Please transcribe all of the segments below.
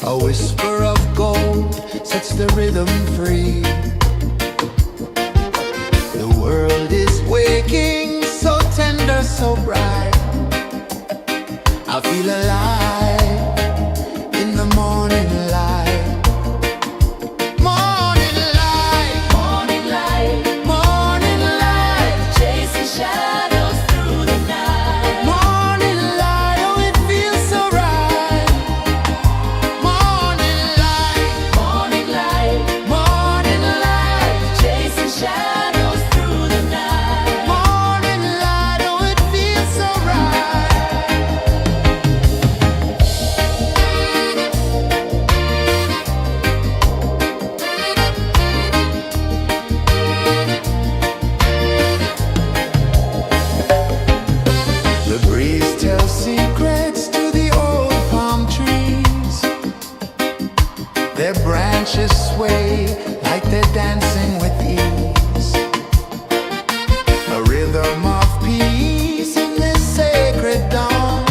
A whisper of gold sets the rhythm free. The world is waking, so tender, so bright. I feel alive in the morning light. Morning light, morning light, morning light, chasing shadows through the night. Morning light, oh it feels so right. Morning light, morning light, morning light, chasing shadows through the night. Morning light, oh it feels so right. The breeze tells secrets to the old palm trees. Their branches sway like they're dancing with ease. A rhythm of peace in this sacred dawn.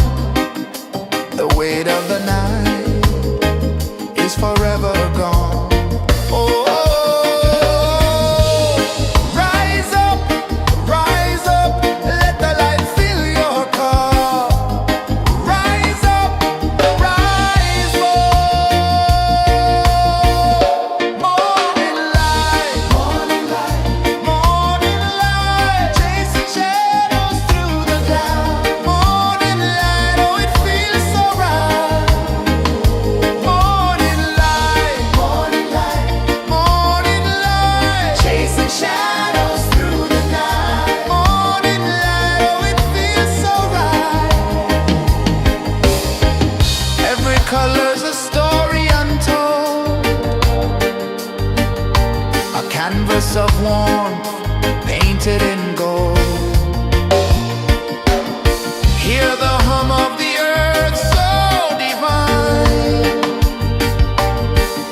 The weight of the night is forever gone. Oh, rise up, let the light fill your cup. Rise up, rise more. Morning light, morning light, morning light, chasing shadows through the cloud. Morning light, oh it feels so right. Morning light, morning light, morning light, chasing shadows through the night. Morning light, oh it feels so right. Every color's a story untold, a canvas of warmth painted in gold. Hear the hum of the earth so divine.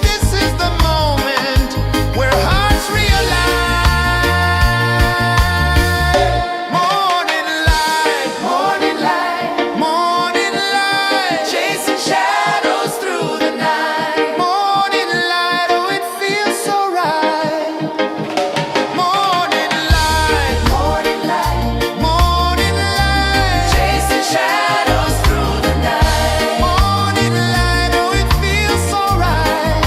This is the moment where hearts realign. Morning light, morning light, morning light, chasing shadows through the night. Morning light, oh it feels so right. Morning light, morning light, morning light, chasing shadows through the night. Morning light, oh it feels so right.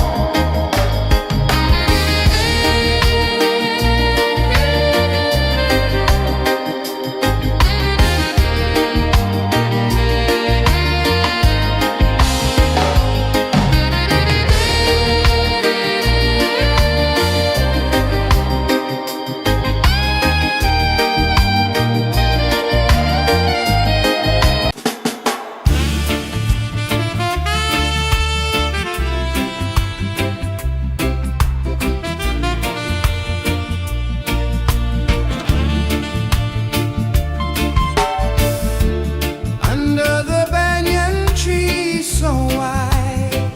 Under the banyan tree so wide,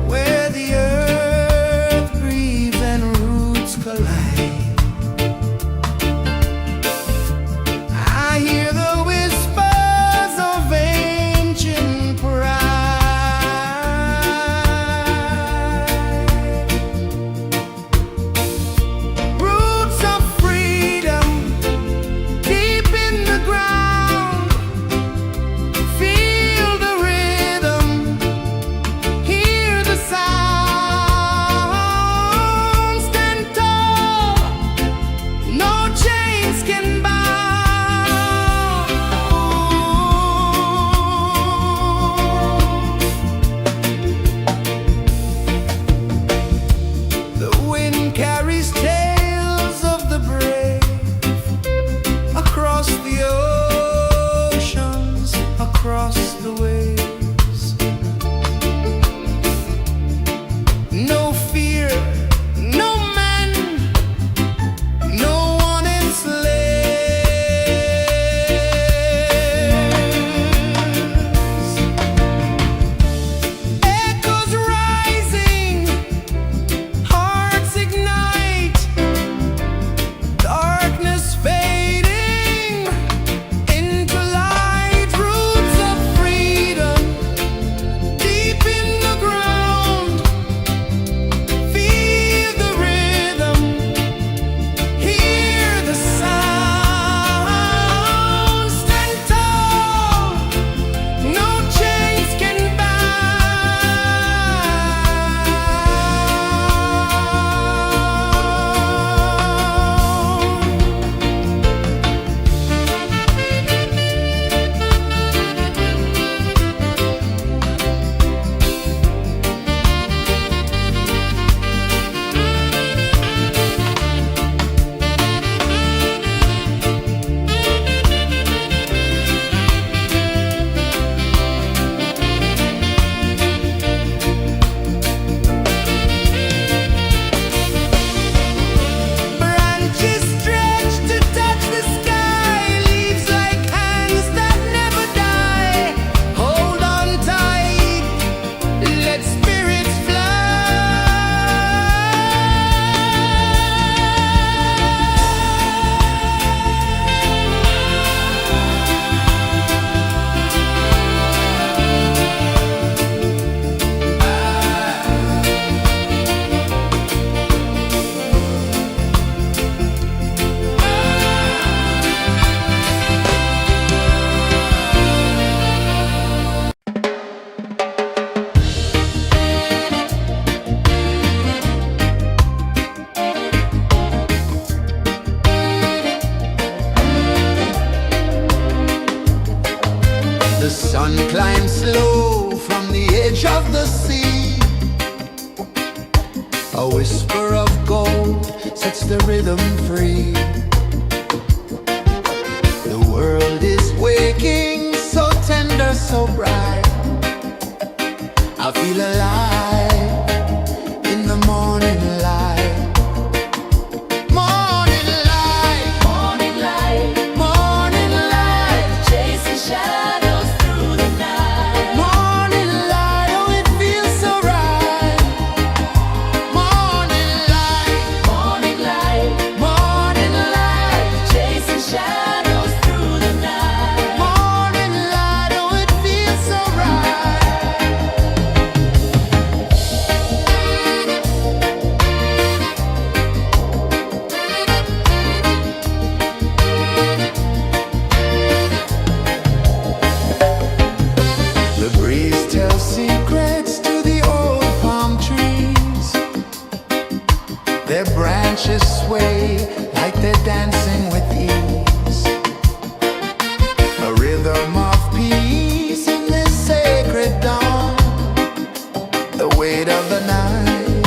where the earth breathes and roots collide, I hear the whispers of ancient pride. Roots of freedom deep in the ground. Feel the rhythm, hear the sound. Stand tall, no chains can bound. The wind carries tales of the brave across the oceans, across the waves. No fear, no man, no one enslaves. Echoes rising, hearts ignite, darkness fading into light. Roots of freedom time slow from the edge of the sea. A whisper of gold sets the rhythm free. The world is waking, so tender, so bright. I feel alive in the morning light. Morning light, morning light, morning light, chasing shadows through the night. Morning light, oh it feels so right. Morning light, morning light, morning light, chasing shadows through the night. Morning light, oh it feels so right. The breeze tells secrets to the old palm trees. Their branches sway like they're dancing with ease. A rhythm of peace in this sacred dawn. The weight of the night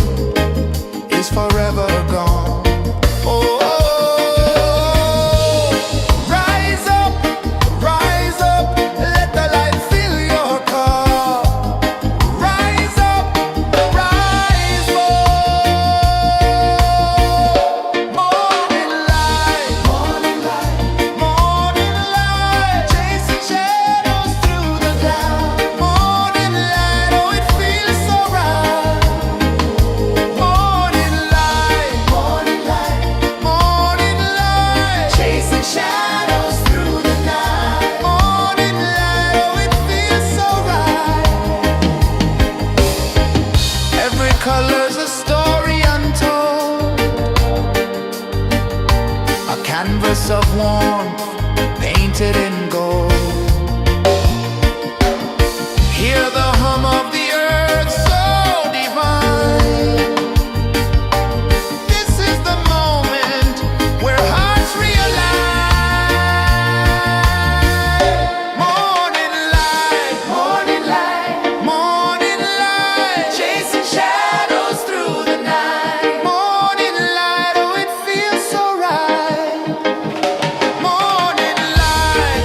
is forever gone. Oh, rise up, let the light fill your cup. Rise up, rise up. Morning light, morning light, morning light, chasing shadows through the cloud. Morning light, oh it feels so right. Morning light, morning light, morning light, chasing shadows through the night. Morning light, oh it feels so right. Every color's a story untold, a canvas of warmth painted in gold. Hear the hum of the earth so divine. This is the moment where hearts realign. Morning light, morning light, morning light, chasing shadows through the night. Morning light, oh it feels so right. Morning light,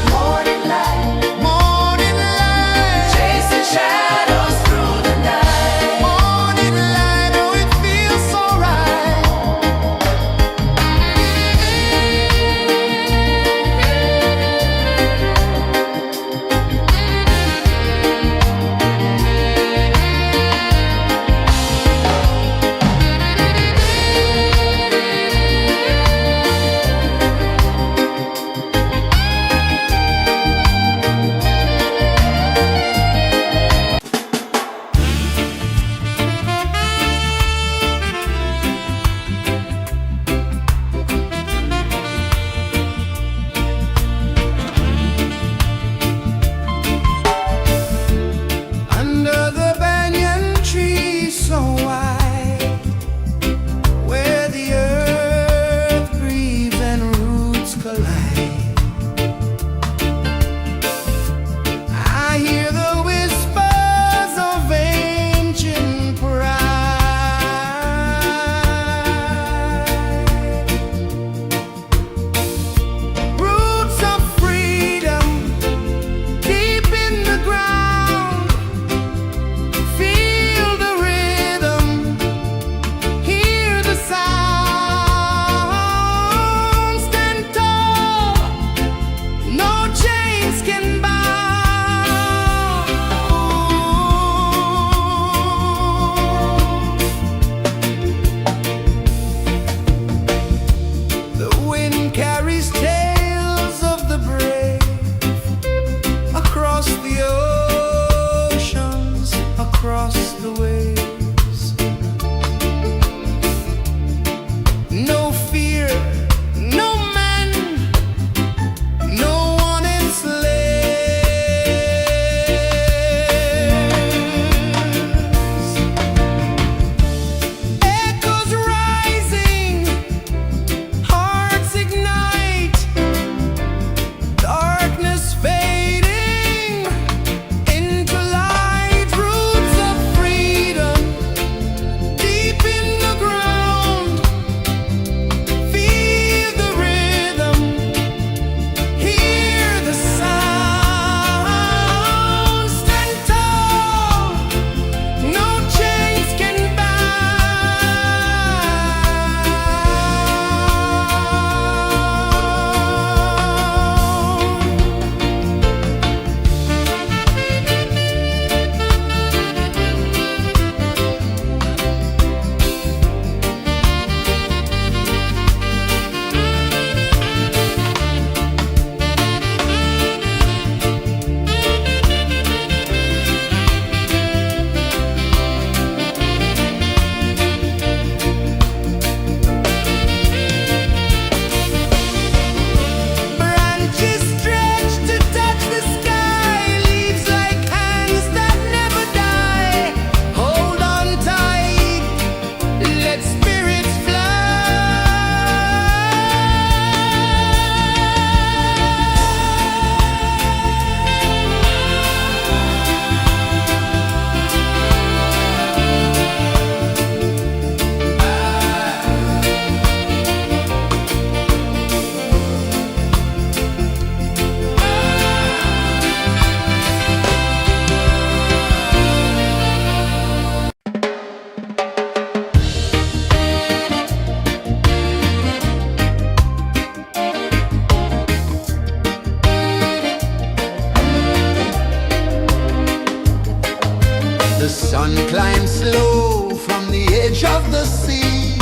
The sun climbs slow from the edge of the sea.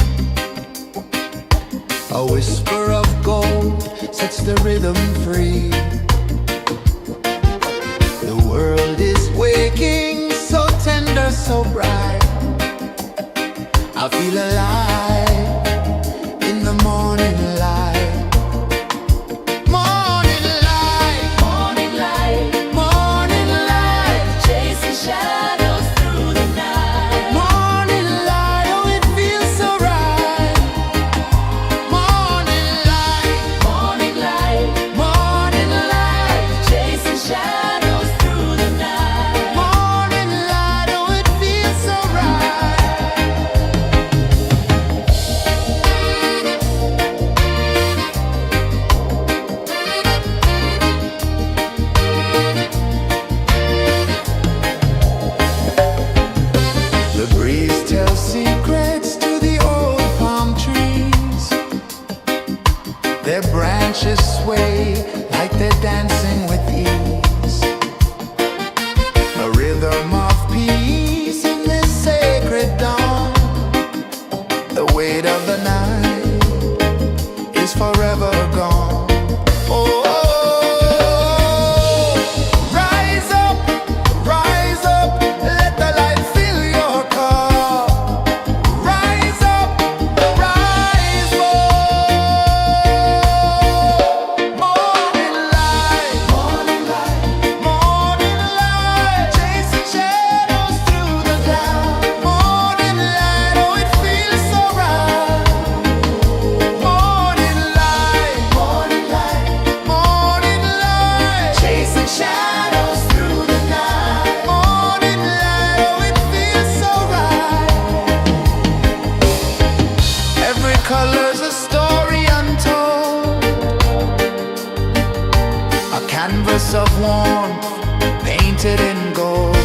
A whisper of gold sets the rhythm free. The world is waking, so tender, so bright. I feel alive in the morning light. Morning light, morning light, morning light, chasing shadows through the night. Morning light, oh it feels so right. Morning light, morning light, morning light, chasing shadows through the night. Morning light, oh it feels so right. The breeze tells secrets to the old palm trees. Their branches sway like they're dancing with ease. A rhythm of peace in this sacred dawn. The weight of the night is forever gone. Oh, rise up, let the light fill your cup. Rise up, rise up. Morning light, morning light, morning light, chasing shadows through the cloud. Morning light, oh it feels so right. Morning light, morning light, morning light, chasing shadows through the night. Morning light, oh it feels so right. Every color's a story untold, a canvas of warmth painted in gold.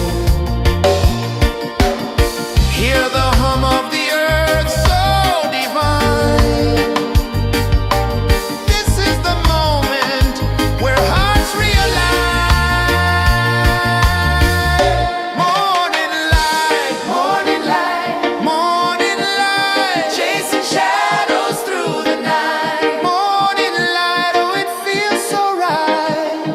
Hear the hum of the earth so divine. This is the moment where hearts realign. Morning light, morning light, morning light, chasing shadows through the night. Morning light, oh it feels so right.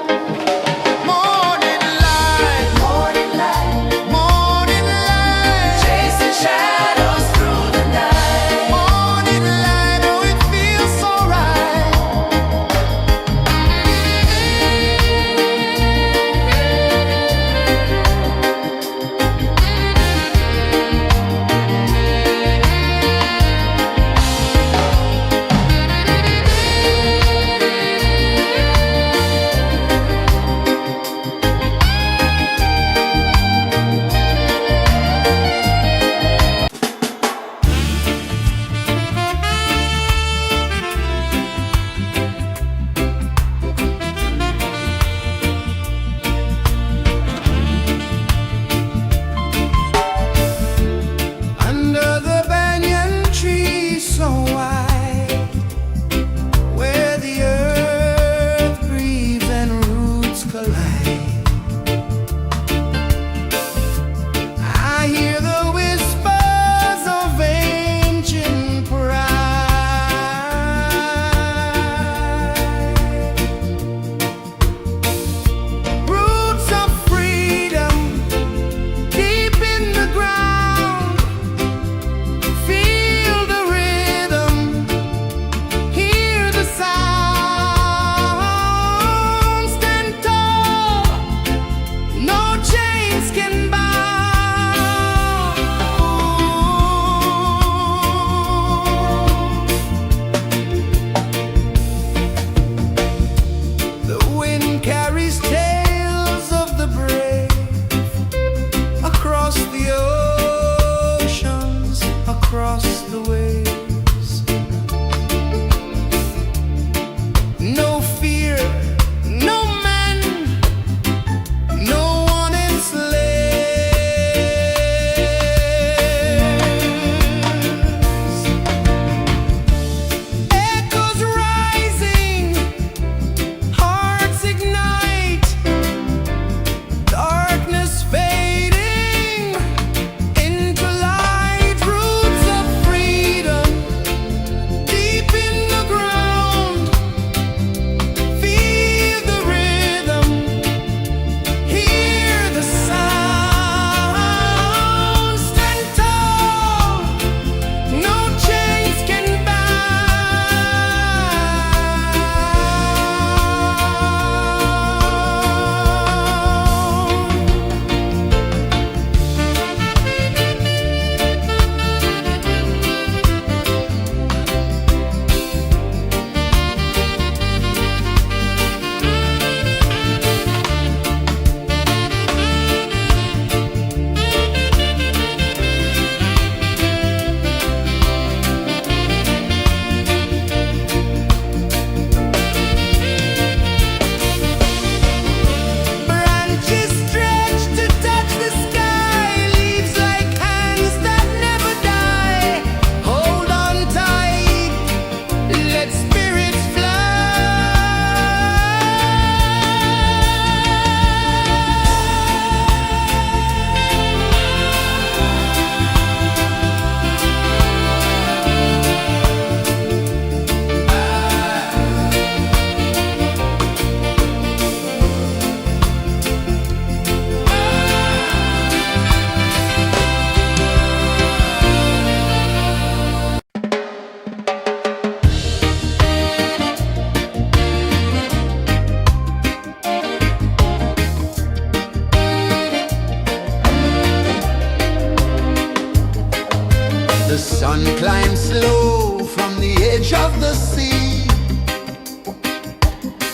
The sun climbs slow from the edge of the sea.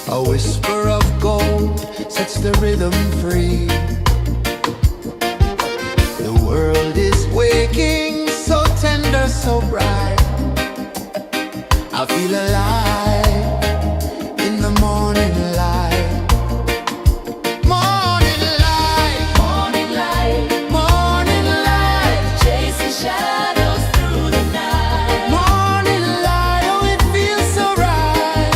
A whisper of gold sets the rhythm free. The world is waking, so tender, so bright. I feel alive in the morning light. Morning light, morning light, morning light, chasing shadows through the night. Morning light, oh it feels so right.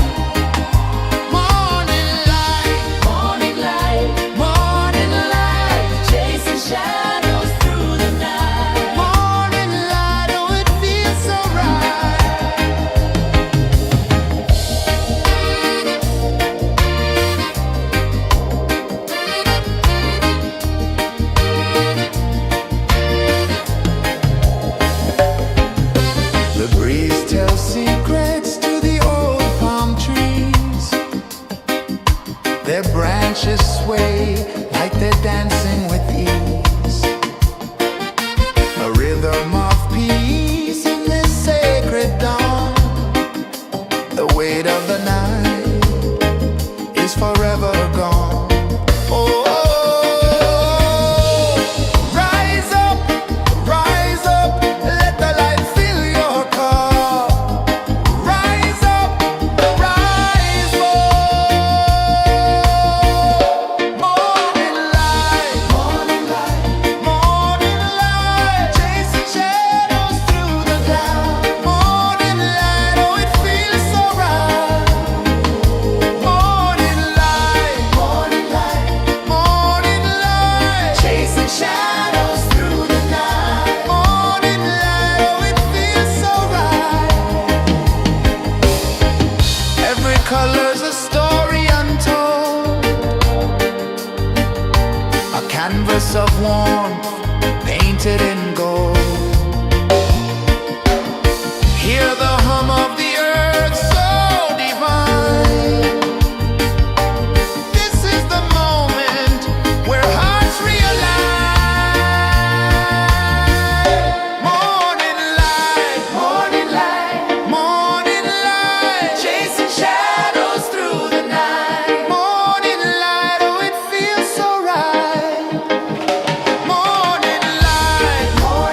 Morning light, morning light, morning light, chasing shadows through the night. Morning light, oh it feels so right. The breeze tells secrets to the old palm trees. Their branches sway like they're dancing with ease. A rhythm of peace in this sacred dawn. The weight of the night is forever gone. Oh, rise up, let the light fill your cup. Rise up, rise up. Morning light, morning light, morning light, chasing shadows through the cloud. Morning light, oh it feels so right. Morning light, morning light, morning light, chasing shadows through the night. Morning light, oh it feels so right. Every color's a story untold, a canvas of warmth painted in gold. Hear the hum of the earth so divine. This is the moment where hearts realign. Morning light, morning light, morning light, chasing shadows through the night. Morning light, oh it feels so right. Morning light, morning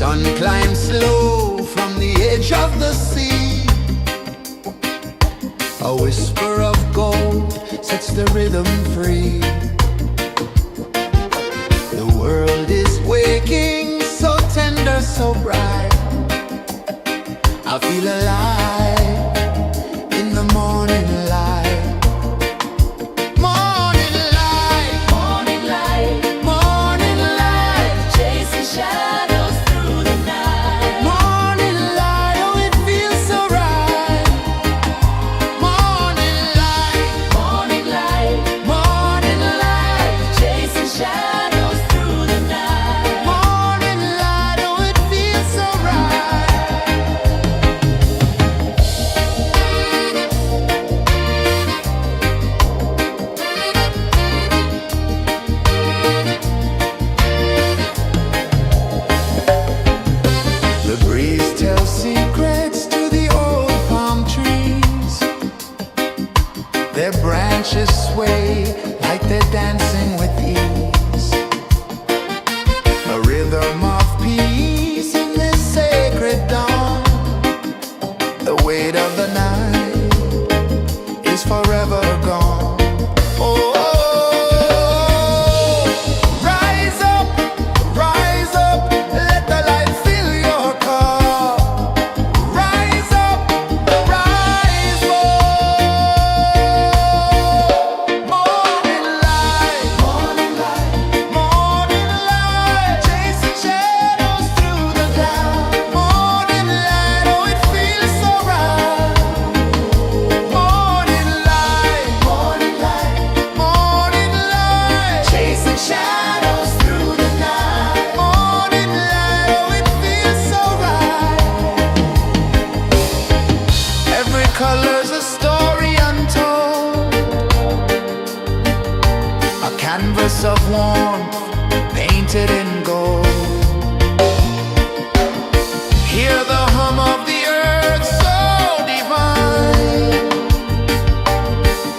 sun climbs slow from the edge of the sea. A whisper of gold sets the rhythm free. The world is waking, so tender, so bright. I feel alive in the morning light. Morning light, morning light, morning light, chasing shadows through the night. Morning light, oh it feels so right. Morning light, morning light, morning light, chasing shadows through the night. Morning light, oh it feels so right. The breeze tells secrets to the old palm trees. Their branches sway like they're dancing with ease. A rhythm of peace in this sacred dawn. The weight of the night is forever gone. Oh, rise up, let the light fill your cup. Rise up, rise up. Morning light, morning light, morning light, chasing shadows through the cloud. Morning light, oh it feels so right. Morning light, morning light, morning light, chasing shadows through the night. Morning light, oh it feels so right. Every color's a story untold, a canvas of warmth painted in gold. Hear the hum of the earth so divine.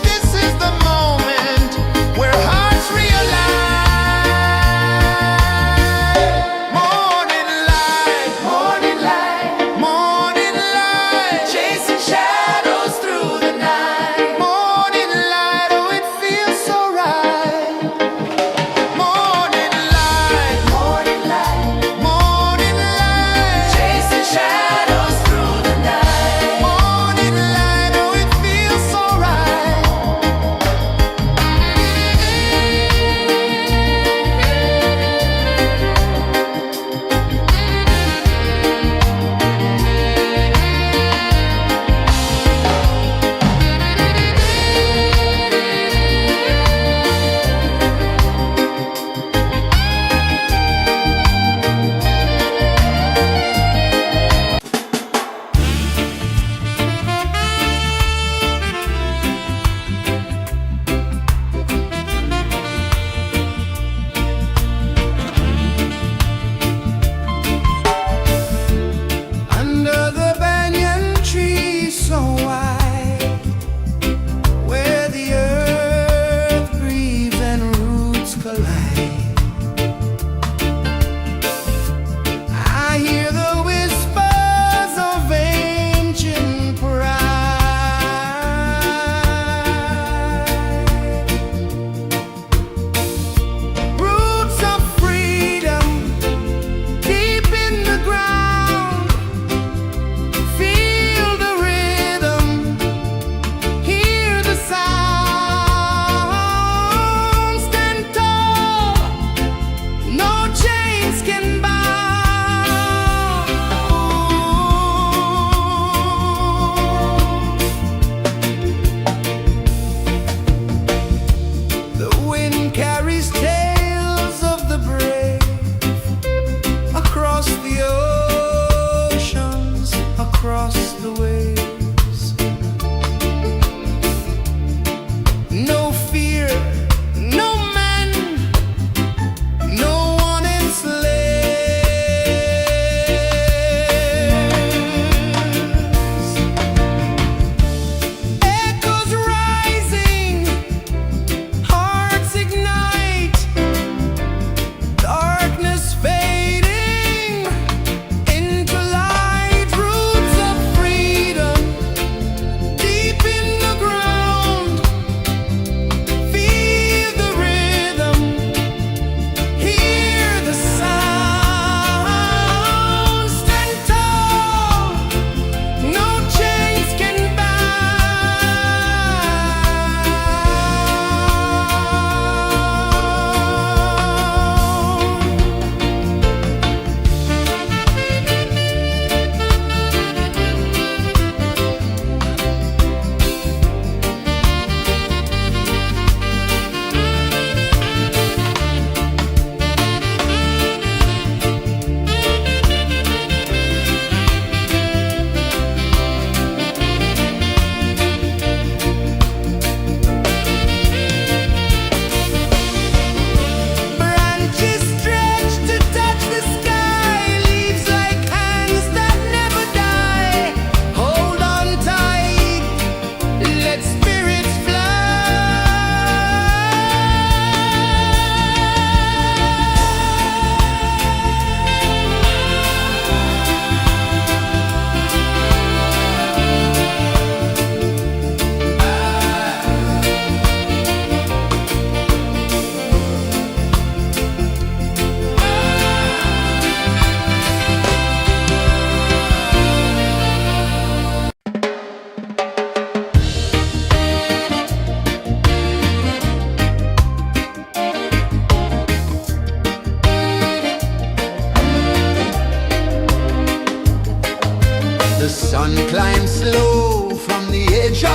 This is the moment where hearts realign. Morning light, morning light, morning light, chasing shadows through the night. Morning light, oh it feels so right. Morning light, morning light, morning light, chasing shadows through the night. Morning light, oh it feels so right. Under the banyan tree so wide, where the earth breathes and roots collide, I hear the whispers of ancient pride. Roots of freedom deep in the ground. Feel the rhythm, hear the sound. Stand tall, no chains can bound. The wind carries tales of the brave across the oceans, across the waves. No fear, no man, no one enslaves. Echoes rising, hearts ignite.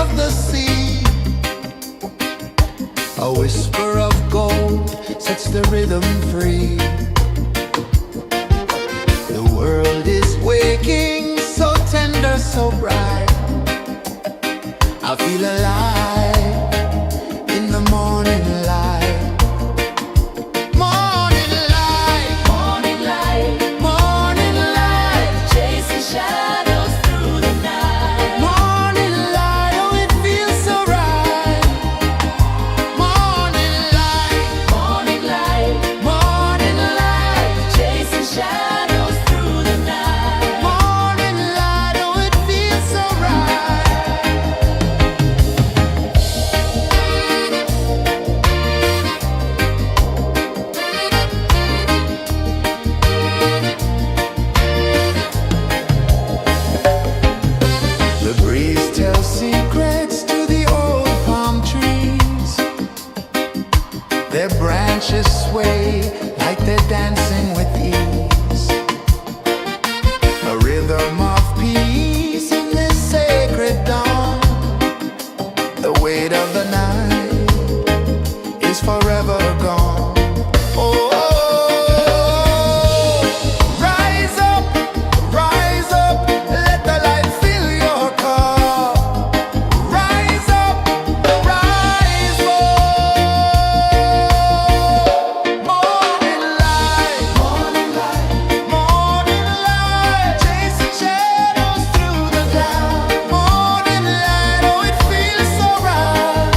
of the sea. A whisper of gold sets the rhythm free. The world is waking, so tender, so bright. I feel alive in the morning light. Morning light, morning light, morning light, chasing shadows through the night. Morning light, oh it feels so right. Morning light, morning light, morning light, chasing shadows through the night. Morning light, oh it feels so right. The breeze tells secrets to the old palm trees. Their branches sway like they're dancing with ease. A rhythm of peace in this sacred dawn. The weight of the night is forever gone. Oh, rise up, let the light fill your cup. Rise up, rise up. Morning light, morning light, morning light, chasing shadows through the cloud. Morning light, oh it feels so right.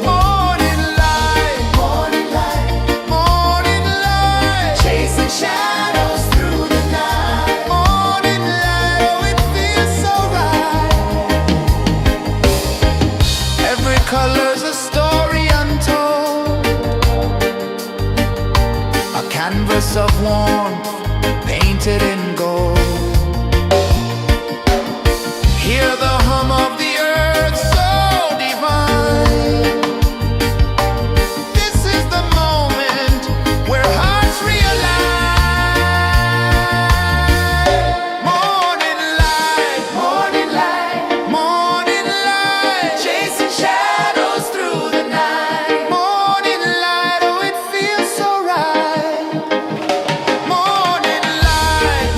Morning light, morning light, morning light, chasing shadows through the night. Morning light, oh it feels so right. Every color's a story untold, a canvas of warmth painted in gold. Hear the hum of the earth so divine. This is the moment where hearts realign. Morning light, morning light, morning light, chasing shadows through the night. Morning light, oh it feels so right. Morning light,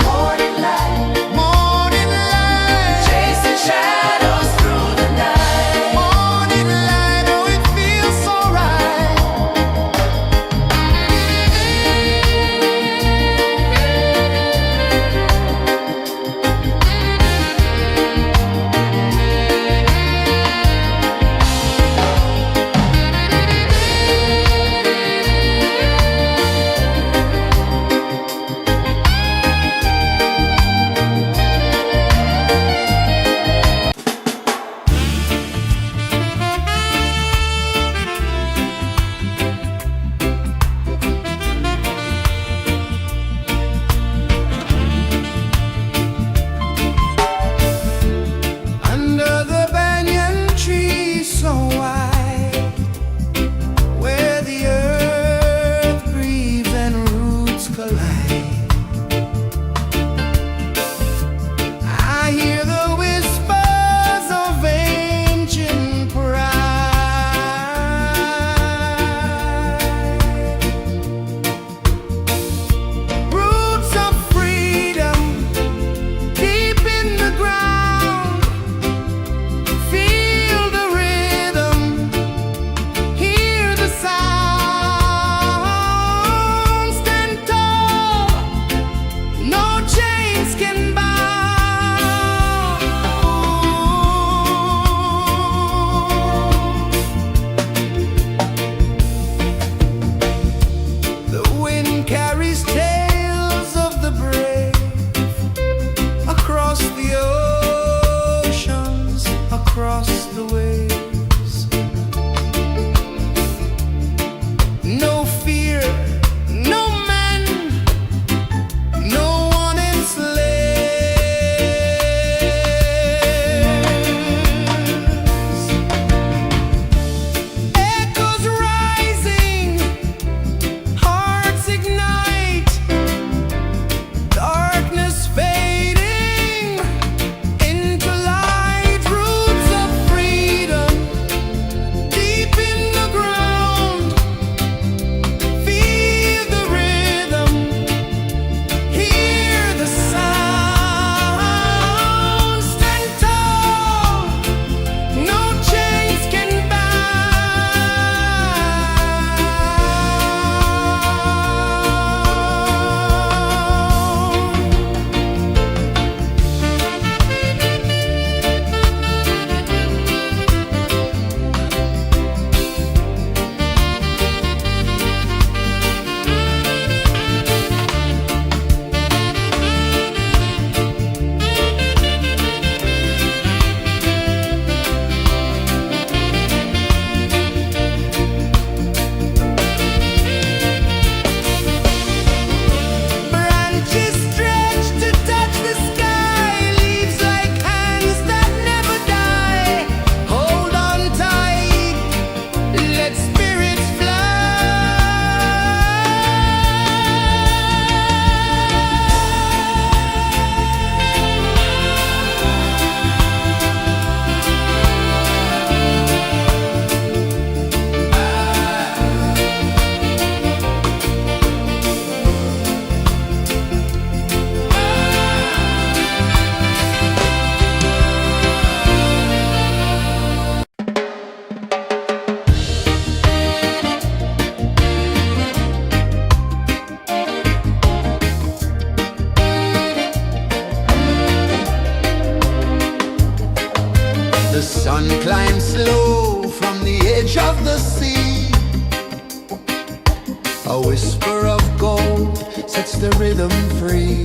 A whisper of gold sets the rhythm free.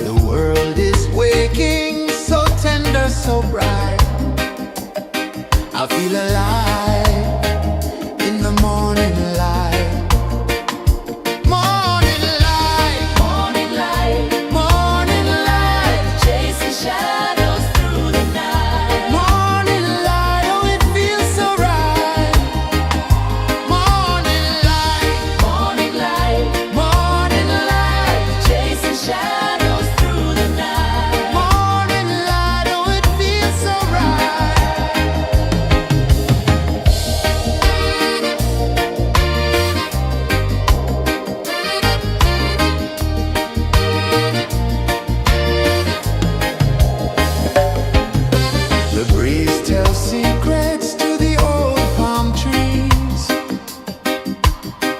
The world is waking, so tender, so bright. I feel alive in the morning light. Morning light, morning light, morning light, chasing shadows through the night. Morning light, oh it feels so right. Morning light, morning light, morning light, chasing shadows through the night. Morning light, oh it feels so right. The breeze tells secrets to the old palm trees.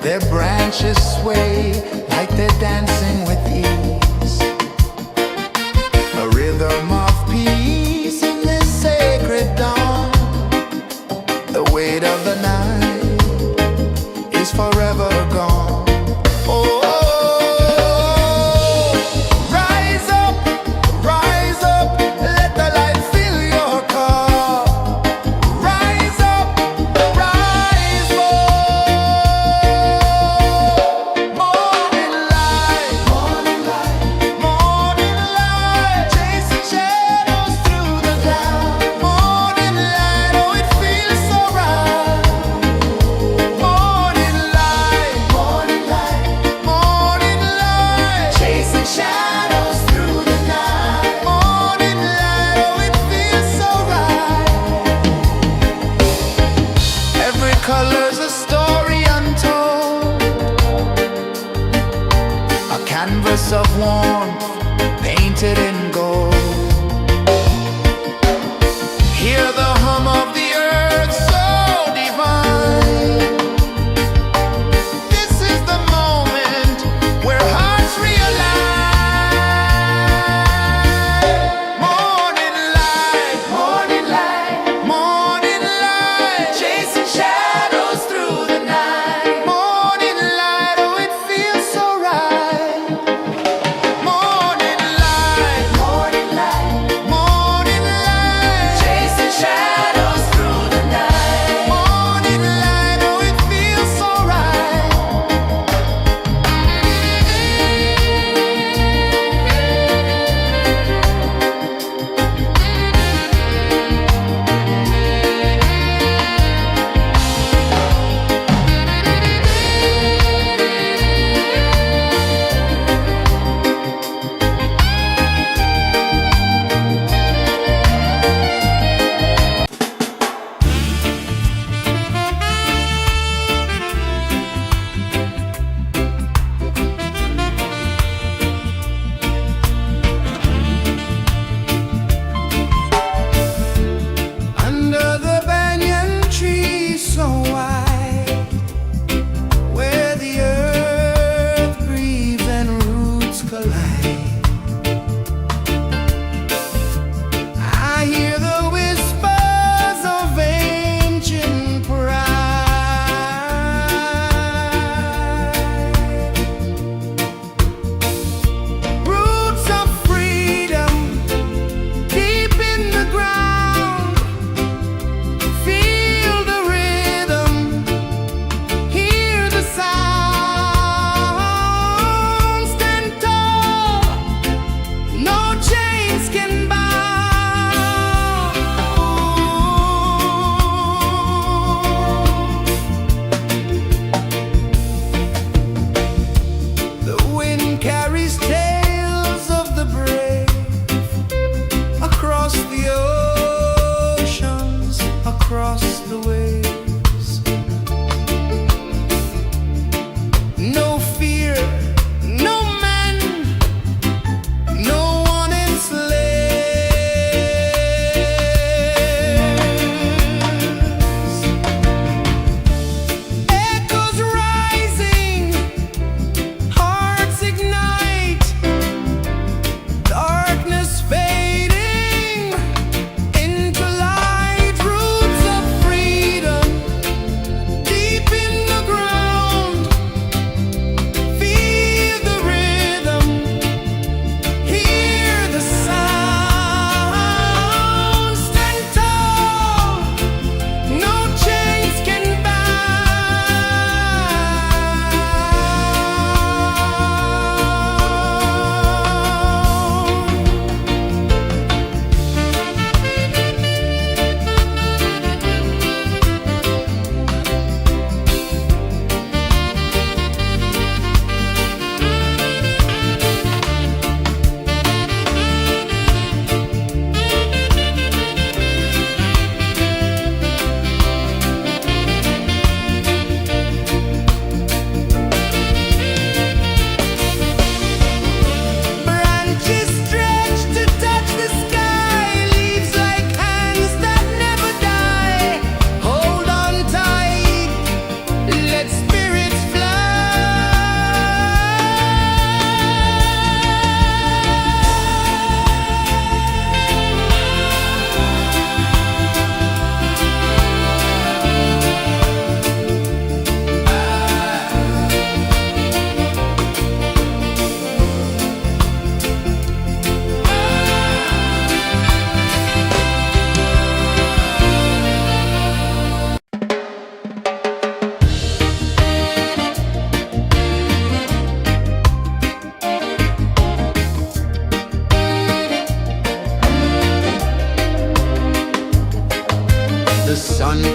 Their branches sway like they're dancing with ease. A rhythm of peace in this sacred dawn. The weight of the night is forever gone. Oh, rise up, let the light fill your cup. Rise up, rise up. Morning light, morning light, morning light, chasing shadows through the cloud. Morning light, oh it feels so right. Morning light, morning light, morning light, chasing shadows through the night. Morning light, oh it feels so right. Every color's a story untold, a canvas of warmth painted in gold. Hear the hum of the earth so divine. This is the moment where hearts realign. Morning light, morning light, morning light, chasing shadows through the night. Morning light, oh it feels so right. Morning light, morning light, morning light, chasing shadows through the night. Morning light, oh it feels so right. Under the banyan tree so wide, where the earth breathes and roots collide, I hear the whispers of ancient pride. Roots of freedom deep in the ground. Feel the rhythm, hear the sound. Stand tall, no chains can bound. The wind carries tales of the brave across the oceans, across the waves. No fear, no man, no one enslaves. Echoes rising, hearts ignite, darkness fading into light. Roots of freedom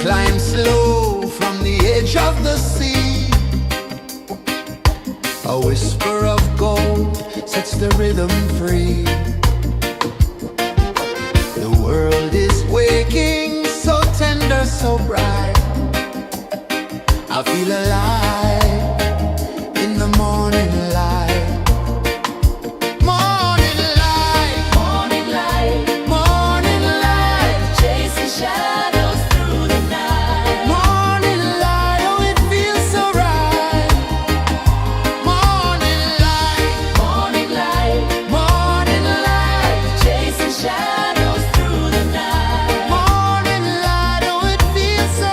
climb slow from the edge of the sea. A whisper of gold sets the rhythm free. The world is waking, so tender, so bright. I feel alive in the morning light. Morning light, Morning light, morning light, chasing shadows through the night. morning light, oh it feels so right. Morning light, Morning light, morning light, chasing shadows through the night. morning light, oh it feels so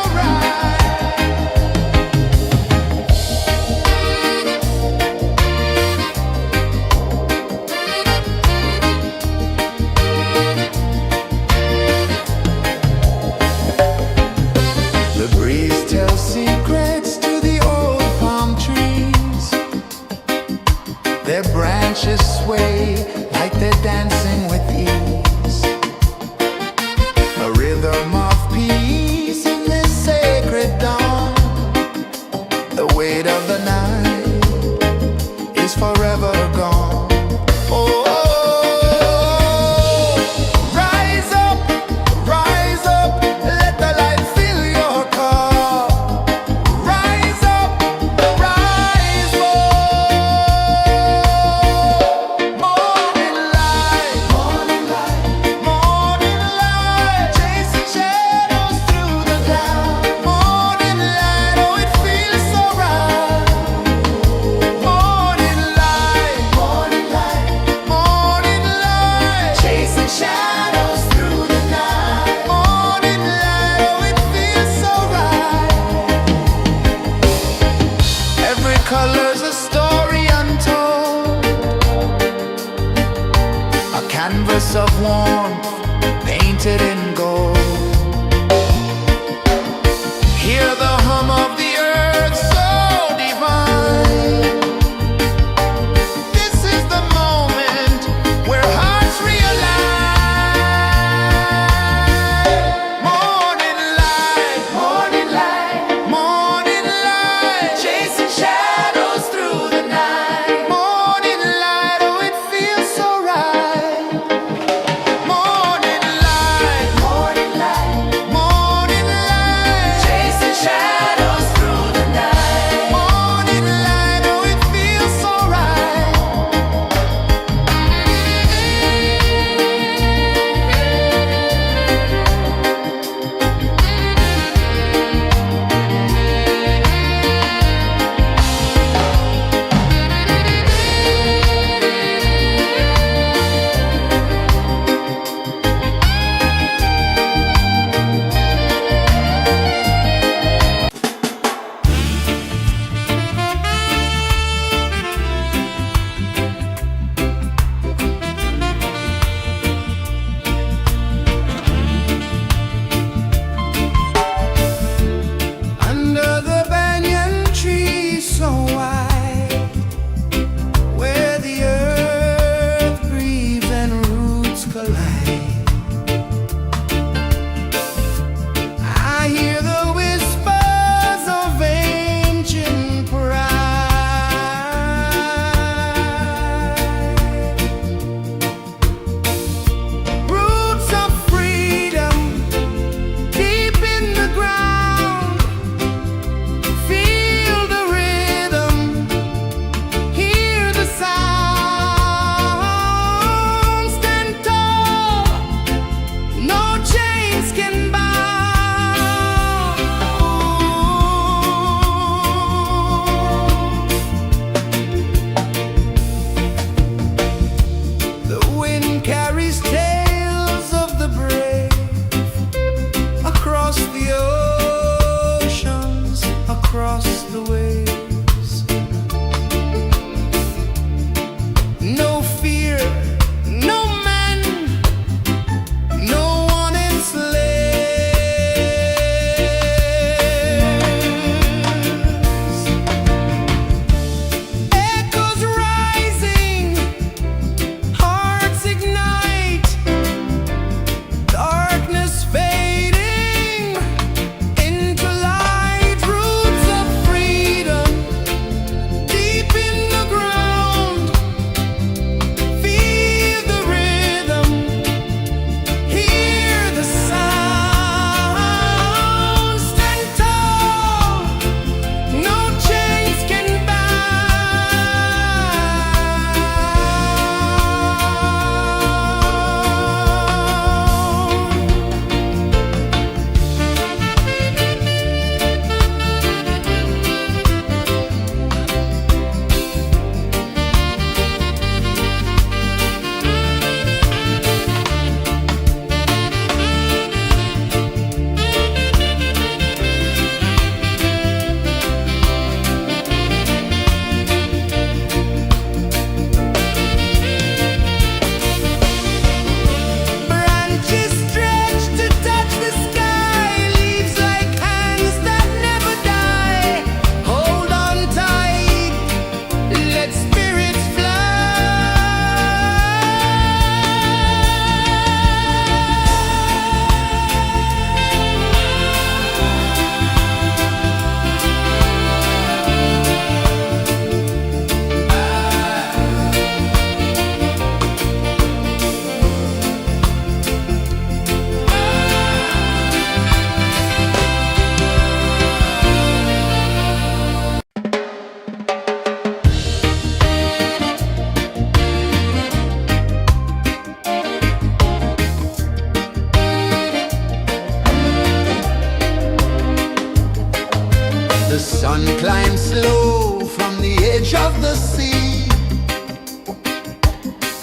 The sun climbs slow from the edge of the sea.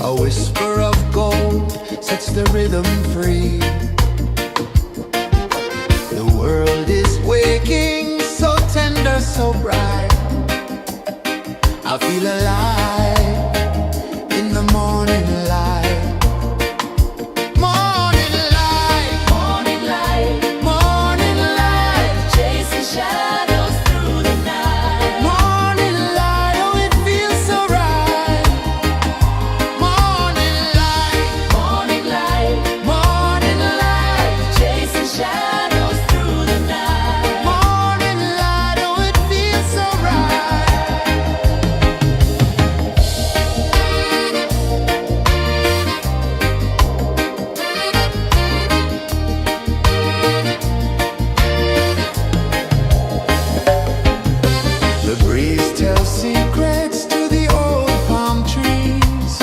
A whisper of gold sets the rhythm free. The world is waking, so tender, so bright. I feel alive in the morning light. Morning light, Morning light, morning light, chasing shadows through the night. morning light, oh it feels so right. Morning light, Morning light, morning light, chasing shadows through the night. morning light, oh it feels so right. The breeze tells secrets to the old palm trees.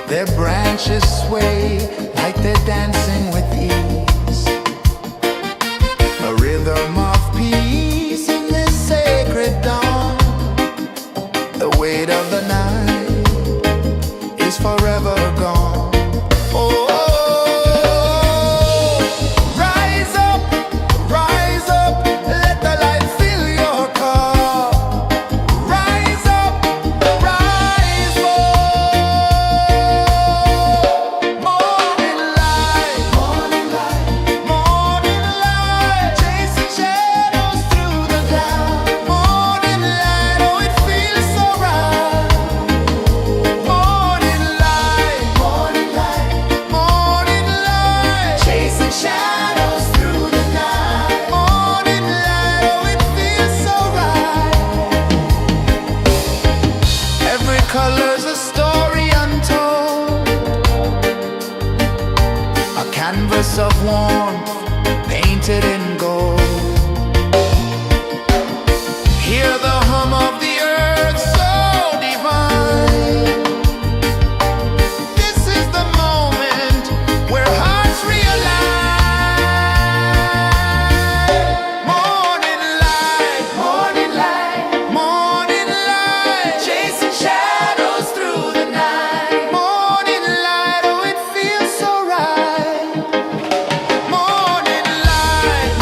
Their branches sway like they're dancing with ease. A rhythm of peace in this sacred dawn. The weight of the night is forever gone. Oh, rise up, let the light fill your cup. Rise up, rise up. Morning light, morning light, morning light, chasing shadows through the cloud. Morning light, oh it feels so right. Morning light, morning light, morning light, chasing shadows through the night. Morning light, oh it feels so right. Every color's a story untold, a canvas of warmth painted in gold. Hear the hum of the earth so divine. This is the moment where hearts realign. Morning light, morning light, morning light, chasing shadows through the night. Morning light, oh it feels so right. Morning light,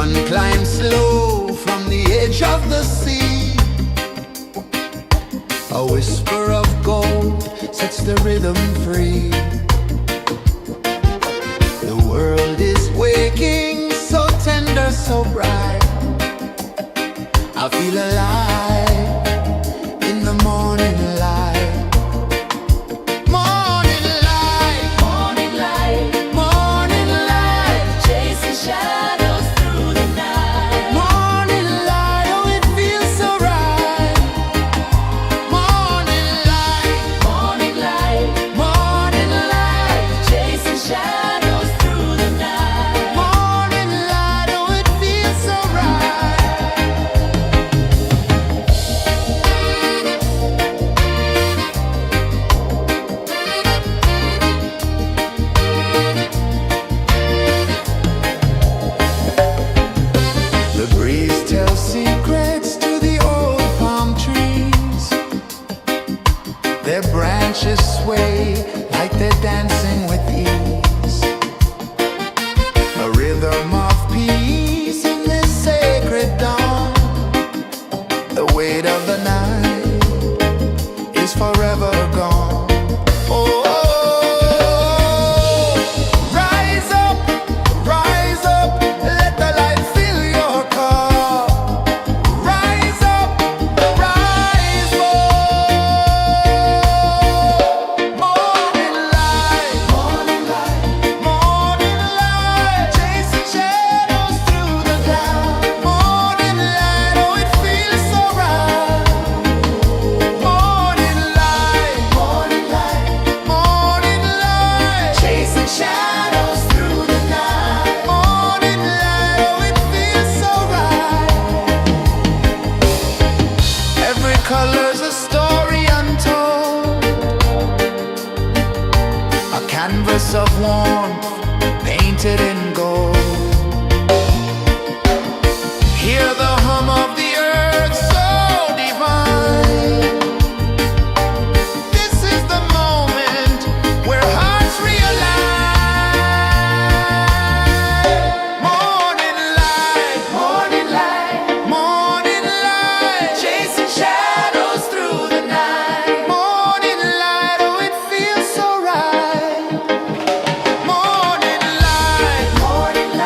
Sun climbs slow from the edge of the sea. A whisper of gold sets the rhythm free. The world is waking, so tender, so bright. I feel alive in the morning light. Morning light, Morning light, morning light, chasing shadows through the night. morning light, oh it feels so right. Morning light, Morning light, morning light, chasing shadows through the night. morning light, oh it feels so right. The breeze tells secrets to the old palm trees. Their branches sway like they're dancing with ease. A rhythm of peace in this sacred dawn. The weight of the night is forever gone. Oh, rise up, let the light fill your cup. Rise up, rise up. Morning light, morning light, morning light, chasing shadows through the cloud. Morning light, oh it feels so right. Morning light, morning light, morning light, chasing shadows through the night. Morning light, oh it feels so right. Every color's a story untold, a canvas of warmth painted in gold. Hear the hum of the earth so divine. This is the moment where hearts realign. Morning light, morning light, morning light, chasing shadows through the night. Morning light, oh it feels so right. Morning light, morning light,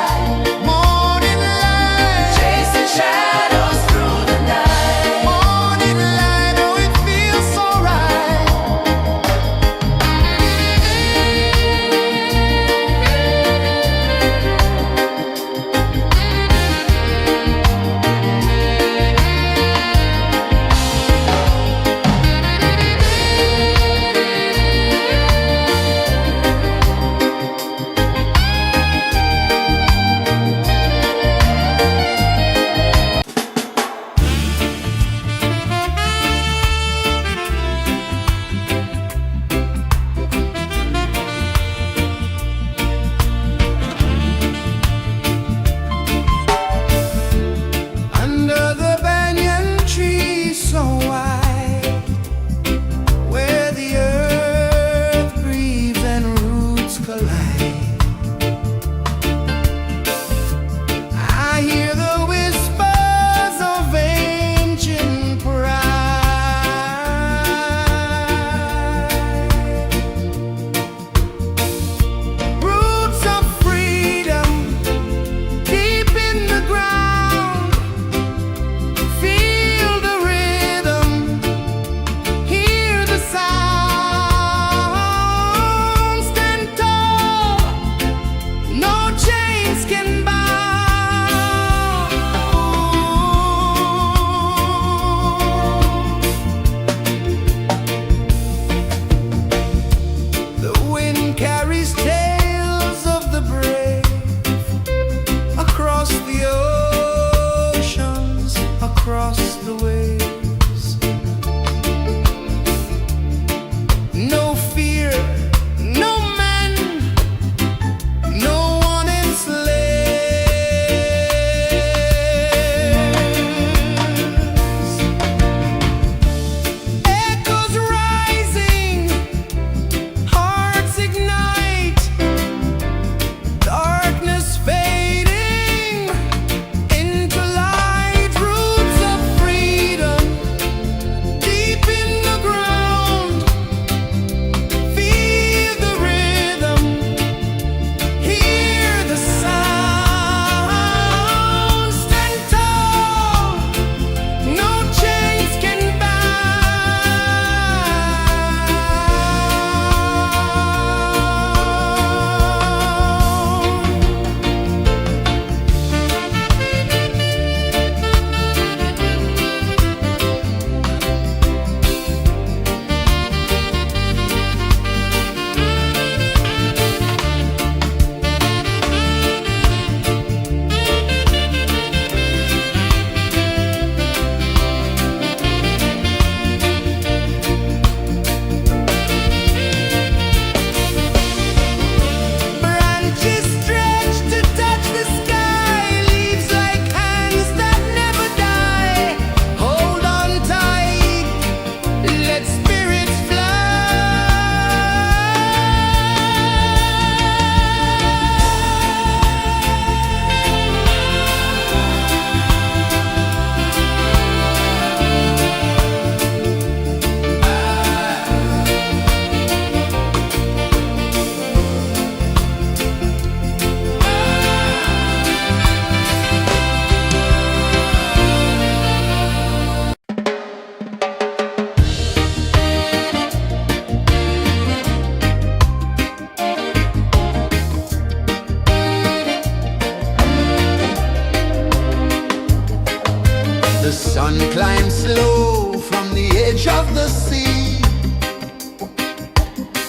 Sun climbs slow from the edge of the sea.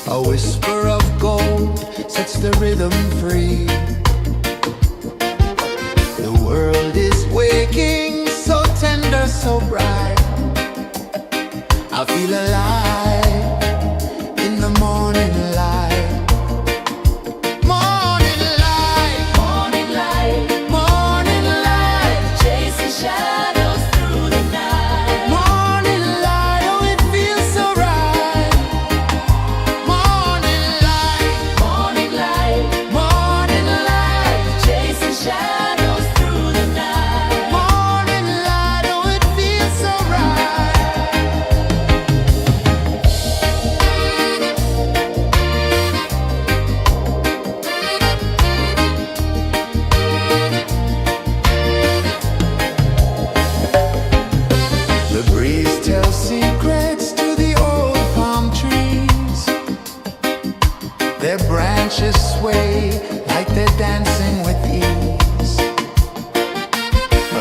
A whisper of gold sets the rhythm free. The world is waking, so tender, so bright. I feel alive in the morning light. Morning light, Morning light, morning light, chasing shadows through the night. morning light, oh it feels so right. Morning light, Morning light, morning light, chasing shadows through the night. morning light, oh it feels so right. The breeze tells secrets to the old palm trees. Their branches sway like they're dancing with ease.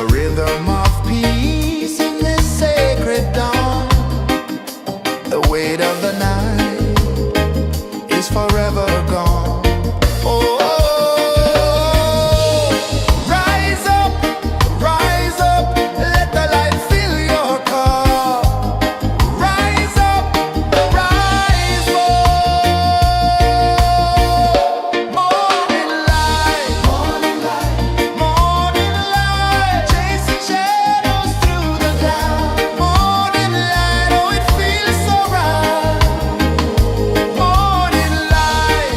A rhythm of peace in this sacred dawn. The weight of the night is forever gone. Oh, rise up, let the light fill your cup. Rise up, rise up. Morning light, morning light, chasing shadows through the cloud. Morning light, oh it feels so right. Morning light,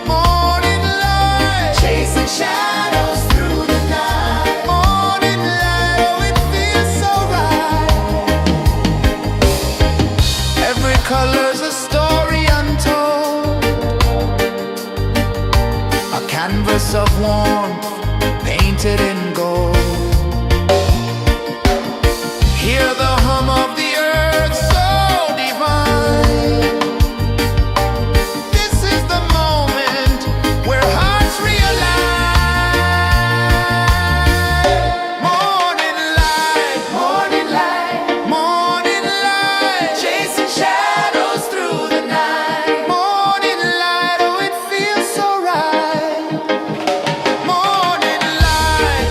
morning light, chasing shadows through the night. Morning light, oh it feels so right. Every color's a story untold, a canvas of warmth painted in gold. Hear the hum of the earth so divine. This is the moment where hearts realign. Morning light, morning light, chasing shadows through the night. Morning light, oh it feels so right. Morning light,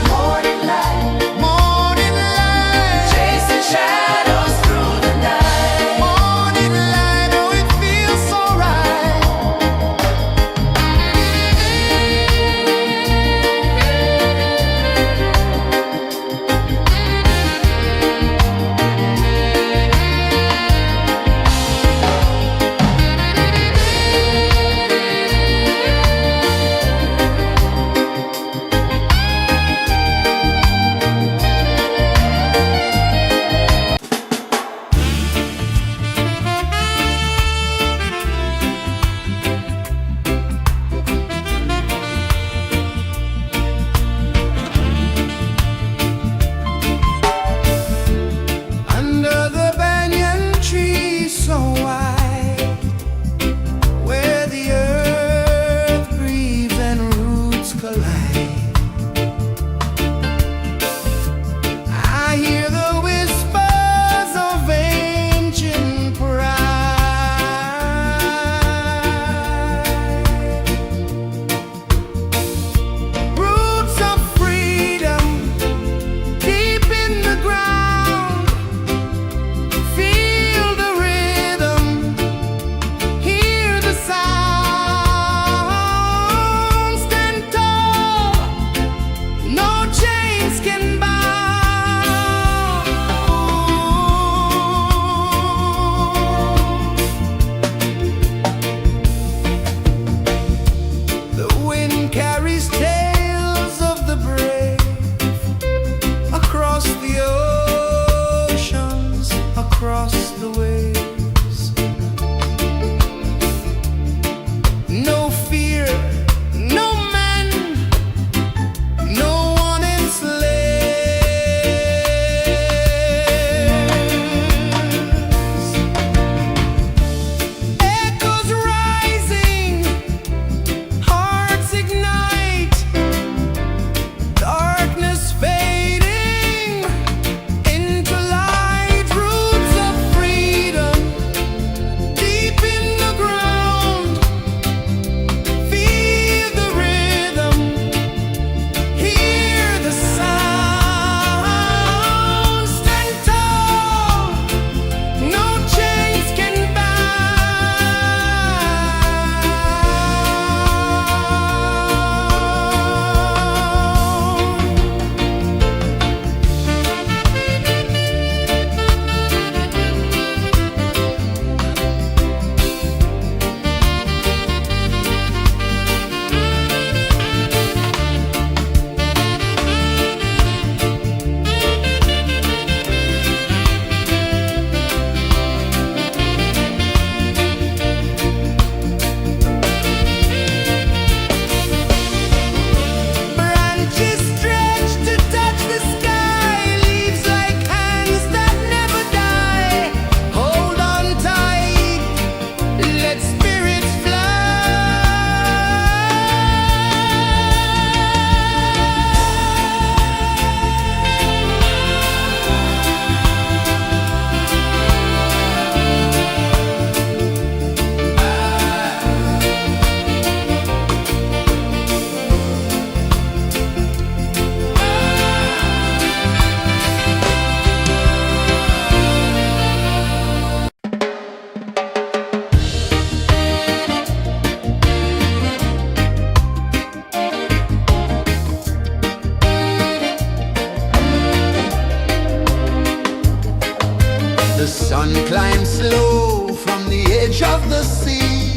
sun climbs slow from the edge of the sea.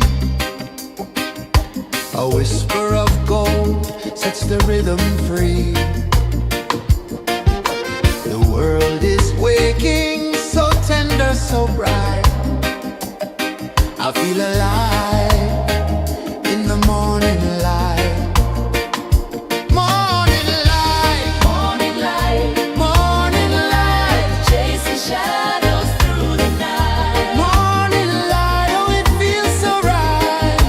A whisper of gold sets the rhythm free. The world is waking, so tender, so bright. I feel alive in the morning light. Morning light, Morning light, morning light, chasing shadows through the night. morning light, oh it feels so right.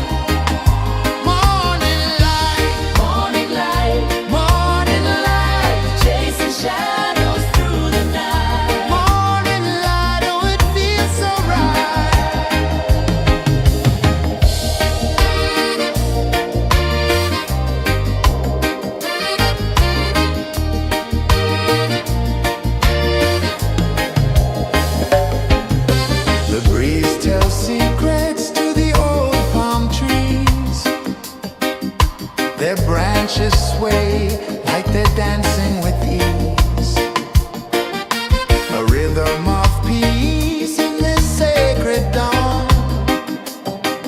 Morning light, Morning light, morning light, chasing shadows through the night. morning light, oh it feels so right. The breeze tells secrets to the old palm trees. Their branches sway like they're dancing with ease. A rhythm of peace in this sacred dawn.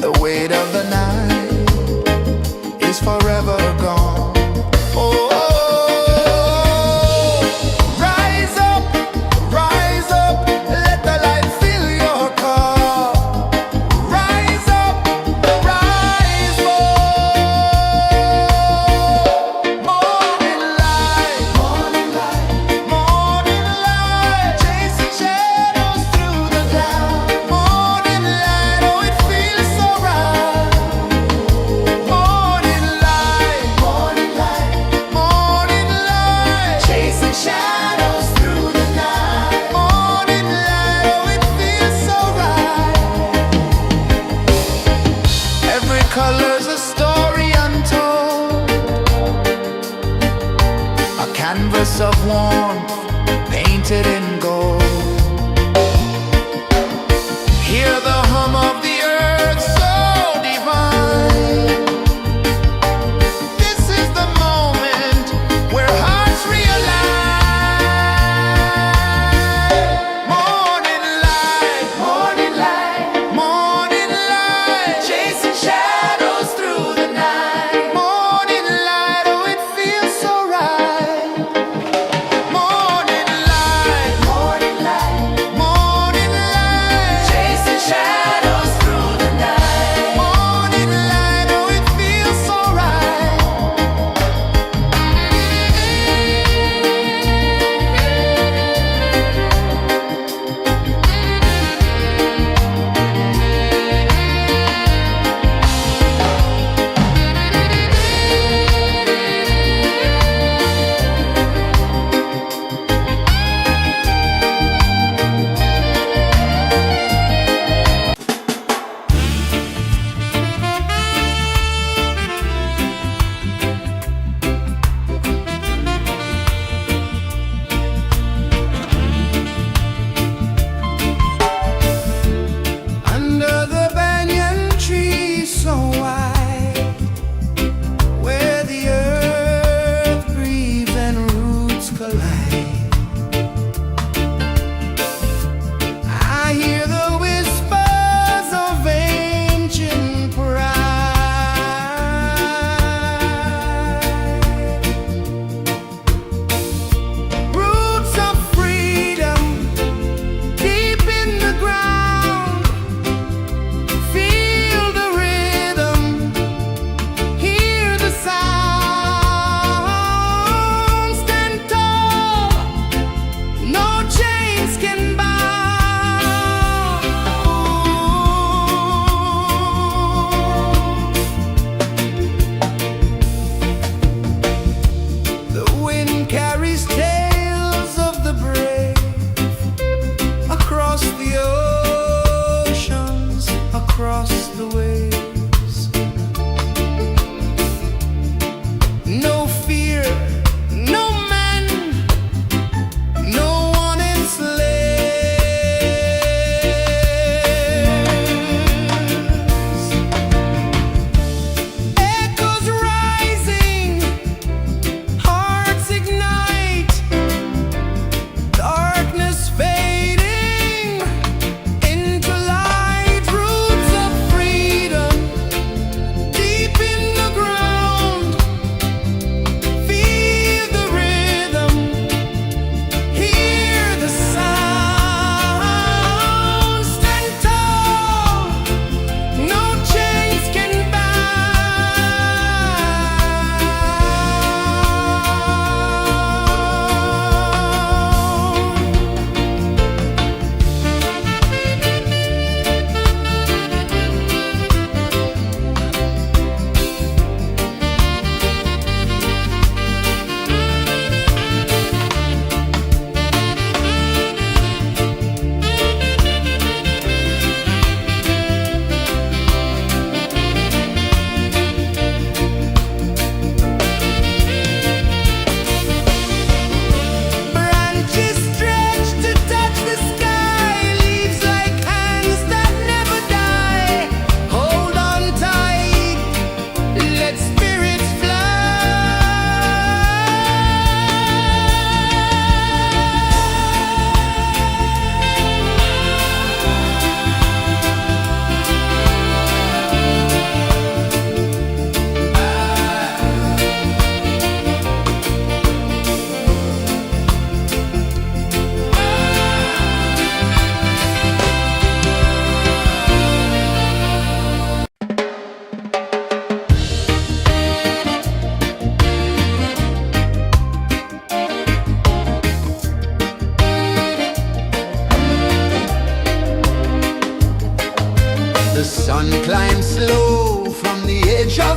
The weight of the night is forever gone. Oh, rise up, let the light fill your cup. Rise up, rise up. Morning light, morning light, chasing shadows through the cloud. Morning light, oh it feels so right. Morning light, chasing shadows through the night. Morning light, oh it feels so right. Every color's a story untold, a canvas of warmth painted in gold. Hear the hum of the earth so divine. This is the moment where hearts realign. Morning light, morning light, chasing shadows through the night. Morning light, oh it feels so right. Morning light,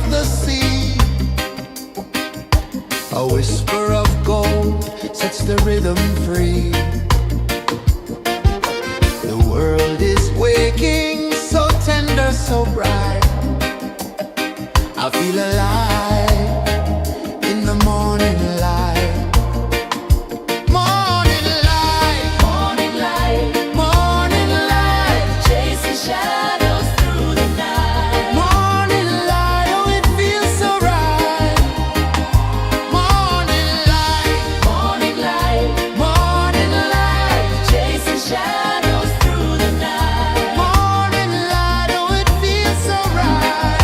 of the sea. A whisper of gold sets the rhythm free. The world is waking, so tender, so bright. I feel alive in the morning light. Morning light, Morning light, morning light, chasing shadows through the night. morning light, oh it feels so right. Morning light, Morning light, morning light, chasing shadows through the night. morning light, oh it feels so right.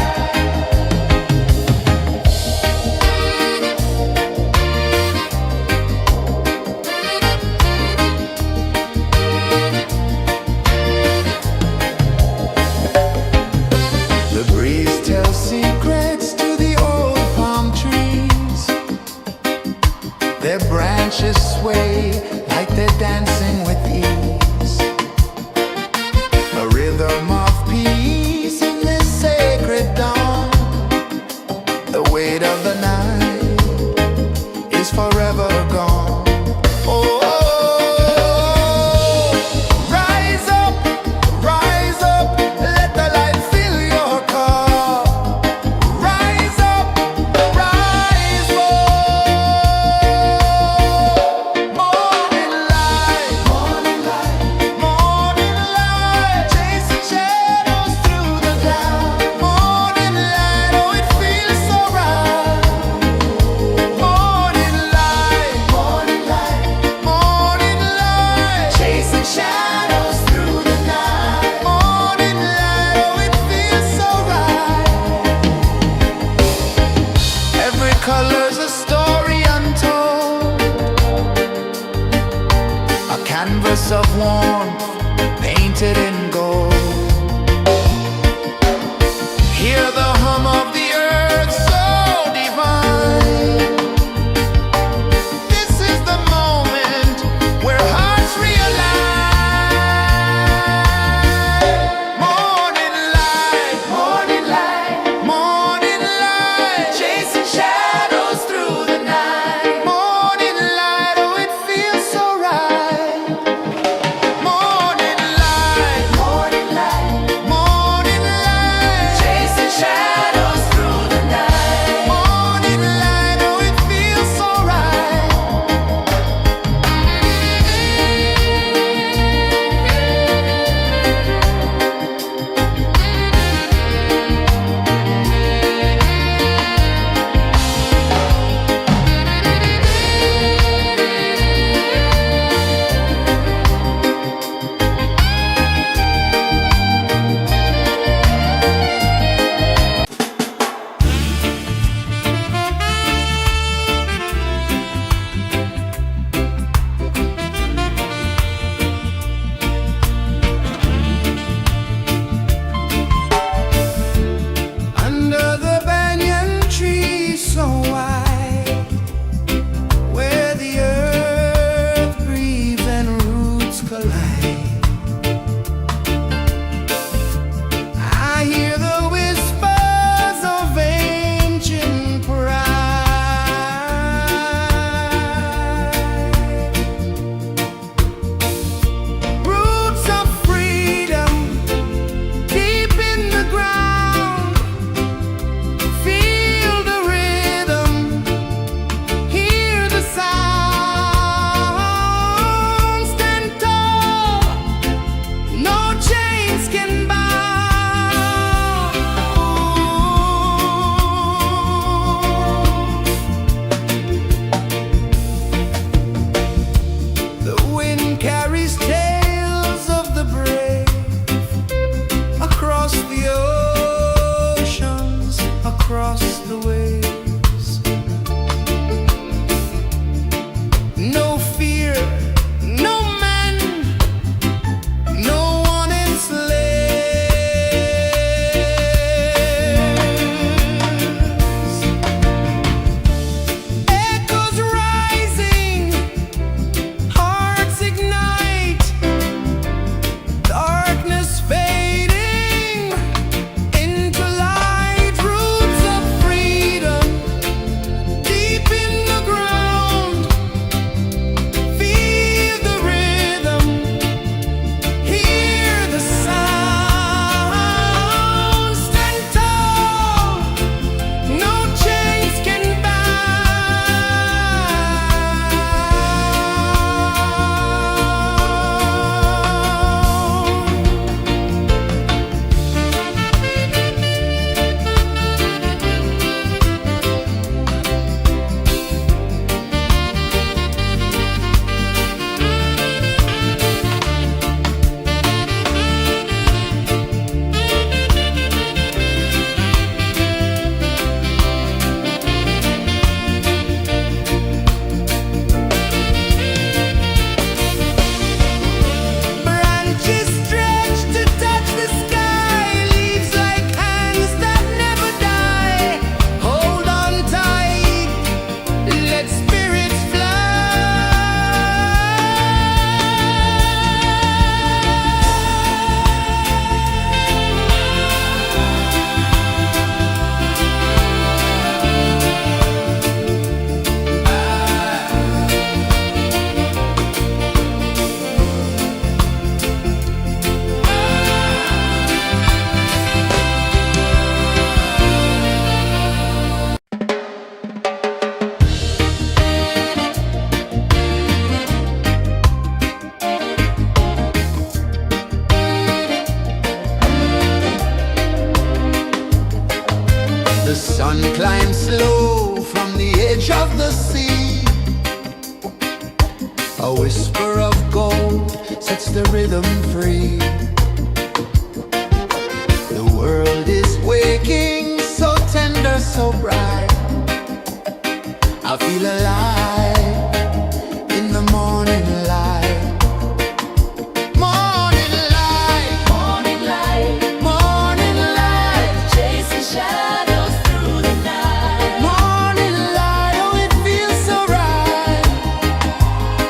The breeze tells secrets to the old palm trees. Their branches sway like they're dancing with ease. A rhythm of peace in this sacred dawn. The weight of the night is forever gone. Oh, rise up, let the light fill your cup. Rise up, rise up. Morning light, morning light, morning light, chasing shadows through the cloud. Morning light, oh it feels so right. Morning light, morning light, morning light, chasing shadows through the night. Morning light, oh it feels so right. Every color's a story untold, a canvas of warmth painted in gold. Hear the hum of the earth so divine. This is the moment where hearts realign. Morning light, morning light, morning light, chasing shadows through the night. Morning light, oh it feels so right. Morning light, sun climbs slow from the edge of the sea. A whisper of gold sets the rhythm free. The world is waking, so tender, so bright. I feel alive in the morning light. Morning light, Morning light, morning light, chasing shadows through the night. morning light, oh it feels so right.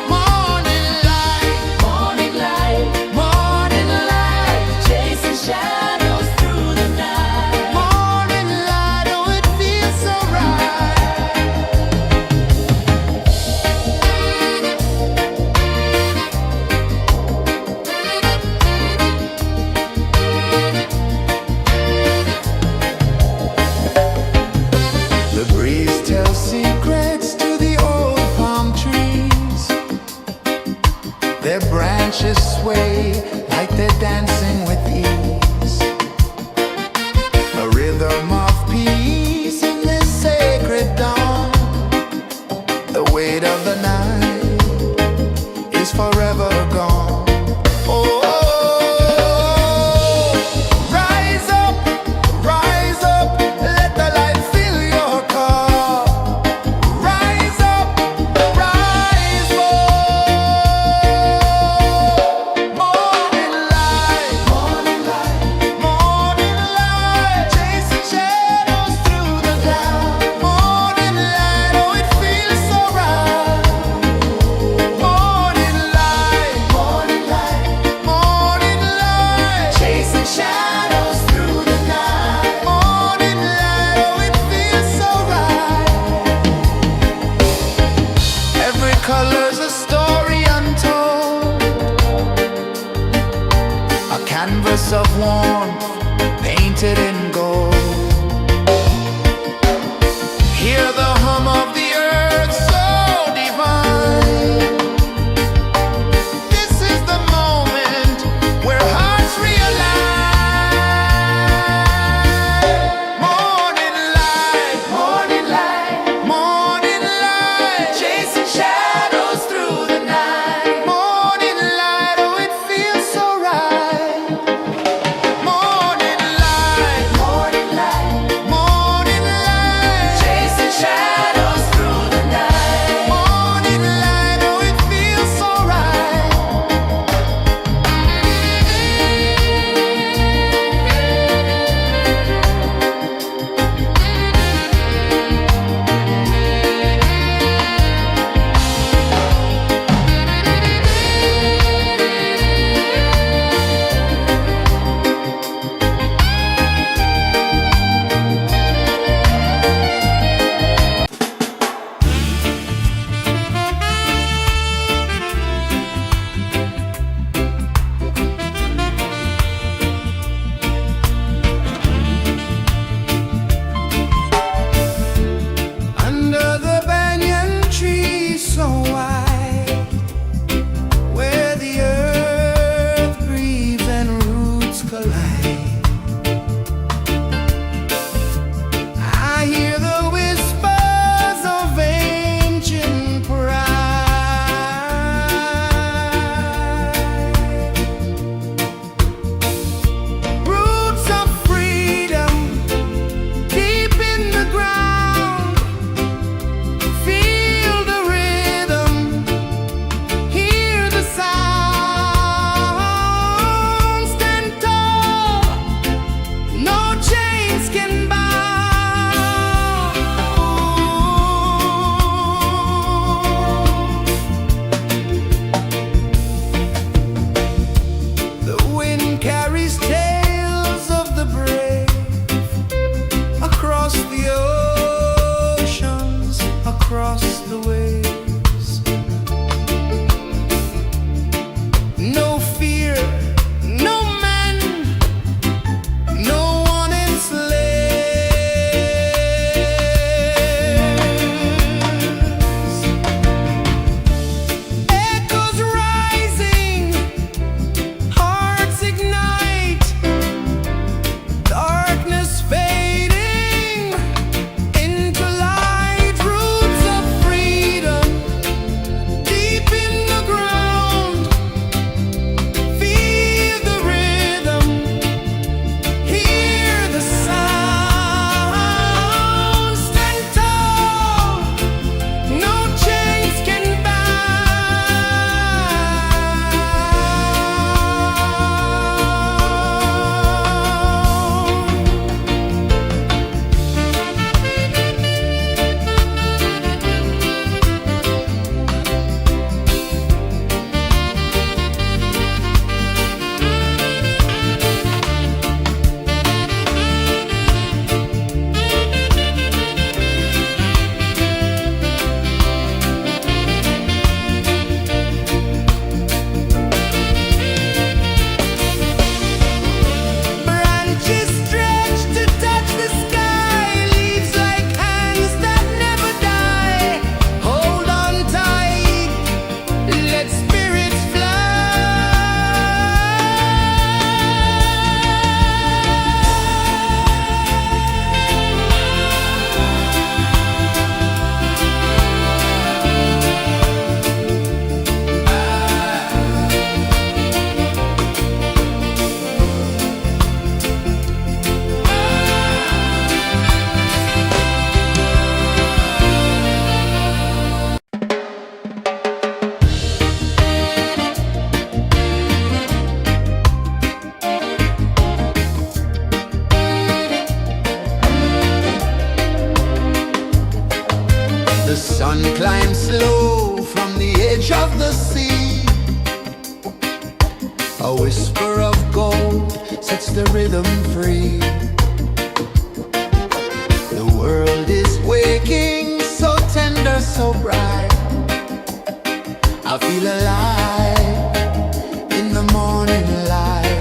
Morning light, Morning light, morning light, chasing shadows through the night. morning The sun climbs slow from the edge of the sea. A whisper of gold sets the rhythm free. The world is waking, so tender, so bright. I feel alive in the morning light.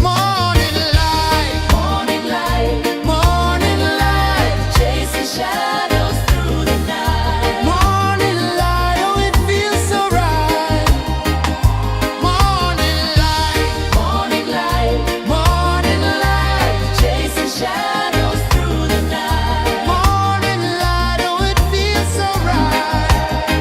Morning light, Morning light, morning light, chasing shadows through the night. morning light, oh it feels so right. Morning light, Morning light, morning light, chasing shadows through the night. morning light, oh it feels so right.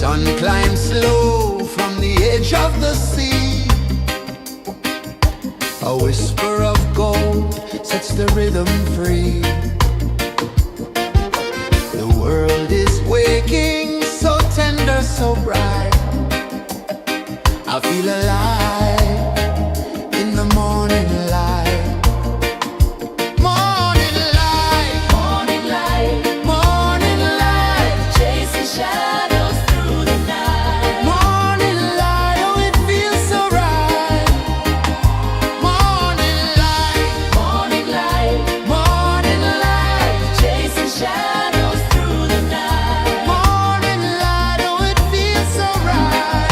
Sun climbs slow from the edge of the sea. A whisper of gold sets the rhythm free. The world is waking, so tender, so bright. I feel alive in the morning light. Morning light, Morning light, morning light, chasing shadows through the night. morning light, oh it feels so right. Morning light, Morning light, morning light, chasing shadows through the night. morning light, oh it feels so right.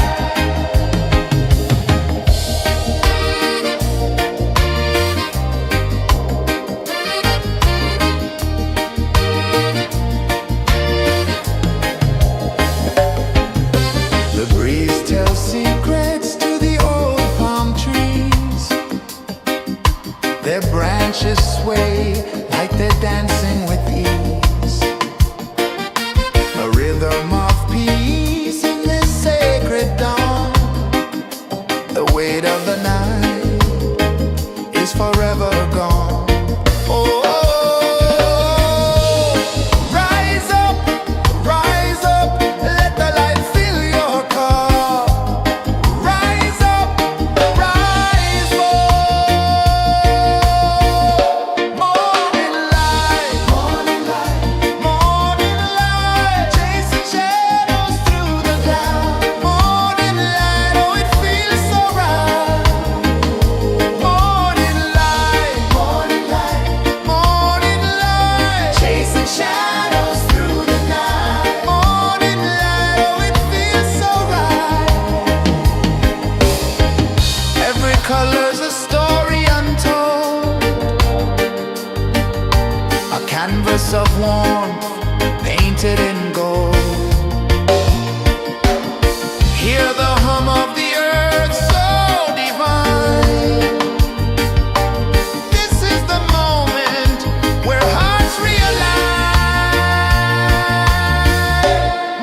The breeze tells secrets to the old palm trees. Their branches sway like they're dancing with ease. A rhythm of peace in this sacred dawn. The weight of the night is forever gone. Oh, rise up, let the light fill your cup. Rise up, rise up. Morning light, morning light, morning light, chasing shadows through the cloud. Morning light, oh it feels so right. Morning light, morning light, morning light, chasing shadows through the night. Morning light, oh it feels so right. Every color's a story untold, a canvas of warmth painted in gold. Hear the hum of the earth so divine. This is the moment where hearts realign.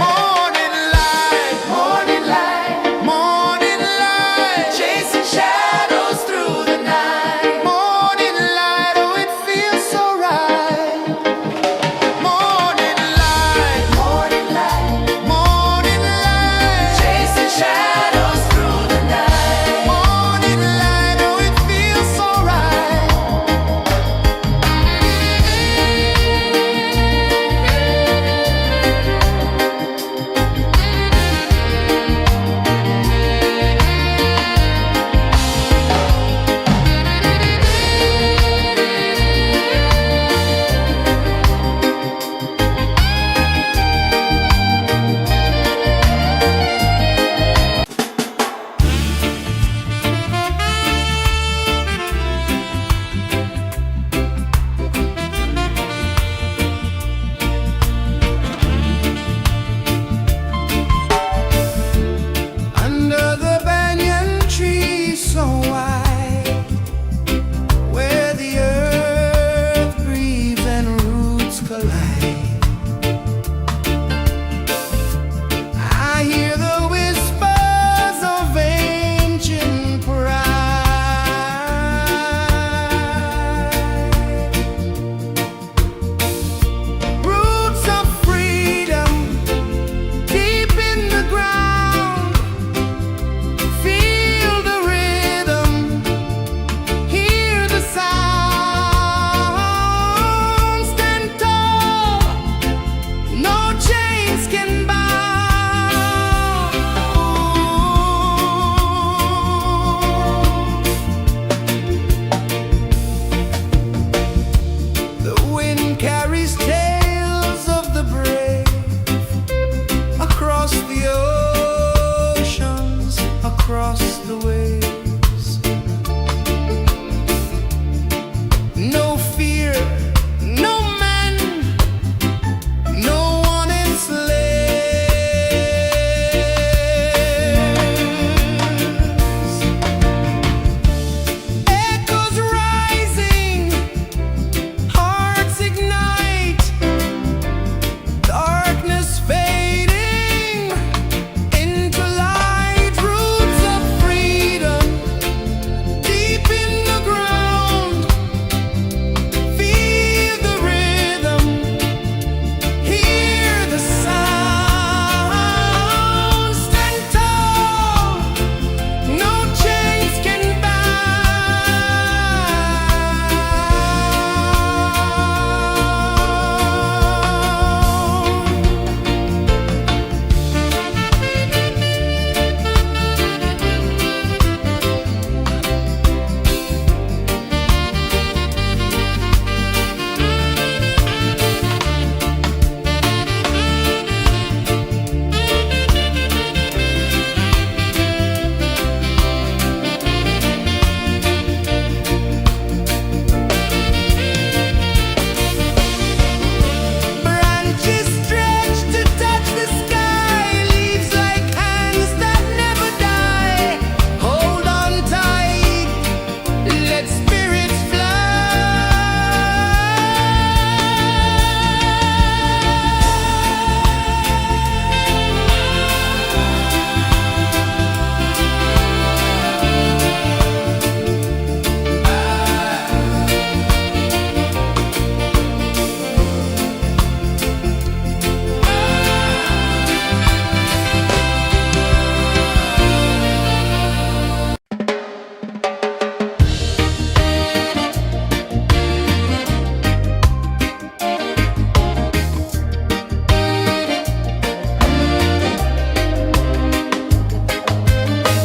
Morning light, morning light, morning light, chasing shadows through the night. Morning light, oh it feels so right. Morning light, morning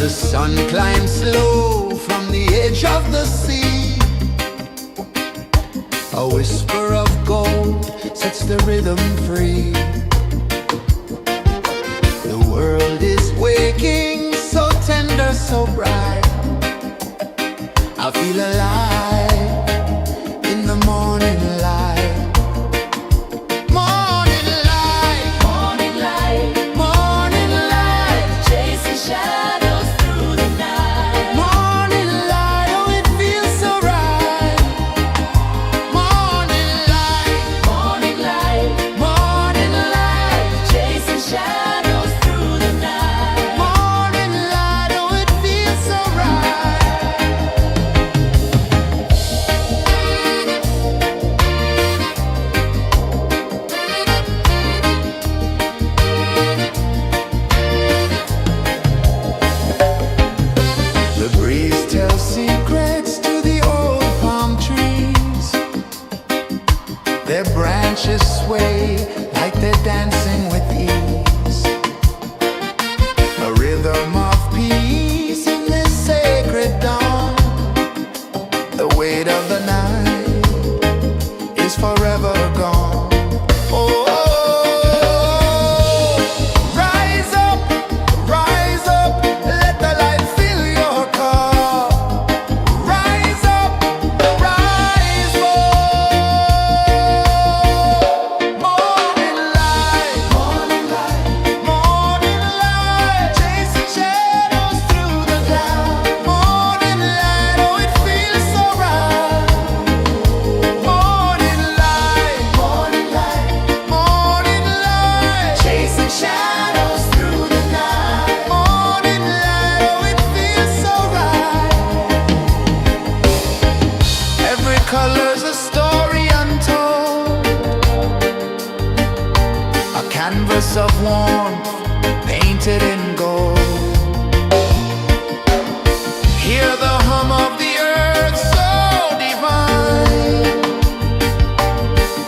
The sun climbs slow from the edge of the sea. A whisper of gold sets the rhythm free. The world is waking, so tender, so bright. I feel alive in the morning light. Morning light, Morning light, morning light, chasing shadows through the night. morning light, oh it feels so right. Morning light, Morning light, morning light, chasing shadows through the night. morning light, oh it feels so right. The breeze tells secrets to the old palm trees. Their branches sway like they're dancing with ease. A rhythm of peace in this sacred dawn. The weight of the night is forever gone. Oh, rise up, let the light fill your cup. Rise up, rise up. Morning light, morning light, morning light, chasing shadows through the cloud. Morning light, oh it feels so right. Morning light, morning light, morning light, chasing shadows through the night. Morning light, oh it feels so right. Every color's a story untold, a canvas of warmth painted in gold. Hear the hum of the earth so divine.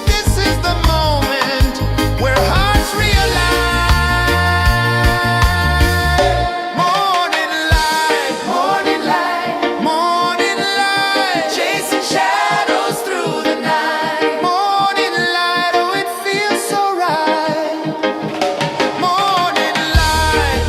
This is the moment where hearts realign. Morning light, morning light, morning light, chasing shadows through the night. Morning light, oh it feels so right. Morning light,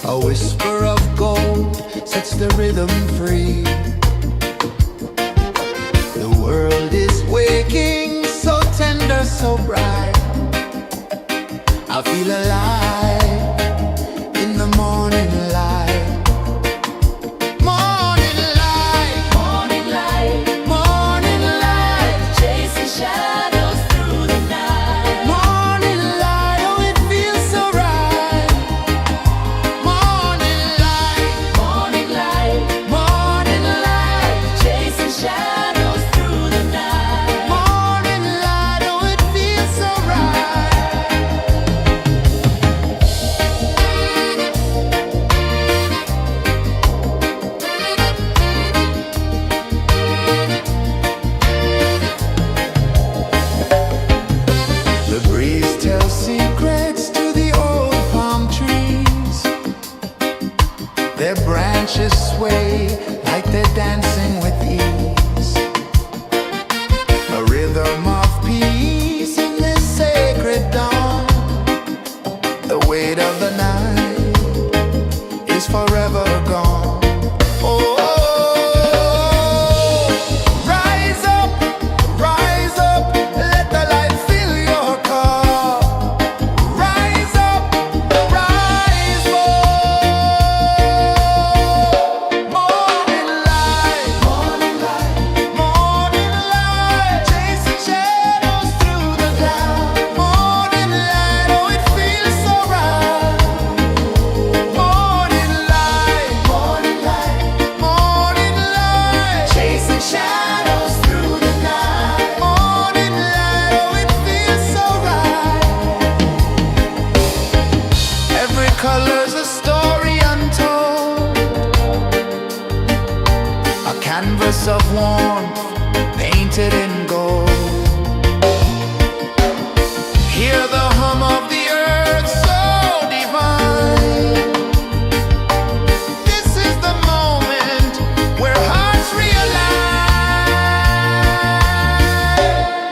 A whisper of gold sets the rhythm free. The world is waking, so tender, so bright. I feel alive in the morning light. Morning light, Morning light, morning light, chasing shadows through the night. morning light, oh it feels so right. Morning light, Morning light, morning light, chasing shadows through the night. morning light, oh it feels so right. The breeze tells secrets to the old palm trees. Their branches sway like they're dancing with ease. A rhythm of peace in this sacred dawn. The weight of the night is forever gone. Oh, rise up, let the light fill your cup. Rise up, rise up. Morning light, morning light, morning light, chasing shadows through the cloud. Morning light, oh it feels so right. Morning light, morning light, morning light, chasing shadows through the night. Morning light, oh it feels so right. Every color's a story untold, a canvas of warmth painted in gold. Hear the hum of the earth so divine. This is the moment where hearts realign.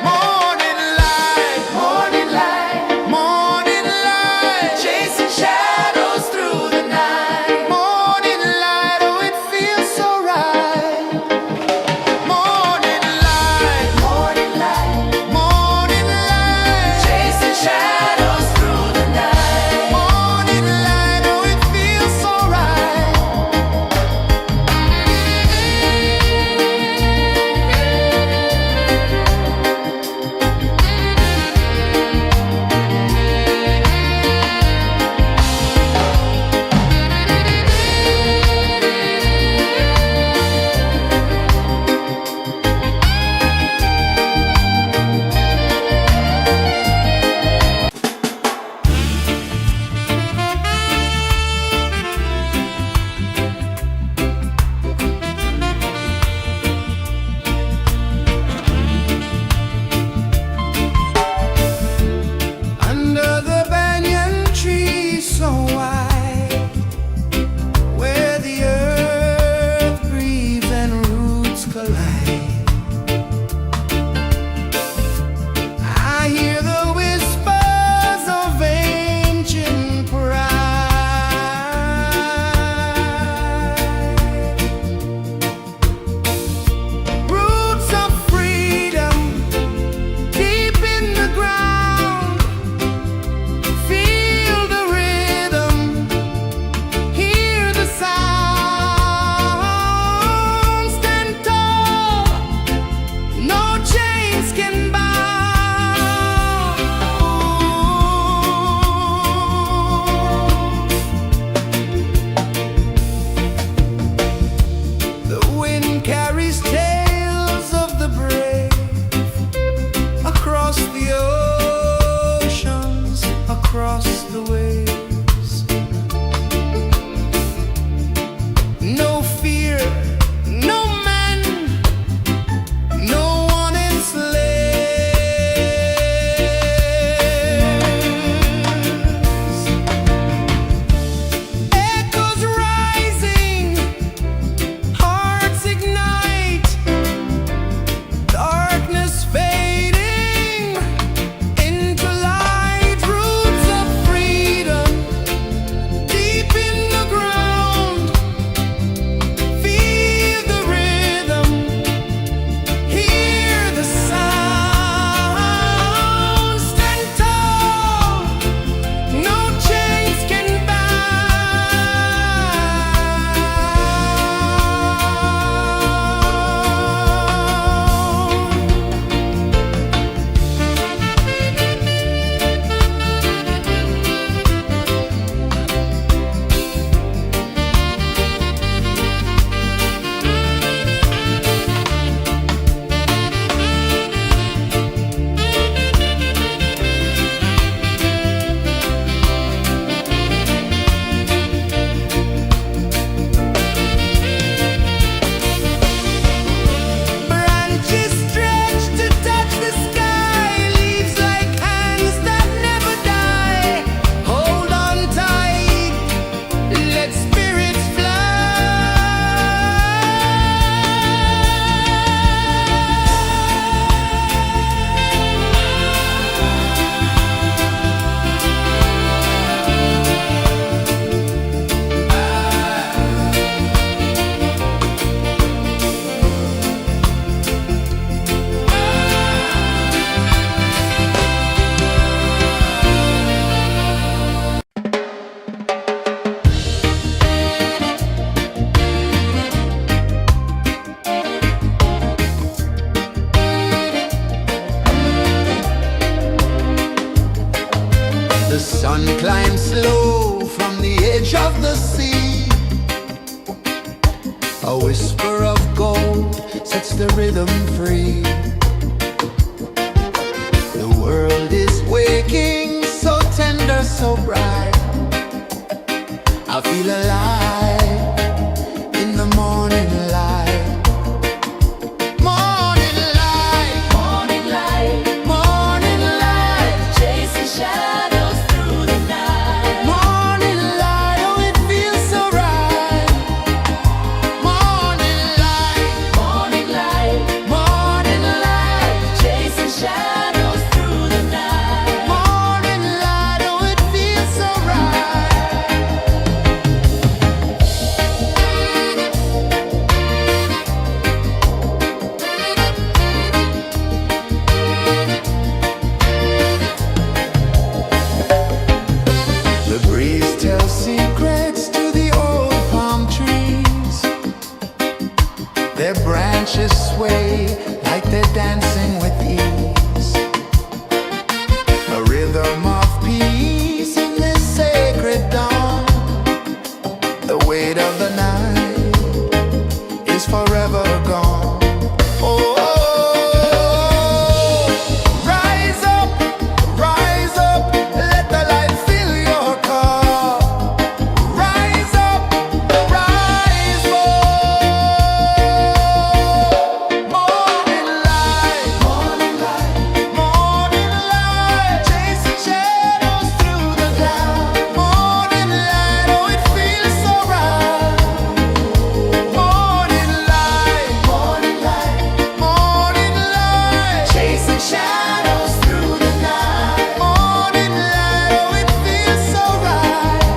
Morning light, morning light, morning light, chasing shadows through the night. Morning light, oh it feels so right. Morning light, climb slow from the edge of the sea. A whisper of gold sets the rhythm free. The world is waking, so tender, so bright. I feel alive in the morning light. Morning light, Morning light, morning light, chasing shadows through the night. morning light, oh it feels so right. Morning light, Morning light, morning light, chasing shadows through the night. morning light, oh it feels so right. The breeze tells secrets to the old palm trees. Their branches sway like they're dancing with ease. A rhythm of peace in this sacred dawn. The weight of the night is forever gone. Oh, rise up, let the light fill your cup. Rise up, rise up. Morning light, morning light, morning light, chasing shadows through the cloud. Morning light, oh it feels so right. Morning light, morning light, morning light, chasing shadows through the night. Morning light, oh it feels so right.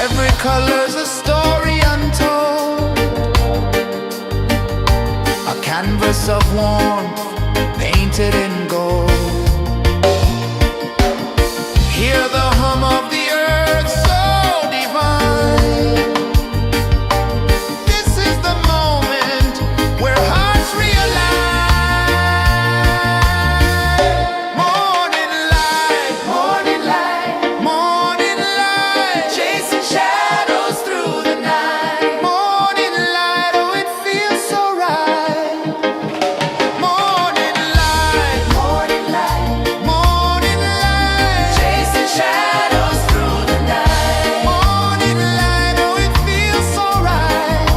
Every color's a story untold, a canvas of warmth painted in gold. Hear the hum of the earth so divine. This is the moment where hearts realign. Morning light, morning light, morning light, chasing shadows through the night. Morning light, oh it feels so right. Morning light, morning light, morning light, chasing shadows through the night. Morning light, oh it feels so right.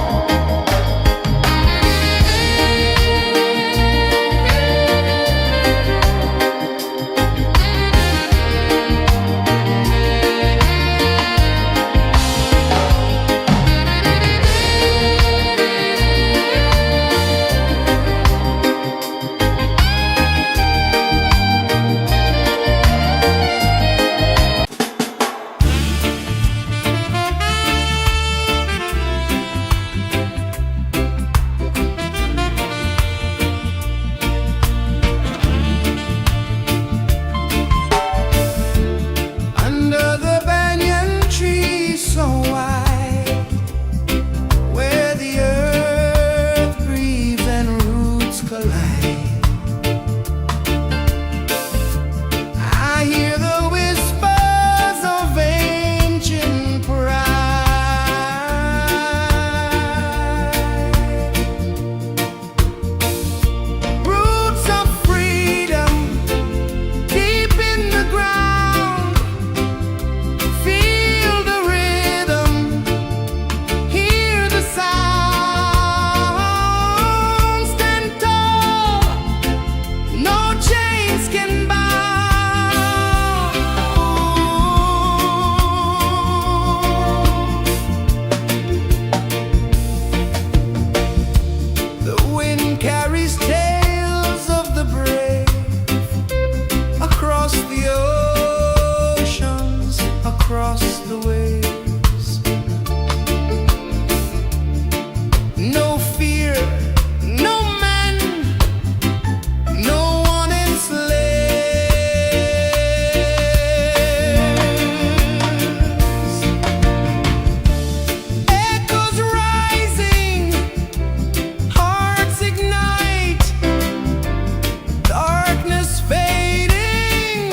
Under the banyan tree so wide, where the earth breathes and roots collide, I hear the whispers of ancient pride. Roots of freedom deep in the ground. Feel the rhythm, hear the sound. Stand tall, no chains can bound. The wind carries tales of the brave across the oceans, across the waves. No fear, no man, no one enslaves. Echoes rising, hearts ignite, darkness fading,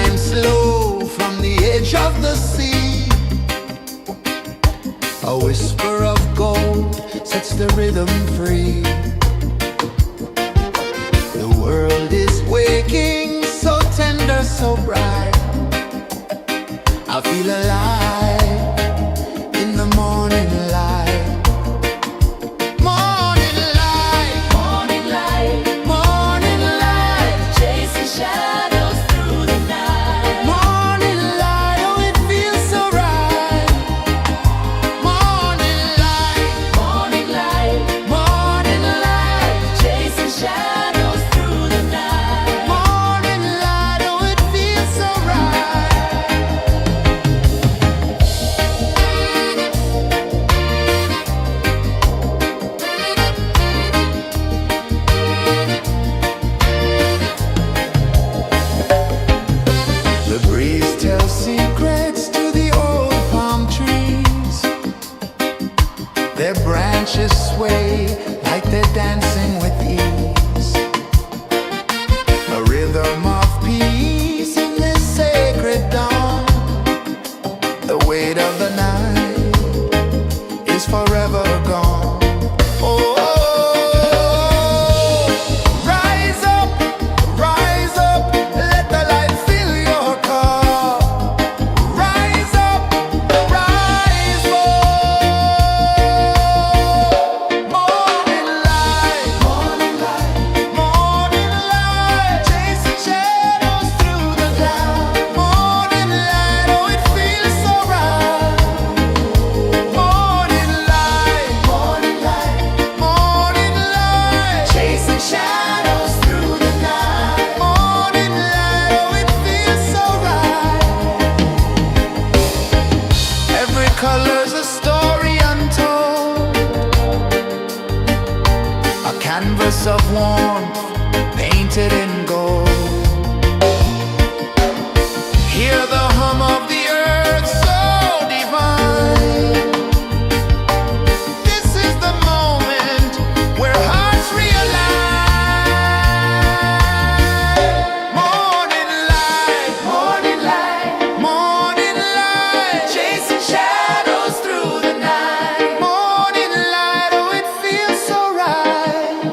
came slow from the edge of the sea. A whisper of gold sets the rhythm free. The world is waking, so tender, so bright. I feel alive in the morning light. Morning light, Morning light, morning light, chasing shadows through the night. morning light, oh it feels so right. Morning light, Morning light, morning light, chasing shadows through the night. morning light, oh it feels so right. The breeze tells secrets to the old palm trees. Their branches sway like they're dancing with ease. A rhythm of peace in this sacred dawn. The weight of the night is forever gone. Oh, rise up, let the light fill your cup. Rise up, rise up. Morning light, morning light, morning light, chasing shadows through the cloud. Morning light, oh it feels so right. Morning light, morning light, morning light, chasing shadows through the night. Morning light, oh it feels so right. Every color's a story untold, a canvas of warmth painted in gold. Hear the hum of the earth so divine. This is the moment where hearts realign. Morning light, morning light, morning light, chasing shadows through the night. Morning light, oh it feels so right.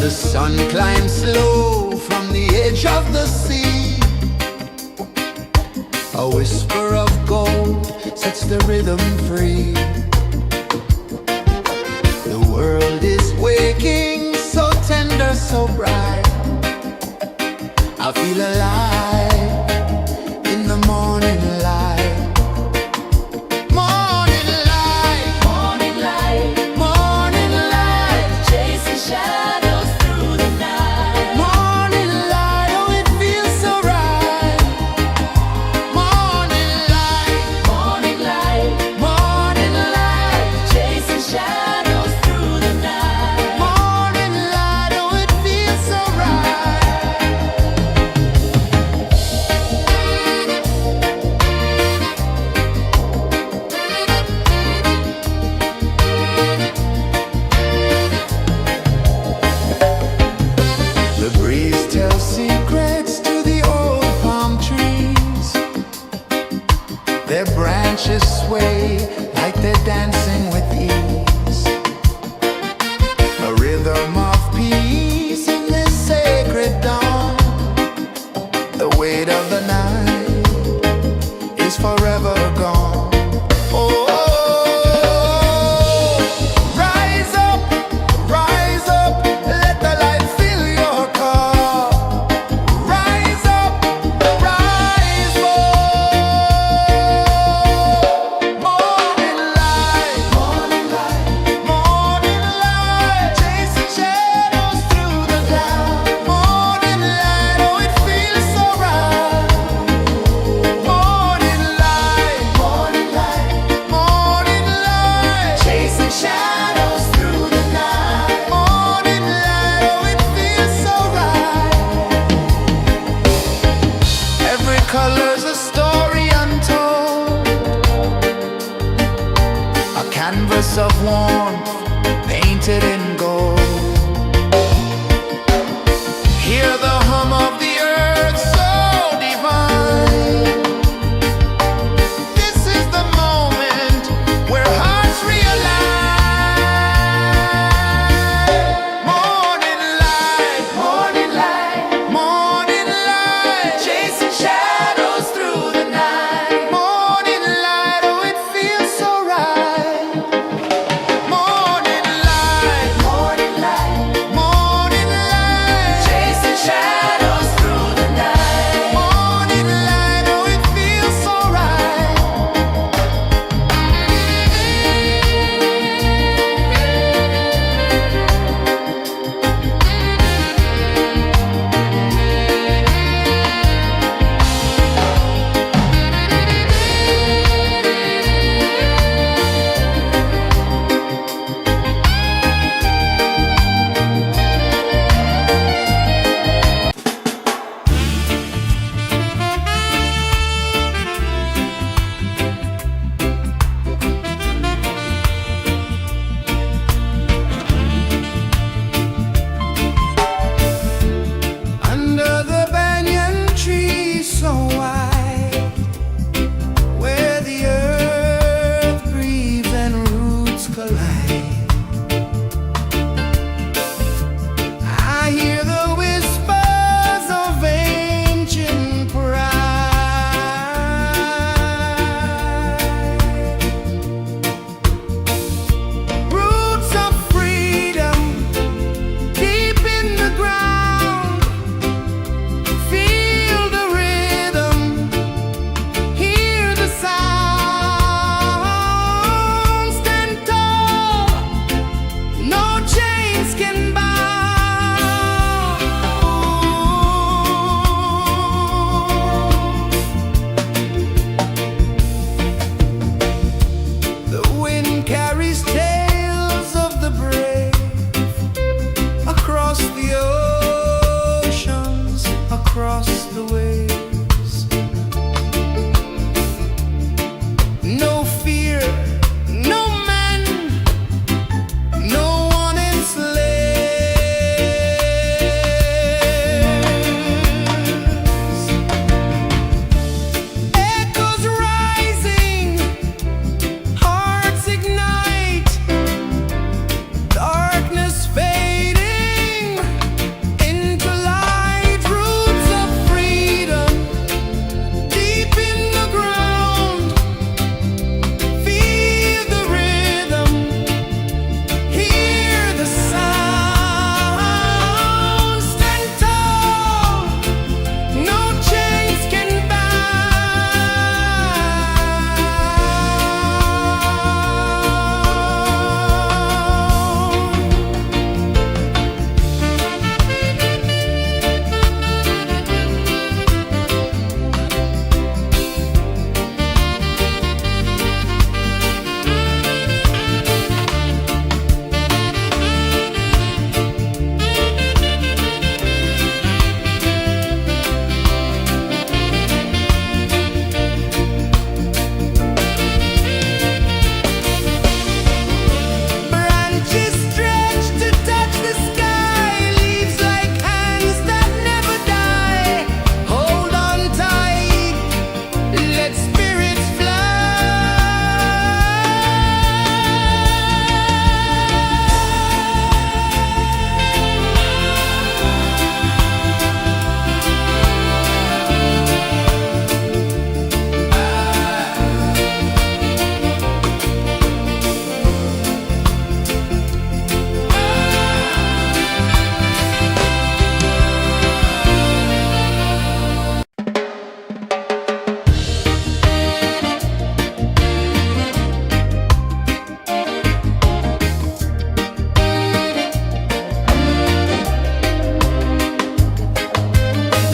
The sun climbs slow from the edge of the sea. A whisper of gold sets the rhythm free. The world is waking, so tender, so bright. I feel alive in the morning light. Morning light, Morning light, morning light, chasing shadows through the night. morning light, oh it feels so right. Morning light, Morning light, morning light, chasing shadows through the night. morning light, oh it feels so right.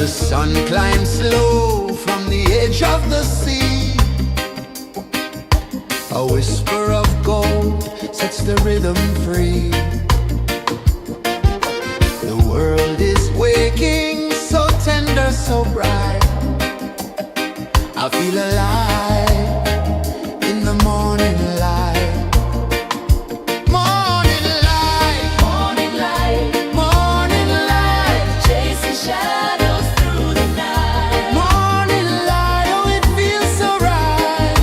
The sun climbs slow from the edge of the sea. A whisper of gold sets the rhythm free. The world is waking, so tender, so bright. I feel alive in the morning light. Morning light, Morning light, morning light, chasing shadows through the night. morning light, oh it feels so right.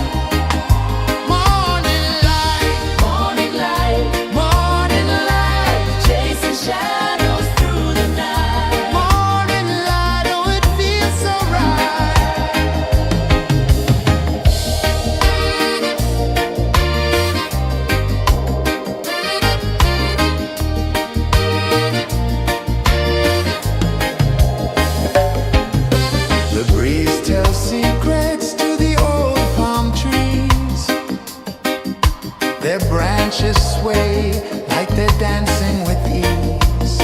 Morning light, Morning light, morning light, chasing shadows through the night. morning light, oh it feels so right. The breeze tells secrets to the old palm trees. Their branches sway like they're dancing with ease.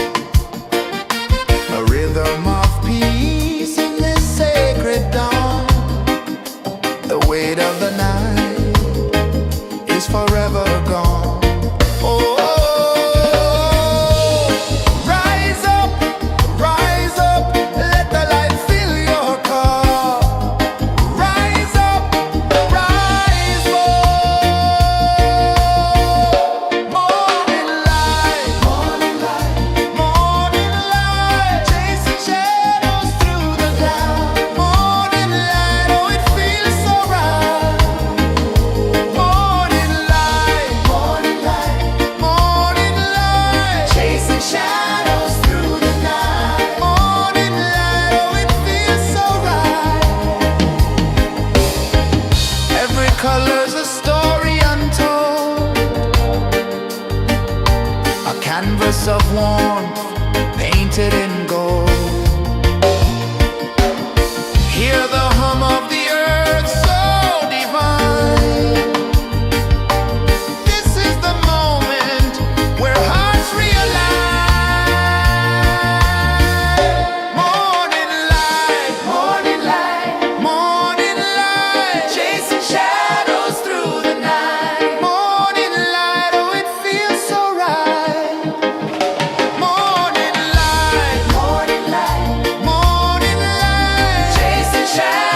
A rhythm of peace in this sacred dawn. The weight of the night is forever gone. Oh, rise up, let the light fill your cup. Rise up, rise up. Morning light, morning light, morning light, chasing shadows through the cloud. Morning light, oh it feels so right. Morning light, morning light, morning light, chasing shadows through the night. Morning light, oh it feels so right. Every color's a story untold, a canvas of warmth painted in gold. Hear the hum of the earth so divine. This is the moment where hearts realign. Morning light, morning light, morning light, chasing shadows through the night. Morning light, oh it feels so right. Morning light, morning light, morning light, chasing shadows.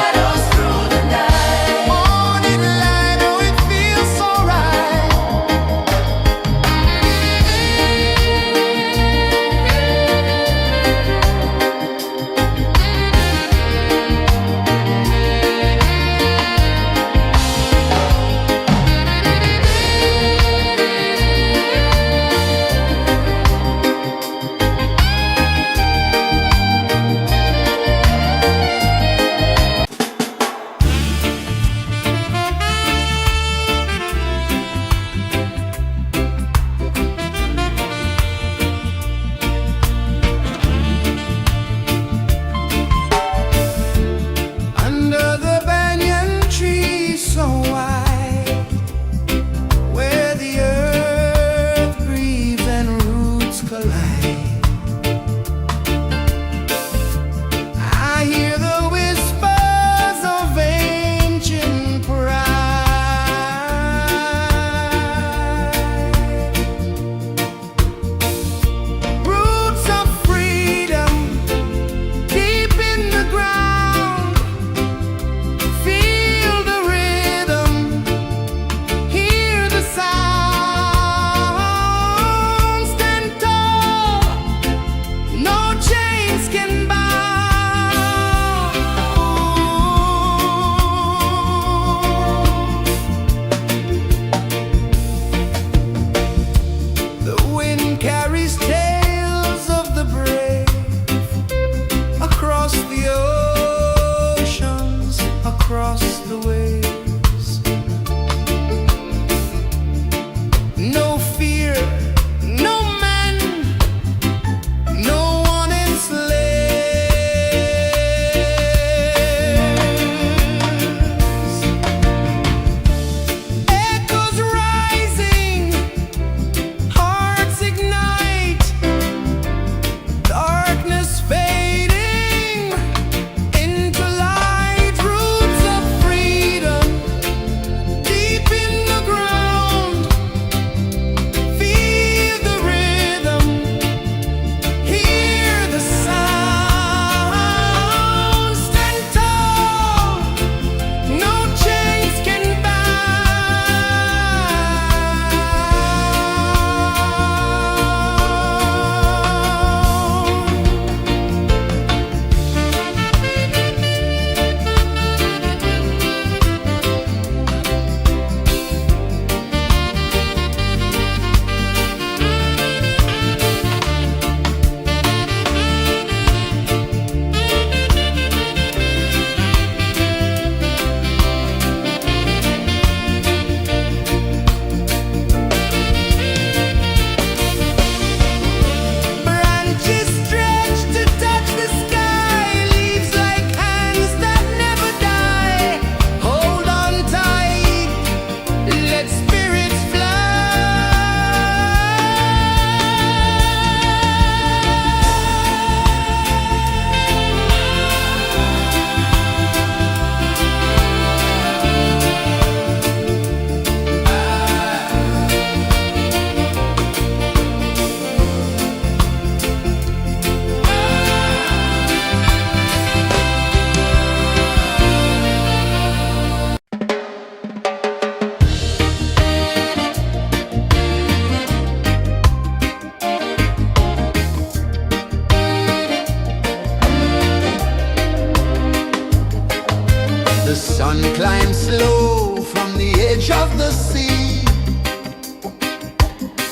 sun climbs slow from the edge of the sea.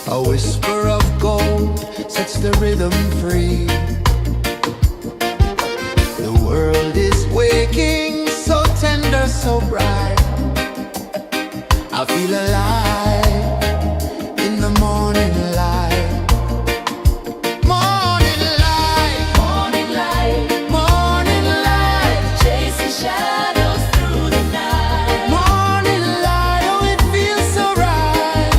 A whisper of gold sets the rhythm free. The world is waking, so tender, so bright. I feel alive in the morning light. Morning light, Morning light, morning light, chasing shadows through the night. morning light, oh it feels so right.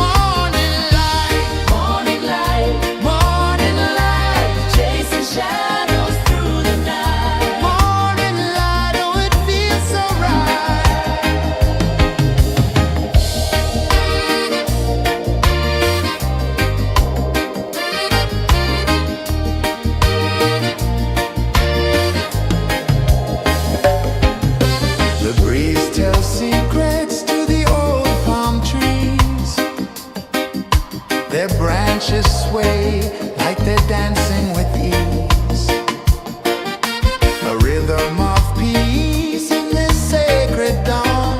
Morning light, Morning light, morning light, chasing shadows through the night. morning light, oh it feels so right. The breeze tells secrets to the old palm trees. Their branches sway like they're dancing with ease. A rhythm of peace in this sacred dawn.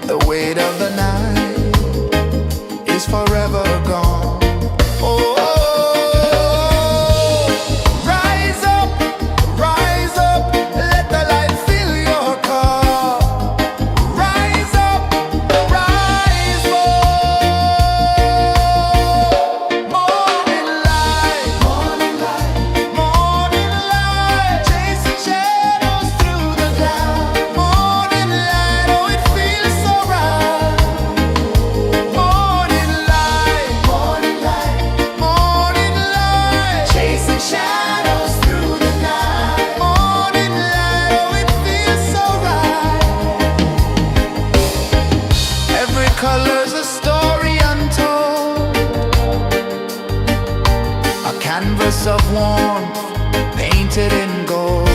The weight of the night is forever gone. Oh, rise up, let the light fill your cup. Rise up, rise up. Morning light, morning light, morning light, chasing shadows through the cloud. Morning light, oh it feels so right. Morning light, morning light, morning light, chasing shadows through the night. Morning light, oh it feels so right. Every color's a story untold, a canvas of warmth painted in gold.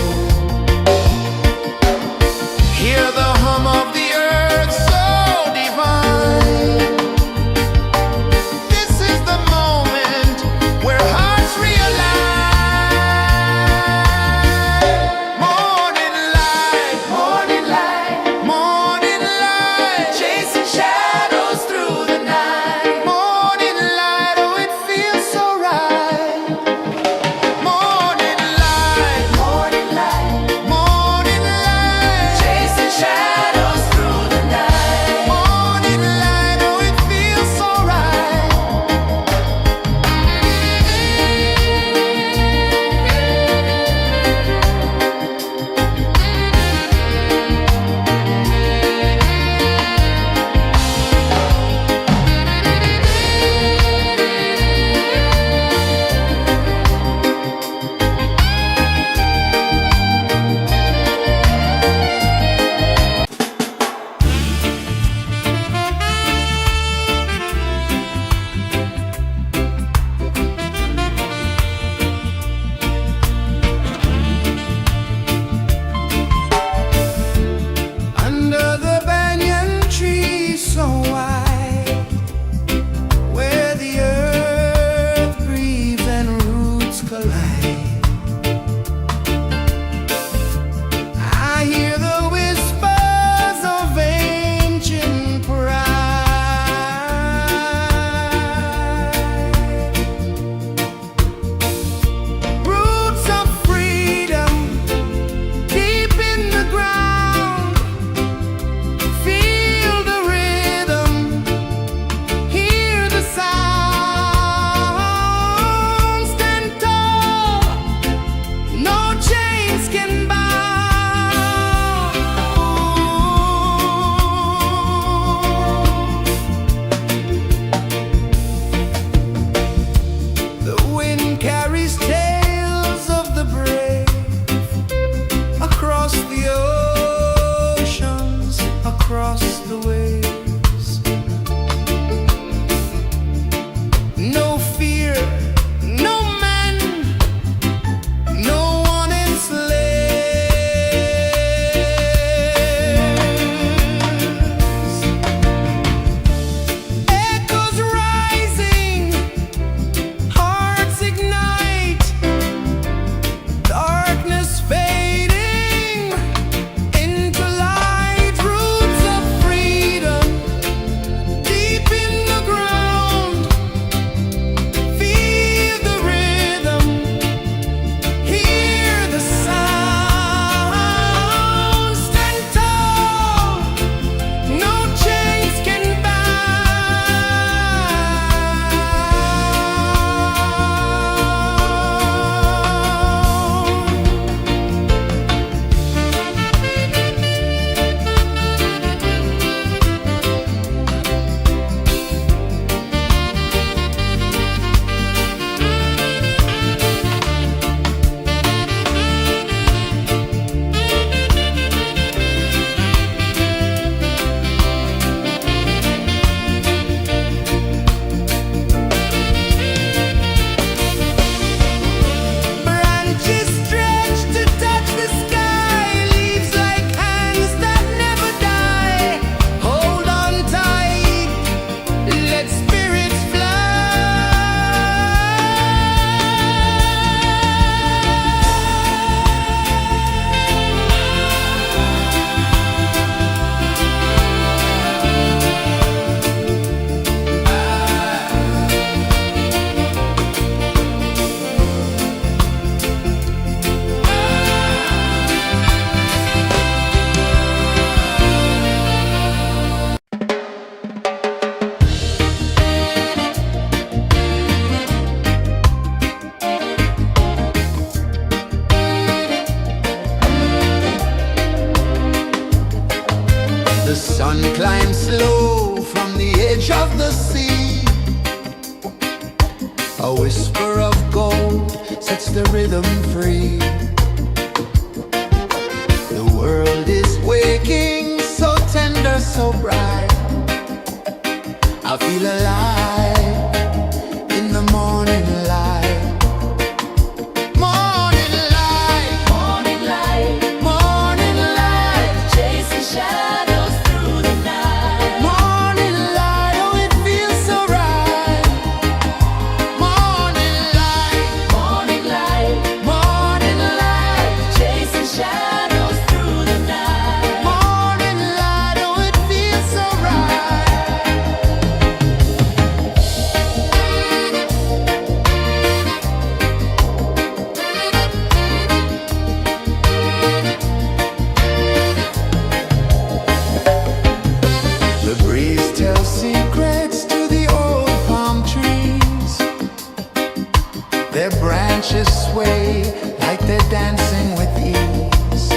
Hear the hum of the earth so divine. This is the moment where hearts realign. Morning light, morning light, morning light, chasing shadows through the night. Morning light, oh it feels so right. Morning light, morning A whisper of gold sets the rhythm free. The world is waking, so tender, so bright. I feel alive in the morning light. Morning light, Morning light, morning light, chasing shadows through the night. morning light, oh it feels so right. Morning light, Morning light, morning light, chasing shadows through the night. morning light, oh it feels so right. The breeze tells secrets to the old palm trees. Their branches sway like they're dancing with ease.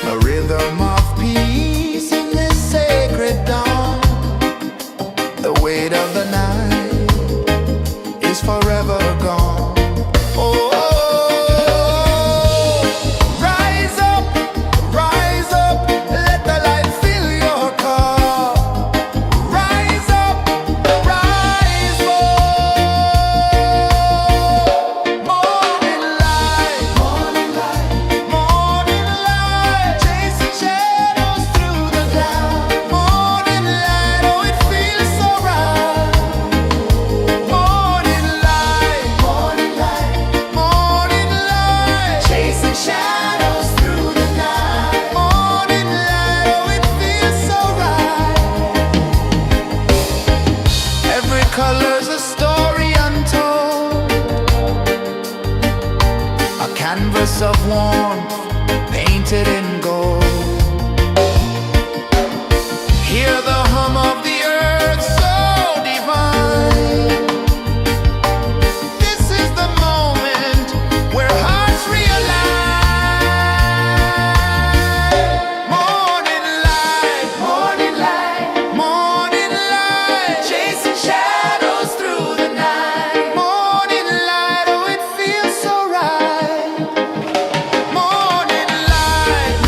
A rhythm of peace in this sacred dawn. The weight of the night is forever gone. Oh, rise up, let the light fill your cup. Rise up, rise up. Morning light, morning light, morning light, chasing shadows through the cloud. Morning light, oh it feels so right. Morning light, morning light, morning light, chasing shadows through the night. Morning light, oh it feels so right. Every color's a story untold, a canvas of warmth painted in gold. Hear the hum of the earth so divine. This is the moment where hearts realign. Morning light, morning light, morning light, chasing shadows through the night. Morning light, oh it feels so right. Morning light,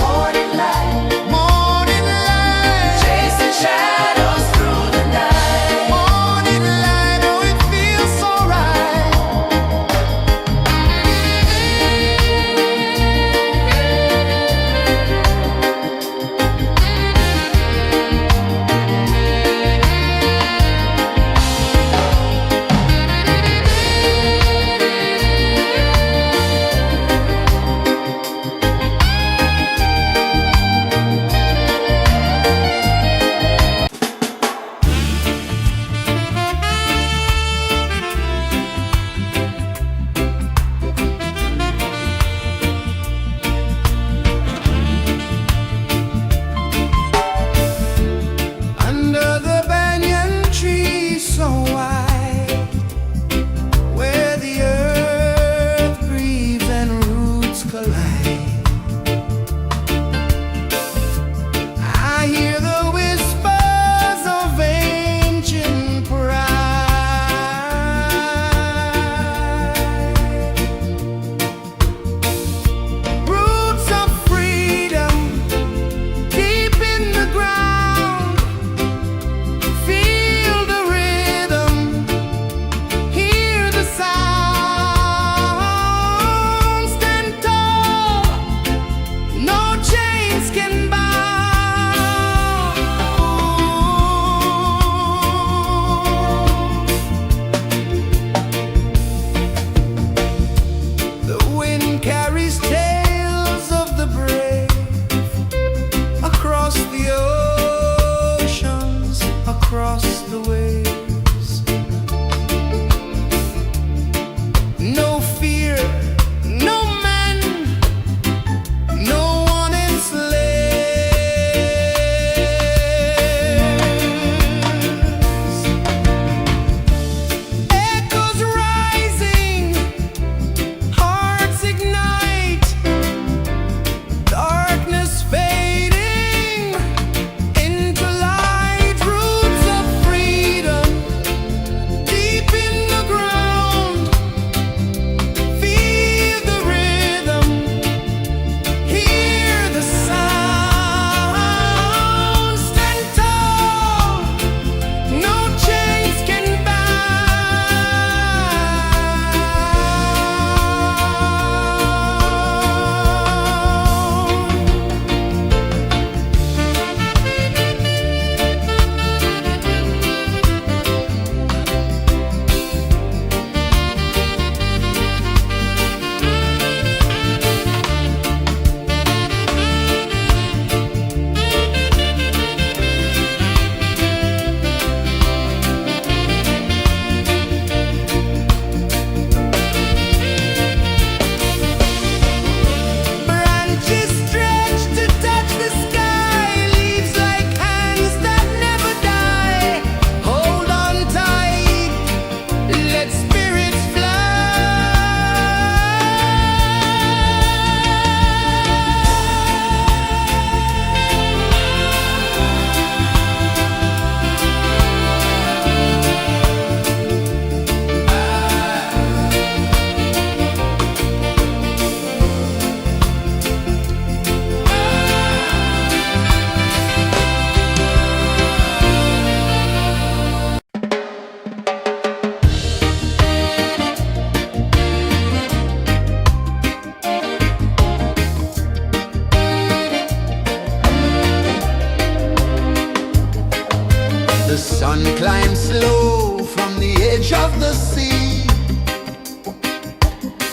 the sea.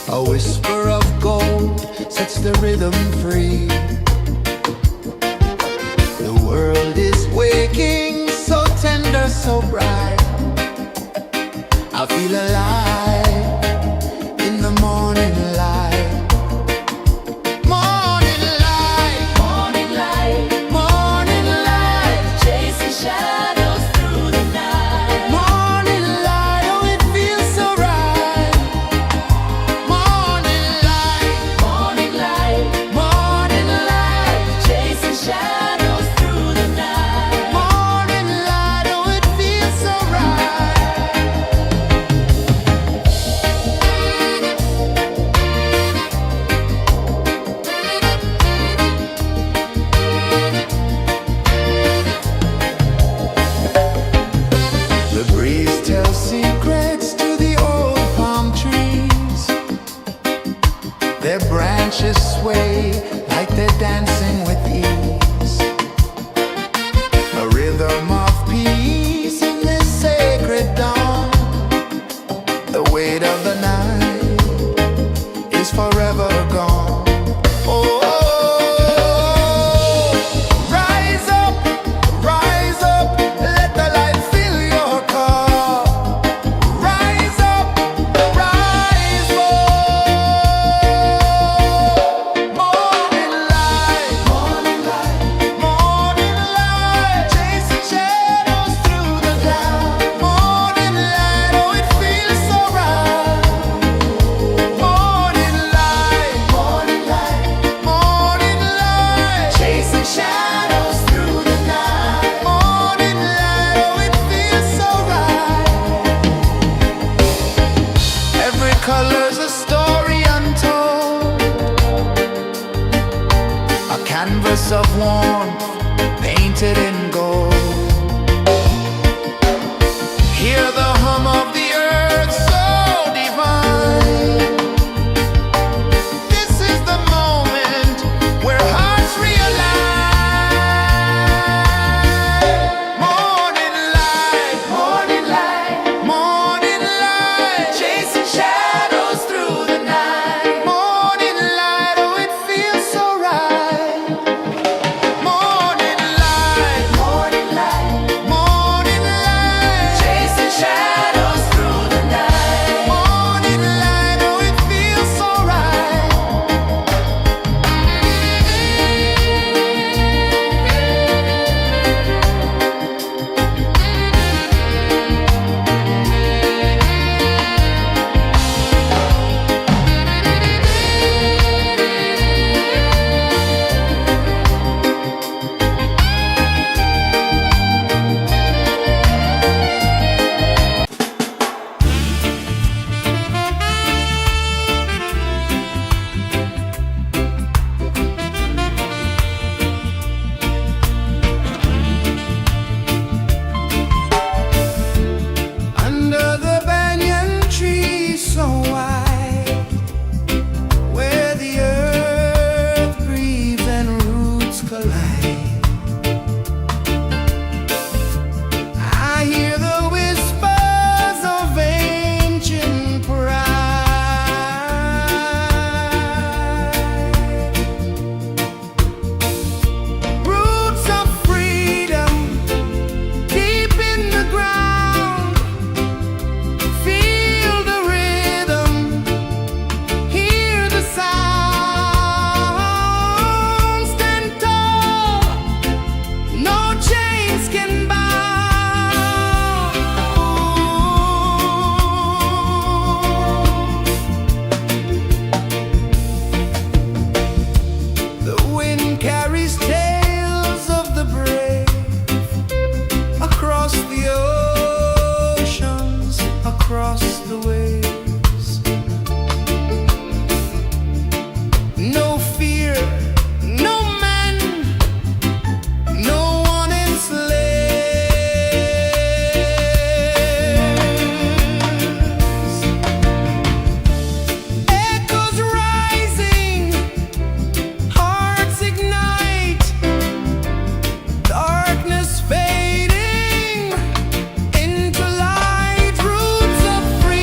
A whisper of gold sets the rhythm free. The world is waking, so tender, so bright. I feel alive in the morning light. Morning light, Morning light, morning light, chasing shadows through the night. morning light, oh it feels so right. Morning light, Morning light, morning light, chasing shadows through the night. morning light, oh it feels so right. The breeze tells secrets to the old palm trees. Their branches sway like they're dancing with ease. A rhythm of peace in this sacred dawn. The weight of the night is forever gone. Oh, rise up, let the light fill your car. Rise up, rise up. Morning light, morning light, morning light, chasing shadows through the cloud. Morning light, oh it feels so right. Morning light, morning light, morning light, chasing shadows through the night. Morning light, oh it feels so right. Every color's a story untold, a canvas of warmth painted in gold. Hear the hum of the earth so divine. This is the moment where hearts realign. Morning light, morning light, morning light, chasing shadows through the night. Morning light, oh it feels so right. Morning light, morning light, morning light, chasing shadows through the night. Morning light, oh it feels so right. Under the banyan tree so wide, where the earth breathes and roots collide, I hear the whispers of ancient pride. Roots of freedom deep in the ground. Feel the rhythm, hear the sound. Stand tall, no chains can bound. The wind carries tales of the brave across the oceans, across the waves. No fear, no man, no one enslaves. Echoes rising, hearts ignite, darkness fading into light. Roots of freedom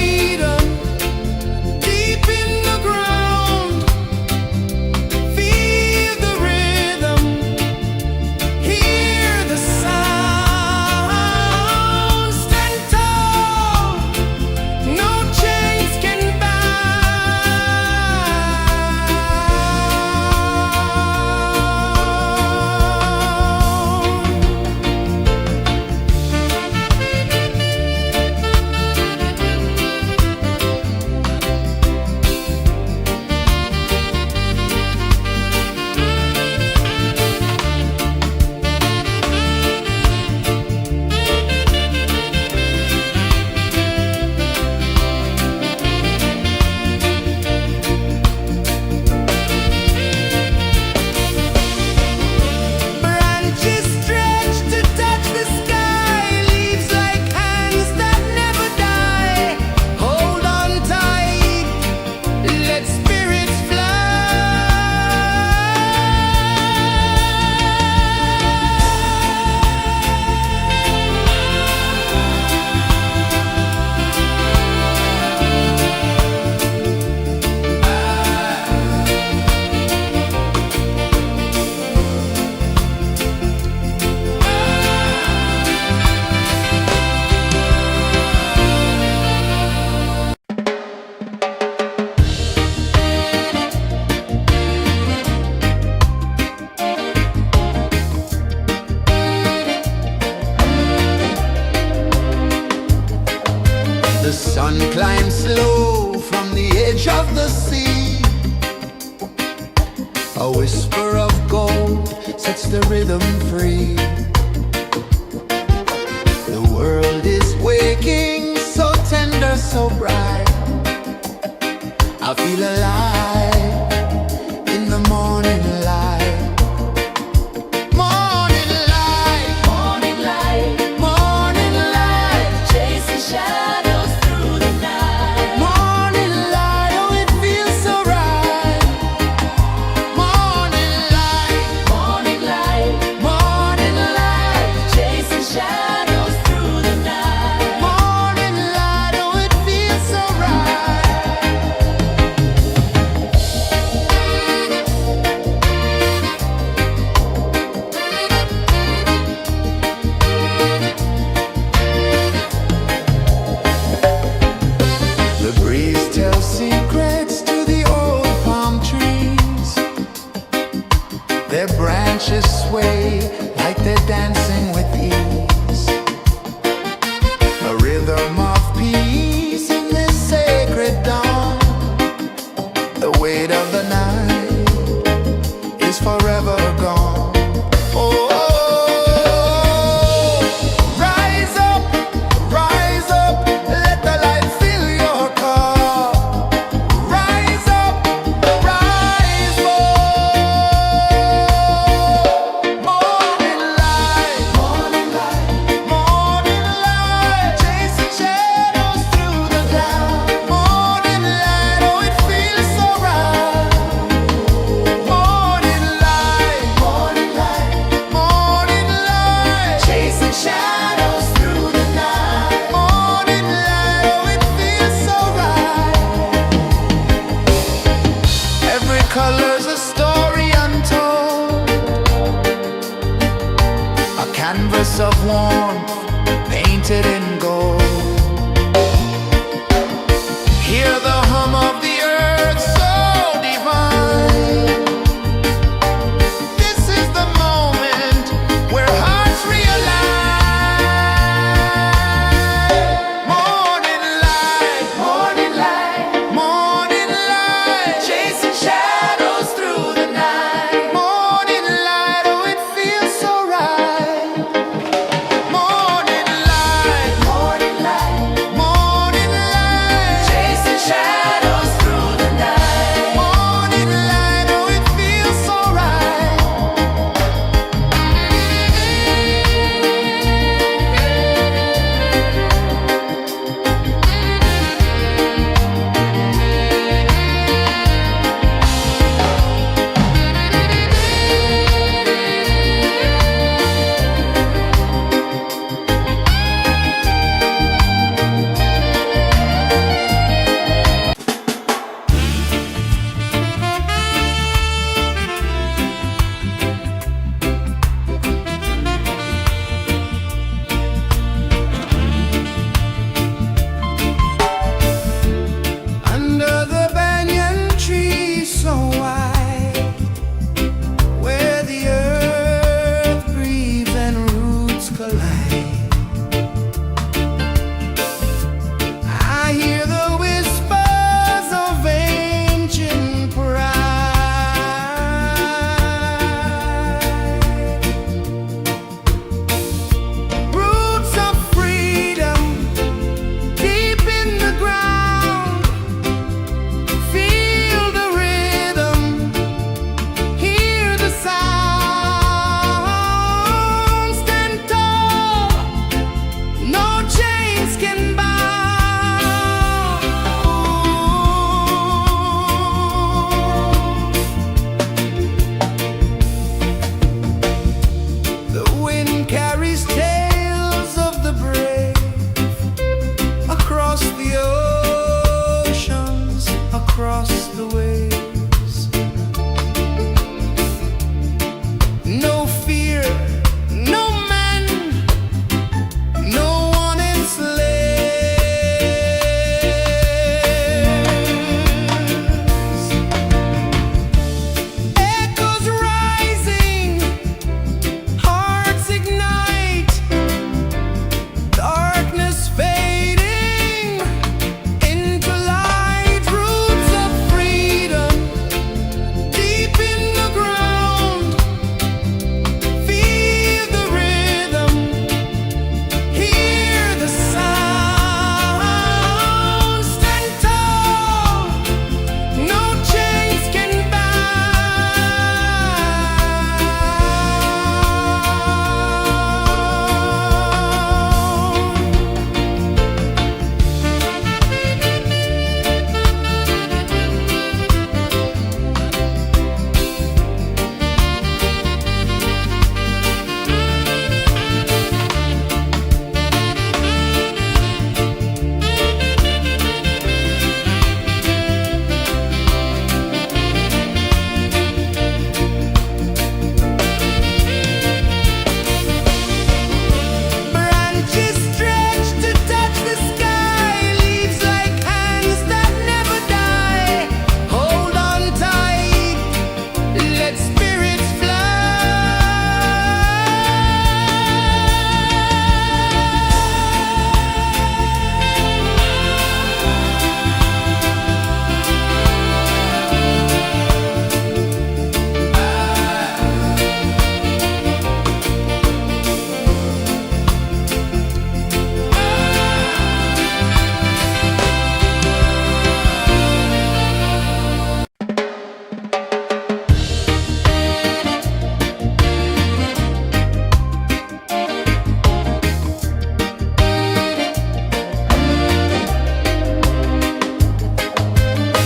climb slow from the edge of the sea. A whisper of gold sets the rhythm free. The world is waking, so tender, so bright. I feel alive in the morning light. Morning light, Morning light, morning light, chasing shadows through the night. morning light, oh it feels so right. Morning light, Morning light, morning light, chasing shadows through the night. morning light, oh it feels so right. The breeze tells secrets to the old palm trees. Their branches sway like they're dancing with ease. A rhythm of peace in this sacred dawn. The weight of the night is forever gone. Oh, rise up, let the light fill your cup. Rise up, rise more. Morning light, morning light, morning light, chasing shadows through the cloud. Morning light, oh it feels so right. Morning light, morning light, morning light, chasing shadows through the night. Morning light, oh it feels so right. Every color's a story untold, a canvas of warmth painted in gold. Hear the hum of the earth so divine. This is the moment where hearts realign. Morning light, morning light, morning light, chasing shadows through the night. Morning light, oh it feels so right. Morning light,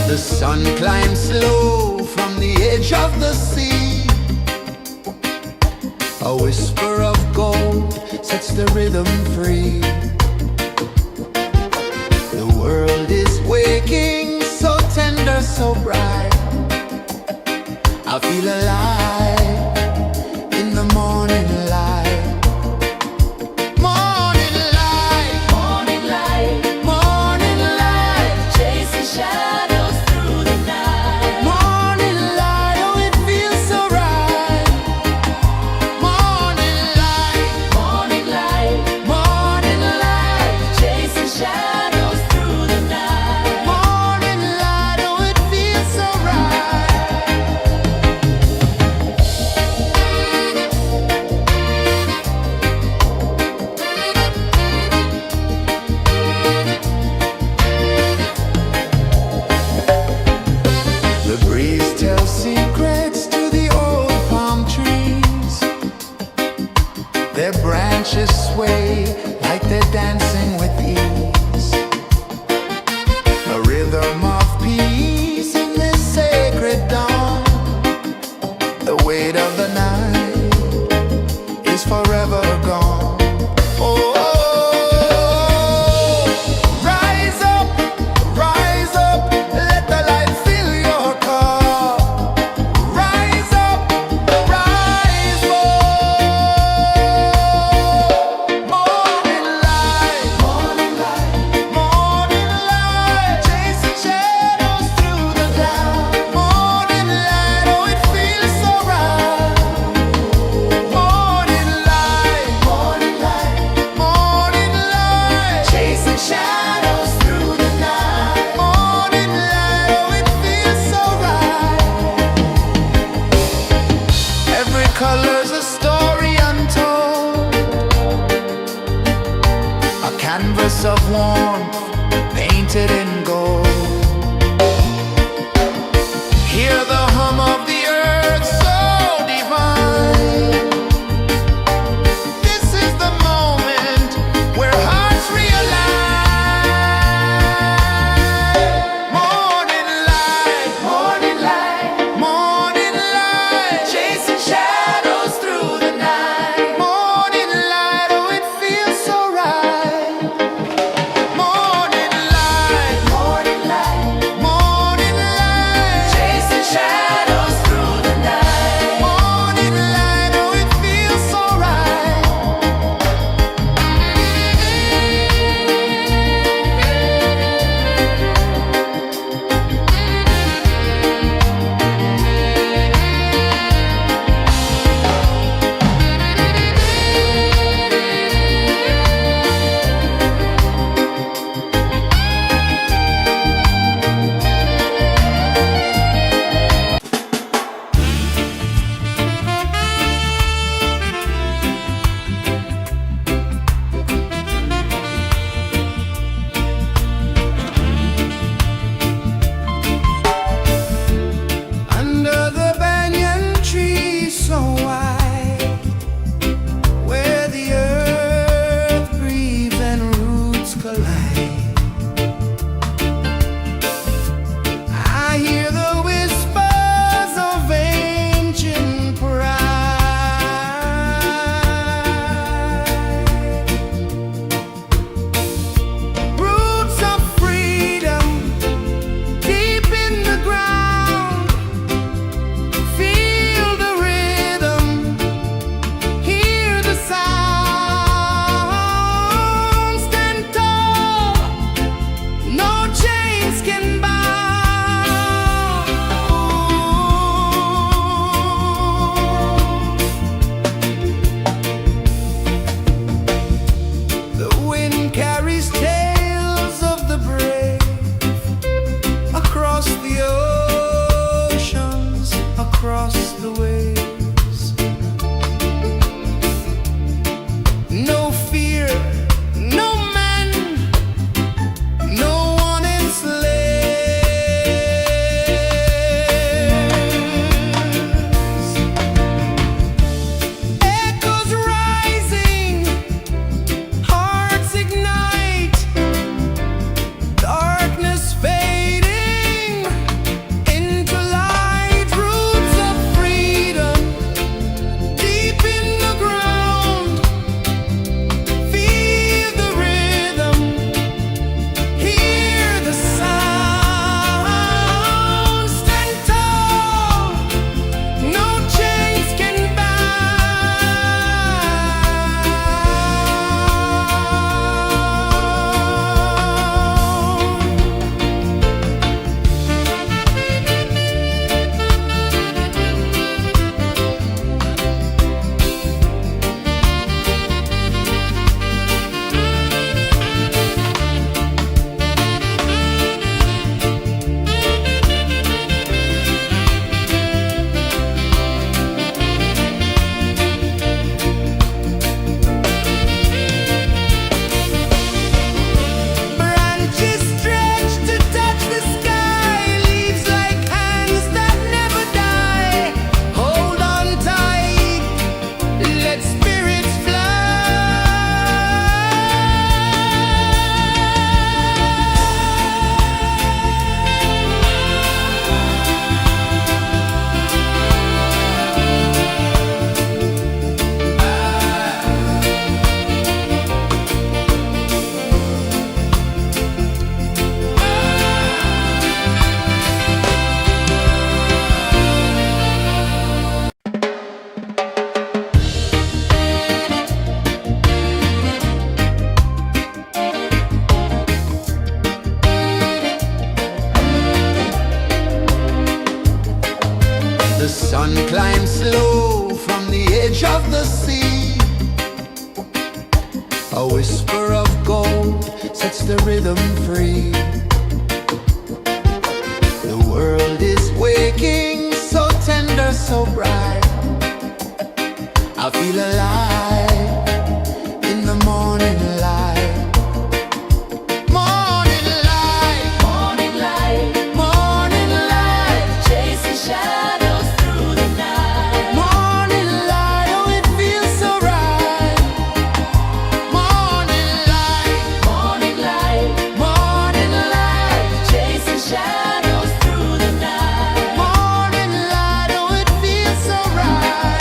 The sun climbs slow from the edge of the sea. A whisper of gold sets the rhythm free. The world is waking, so tender, so bright. I feel alive in the morning light. Morning light, Morning light, morning light, chasing shadows through the night. morning light, oh it feels so right. Morning light, Morning light, morning light, chasing shadows through the night. morning light, oh it feels so right. The breeze tells secrets to the old palm trees. Their branches sway like they're dancing with ease. A rhythm of peace in this sacred dawn. The weight of the night is forever gone. Oh, rise up, let the light fill your cup. Rise up, rise more. Morning light, morning light, morning light, chasing shadows. sun climbs slow from the edge of the sea. A whisper of gold sets the rhythm free. The world is waking, so tender, so bright. I feel alive in the morning light. Morning light, Morning light, morning light, chasing shadows through the night. morning light, oh it feels so right. Morning light, Morning light, morning light, chasing shadows through the night. morning light, oh it feels so right.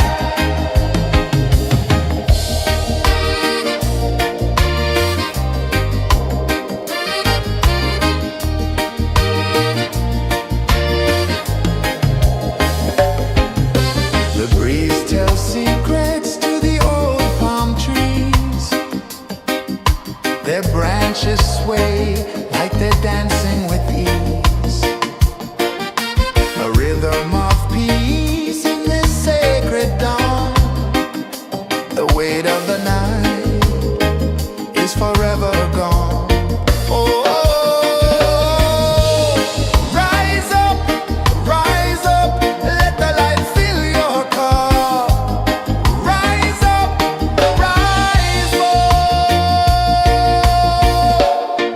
The breeze tells secrets to the old palm trees. Their branches sway like they're dancing with ease. A rhythm of peace in this sacred dawn. The weight of the night is forever gone. Oh, rise up, let the light fill your cup. Rise up, rise up.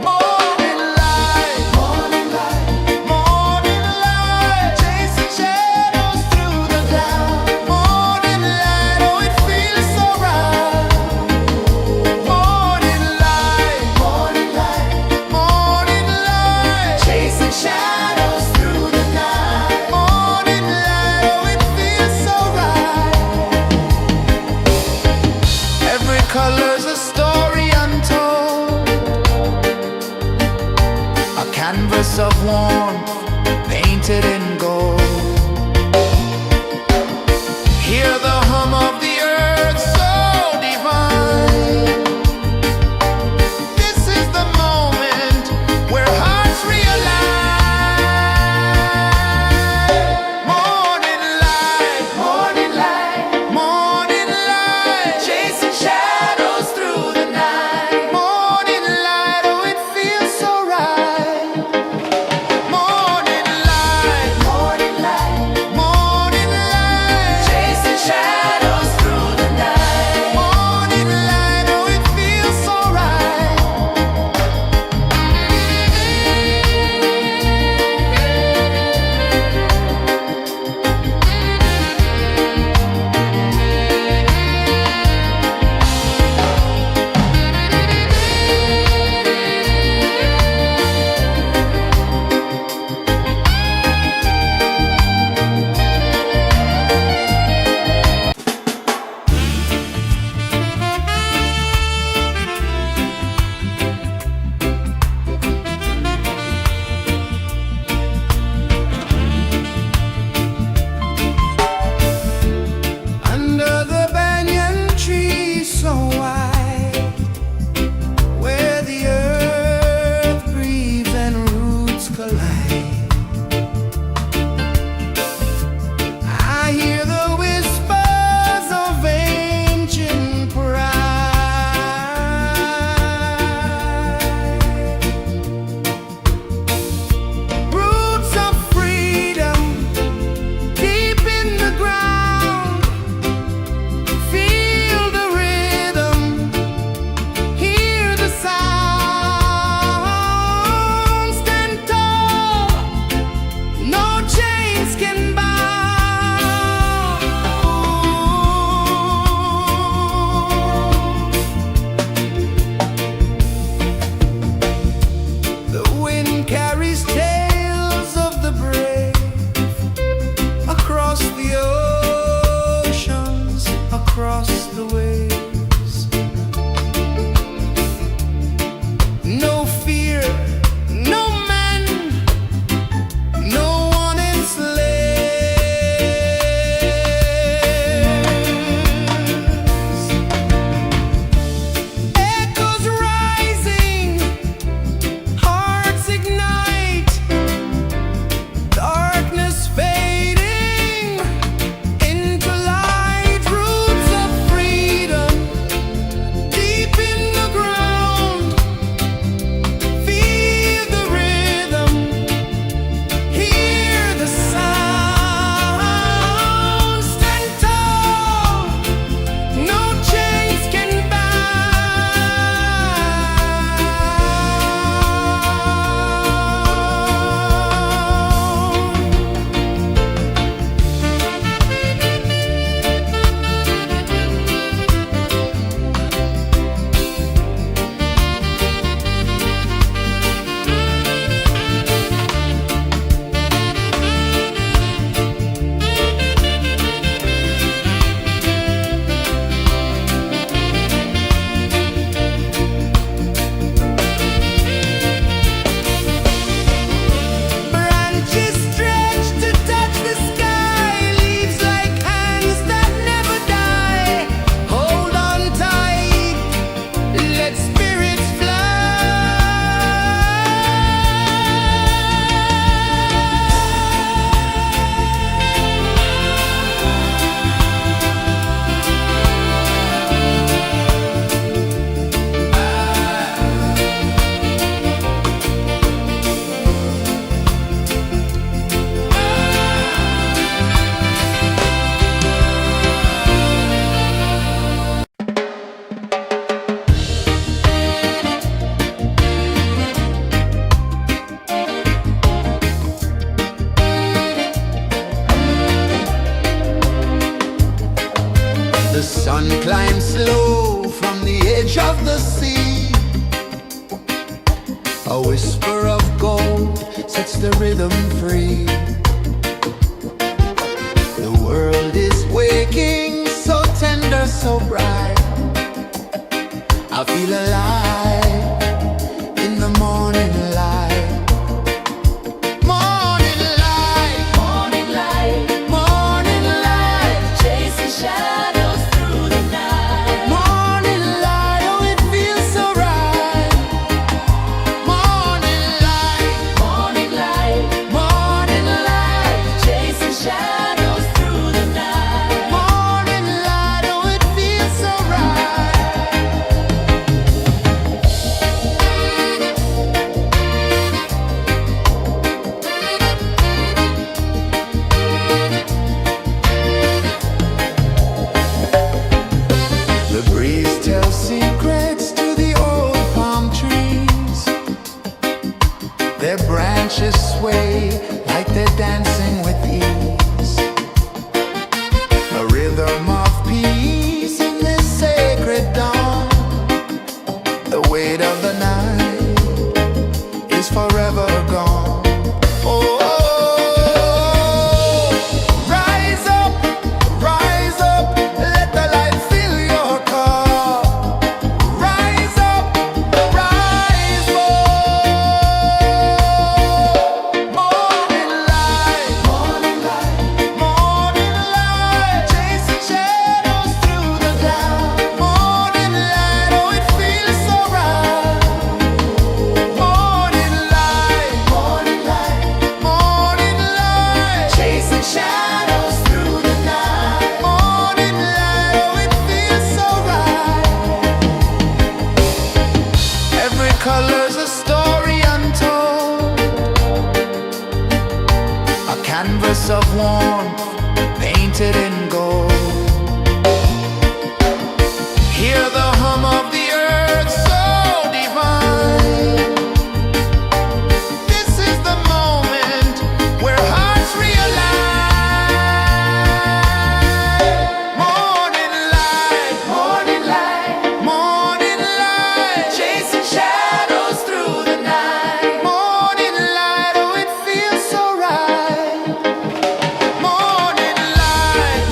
Morning light, morning light, chasing shadows through the cloud. Morning light, oh it feels so right. Morning light, chasing shadows through the night. Morning light, oh it feels so right. Every color's a story untold, a canvas of warmth painted in gold. Hear the hum of the earth so divine. This is the moment where hearts realign. Morning light, morning light, chasing shadows through the night. Morning light, oh it feels so right. Morning light, sun climbs slow from the edge of the sea. A whisper of gold sets the rhythm free. The world is waking, so tender, so bright. I feel alive in the morning light. Morning light, Morning light, morning light, chasing shadows through the night. morning light, oh it feels so right. Morning light, Morning light, morning light, chasing shadows through the night. morning light, oh it feels so right. The breeze tells secrets to the old palm trees. Their branches sway like they're dancing with ease. A rhythm of peace in this sacred dawn. The weight of the night is forever gone. Oh, rise up, let the light fill your cup. Rise up, rise up. Morning light, morning light, chasing shadows through the cloud. Morning light, oh it feels so right. Morning light, chasing shadows through the night. Morning light, oh it feels so right. Every color's a story untold, a canvas of warmth painted in gold. Hear the hum of the earth so divine. This is the moment where hearts realign. Morning light, morning light, chasing shadows through the night. Morning light, oh it feels so right. Morning light,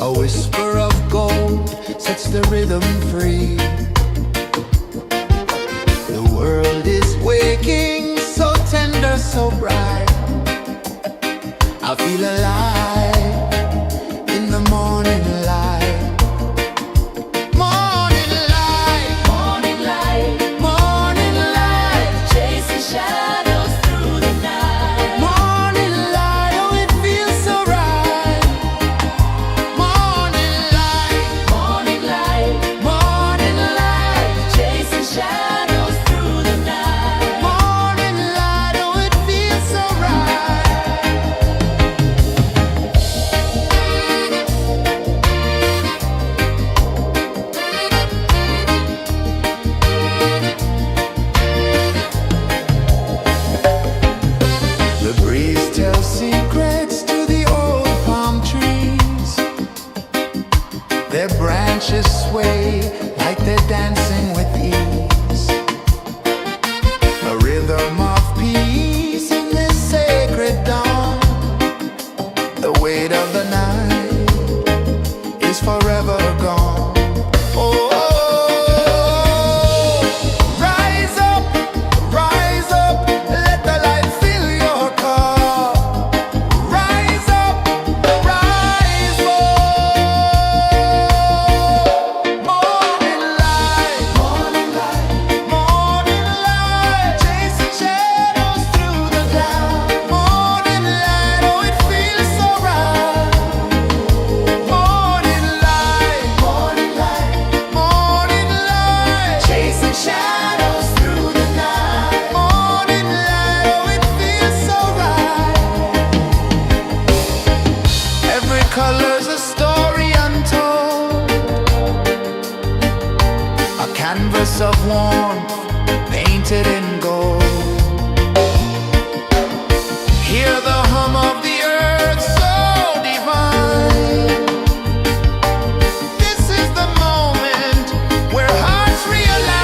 A whisper of gold sets the rhythm free. The world is waking, so tender, so bright. I feel alive in the morning light. Morning light, Morning light, morning light, chasing shadows through the night. morning light. Oh, it feels so right. Morning light, Morning light, morning light, chasing shadows through the night. morning light. Oh, it feels so right. The breeze tells secrets to the old palm trees. Their branches sway like they're dancing with ease. A rhythm of peace in this sacred dawn. The weight of the night is forever gone. Oh, rise up, let the light fill your cup. Rise up, rise more. Morning light, morning light, chasing shadows through the cloud. Morning light, oh, it feels so right. Morning light, morning light, chasing shadows through the night. Morning light, oh, it feels so right. Every color's a story untold, a canvas of warmth painted in gold. Hear the hum of the earth so divine. This is the moment where hearts realign.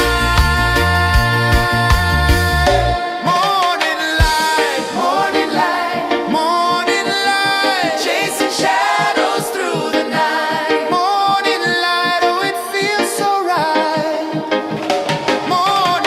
Morning light, morning light, chasing shadows through the night. Morning light, oh, it feels so right. Morning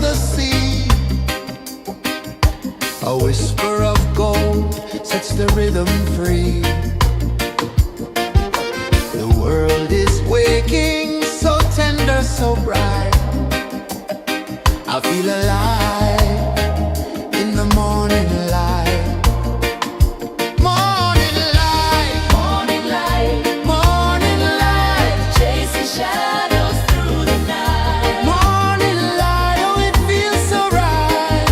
the sea. A whisper of gold sets the rhythm free. The world is waking, so tender, so bright. I feel alive in the morning light. Morning light, Morning light, morning light, chasing shadows through the night. morning light, oh it feels so right.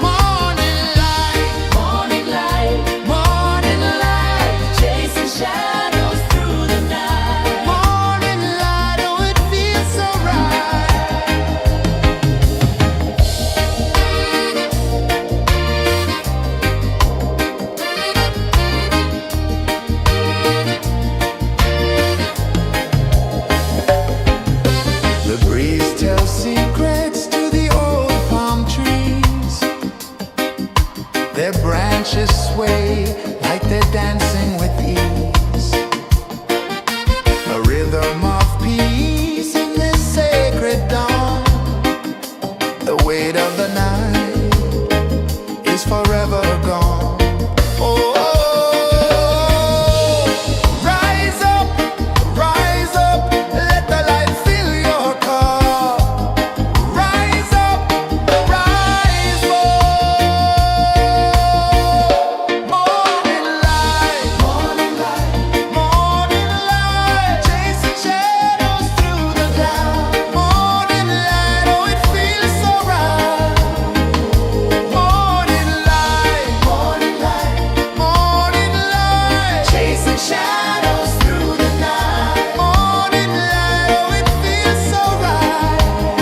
Morning light, Morning light, morning light, chasing shadows through the night. morning light, oh it feels so right. The breeze tells secrets to the old palm trees. Their branches sway like they're dancing with ease. A rhythm of peace in this sacred dawn. The weight of the night is forever gone. Oh, rise up, let the light fill your cup. Rise up, rise more. Morning light, morning light, chasing shadows through the cloud. Morning light, oh it feels so right. Morning light, morning light, chasing shadows through the night. Morning light, oh it feels so right.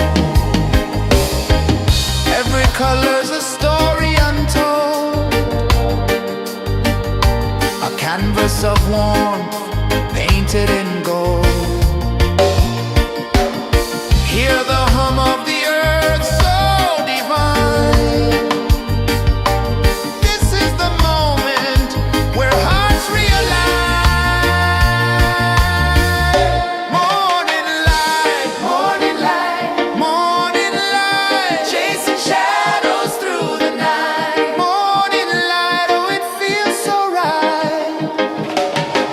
Every color's a story untold, a canvas of warmth painted in gold. Hear the hum of the earth so divine. This is the moment where hearts realign. Morning light, morning light, chasing shadows through the night. Morning light, oh it feels so right.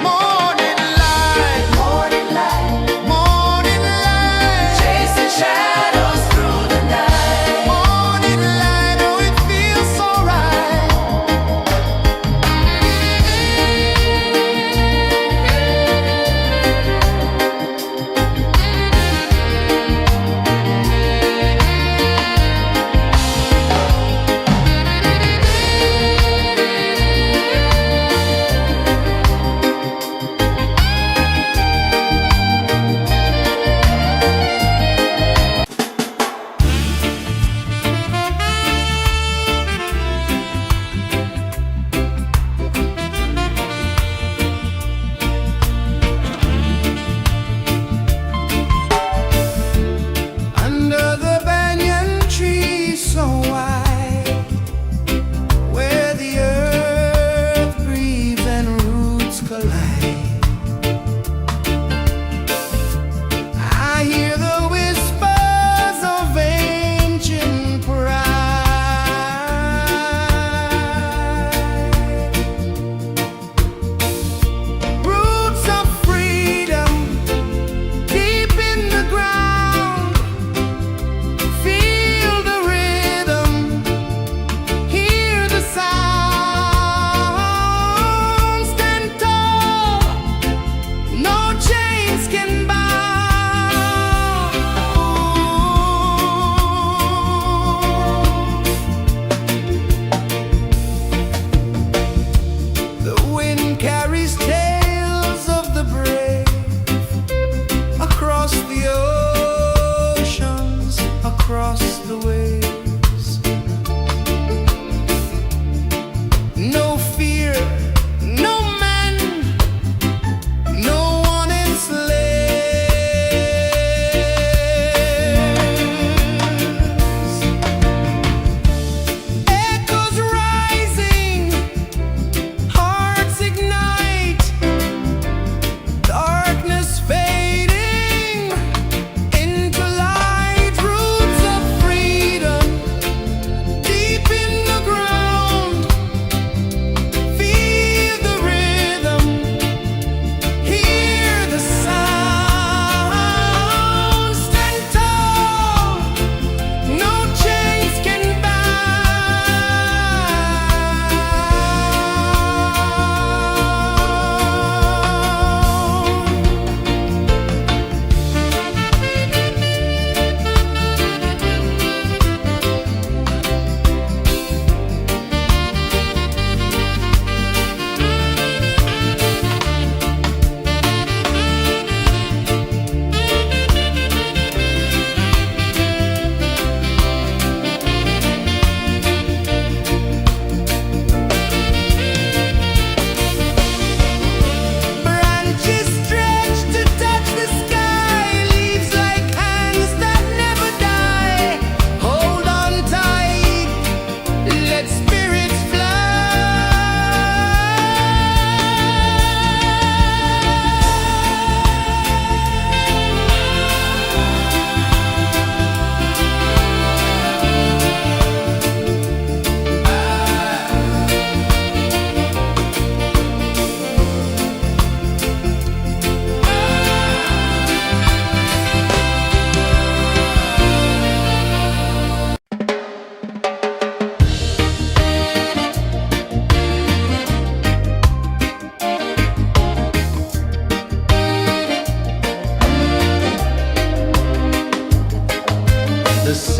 Morning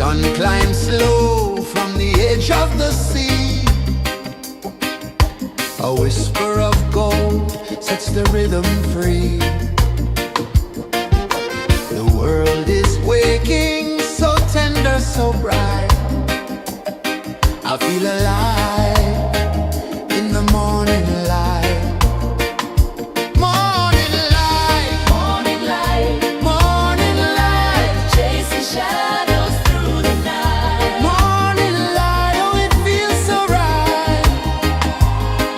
sun climbs slow from the edge of the sea. A whisper of gold sets the rhythm free. The world is waking, so tender, so bright. I feel alive in the morning light. Morning light, Morning light, morning light, chasing shadows through the night. morning light, oh it feels so right.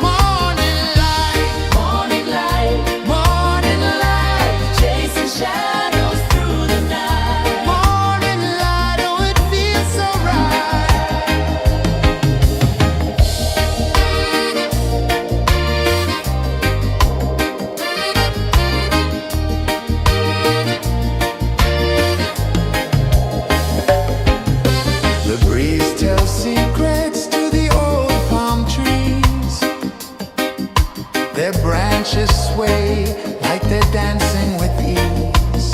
Morning light, Morning light, morning light, chasing shadows through the night. morning light, oh it feels so right. The breeze tells secrets to the old palm trees. Their branches sway like they're dancing with ease.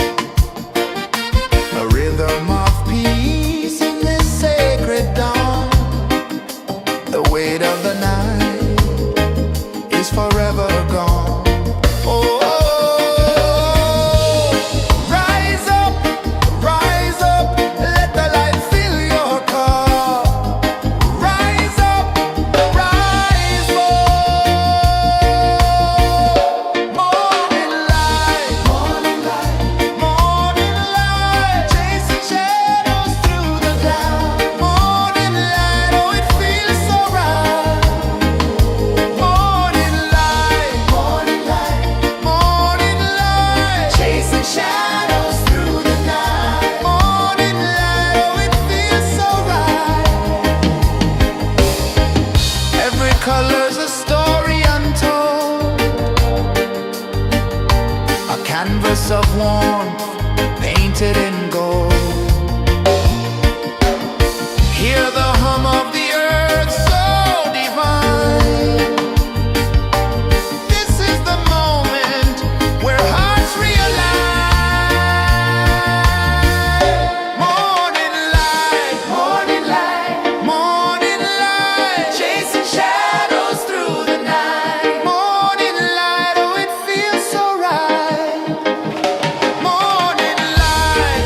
A rhythm of peace in this sacred dawn. The weight of the night is forever gone. Oh, rise up, let the light fill your cup. Rise up, rise up. Morning light, morning light, morning light, chasing shadows through the cloud. Morning light, oh it feels so right. Morning light, morning light, morning light, chasing shadows through the night. Morning light, oh it feels so right. Every color's a story untold, a canvas of warmth painted in gold. Hear the hum of the earth so divine. This is the moment where hearts realign. Morning light, morning light, morning light, chasing shadows through the night. Morning light, oh it feels so right. Morning light,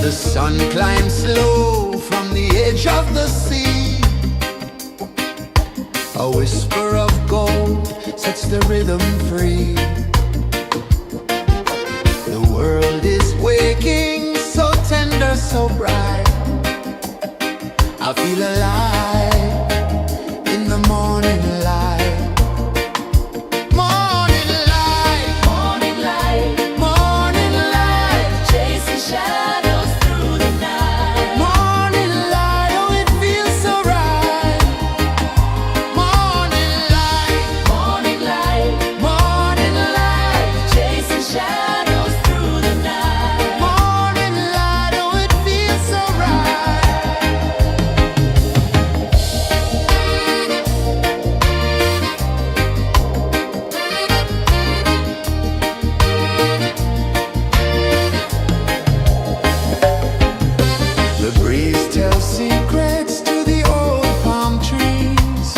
The sun climbs slow from the edge of the sea. A whisper of gold sets the rhythm free. The world is waking, so tender, so bright. I feel alive in the morning light. Morning light, Morning light, morning light, chasing shadows through the night. morning light, oh it feels so right. Morning light, Morning light, morning light, chasing shadows through the night. morning light, oh it feels so right. The breeze tells secrets to the old palm trees.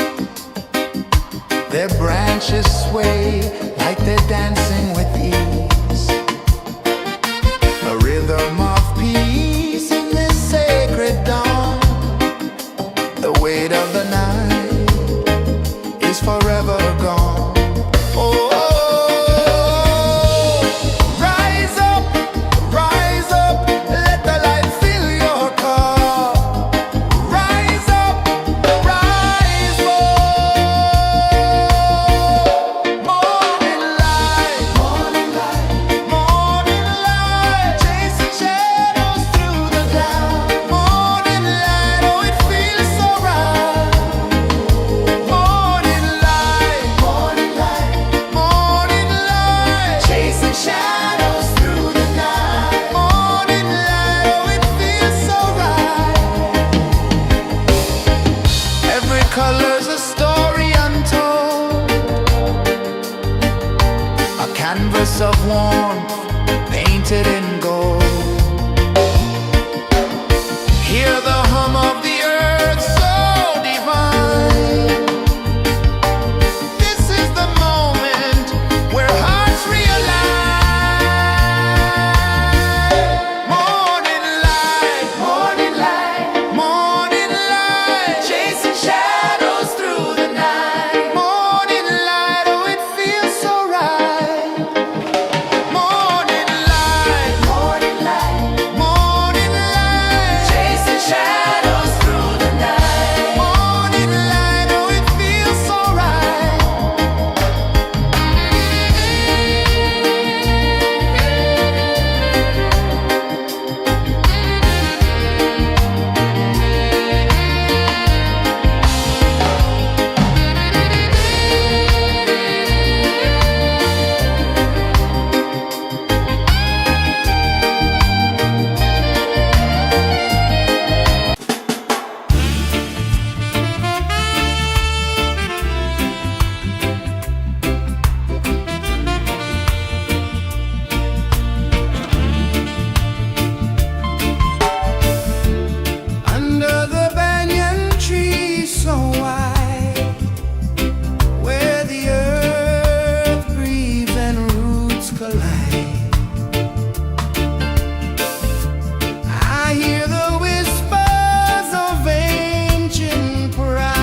Their branches sway like they're dancing with ease. A rhythm of peace in this sacred dawn. The weight of the night is forever gone. Oh, rise up, let the light fill your cup. Rise up, rise up. Morning light, morning light, morning light, chasing shadows through the cloud. Morning light, oh it feels so right. Morning light, morning light, morning light, chasing shadows through the night. Morning light, oh it feels so right. Every color's a story untold, a canvas of warmth painted in gold. Hear the hum of the earth so divine. This is the moment where hearts realign. Morning light, morning light, morning light, chasing shadows through the night. Morning light, oh it feels so right. Morning light, morning light, morning light, chasing shadows through the night. Morning light, oh it feels so right. Under the banyan tree so wide, where the earth breathes and roots collide, I hear the whispers of ancient pride.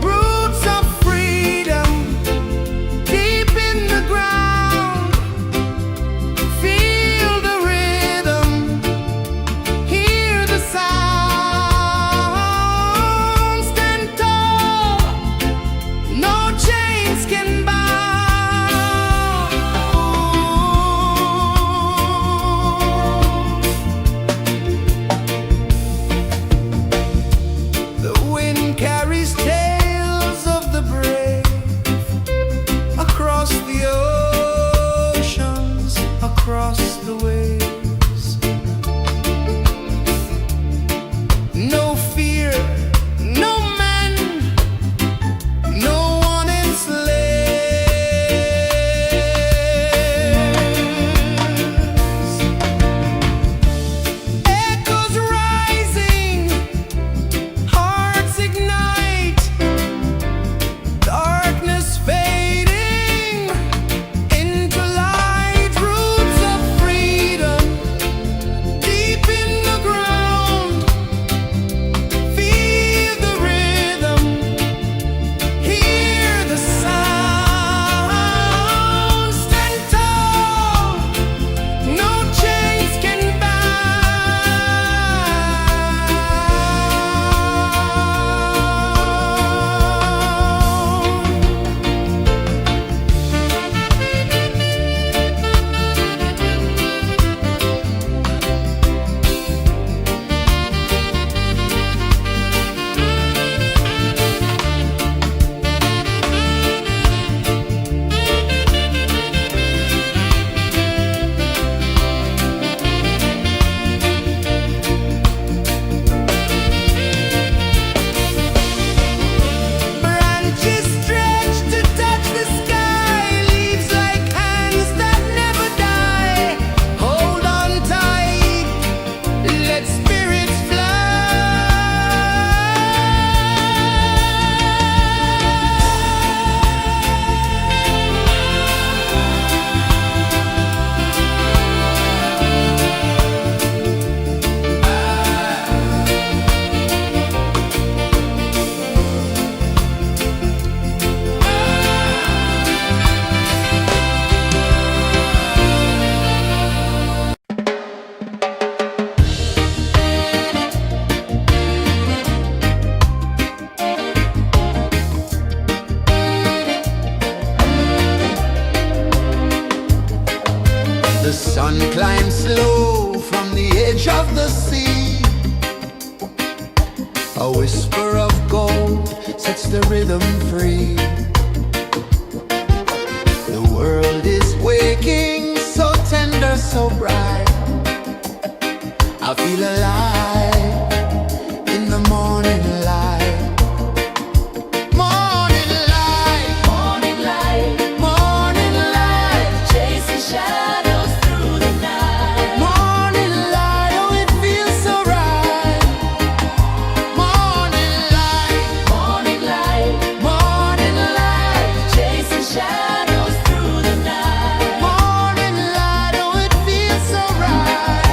Roots of freedom deep in the ground. Feel the rhythm, hear the sound. Stand tall, no chains can bound. The wind carries tales of the brave across the oceans, across the waves. No fear, no man, no one enslaved. sun climbs slow from the edge of the sea. A whisper of gold sets the rhythm free. The world is waking, so tender, so bright. I feel alive in the morning light. Morning light, Morning light, morning light, chasing shadows through the night. morning light, oh it feels so right. Morning light, Morning light, morning light, chasing shadows through the night. morning light, oh it feels so right.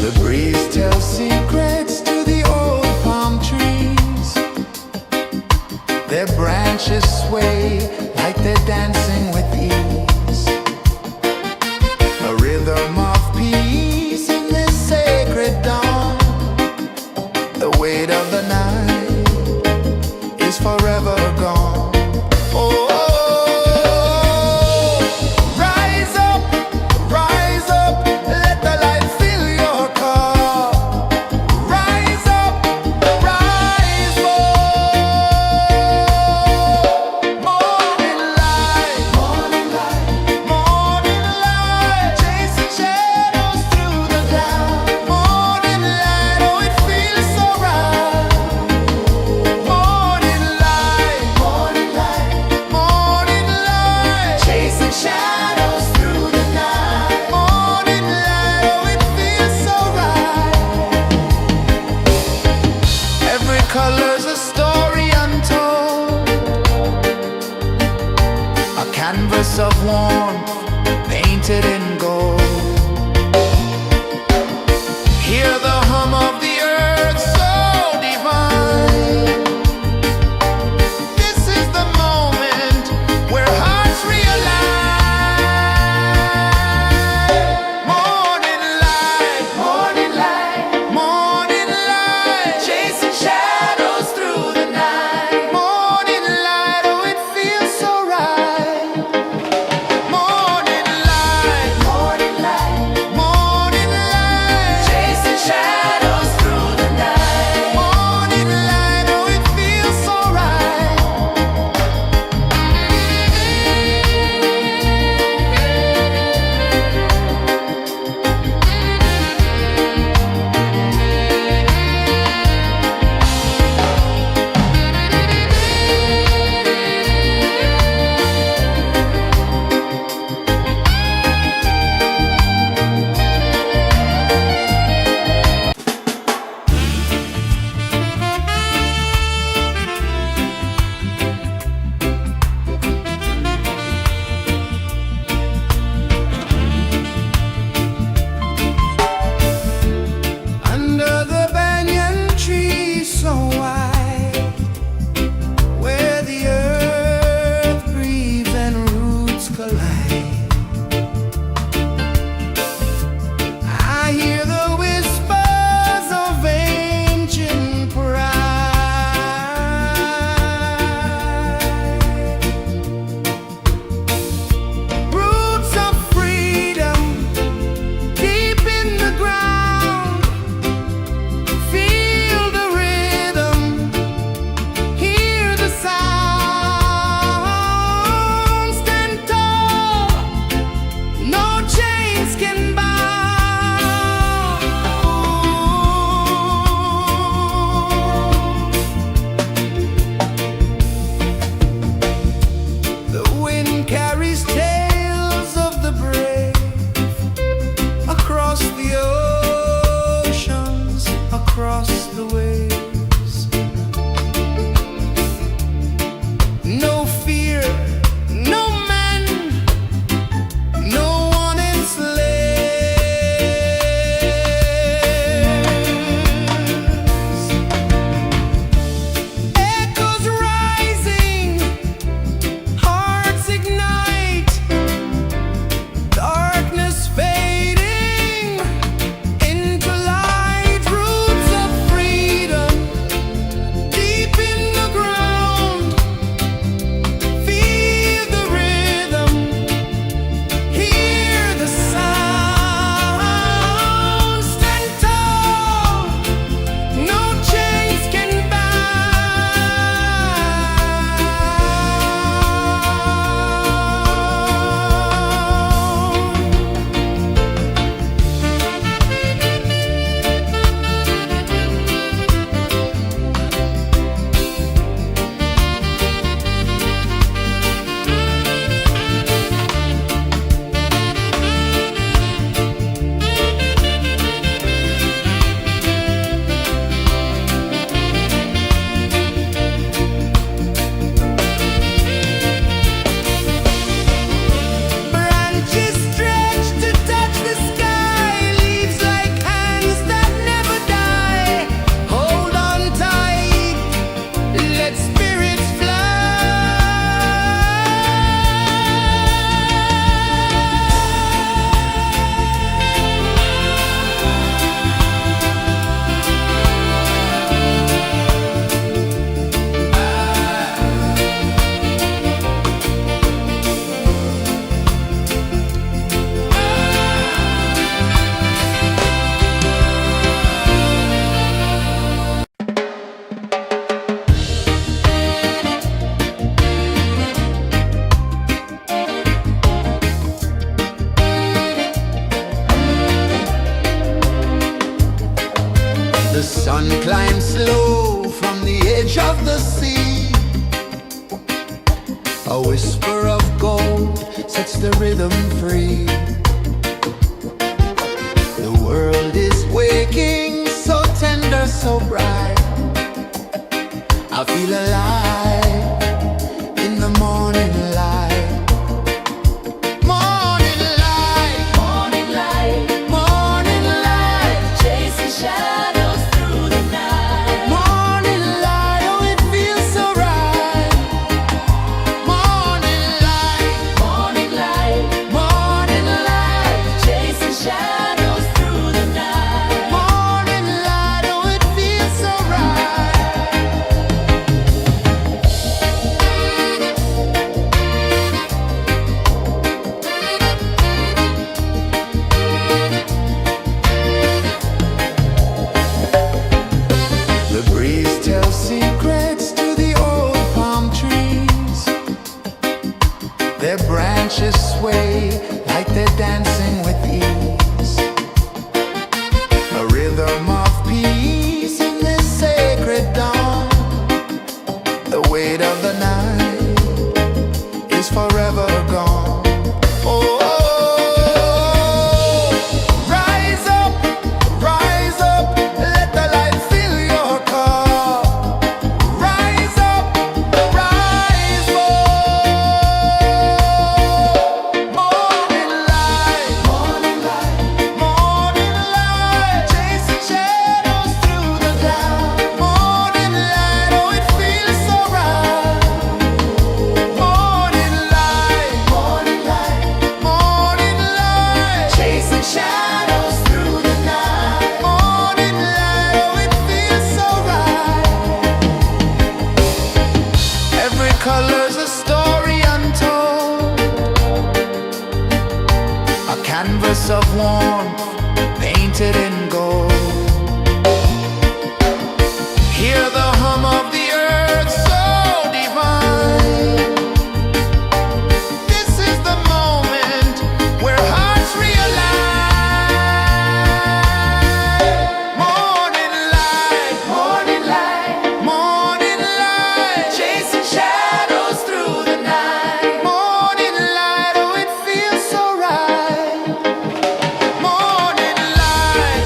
The breeze tells secrets to the old palm trees. Their branches sway like they're dancing with ease. A rhythm of peace in this sacred dawn. The weight of the night is forever gone. Oh, rise up, let the light fill your car. Rise up, rise up. Morning light, morning light, morning light, chasing shadows through the cloud. Morning light, oh it feels so right. Morning light, morning light, morning light, chasing shadows through the night. Morning light, oh it feels so right. Every color's a story untold, a canvas of warmth painted in gold. Hear the hum of the earth so divine. This is the moment where hearts realign. Morning light, morning light, morning light, chasing shadows through the night. Morning light, oh it feels so right. Morning light, morning sun climbs slow from the edge of the sea. A whisper of gold sets the rhythm free. The world is waking, so tender, so bright. I feel alive in the morning light. Morning light, Morning light, morning light, chasing shadows through the night. morning light, oh it feels so right. Morning light, Morning light, morning light, chasing shadows through the night. morning light, oh it feels so right. The breeze tells secrets to the old palm trees. Their branches sway like they're dancing with ease. A rhythm of peace in this sacred dawn. The weight of the night is forever gone. Oh, rise up, let the light fill your cup. Rise up, rise up. Morning light, morning light, morning light, chasing shadows through the cloud. Morning light, oh it feels so right. Morning light, morning light, morning light, chasing shadows through the night. Morning light, oh it feels so right. Every color's a story untold, a canvas of warmth painted in gold. Hear the hum of the earth so divine. This is the moment where hearts realign. Morning light, morning light, morning light, chasing shadows through the night. Morning light, oh it feels so right. Morning light,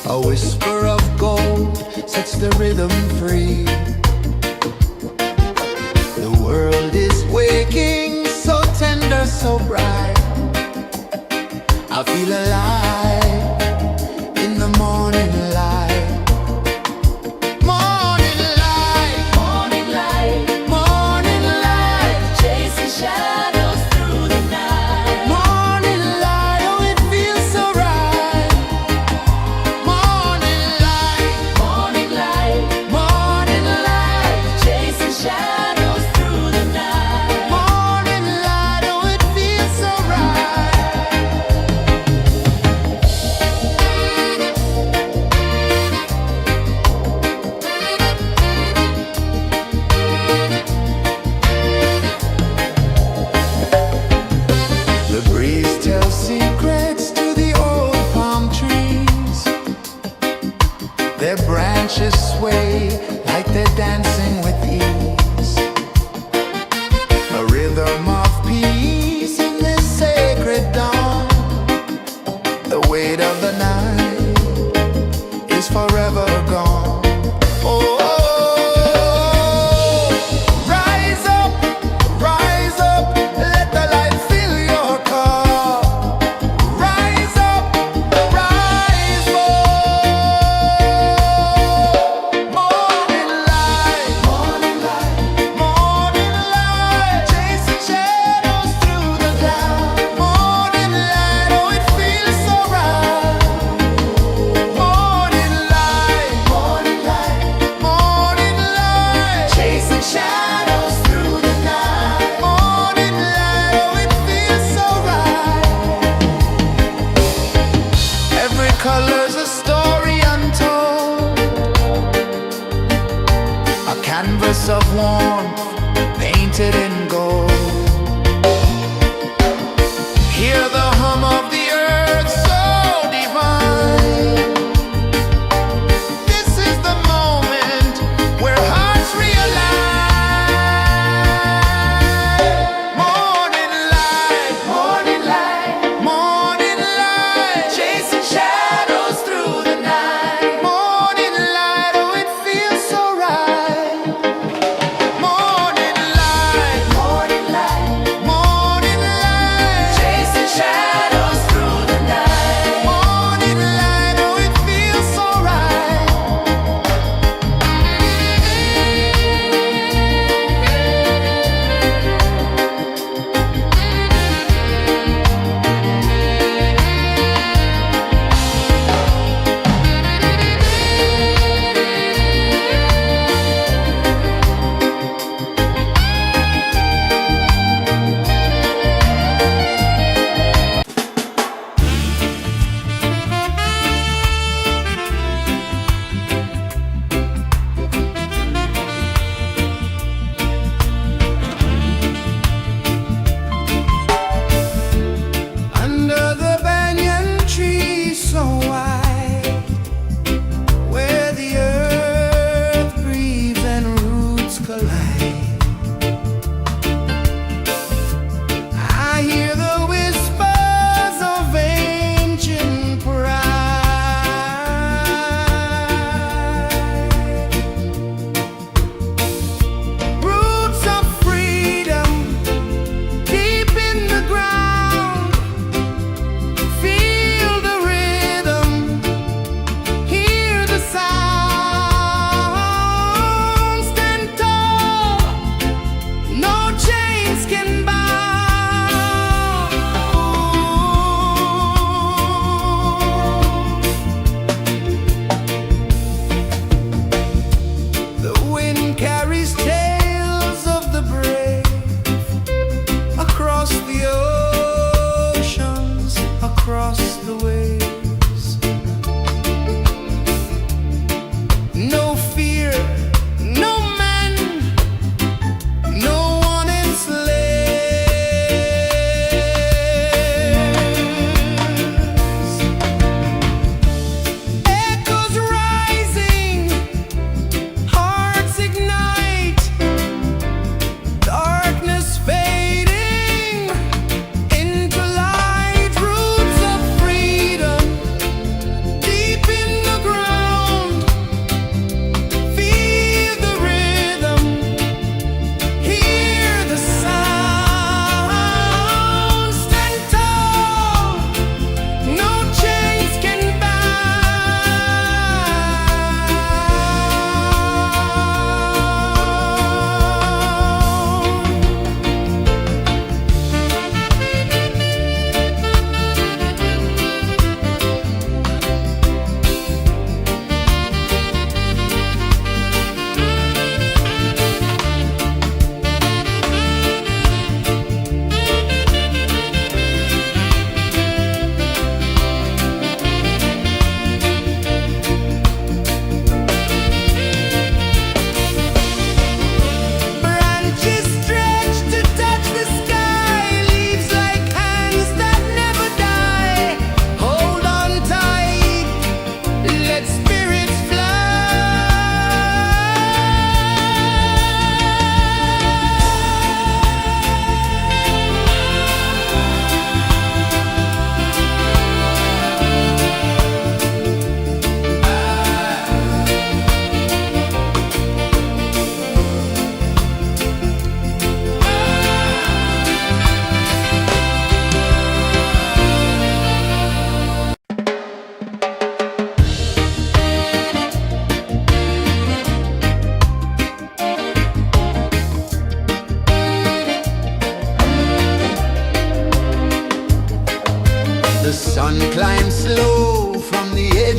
A whisper of gold sets the rhythm free. The world is waking, so tender, so bright. I feel alive in the morning light. Morning light, Morning light, morning light, chasing shadows through the night. morning light, oh it feels so right. Morning light, Morning light, morning light, chasing shadows through the night. morning light, oh it feels so right. The breeze tells secrets to the old palm trees. Their branches sway like they're dancing with ease. A rhythm of peace in this sacred dawn. The weight of the night is forever gone. Oh, rise up, let the light fill your cup. Rise up, rise more. Morning light, morning light, morning light, chasing shadows through the cloud. Morning light, oh it feels so right. Morning light, morning light, morning light, chasing shadows through the night. Morning light, oh it feels so right. Every color's a story untold, a canvas of warmth painted in gold. Hear the hum of the earth so divine. This is the moment where hearts realign. Morning light, morning light, morning light, chasing shadows through the night. Morning light, oh it feels so right. Morning light, morning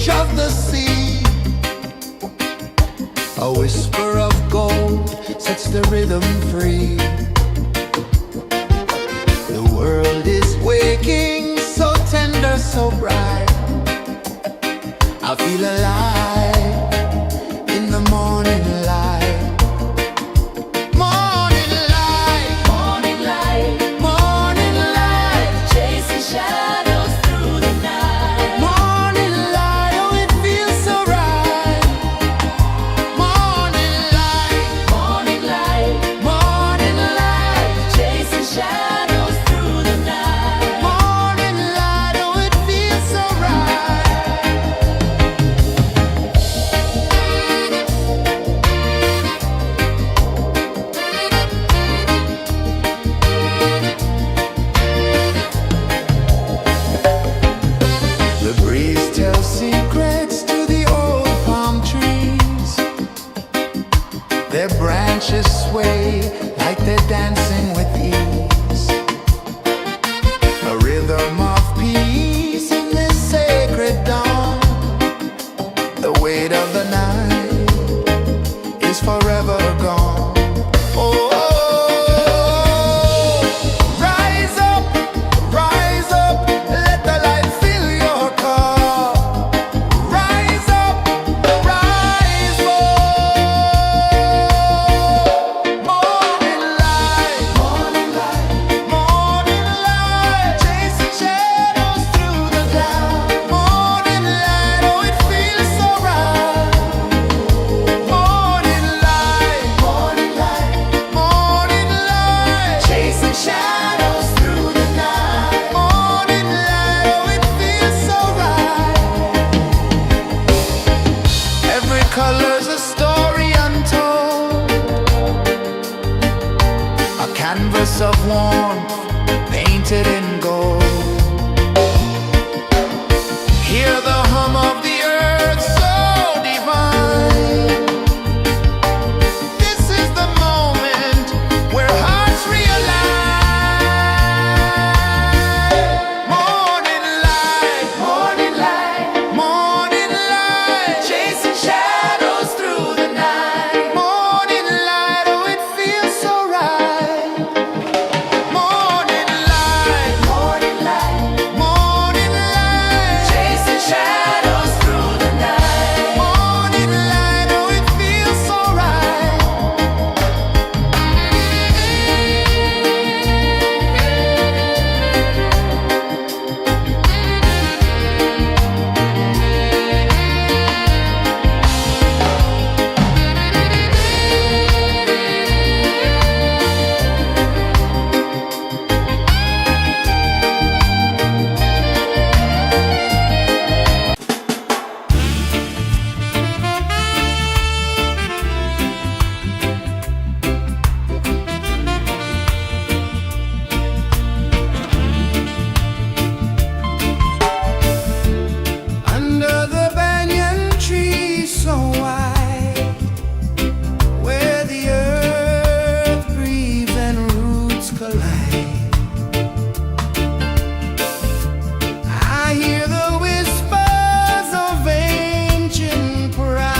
change of the sea. A whisper of gold sets the rhythm free. The world is waking, so tender, so bright. I feel alive in the morning light. Morning light, Morning light, morning light, chasing shadows through the night. morning light, oh it feels so right. Morning light, Morning light, morning light, chasing shadows through the night. morning light, oh it feels so right. The breeze tells secrets to the old palm trees. Their branches sway like they're dancing with ease. A rhythm of peace in this sacred dawn. The weight of the night is forever gone. Oh, rise up, let the light fill your cup. Rise up, rise up. Morning light, morning light, morning light, chasing shadows through the cloud. Morning light, oh it feels so right. Morning light, morning light, morning light, chasing shadows through the night. Morning light, oh it feels so right. Every color's a story untold, a canvas of warmth painted in gold. Hear the hum of the earth so divine. This is the moment where hearts realign. Morning light, morning light, morning light, chasing shadows through the night. Morning light, oh it feels so right. Morning light, morning light, morning light, chasing shadows through the night. Morning light, oh it feels so right. Under the banyan tree so wide, where the earth breathes and roots collide, I hear the whispers of ancient pride.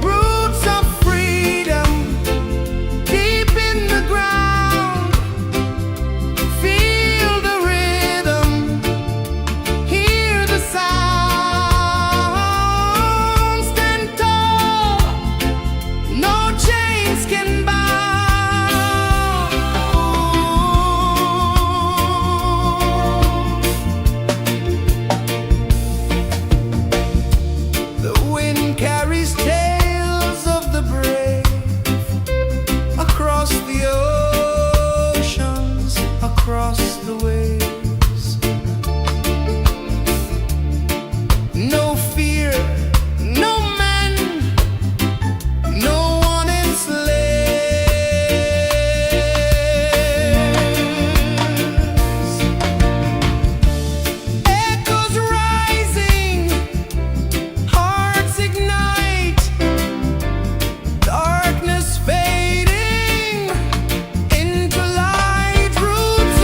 Roots of freedom deep in the ground. Feel the rhythm, hear the sound. Stand tall, no chains can bound. The wind carries tales of the brave across the oceans, across the waves. No fear, no man, no one enslaves. Echoes rising, hearts ignite, darkness fading into light. Roots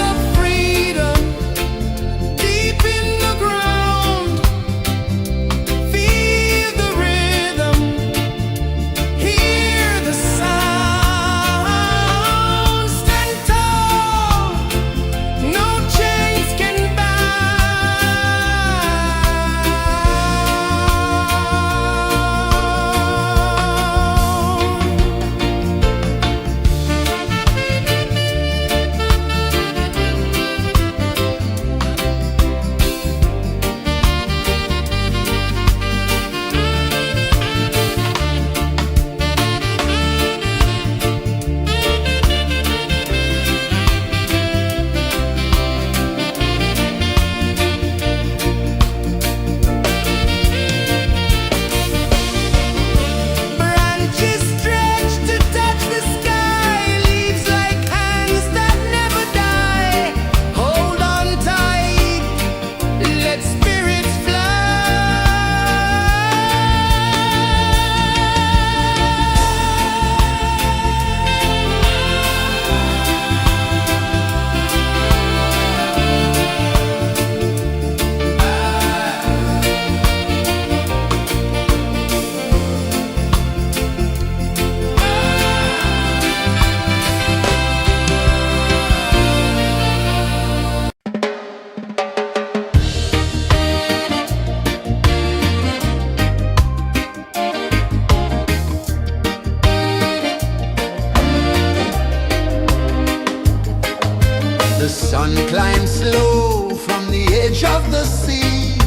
The sun climbs slow from the edge of the sea.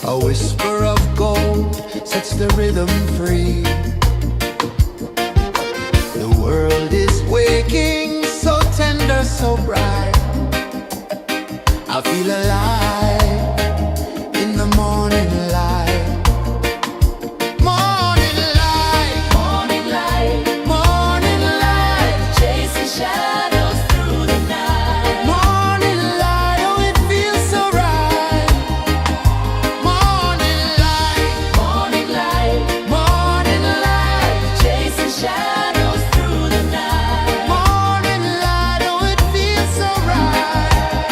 A whisper of gold sets the rhythm free. The world is waking, so tender, so bright. I feel alive in the morning light. Morning light, Morning light, morning light, chasing shadows through the night. morning light, oh it feels so right. Morning light, Morning light, morning light, chasing shadows through the night. morning light, oh it feels so right.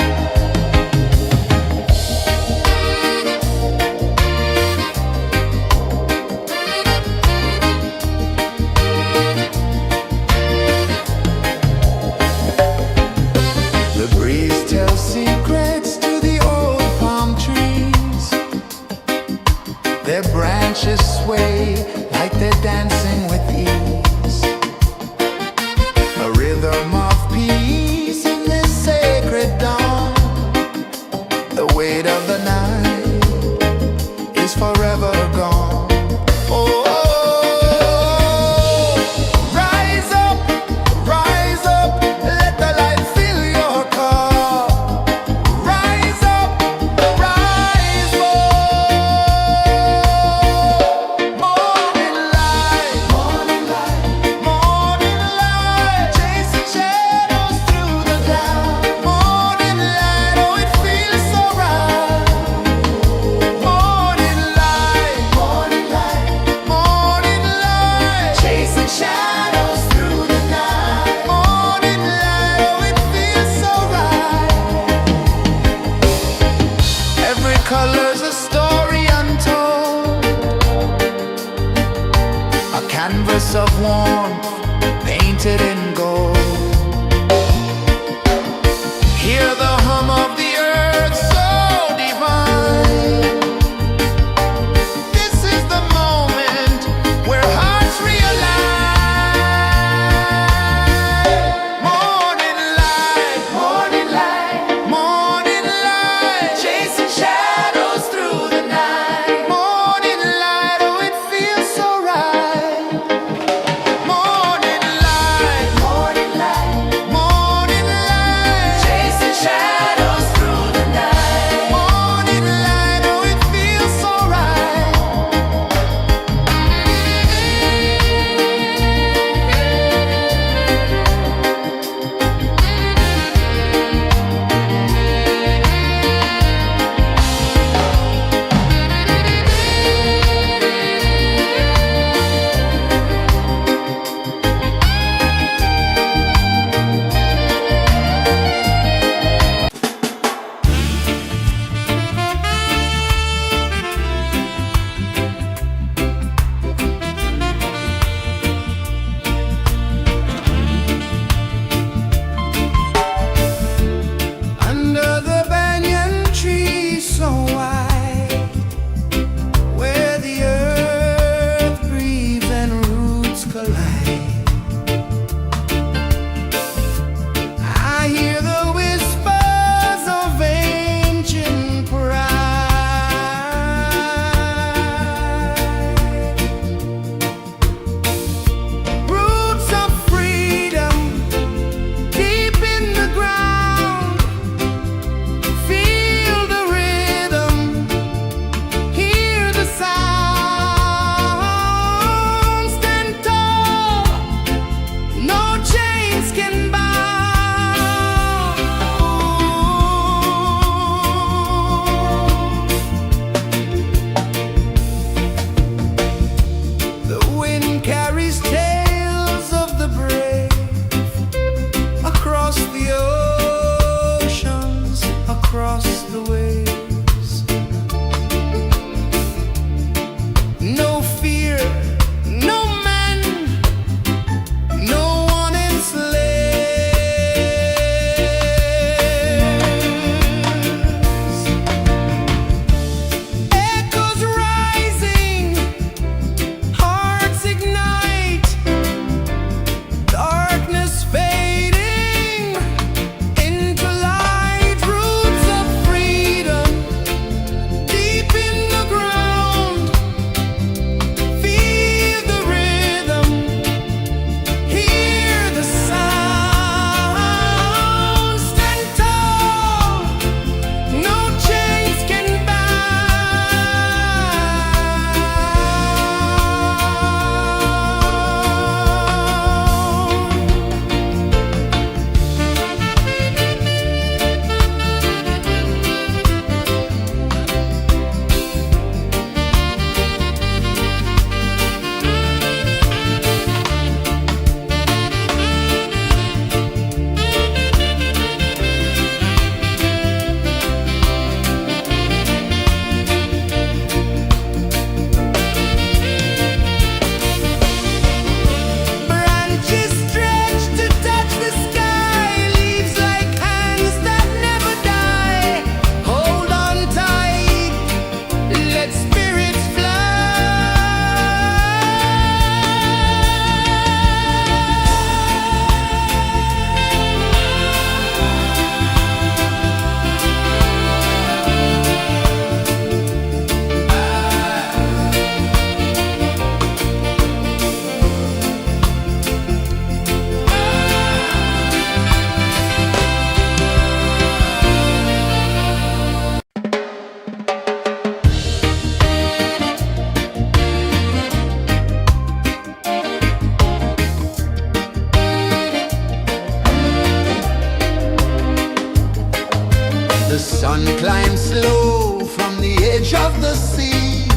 The sun climbs slow from the edge of the sea.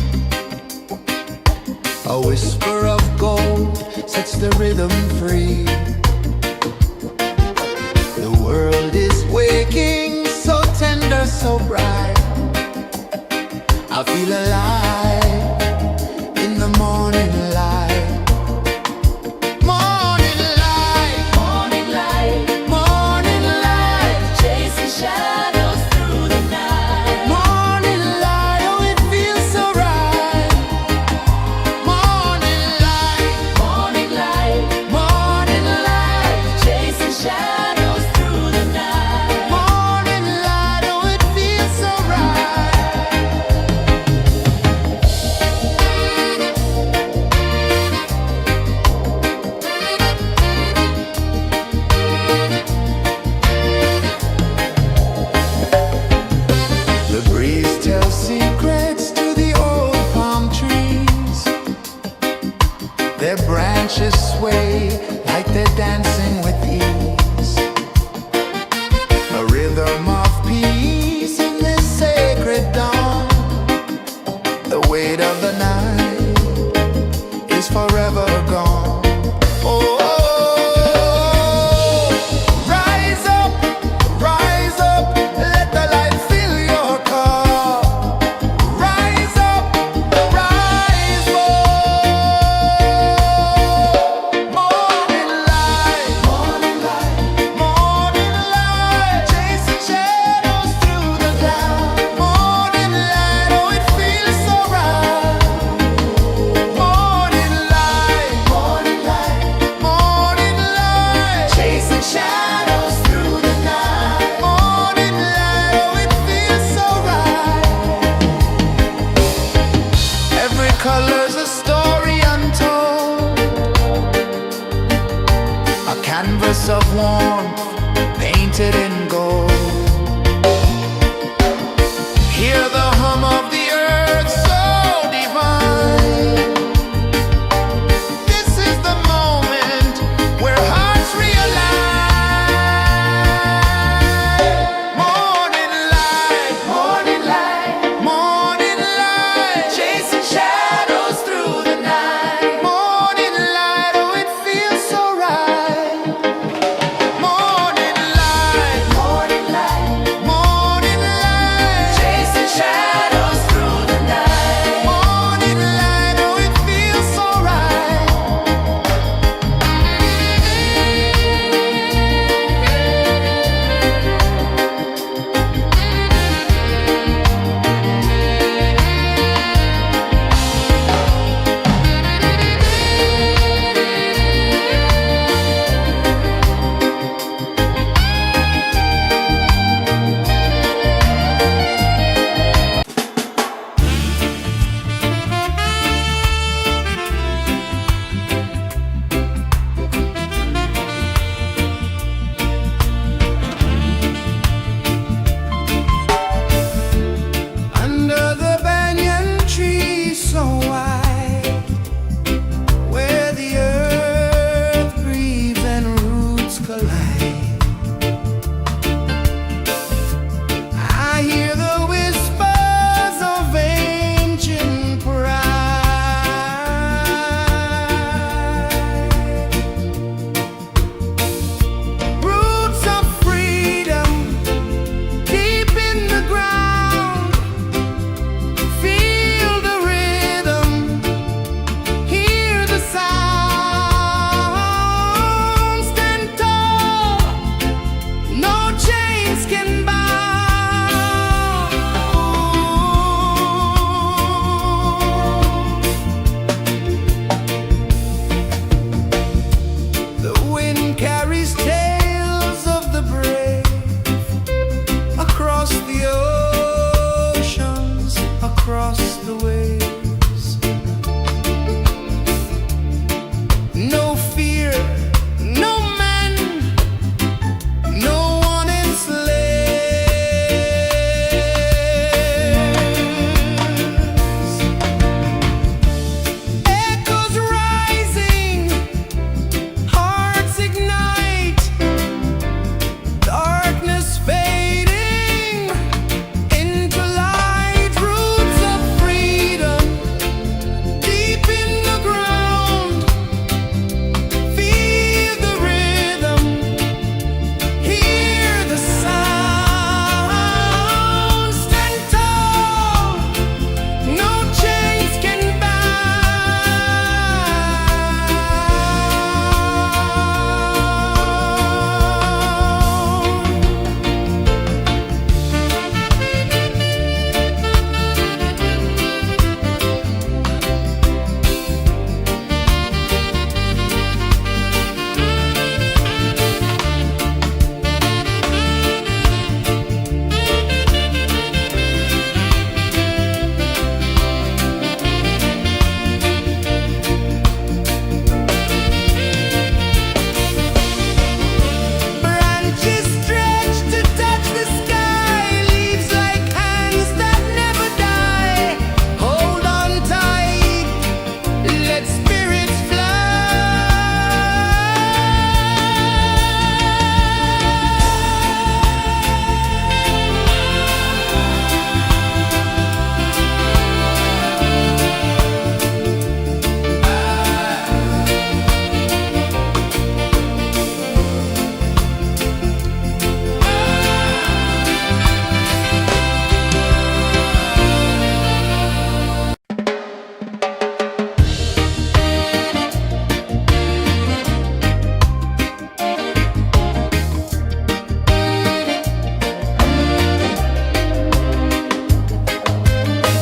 A whisper of gold sets the rhythm free. The world is waking, so tender, so bright. I feel alive in the morning light. Morning light, Morning light, morning light, chasing shadows through the night. morning light, oh it feels so right. Morning light, Morning light, morning light, chasing shadows through the night. morning light, oh it feels so right. The breeze tells secrets to the old palm trees. Their branches sway like they're dancing with ease. A rhythm of peace in this sacred dawn. The weight of the night is forever gone. Oh, rise up, let the light fill your cup. Rise up, rise up. Morning light, morning light, morning light, chasing shadows through the cloud. Morning light, oh it feels so right. Morning light, morning light, morning light, chasing shadows through the night. Morning light, oh it feels so right. Every color's a story untold, a canvas of warmth painted in gold. Hear the hum of the earth so divine. This is the moment where hearts realign. Morning light, morning light, morning light, chasing shadows through the night. Morning light, oh it feels so right. Morning light,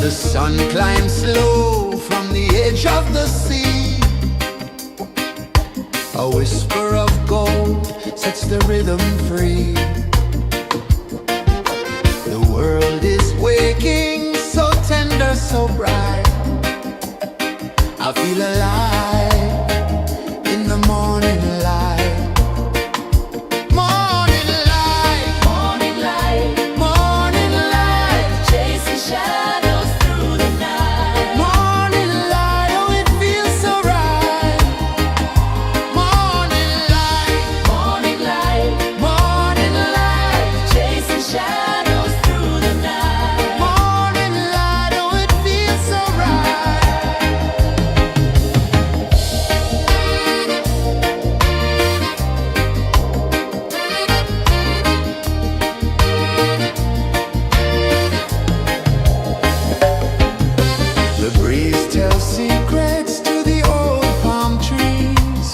The sun climbs slow from the edge of the sea. A whisper of gold sets the rhythm free. The world is waking, so tender, so bright. I feel alive in the morning light. Morning light, Morning light, morning light, chasing shadows through the night. morning light, oh it feels so right. Morning light, Morning light, morning light, chasing shadows through the night. morning light, oh it feels so right. The breeze tells secrets to the old palm trees.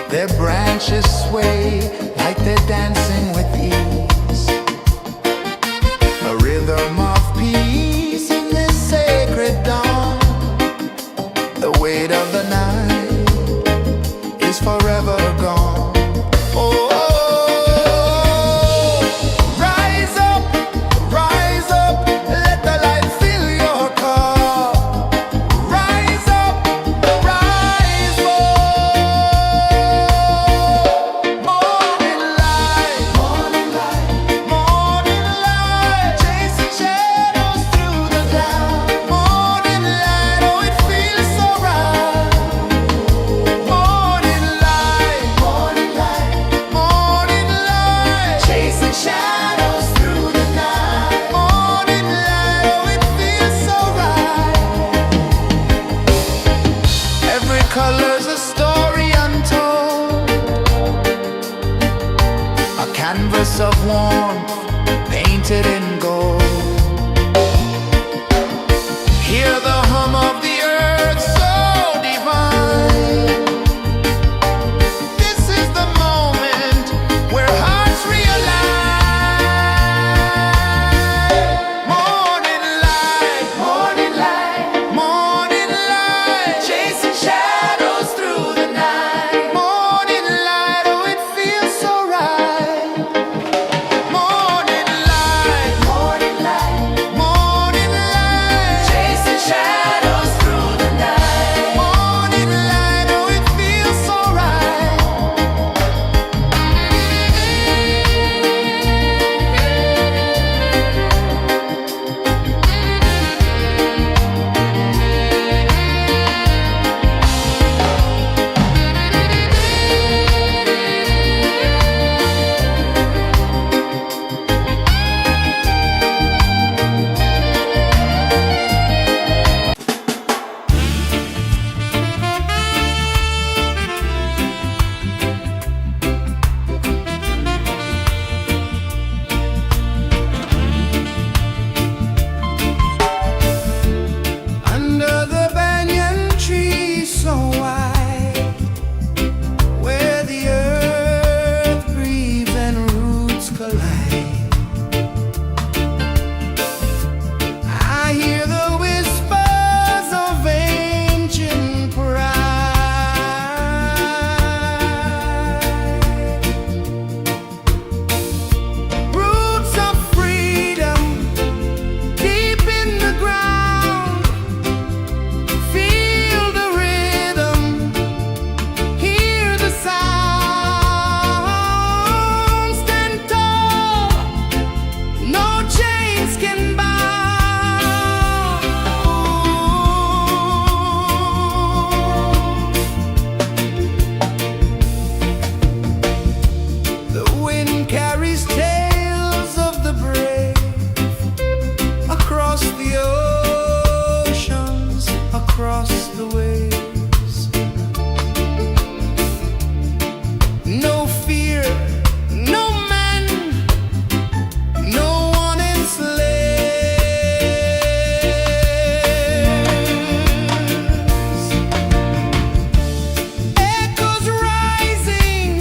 Their branches sway like they're dancing with ease. A rhythm of peace in this sacred dawn. The weight of the night is forever gone. Oh, rise up, let the light fill your cup. Rise up, rise more. Morning light, morning light, chasing shadows through the cloud. Morning light, oh it feels so right. Morning light, morning light, chasing shadows through the night. Morning light, oh it feels so right. Every color's a story untold, a canvas of warmth painted in gold. Hear the hum of the earth so divine. This is the moment where hearts realign. Morning light, morning light, chasing shadows through the night. Morning light, oh it feels so right. Morning light, chasing shadows through the night. Morning light, oh it feels so right. Under the banyan tree so wide, where the earth breathes and roots collide, I hear the whispers of ancient pride. Roots of freedom deep in the ground. Feel the rhythm, hear the sound. Stand tall, no chains can bound. The wind carries tales of the brave across the oceans, across the waves. No fear, no man, no one enslaves. Echoes rising,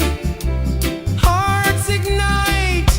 hearts ignite.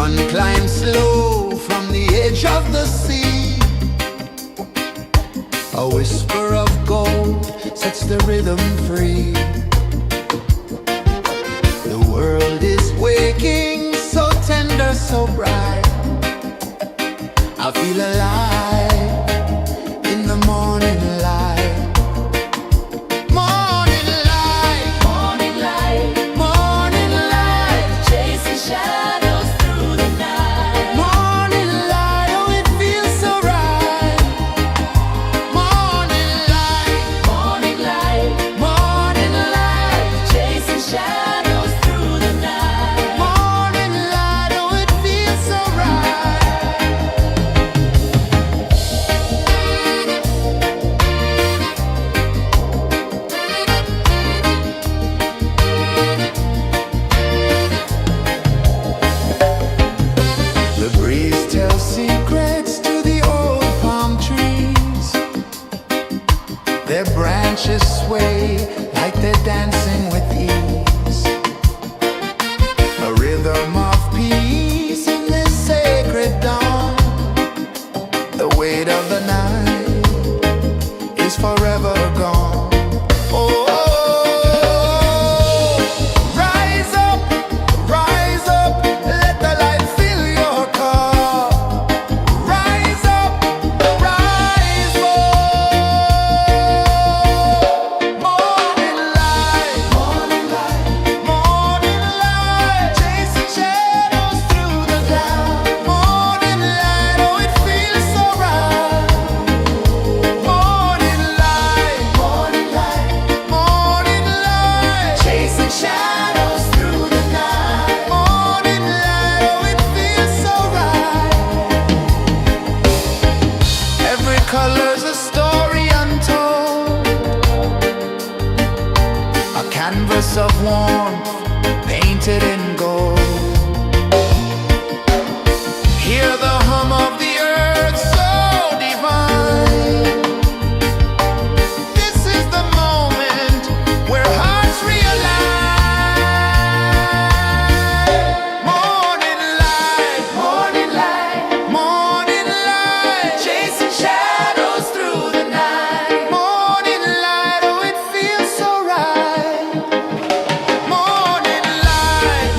sun climbs slow from the edge of the sea. A whisper of gold sets the rhythm free. The world is waking, so tender, so bright. I feel alive in the morning light. Morning light, Morning light, morning light, chasing shadows through the night. morning light, oh it feels so right. Morning light, Morning light, morning light, chasing shadows through the night. morning light, oh it feels so right. The breeze tells secrets to the old palm trees. Their branches sway like they're dancing with ease. A rhythm of peace in this sacred dawn. The weight of the night is forever gone. Oh, rise up, let the light fill your cup. Rise up, rise up. Morning light, morning light, chasing shadows through the cloud. Morning light, oh it feels so right. Morning light, chasing shadows through the night. Morning light, oh it feels so right. Every color's a story untold, a canvas of warmth painted in gold. Hear the hum of the earth so divine. This is the moment where hearts realign. Morning light, morning light, chasing shadows through the night. Morning light, oh it feels so right. Morning light,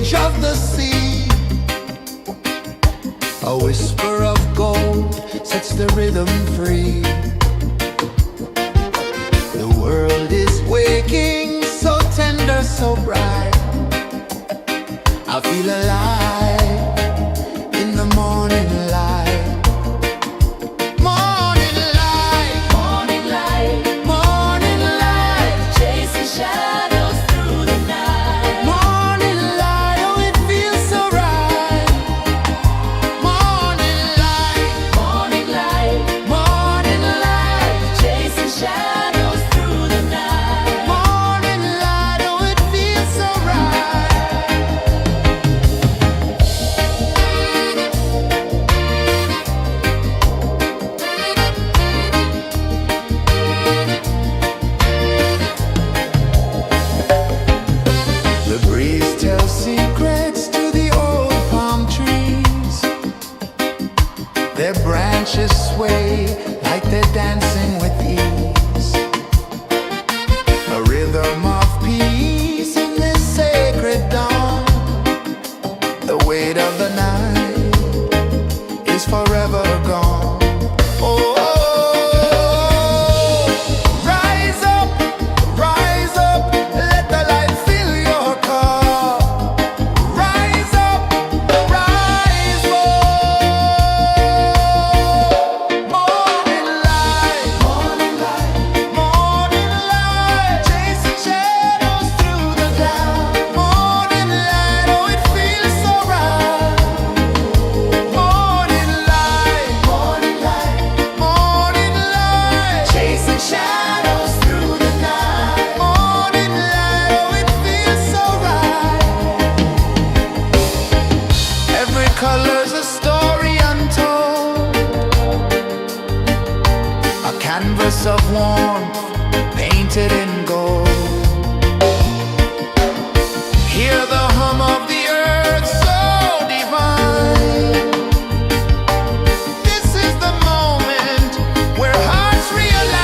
edge of the sea. A whisper of gold sets the rhythm free. The world is waking, so tender, so bright. I feel alive in the morning light. Morning light, Morning light, morning light, chasing shadows through the night. morning light, oh it feels so right. Morning light, Morning light, morning light, chasing shadows through the night. morning light, oh it feels so right. The breeze tells secrets to the old palm trees. Their branches sway like they're dancing with ease. A rhythm of peace in this sacred dawn. The weight of the night is forever gone. Oh, rise up, let the light fill your cup. Rise up, rise up. Morning light, morning light, morning light, chasing shadows through the cloud. Morning light, oh it feels so right. Morning light, morning light, morning light, chasing shadows through the night. Morning light, oh it feels so right. Every color's a story untold, a canvas of warmth painted in gold. Hear the hum of the earth so divine. This is the moment where hearts realign.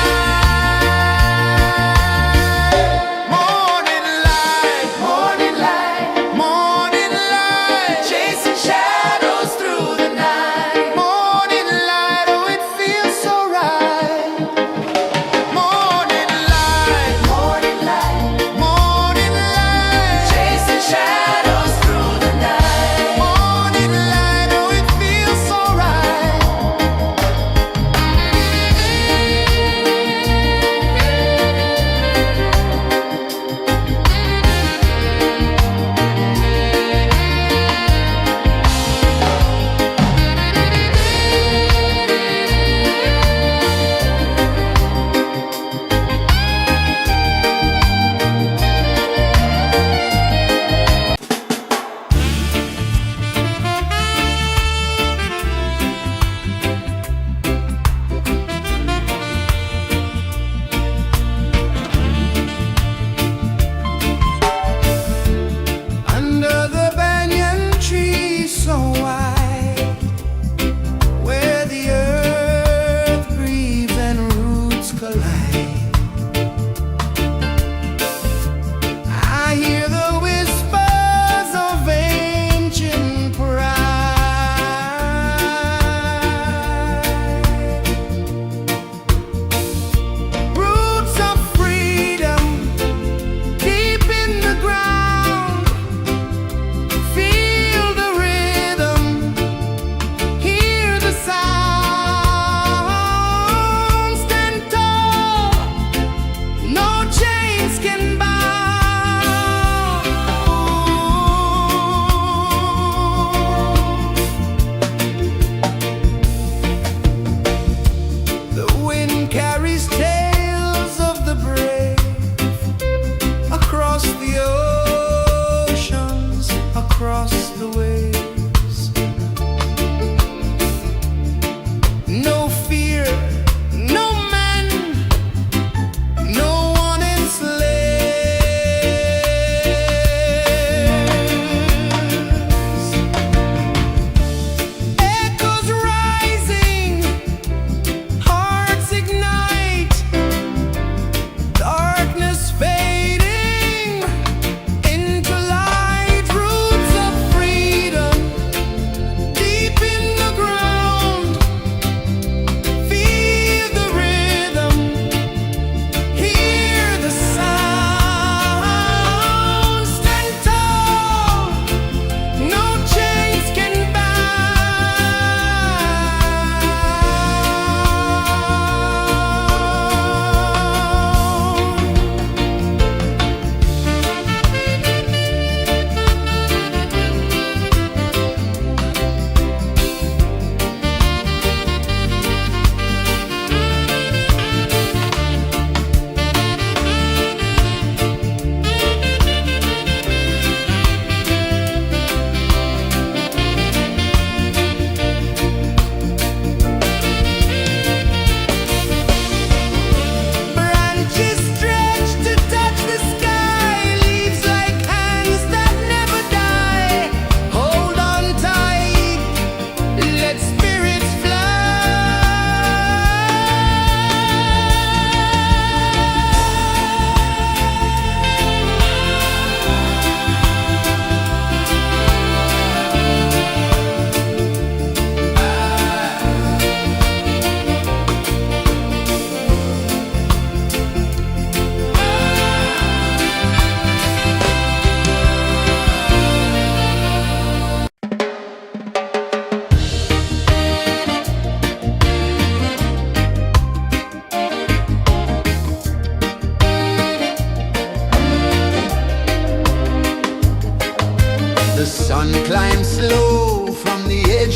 Morning light, morning light, morning light, chasing shadows through the night. Morning light, oh it feels so right. Morning light, morning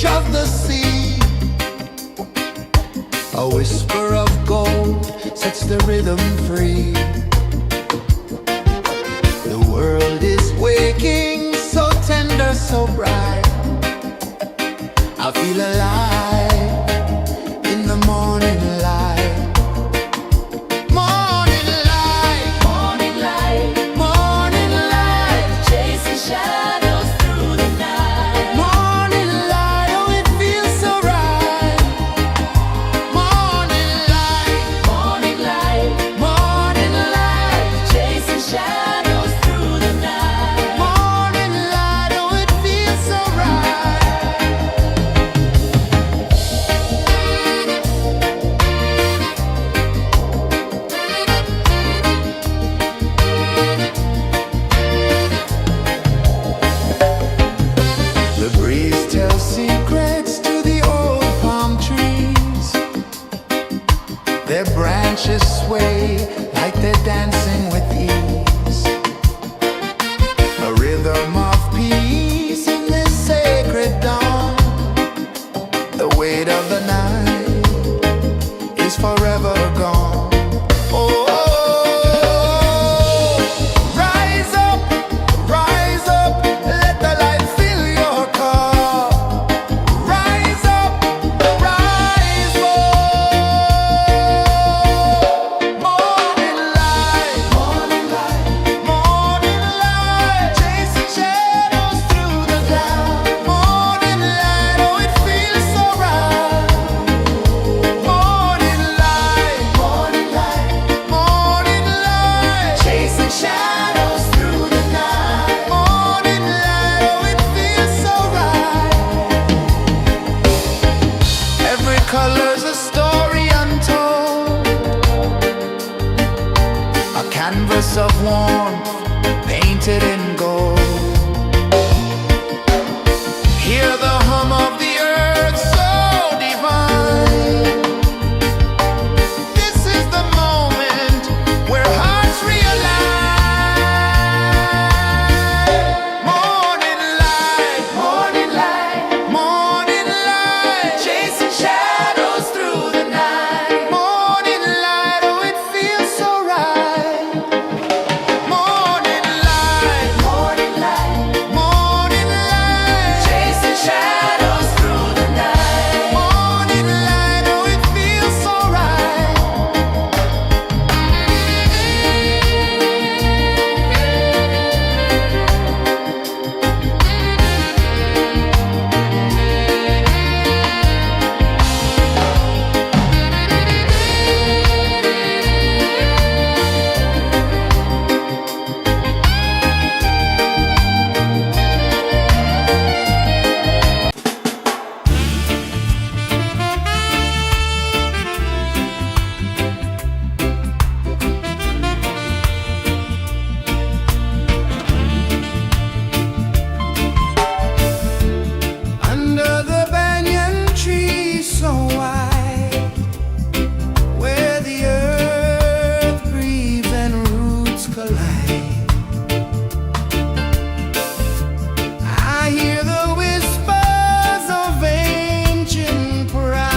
of the sea. A whisper of gold sets the rhythm free. The world is waking, so tender, so bright. I feel alive in the morning light. Morning light, Morning light, morning light, chasing shadows through the night. morning light, oh it feels so right. Morning light, Morning light, morning light, chasing shadows through the night. morning light, oh it feels so right. The breeze tells secrets to the old palm trees. Their branches sway like they're dancing with ease. A rhythm of peace in this sacred dawn. The weight of the night is forever gone. Oh, rise up, let the light fill your cup. Rise up, rise up. Morning light, morning light, morning light, chasing shadows through the cloud. Morning light, oh it feels so right. Morning light, morning light, morning light, chasing shadows through the night. Morning light, oh it feels so right. Every color's a story untold, a canvas of warmth painted in gold. Hear the hum of the earth so divine. This is the moment where hearts realign. Morning light, morning light, morning light, chasing shadows through the night. Morning light, oh it feels so right. Morning light, morning light, morning light, chasing shadows through the night. Morning light, oh it feels so right. Under the banyan tree so wide, where the earth breathes and roots collide, I hear the whispers of ancient pride.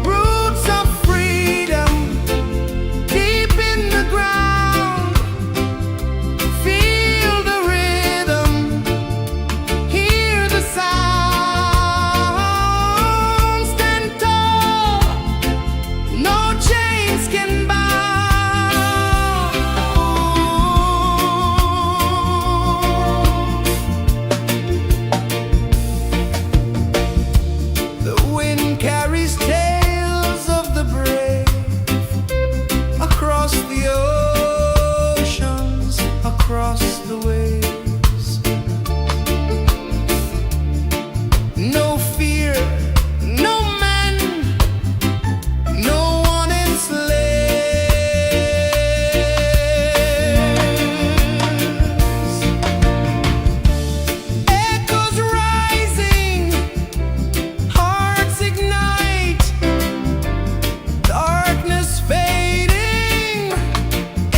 Roots of freedom deep in the ground. Feel the rhythm, hear the sound. Stand tall, no chains can bound. The wind carries tales of the brave across the oceans, across the waves. No fear, no man, no one enslaves. Echoes rising, hearts ignite, darkness fading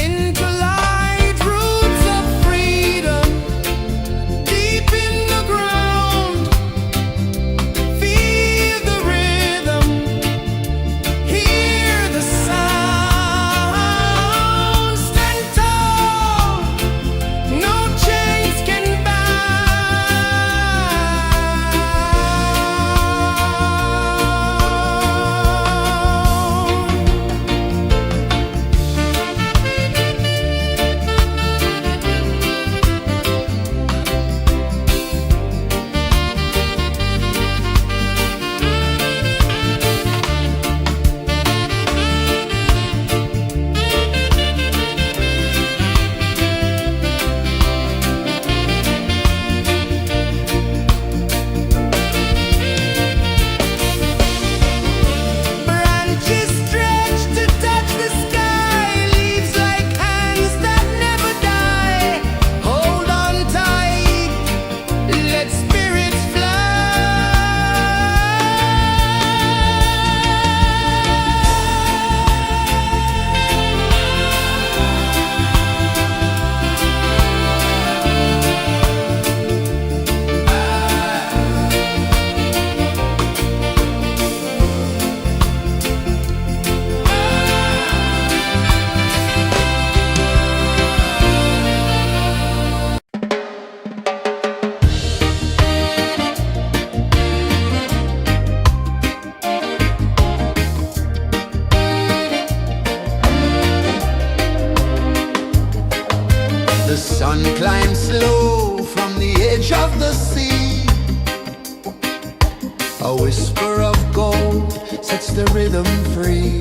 into light. Roots of climb slow from the edge of the sea. A whisper of gold sets the rhythm free.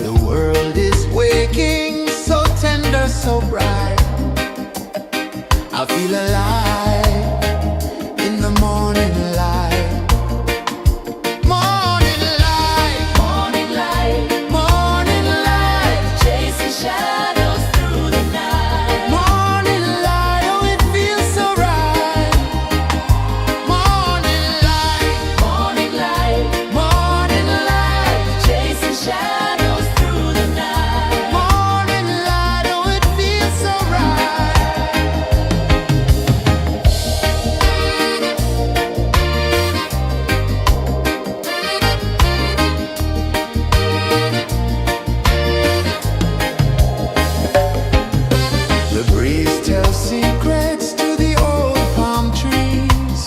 The world is waking, so tender, so bright. I feel alive in the morning light. Morning light, Morning light, morning light, chasing shadows through the night. morning light, oh it feels so right. Morning light, Morning light, morning light, chasing shadows through the night. morning light, oh it feels so right. The breeze tells secrets to the old palm trees.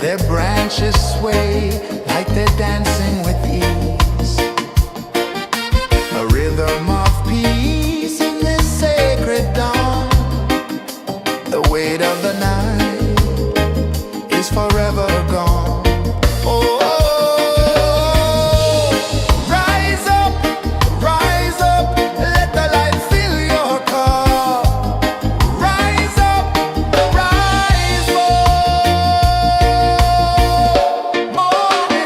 Their branches sway like they're dancing with ease. A rhythm of peace in this sacred dawn. The weight of the night is forever gone. Oh, rise up, let the light fill your car. Rise up, rise more. Morning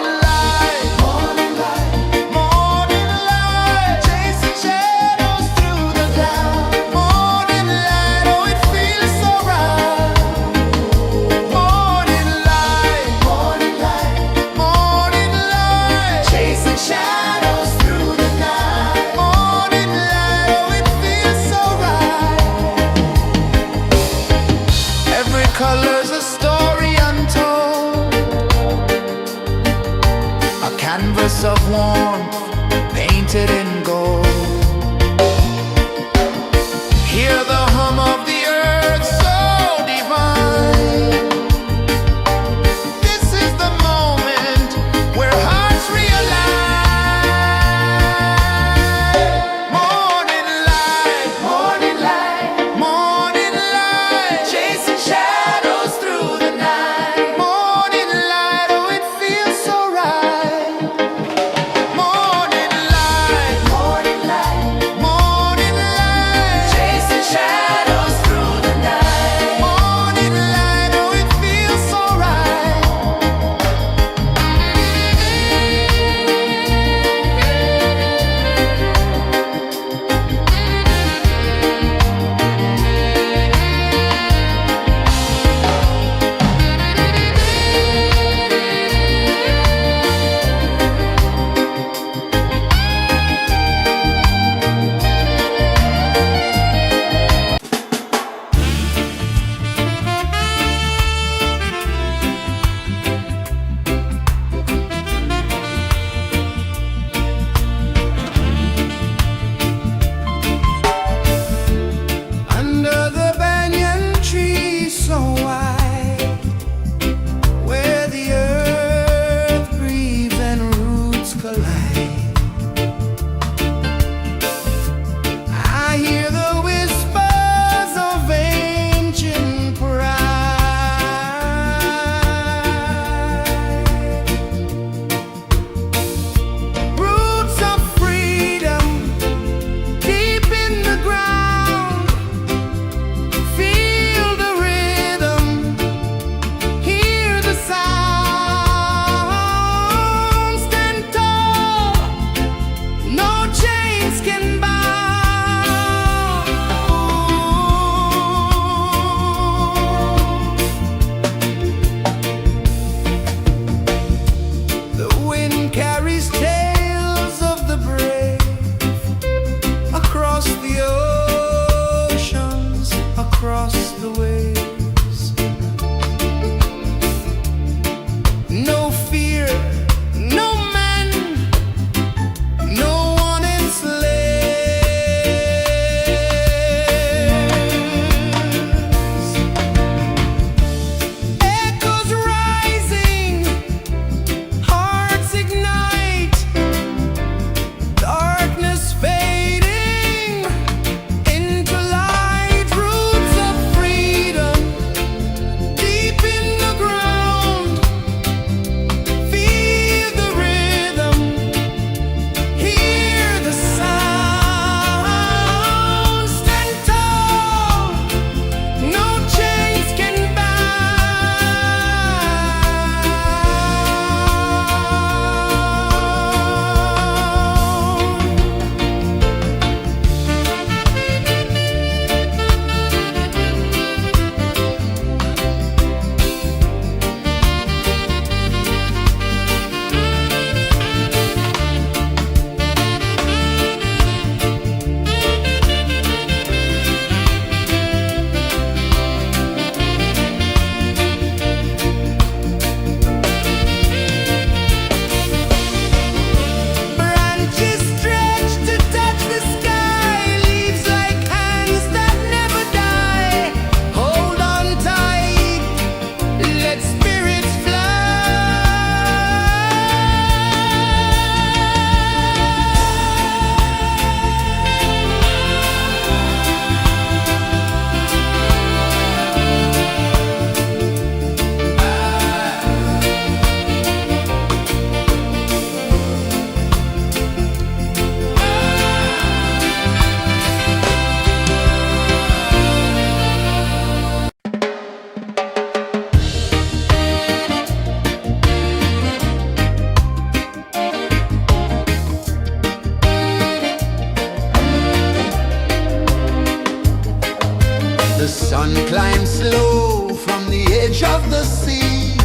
The sun climbs slow from the edge of the sea.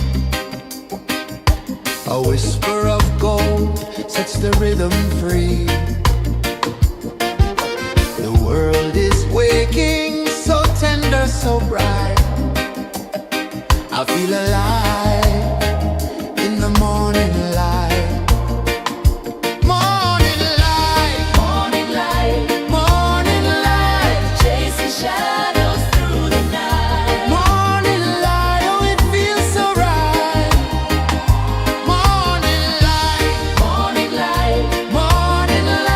A whisper of gold sets the rhythm free. The world is waking, so tender, so bright. I feel alive in the morning light. Morning light, Morning light, morning light, chasing shadows through the night. morning light, oh it feels so right. Morning light, Morning light, morning light.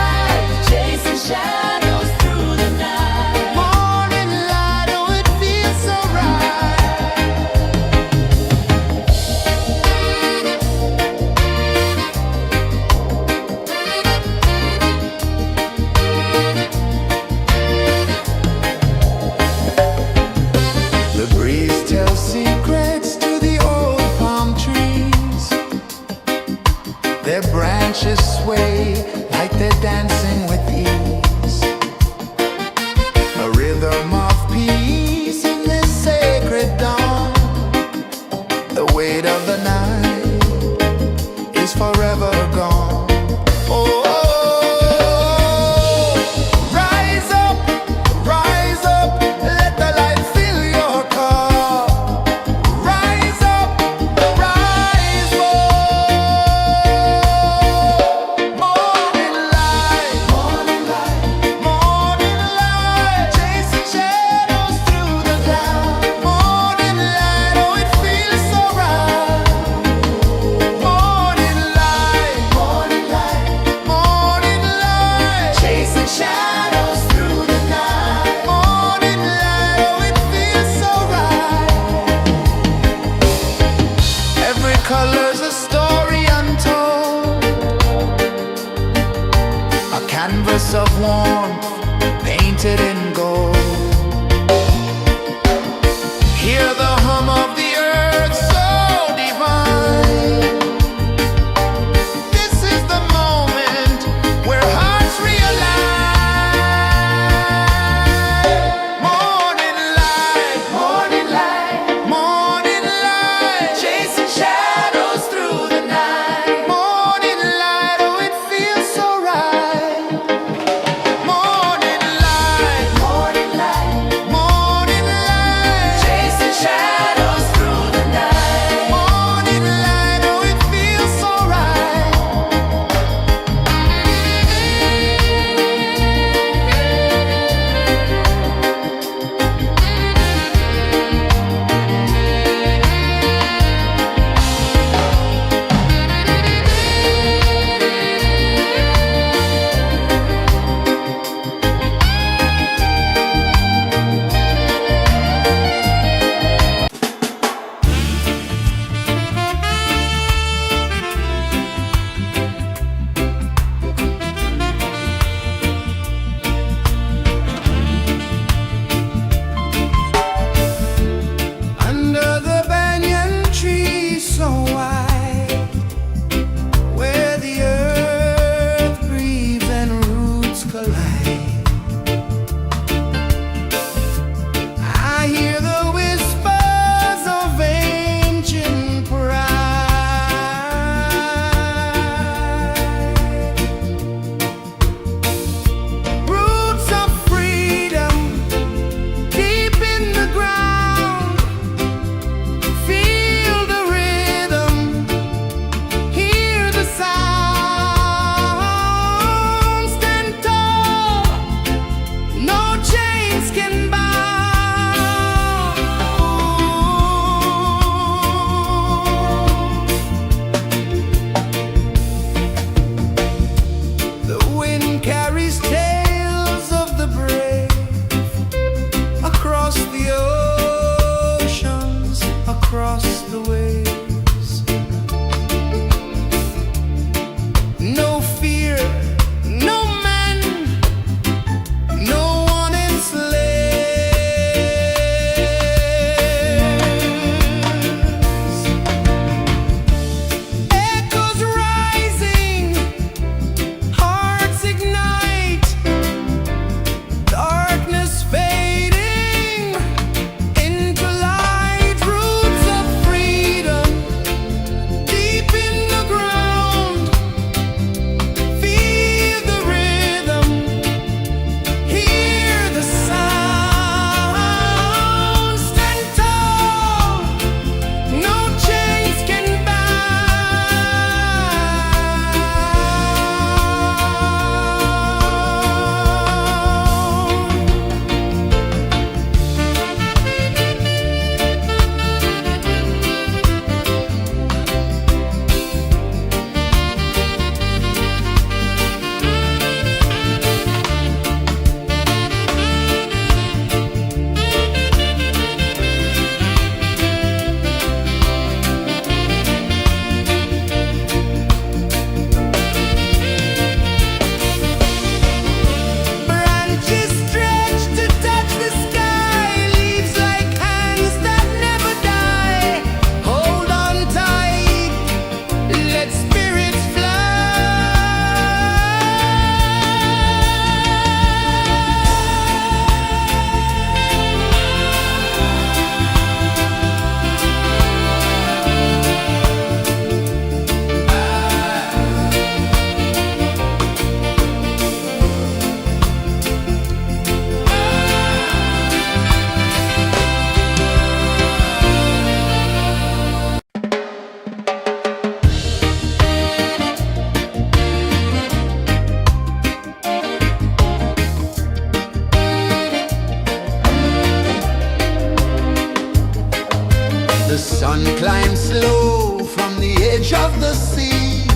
sun climbs slow from the edge of the sea.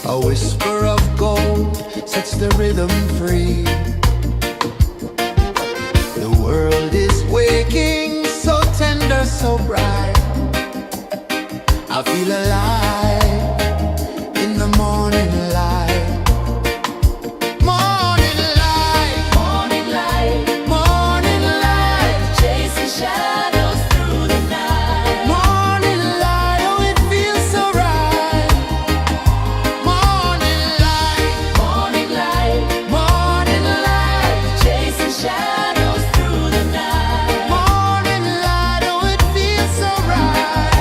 A whisper of gold sets the rhythm free. The world is waking, so tender, so bright. I feel alive in the morning light. Morning light, Morning light, morning light, chasing shadows through the night. morning light, oh it feels so right. Morning light, Morning light, morning light, chasing shadows through the night. morning light, oh it feels so right.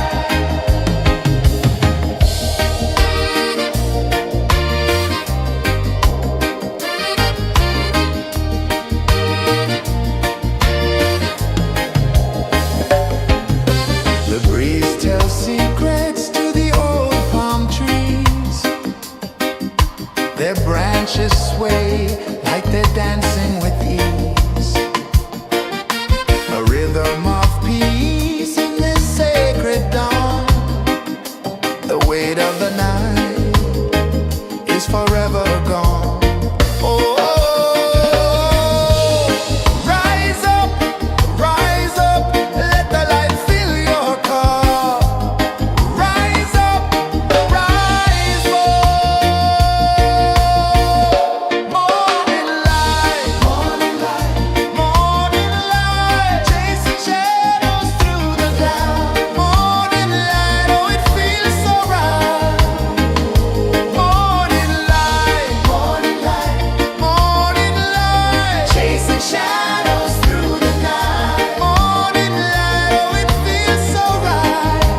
The breeze tells secrets to the old palm trees. Their branches sway like they're dancing with ease. A rhythm of peace in this sacred dawn. The weight of the night is forever gone. Oh, rise up, let the light fill your cup. Rise up, rise up. Morning light, morning light, morning light, chasing shadows through the cloud. Morning light, oh it feels so right. Morning light, morning light, morning light, chasing shadows through the night. Morning light, oh it feels so right.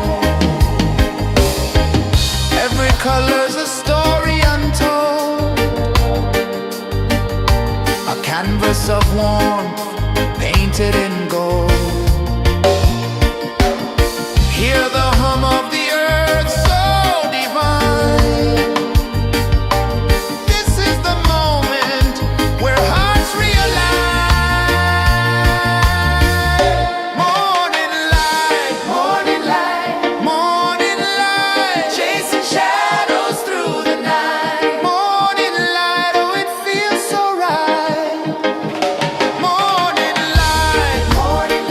Every color's a story untold, a canvas of warmth painted in gold. Hear the hum of the earth so divine. This is the moment where hearts realign. Morning light, morning light, morning light, chasing shadows through the night. Morning light, oh it feels so right. Morning light, morning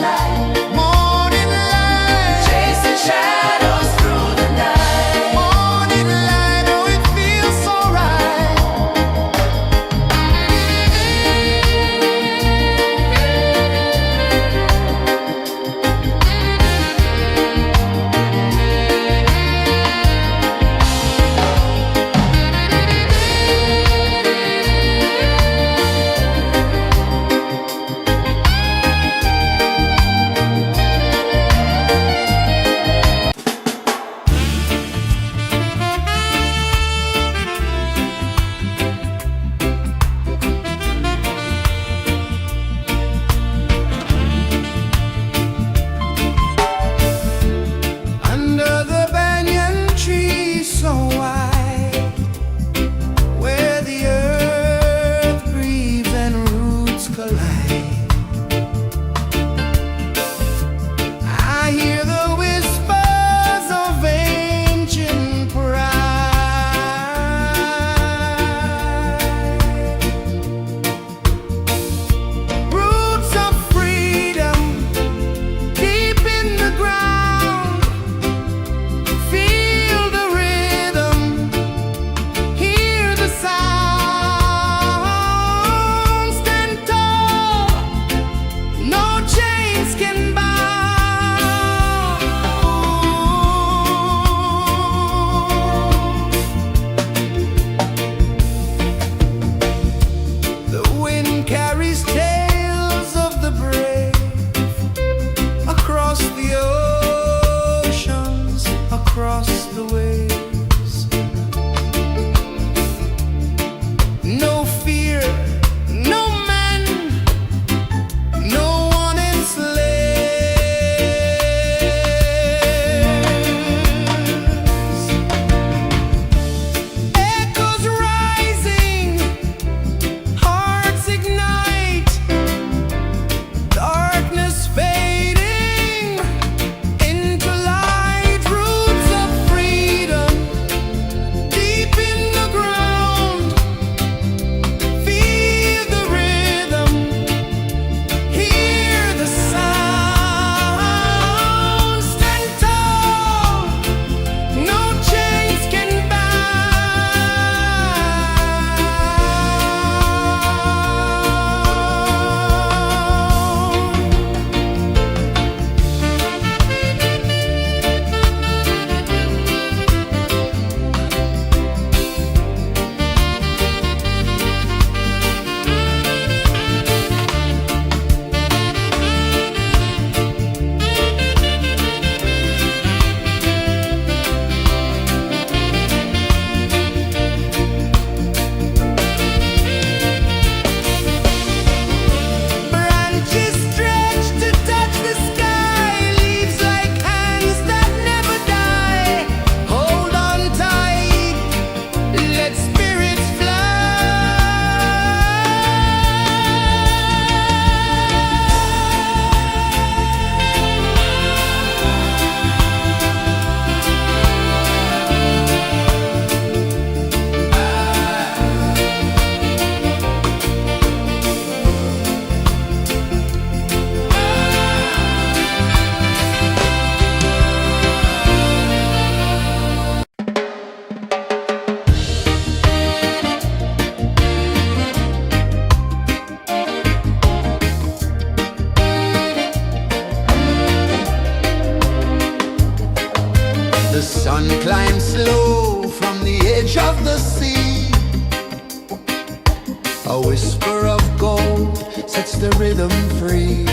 the rhythm free.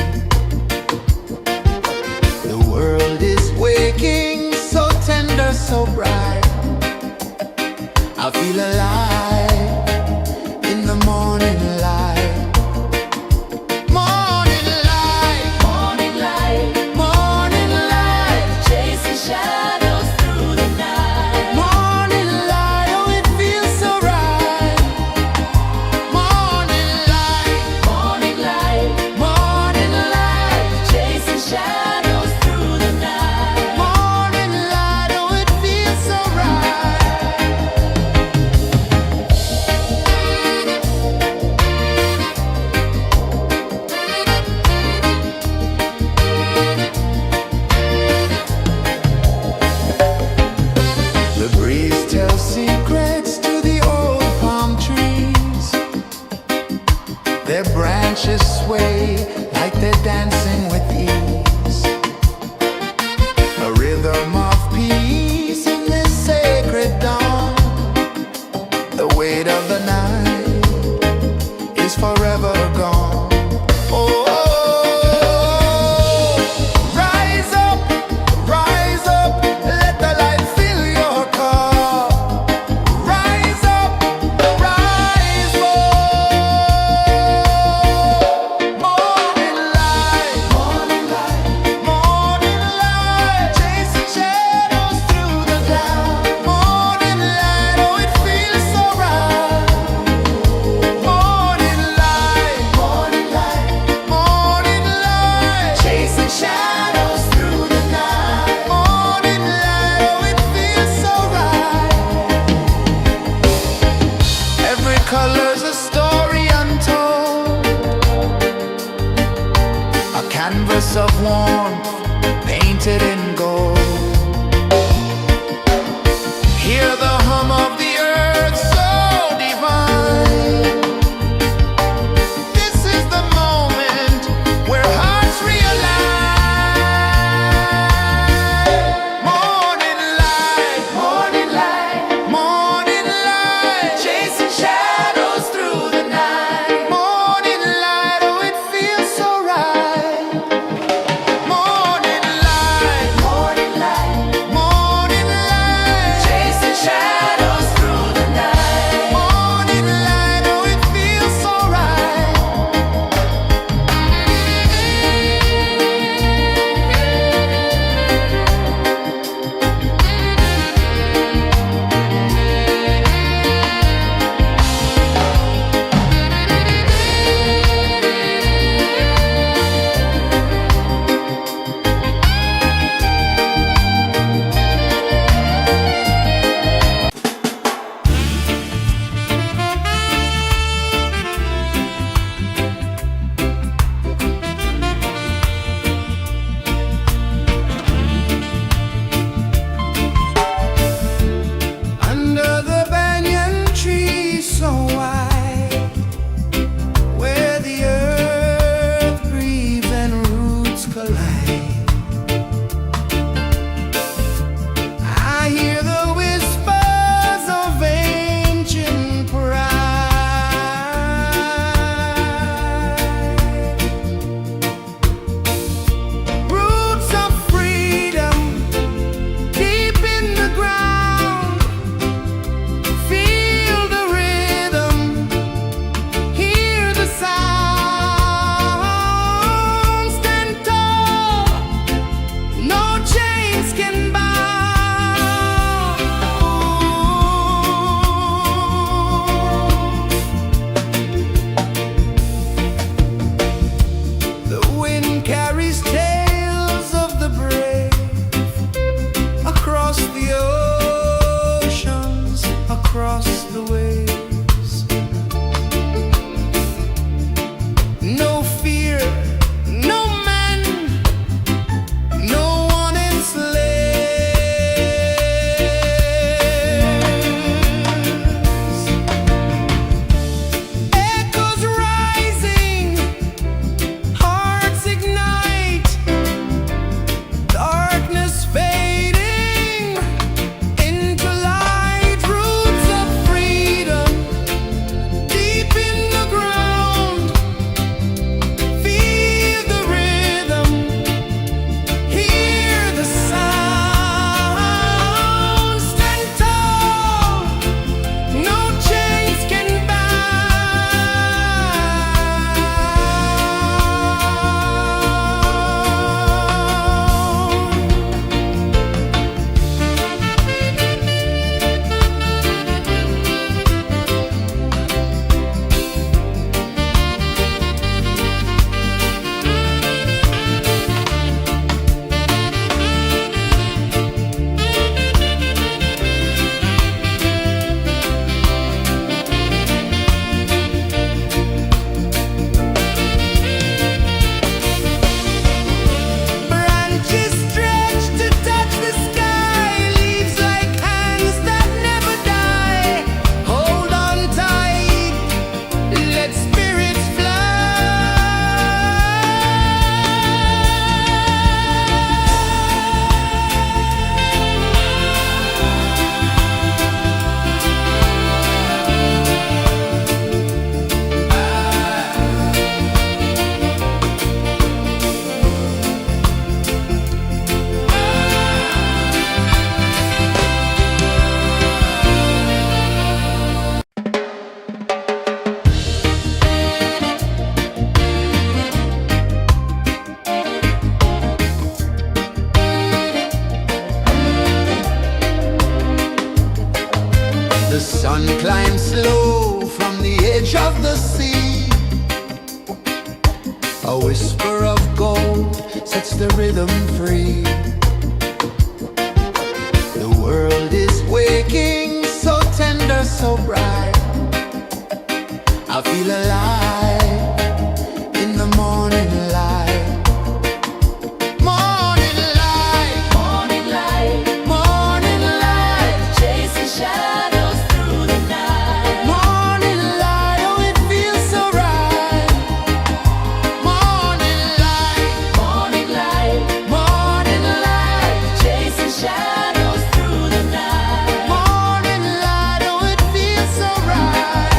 The world is waking, so tender, so bright. I feel alive in the morning light. Morning light, Morning light, morning light, chasing shadows through the night. morning light. Oh, it feels so right. Morning light, Morning light, morning light, chasing shadows through the night. morning light. Oh, it feels so right. The breeze tells secrets to the old palm trees. Their branches sway like they're dancing with ease. A rhythm of peace in this sacred dawn. The weight of the night is forever gone. Oh, rise up, let the light fill your cup. Rise up, rise more. Morning light, morning light, morning light, chasing shadows through the cloud. Morning light, oh, it feels so right. Morning light, morning light, morning light, chasing shadows through the night. Morning light, oh, it feels so right. Every color's a story untold, a canvas of warmth painted in gold. Hear the hum of the earth so divine. This is the moment where hearts realign. Morning light, morning light, morning light, chasing shadows through the night. Morning light, oh, it feels so right. Morning A whisper of gold sets the rhythm free. The world is waking, so tender, so bright. I feel alive in the morning light. Morning light, Morning light, morning light, chasing shadows through the night. morning light, oh it feels so right. Morning light, Morning light, morning light, chasing shadows through the night. morning light, oh it feels so right.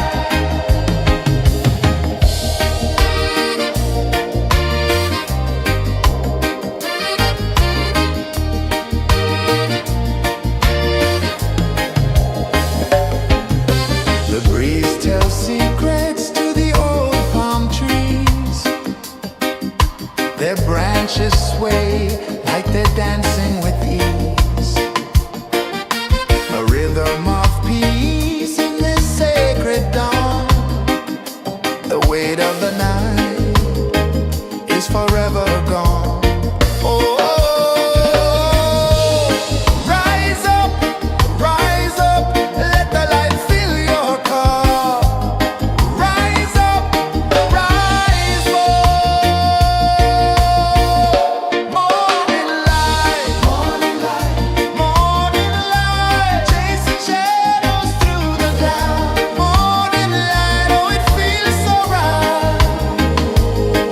The breeze tells secrets to the old palm trees. Their branches sway like they're dancing with ease. A rhythm of peace in this sacred dawn. The weight of the night is forever gone. Oh, rise up, let the light fill your cup. Rise up, rise up. Morning light, morning light, morning light, chasing shadows through the cloud. Morning light, oh it feels so right.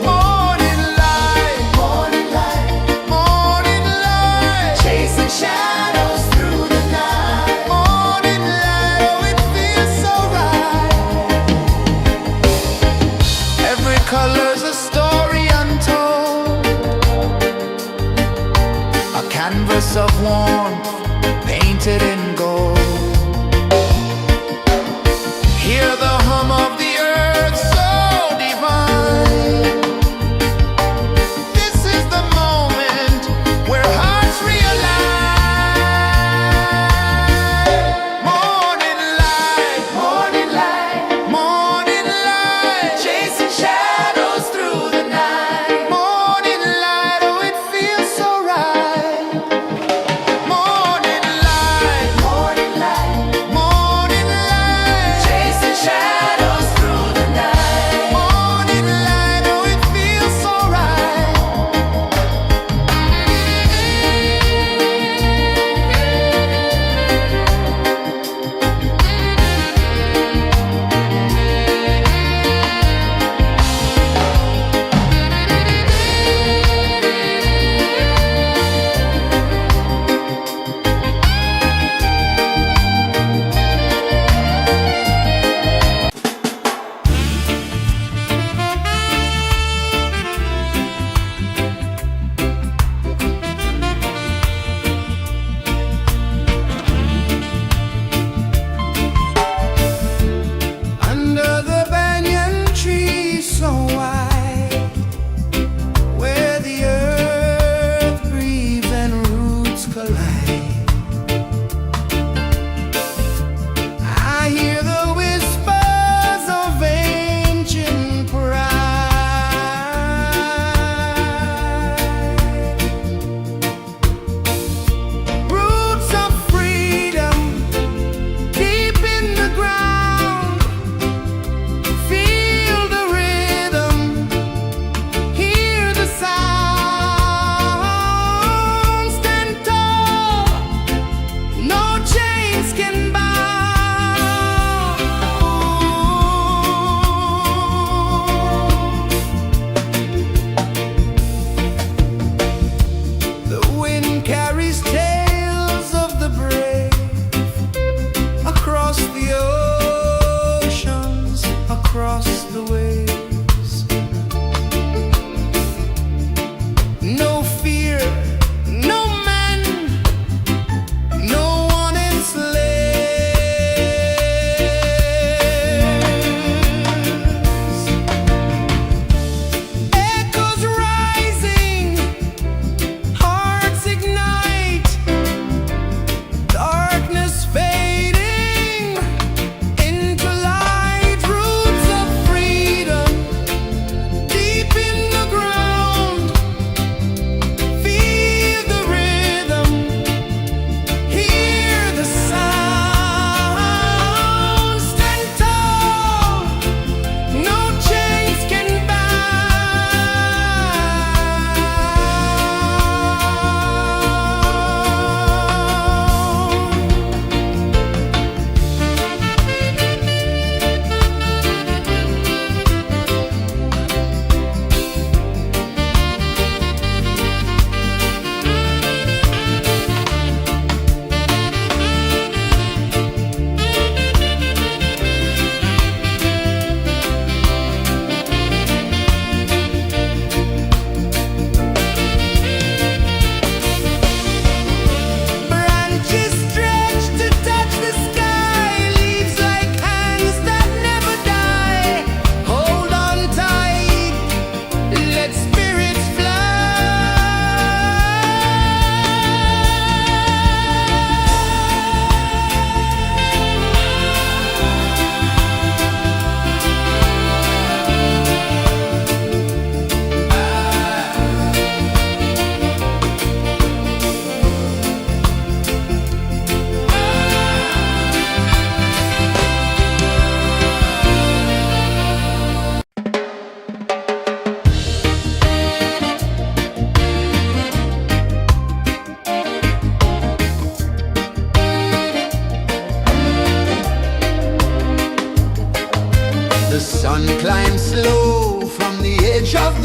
Morning light, morning light, morning light, chasing shadows through the night. Morning light, oh it feels so right. Every color's a story untold, a canvas of warmth painted in gold. Hear the hum of the earth so divine. This is the moment where hearts realign. Morning light, morning light, morning light, chasing shadows through the night. Morning light, oh it feels so right. Morning light,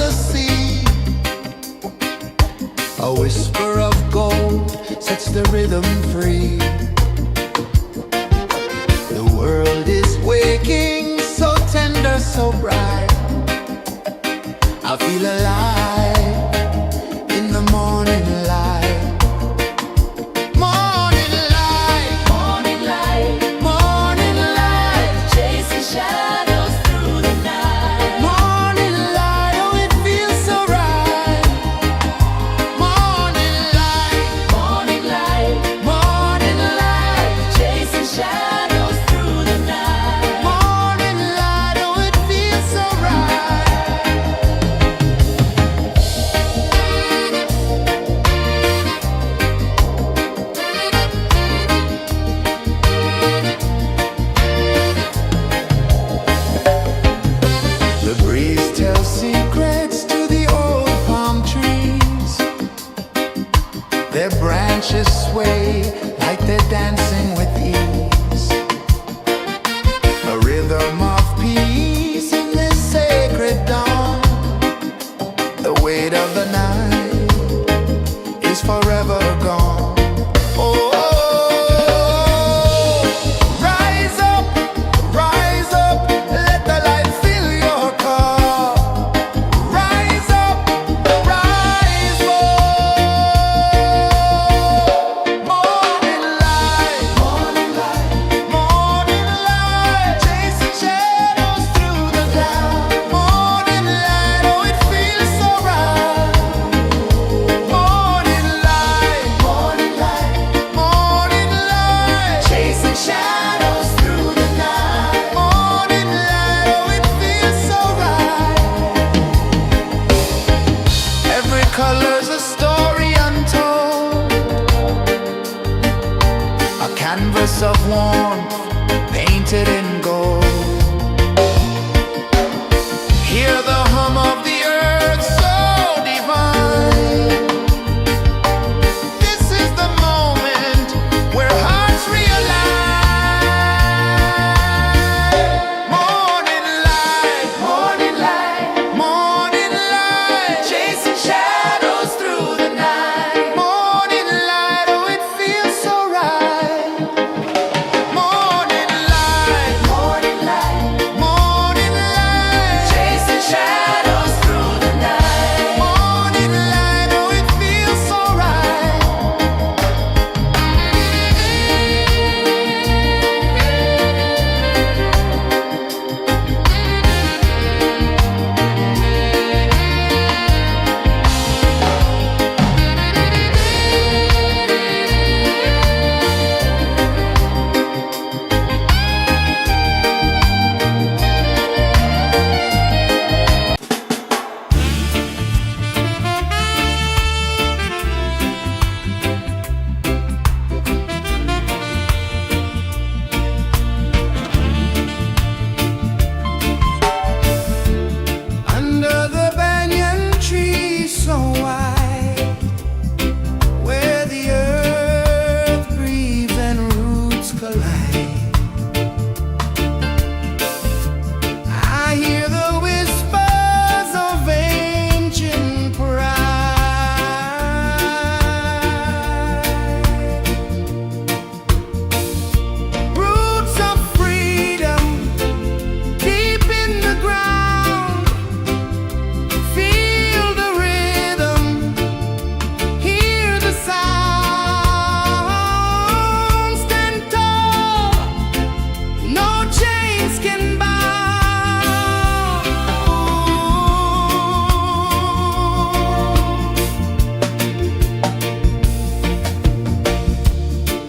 the sea. A whisper of gold sets the rhythm free. The world is waking, so tender, so bright. I feel alive in the morning light. Morning light, Morning light, morning light, chasing shadows through the night. morning light, oh it feels so right. Morning light, Morning light, morning light, chasing shadows through the night. morning light, oh it feels so right. The breeze tells secrets to the old palm trees. Their branches sway like they're dancing with ease. A rhythm of peace in this sacred dawn. The weight of the night is forever gone. Oh, rise up, let the light fill your cup. Rise up, rise up. Morning light, morning light, morning light, chasing shadows through the cloud. Morning light, oh it feels so right. Morning light, morning light, morning light, chasing shadows through the night. Morning light, oh it feels so right. Every color's a story untold, a canvas of warmth painted in gold. Hear the hum of the earth so divine. This is the moment where hearts realign. Morning light, morning light, morning light, chasing shadows through the night. Morning light, oh it feels so right. Morning light, morning light, morning light, chasing shadows through the night. Morning light, oh it feels so right. Under the banyan tree so wide, where the earth breathes and roots collide, I hear the whispers of ancient pride. Roots of freedom deep in the ground. Feel the rhythm, hear the sound. Stand tall, no chains can bound.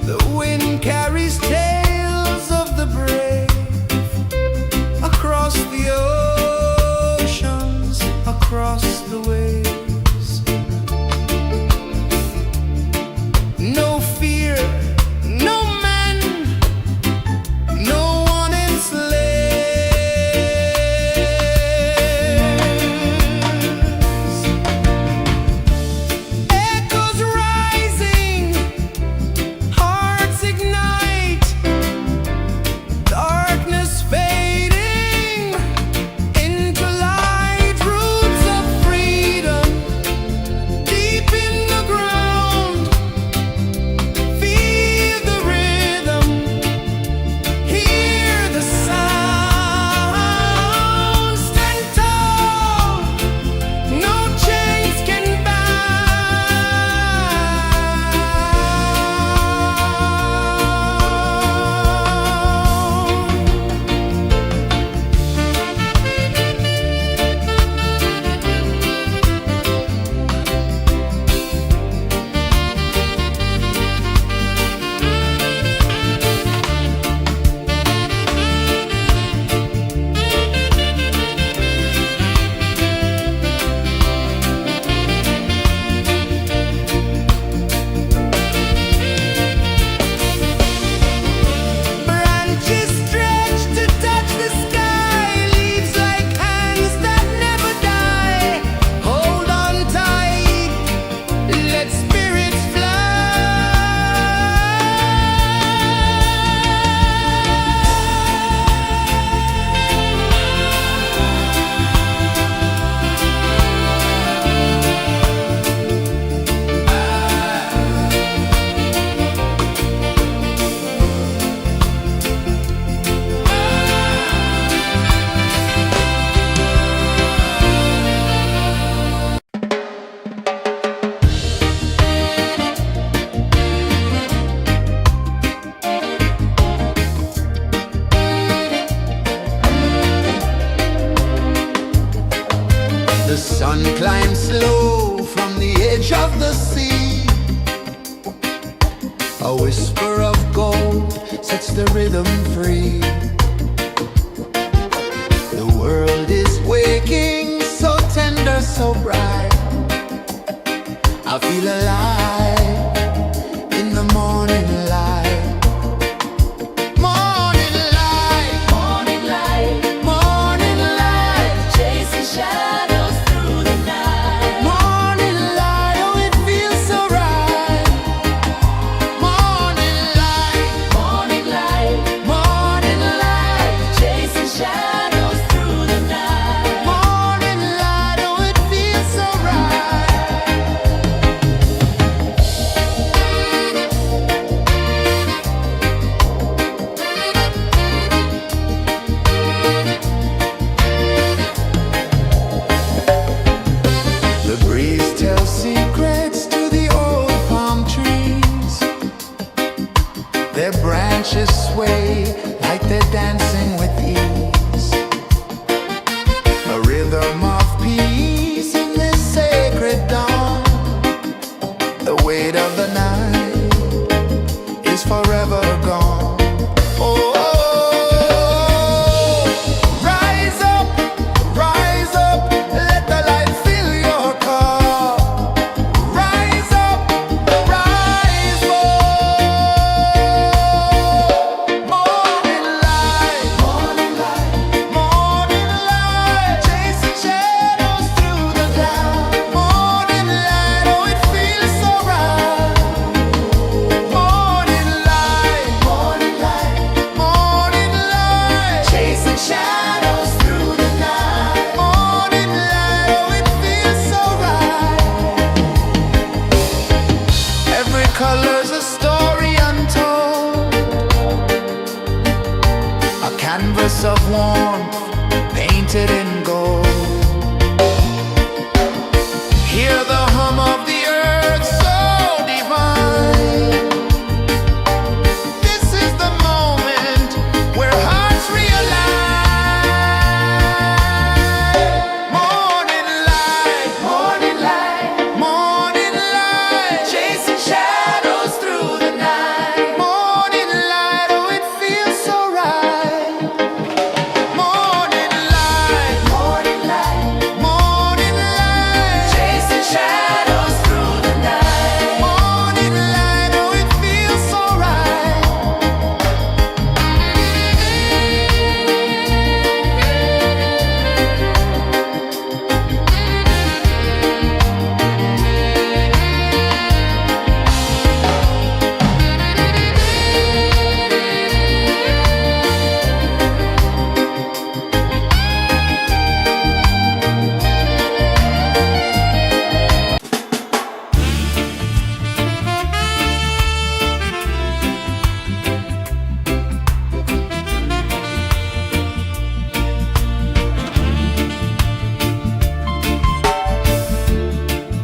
The wind carries tales of the brave across the oceans, across the waves. No fear, no man, no one enslaves. Echoes rising, hearts ignite, darkness fading into light. Roots of One climbs slow from the edge of the sea. A whisper of gold sets the rhythm free. The world is waking, so tender, so bright. I feel alive in the morning light. Morning light, Morning light, morning light, chasing shadows through the night. morning light, oh it feels so right. Morning light, Morning light, morning light, chasing shadows through the night. morning light, oh it feels so right. The breeze tells secrets to the old palm trees. Their branches sway like they're dancing with ease. A rhythm of peace in this sacred dawn. The weight of the night is forever gone. Oh, rise up, let the light fill your cup. Rise up, rise up. Morning light, morning light, chasing shadows through the cloud. Morning light, oh it feels so right. Morning light, morning light, chasing shadows through the night. Morning light, oh it feels so right. Every color's a story untold, a canvas of warmth painted in gold. Hear the hum of the earth so divine. This is the moment where hearts realign. Morning light, morning light, chasing shadows through the night. Morning light, oh it feels so right. Morning light, chasing shadows through the night. Morning light, oh it feels so right.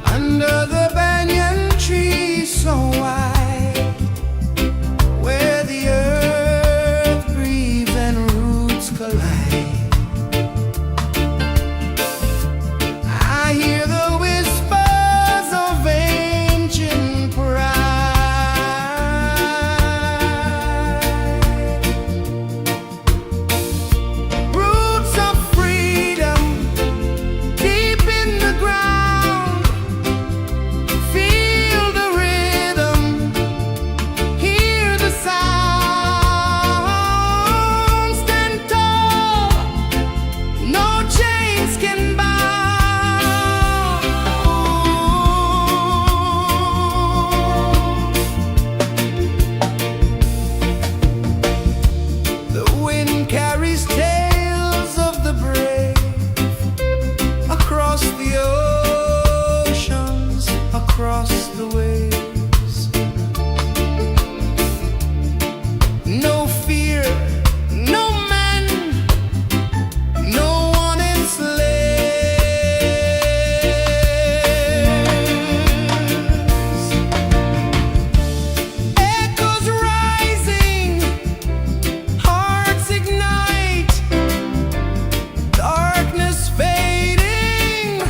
Under the banyan tree so wide, where the earth breathes and roots collide, I hear the whispers of ancient pride. Roots of freedom deep in the ground. Feel the rhythm, hear the sound. Stand tall, no chains can bound. The wind carries tales of the brave across the oceans, across the waves. No fear, no man, no one enslaves. Echoes rising, hearts ignite, darkness fading,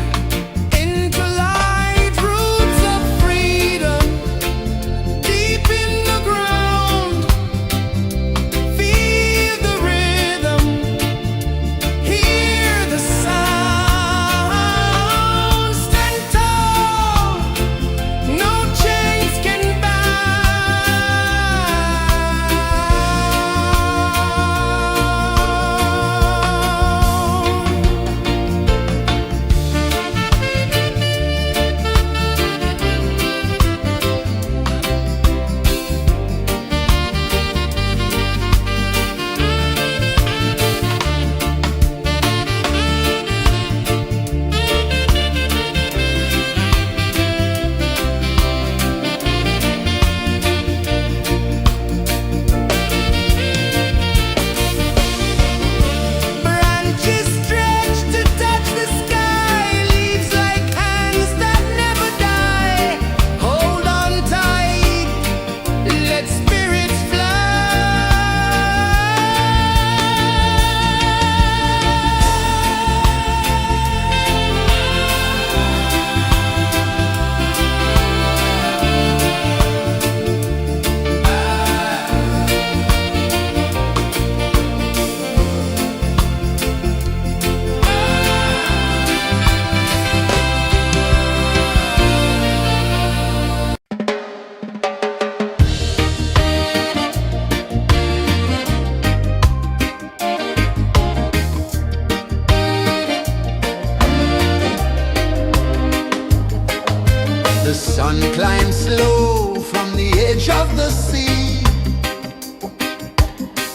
The sun climbs slow from the edge of the sea.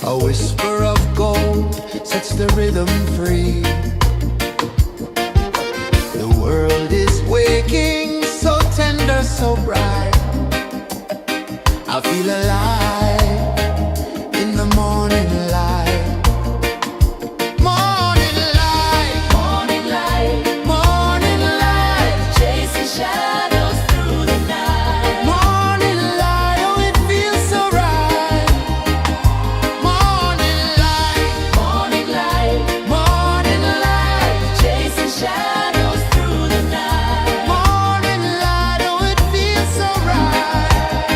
A whisper of gold sets the rhythm free. The world is waking, so tender, so bright. I feel alive in the morning light. Morning light, Morning light, morning light, chasing shadows through the night. morning light, oh it feels so right. Morning light, Morning light, morning light, chasing shadows through the night. morning light, oh it feels so right.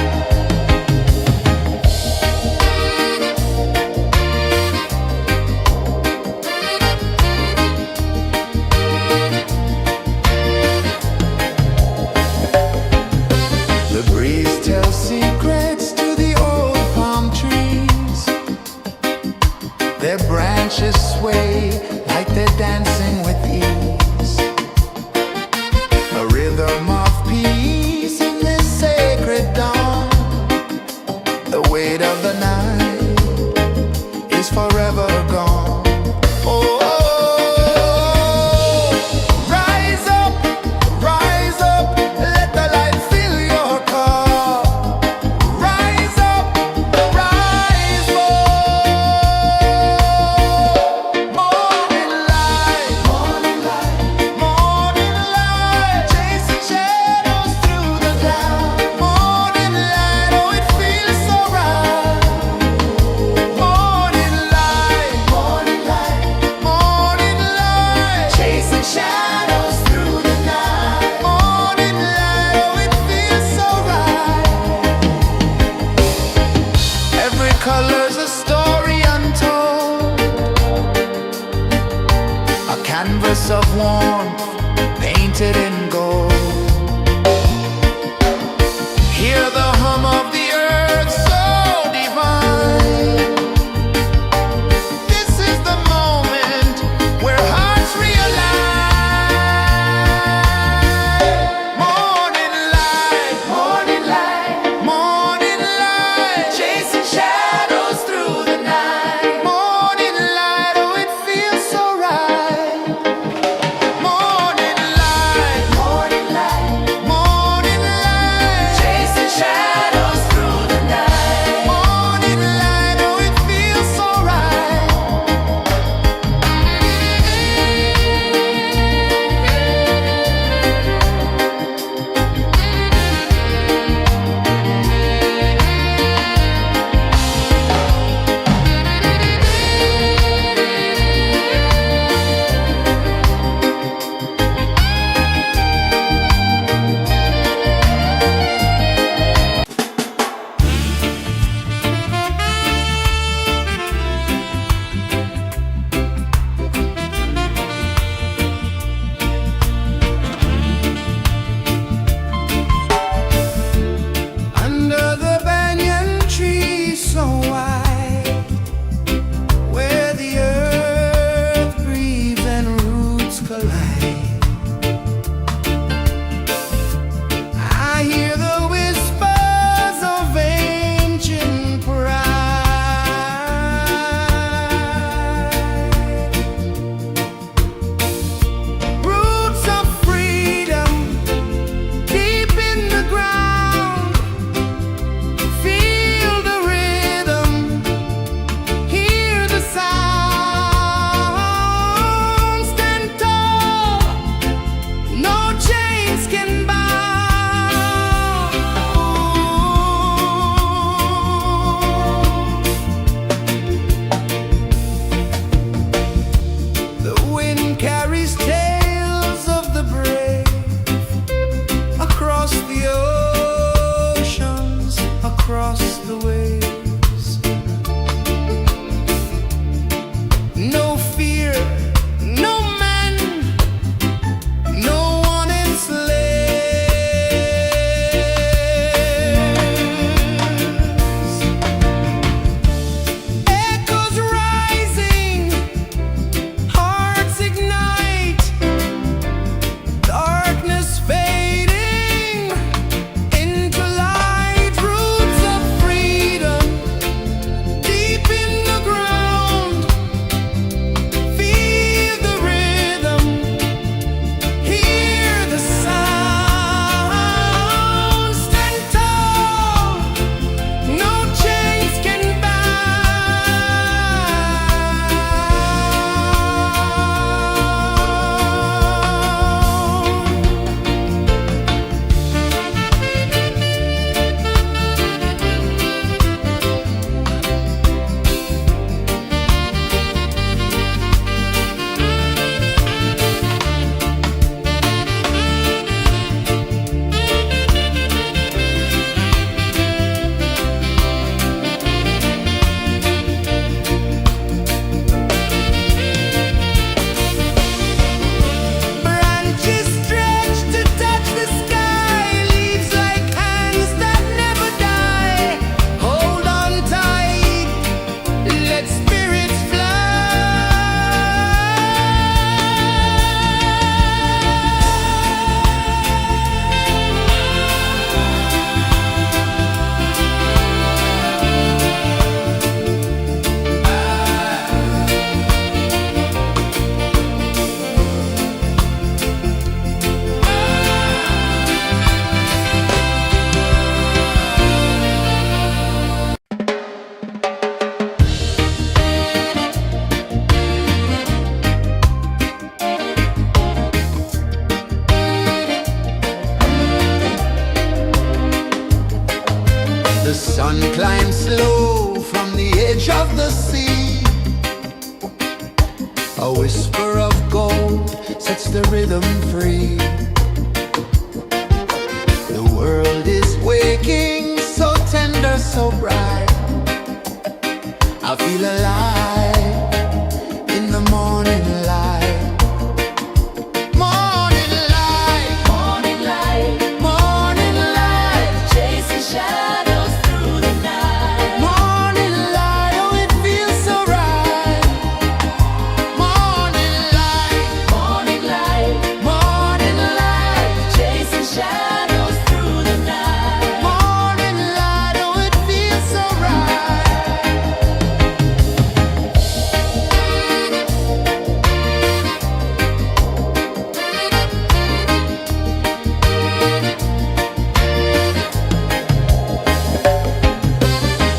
The sun climbs slow from the edge of the sea. A whisper of gold sets the rhythm free. The world is waking, so tender, so bright. I feel alive in the morning light. Morning light, Morning light, morning light, chasing shadows through the night. morning light, oh it feels so right. Morning light, Morning light, morning light, chasing shadows through the night. morning light, oh it feels so right.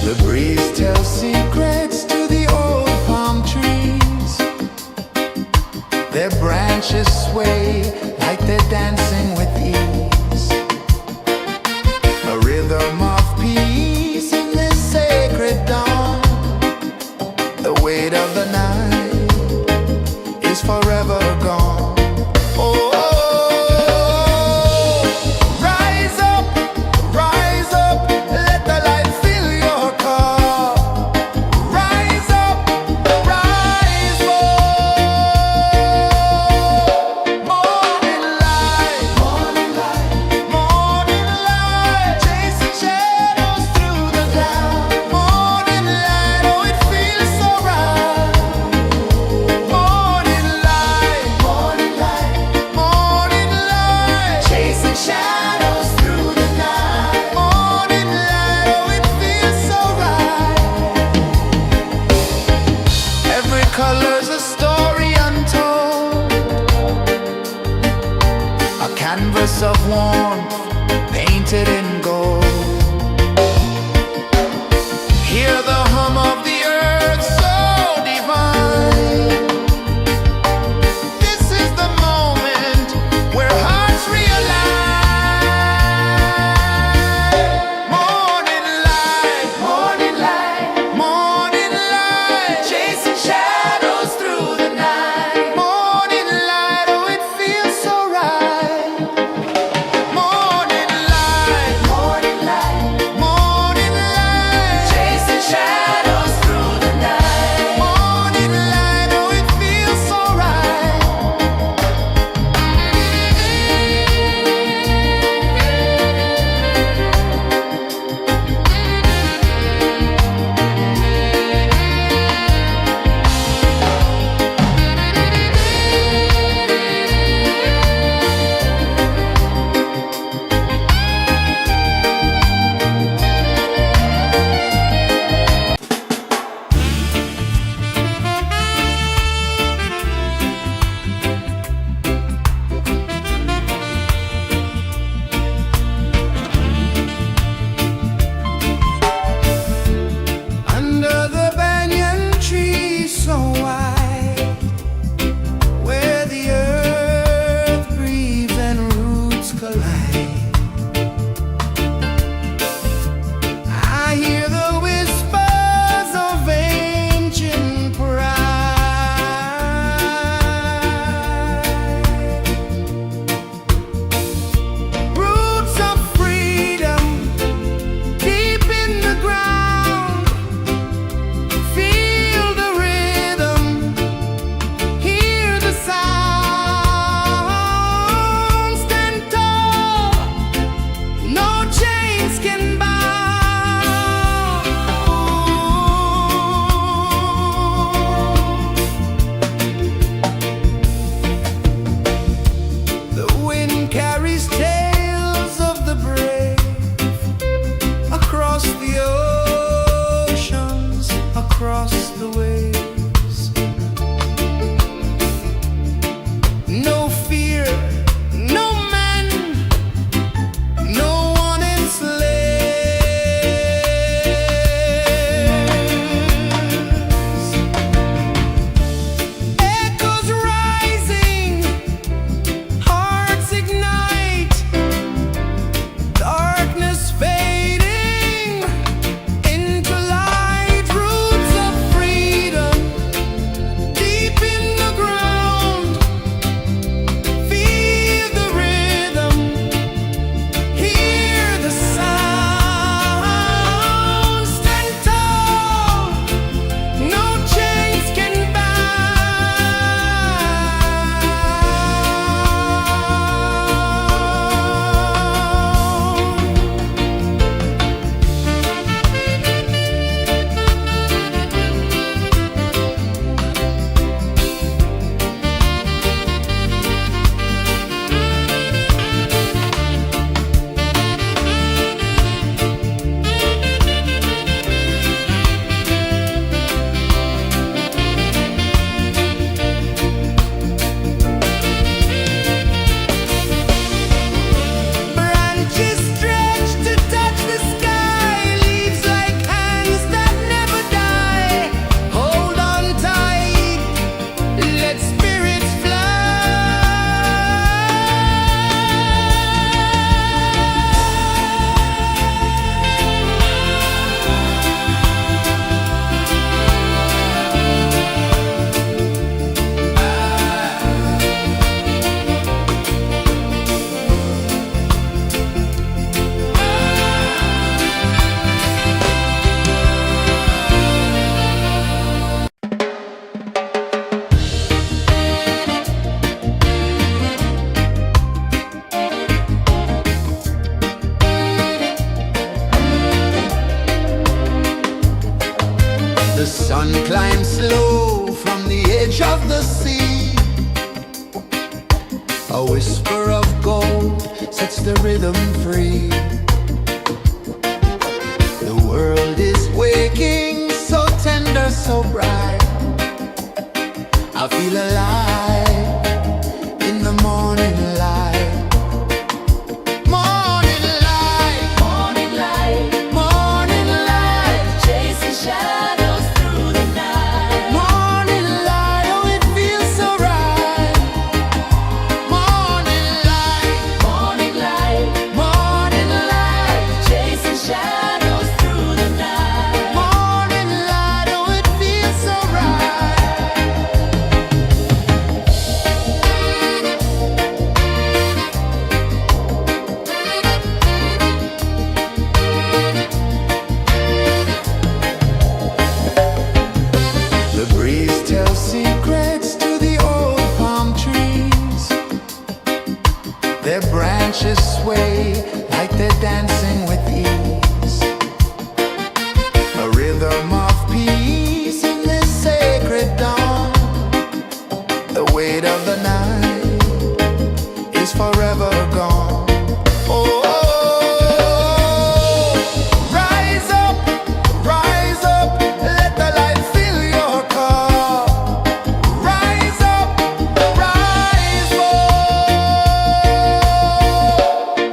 The breeze tells secrets to the old palm trees. Their branches sway like they're dancing with ease. A rhythm of peace in this sacred dawn. The weight of the night is forever gone. Oh, rise up, let the light fill your cup. Rise up, rise up. Morning light, morning light, morning light, chasing shadows through the cloud. Morning light, oh it feels so right. Morning light, morning light, morning light, chasing shadows through the night. Morning light, oh it feels so right. Every color's a story untold, a canvas of warmth painted in gold. Hear the hum of the earth so divine. This is the moment where hearts realign. Morning light, morning light, morning light, chasing shadows through the night. Morning light, oh it feels so right. Morning light, morning sun climbs slow from the edge of the sea. A whisper of gold sets the rhythm free. The world is waking, so tender, so bright. I feel alive in the morning light. Morning light, Morning light, morning light, chasing shadows through the night. morning light, oh it feels so right. Morning light, Morning light, morning light, chasing shadows through the night. morning light, oh it feels so right. The breeze tells secrets to the old palm trees. Their branches sway like they're dancing with ease. A rhythm of peace in this sacred dawn. The weight of the night is forever gone. Oh, rise up, let the light fill your cup. Rise up, rise up.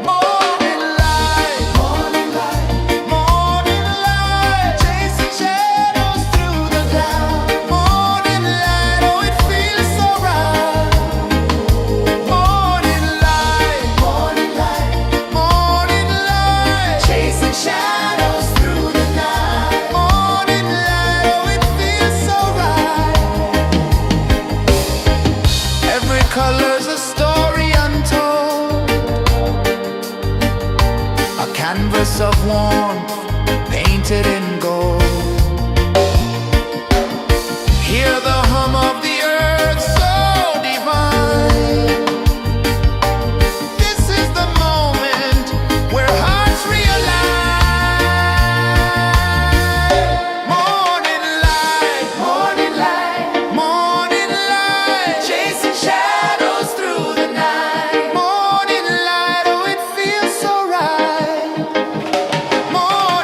Morning light, morning light, morning light, chasing shadows through the cloud. Morning light, oh it feels so right. Morning light, morning light, morning light, chasing shadows through the night. Morning light, oh it feels so right. Every color's a story untold, a canvas of warmth painted in gold. Hear the hum of the earth so divine. This is the moment where hearts realign. Morning light, morning light, morning light, chasing shadows through the night. Morning light, oh it feels so right. Morning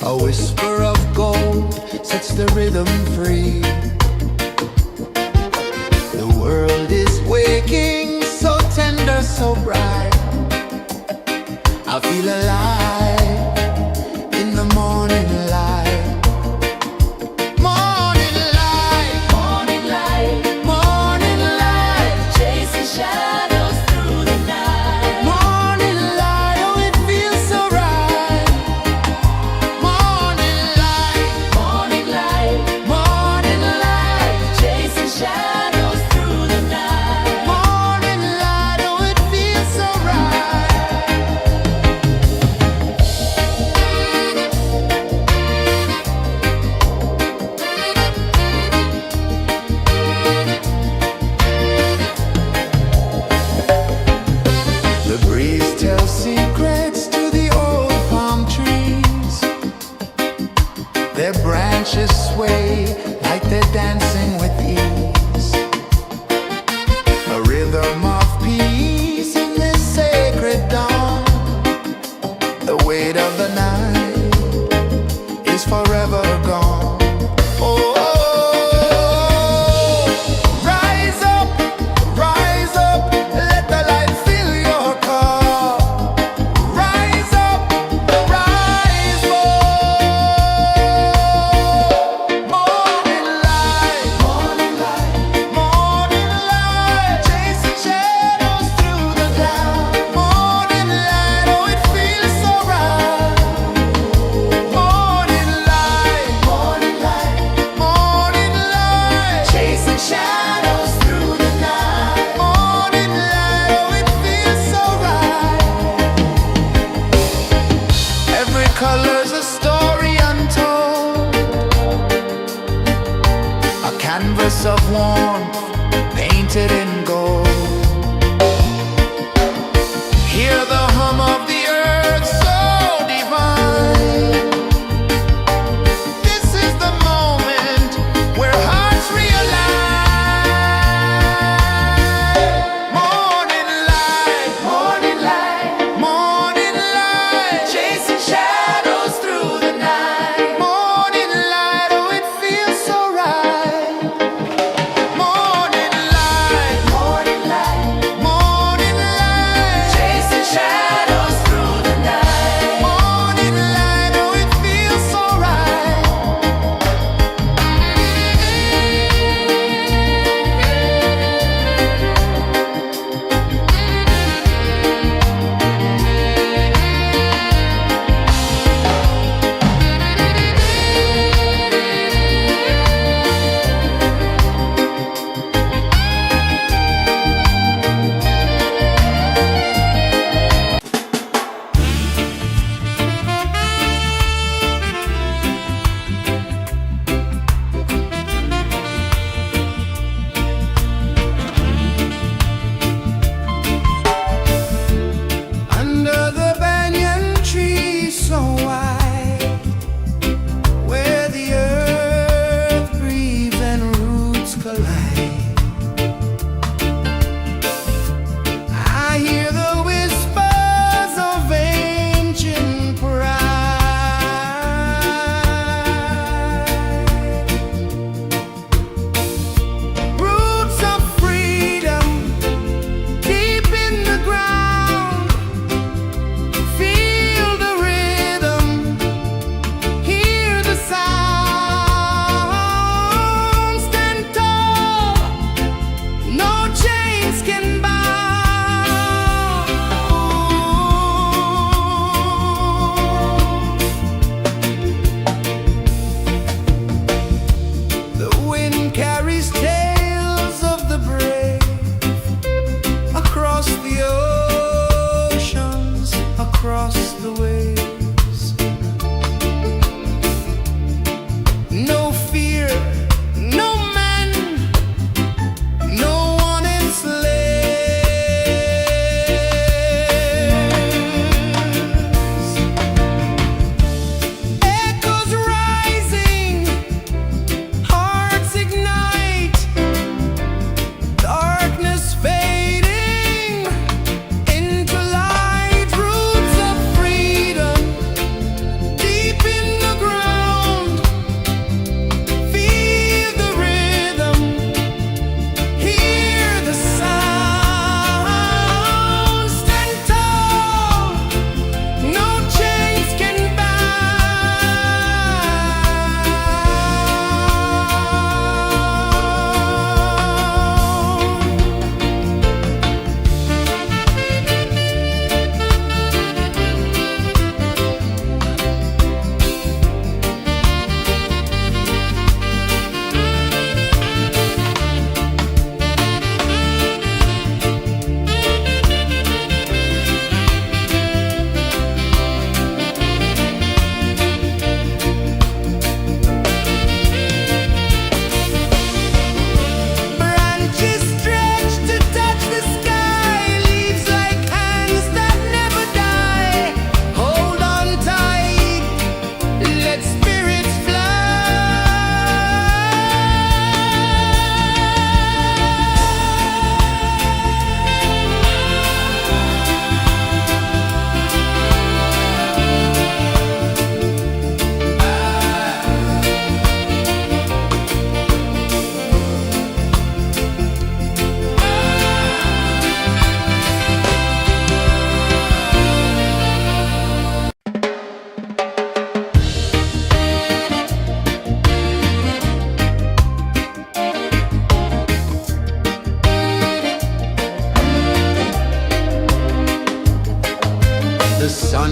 A whisper of gold sets the rhythm free. The world is waking, so tender, so bright. I feel alive in the morning light. Morning light, Morning light, morning light, chasing shadows through the night. morning light, oh it feels so right. Morning light, Morning light, morning light, chasing shadows through the night. morning light, oh it feels so right. The breeze tells secrets to the old palm trees. Their branches sway like they're dancing with ease. A rhythm of peace in this sacred dawn. The weight of the night is forever gone. Oh, rise up, let the light fill your cup. Rise up, rise up. Morning light, morning light, morning light, chasing shadows through the cloud. Morning light, oh it feels so right. Morning light, morning light, morning light, chasing shadows through the night. Morning light, oh it feels so right. Every color's a story untold, a canvas of warmth painted in gold. Hear the hum of the earth so divine. This is the moment where hearts realign. Morning light, morning light, morning light, chasing shadows through the night. Morning light, oh it feels so right. Morning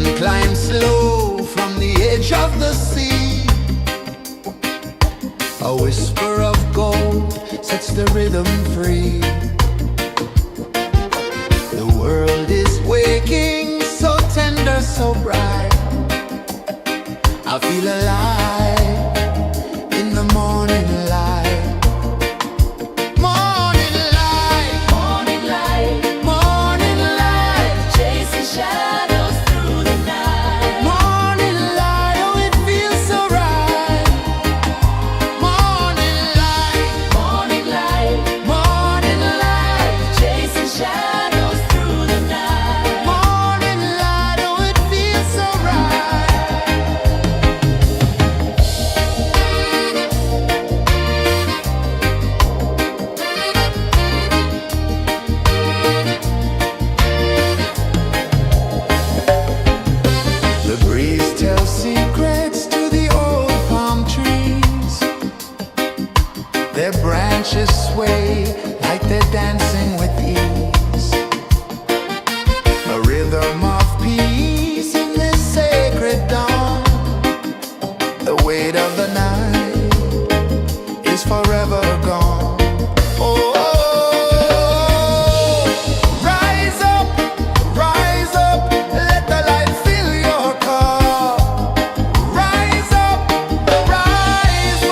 sun climbs slow from the edge of the sea. A whisper of gold sets the rhythm free. The world is waking, so tender, so bright. I feel alive in the morning light. Morning light, Morning light, morning light, chasing shadows through the night. morning light, oh it feels so right. Morning light, Morning light, morning light, chasing shadows through the night. morning light, oh it feels so right. The breeze tells secrets to the old palm trees. Their branches sway like they're dancing with ease. A rhythm of peace in this sacred dawn. The weight of the night is forever gone. Oh, rise up, let the light fill your cup. Rise up, rise up.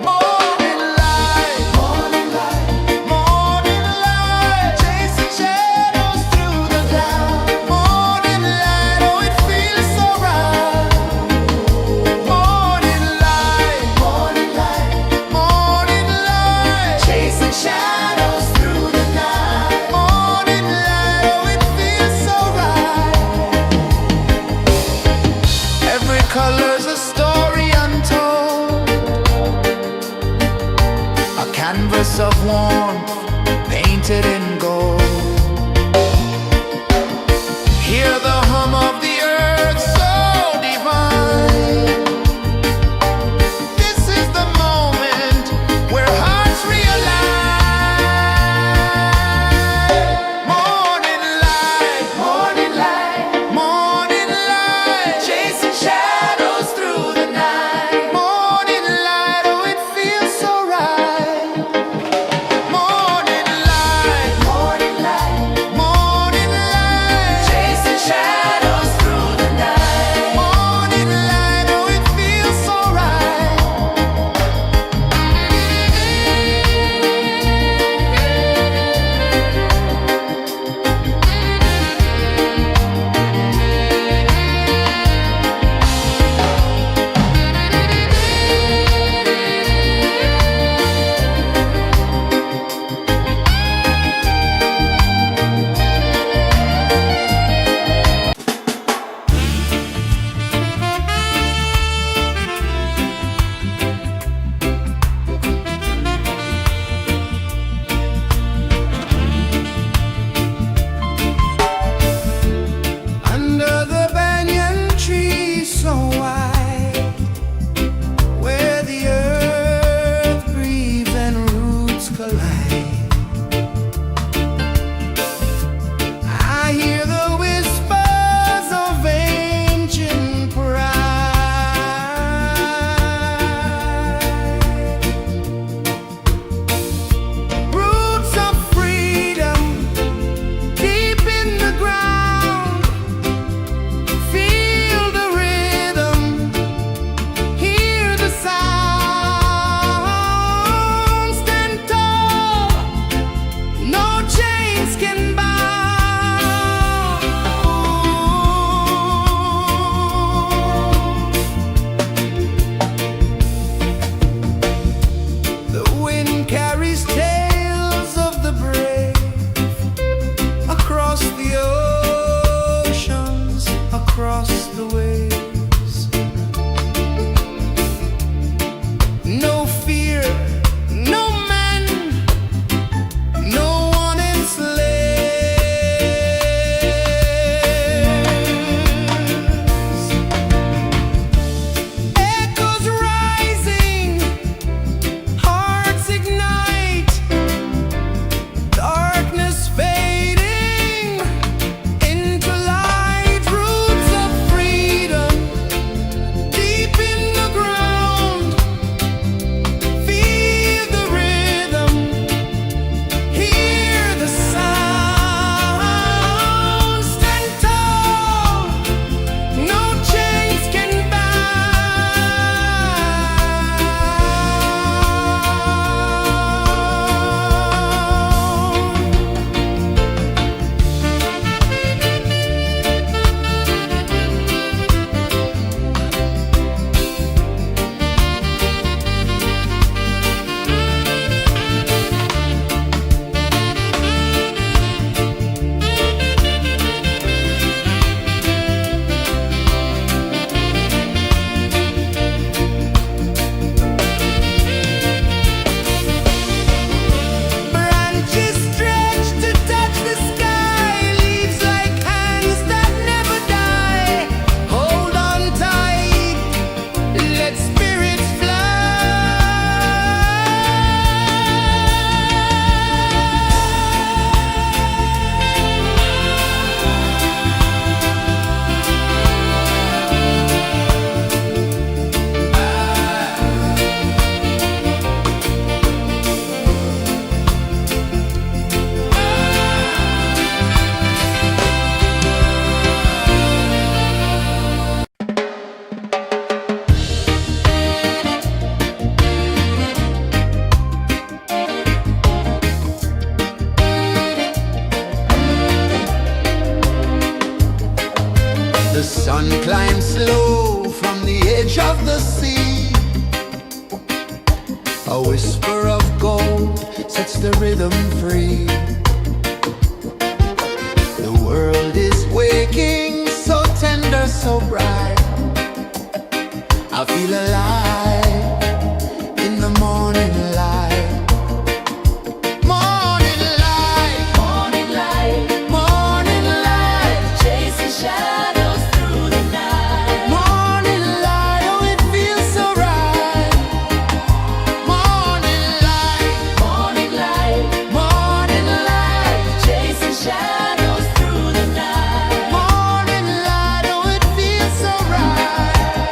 Morning light, morning light, morning light, chasing shadows through the cloud. Morning light, oh it feels so right. Morning light, morning light, morning light, chasing shadows through the night. Morning light, oh it feels so right. Every color's a story untold, a canvas of warmth painted in gold. Hear the hum of the earth so divine. This is the moment where hearts realign. Morning light, morning light, morning light, chasing shadows through the night. Morning light, oh it feels so right. Morning light, sun climbs slow from the edge of the sea. A whisper of gold sets the rhythm free. The world is waking, so tender, so bright. I feel alive in the morning light. Morning light, Morning light, morning light, chasing shadows through the night. morning light, oh it feels so right. Morning light, Morning light, morning light, chasing shadows through the night. morning light, oh it feels so right.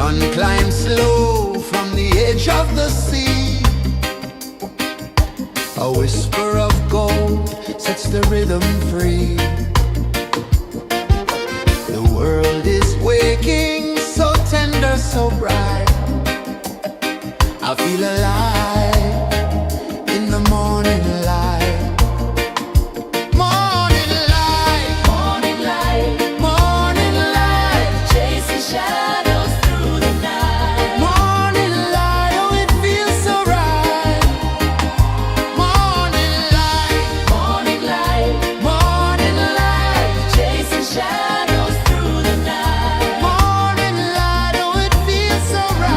Sun climbs slow from the edge of the sea. A whisper of gold sets the rhythm free. The world is waking, so tender, so bright. I feel alive in the morning light. Morning light, Morning light, morning light, chasing shadows through the night. morning light, oh it feels so right. Morning light, Morning light, morning light, chasing shadows through the night. morning light, oh it feels so right.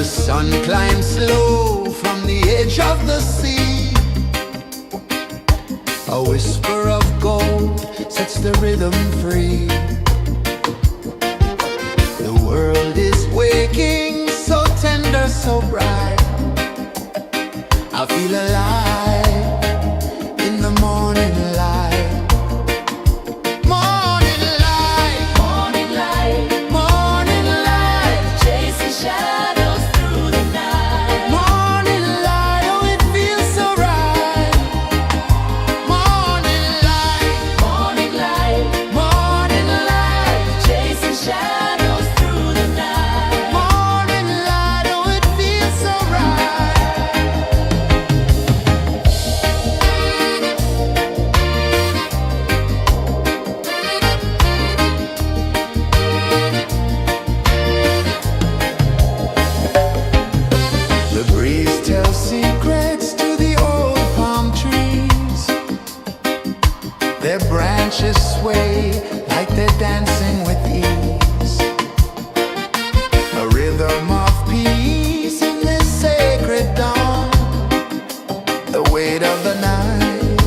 The sun climbs slow from the edge of the sea. A whisper of gold sets the rhythm free. The world is waking, so tender, so bright. I feel alive in the morning light. Morning light, Morning light, morning light, chasing shadows through the night. morning light, oh it feels so right. Morning light, Morning light, morning light, chasing shadows through the night. morning light, oh it feels so right. The breeze tells secrets to the old palm trees. Their branches sway like they're dancing with ease. A rhythm of peace in this sacred dawn. The weight of the night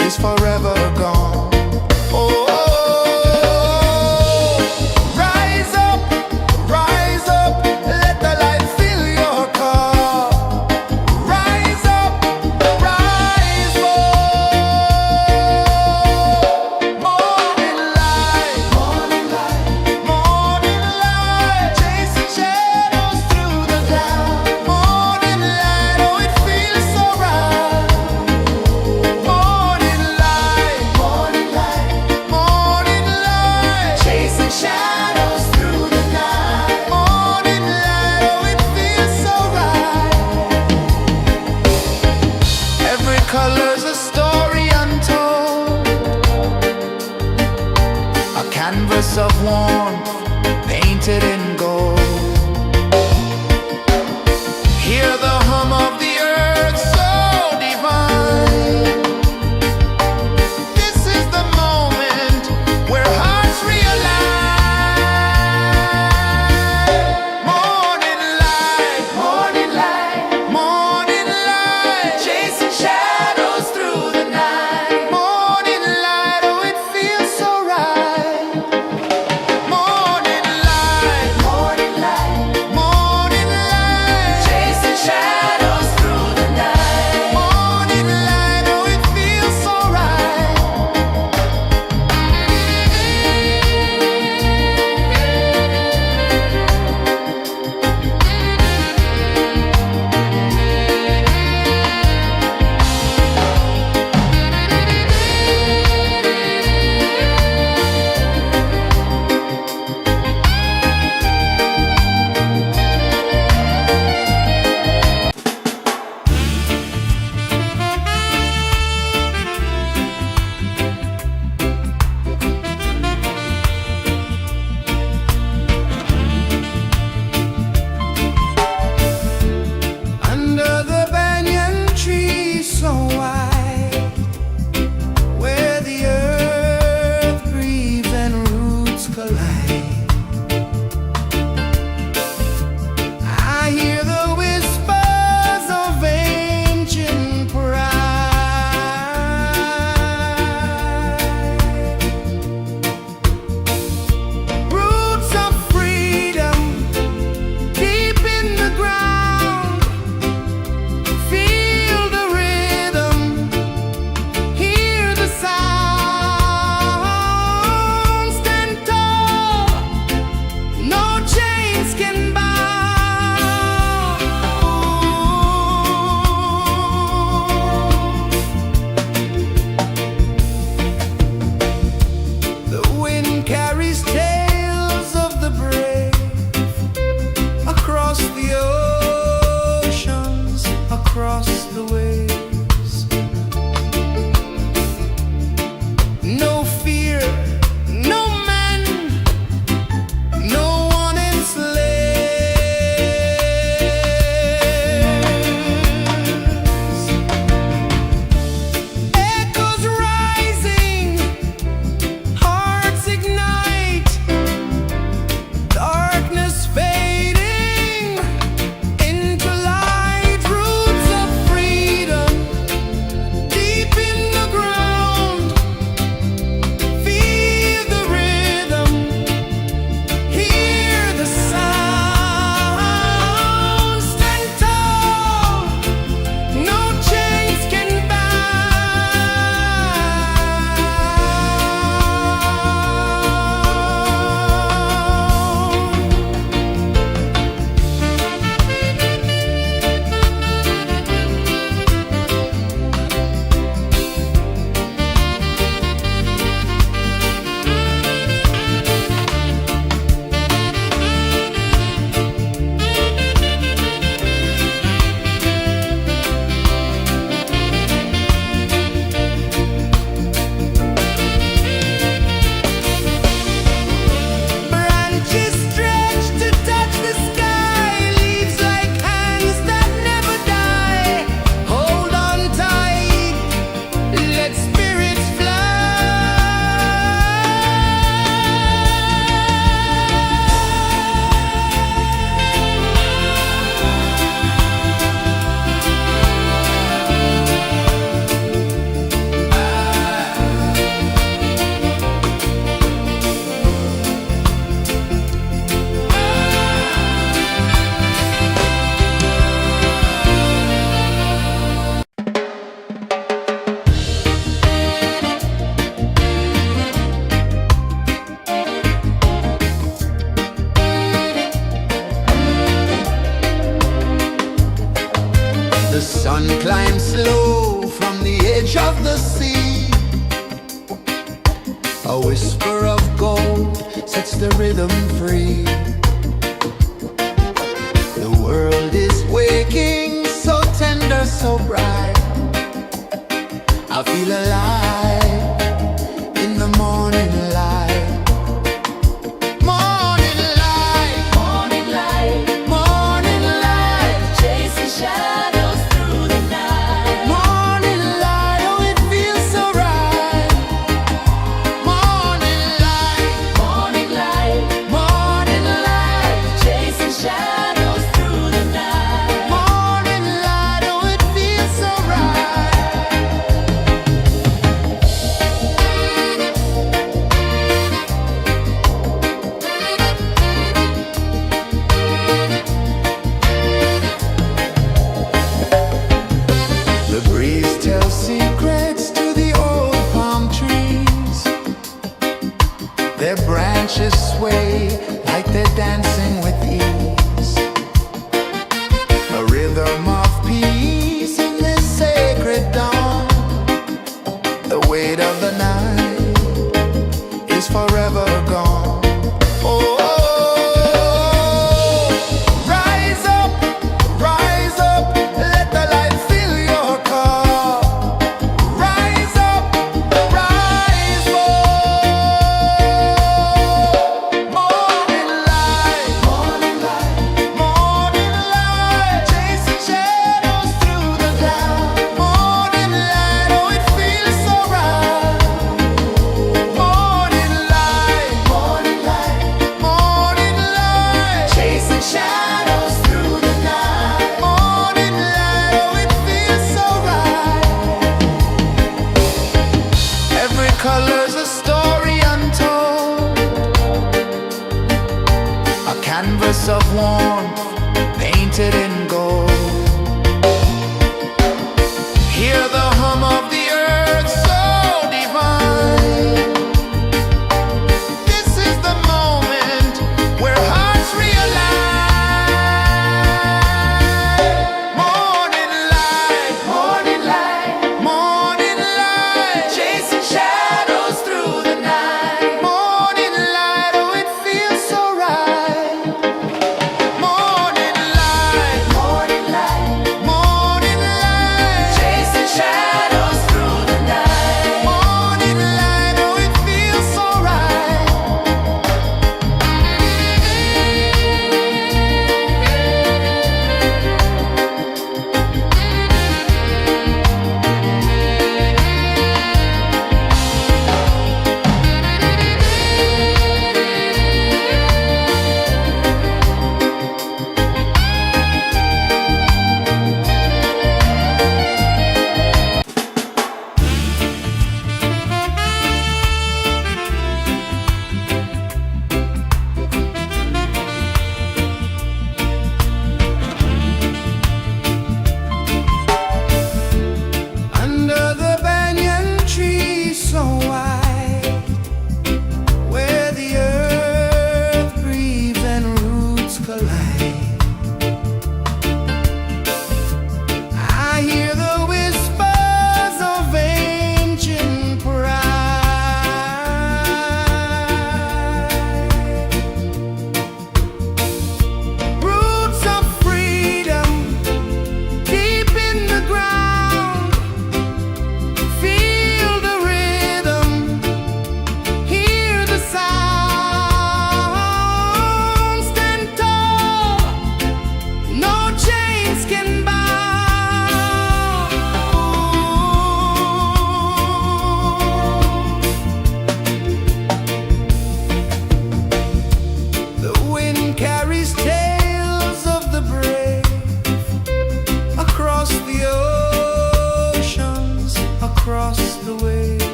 is forever gone. Oh, rise up, let the light fill your cup. Rise up, rise up. Morning light, morning light, morning light, chasing shadows through the cloud. Morning light, oh it feels so right. Morning light, morning light, morning light, chasing shadows through the night. Morning light, oh it feels so right. Every color's a story untold, a canvas of warmth painted in gold. Hear the hum of the earth so divine. This is the moment where hearts realign. Morning light, morning light, morning light, chasing shadows through the night. Morning light, oh it feels so right. Morning light, morning light, morning light, chasing shadows through the night. Morning light, oh it feels so right. Under the banyan tree so wide, where the earth breathes and roots collide, I hear the whispers of ancient pride. Roots of freedom deep in the ground. Feel the rhythm, hear the sound. Stand tall, no chains can bound. The wind carries tales of the brave across the oceans, across the waves. No fear, no man, no one enslaves. Echoes rising, hearts ignite. sets the rhythm free. The world is waking, so tender, so bright. I feel alive in the morning light. Morning light, Morning light, morning light, chasing shadows through the night. morning light, oh it feels so right. Morning light, Morning light, morning light, chasing shadows through the night. morning light, oh it feels so right. The breeze tells secrets to the old palm trees. Their branches sway like they're dancing with ease. A rhythm of peace in this sacred dawn. The weight of the night is forever gone. Oh, rise up, let the light fill your cup. Rise up, rise up. Morning light, morning light, morning light, chasing shadows through the cloud. Morning light, oh it feels so right. Morning light, morning light, morning light, chasing shadows through the night. Morning light, oh it feels so right. Every color's a story untold, a canvas of warmth painted in gold. Hear the hum of the earth so divine. This is the moment where hearts realize. Morning light, morning light, morning light, chasing shadows through the night. Morning light, oh it feels so right. Morning light,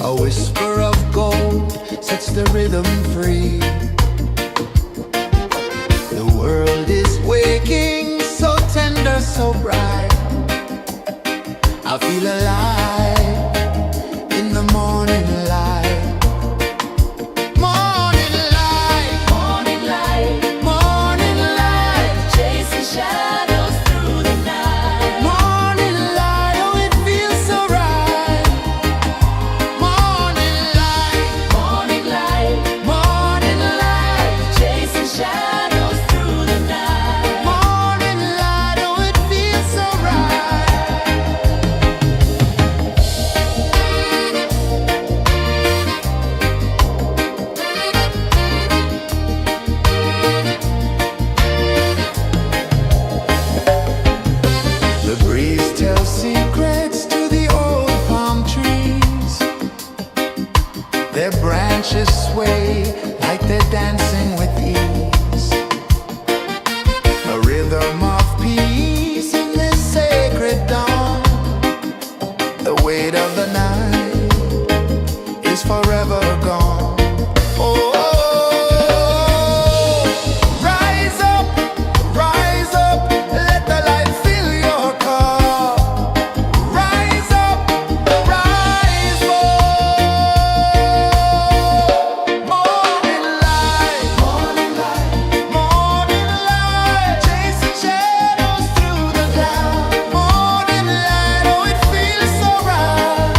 A whisper of gold sets the rhythm free. The world is waking, so tender, so bright. I feel alive in the morning light. Morning light, Morning light, morning light, chasing shadows through the night. morning light. Oh, it feels so right. Morning light, Morning light, morning light, chasing shadows through the night. morning light. Oh, it feels so right. The breeze tells secrets to the old palm trees. Their branches sway like they're dancing with ease. A rhythm of peace in this sacred dawn. The weight of the night is forever gone. Oh, rise up, let the light fill your cup. Rise up, rise more. Morning light, morning light, chasing shadows through the cloud. Morning light, oh, it feels so right.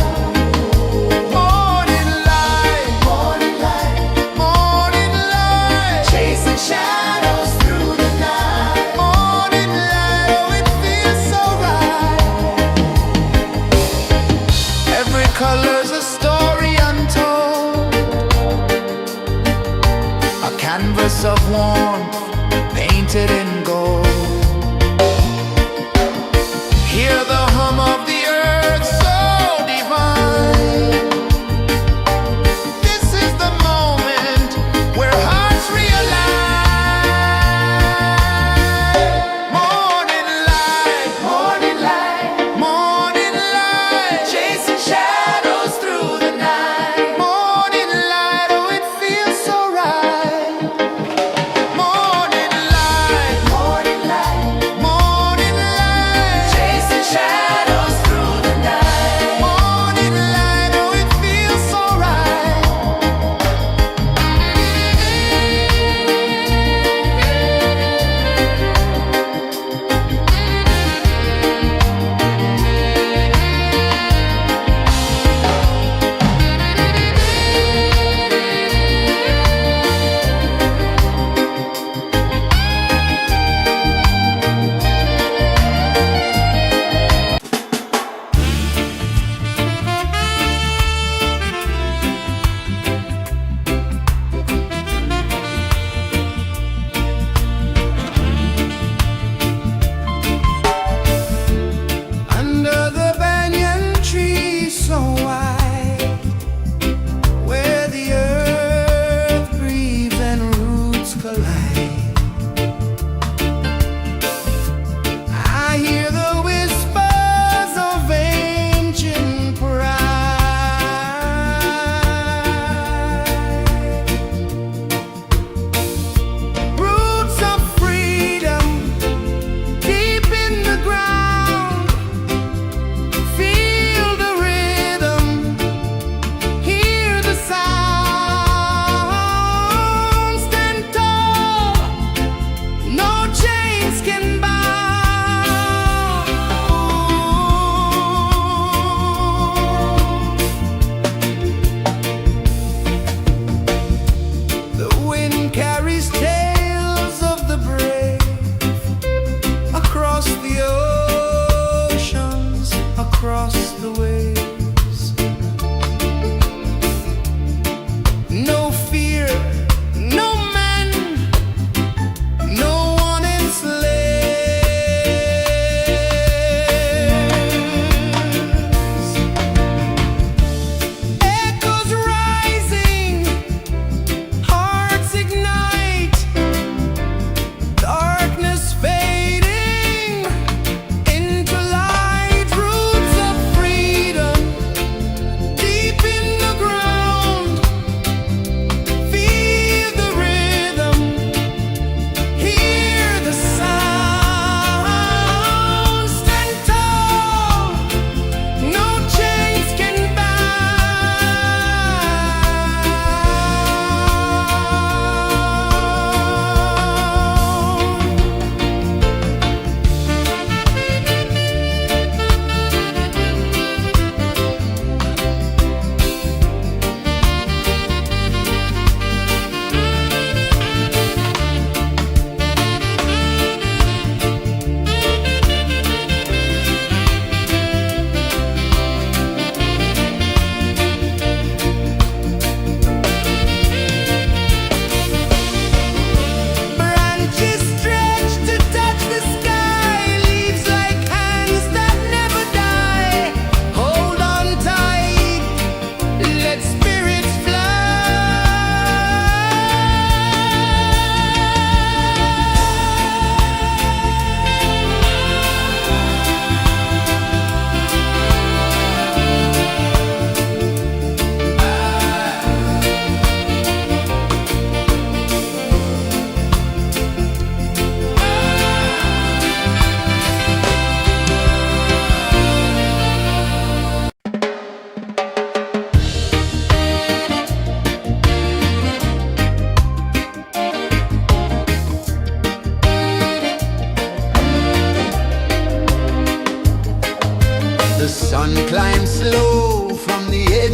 Morning light, morning light, chasing shadows through the night. Morning light, oh, it feels so right. Every color's a story untold, a canvas of warmth painted in gold. Hear the hum of the earth so divine. This is the moment where hearts realign. Morning light, morning light, chasing shadows through the night. Morning light, oh, it feels so right.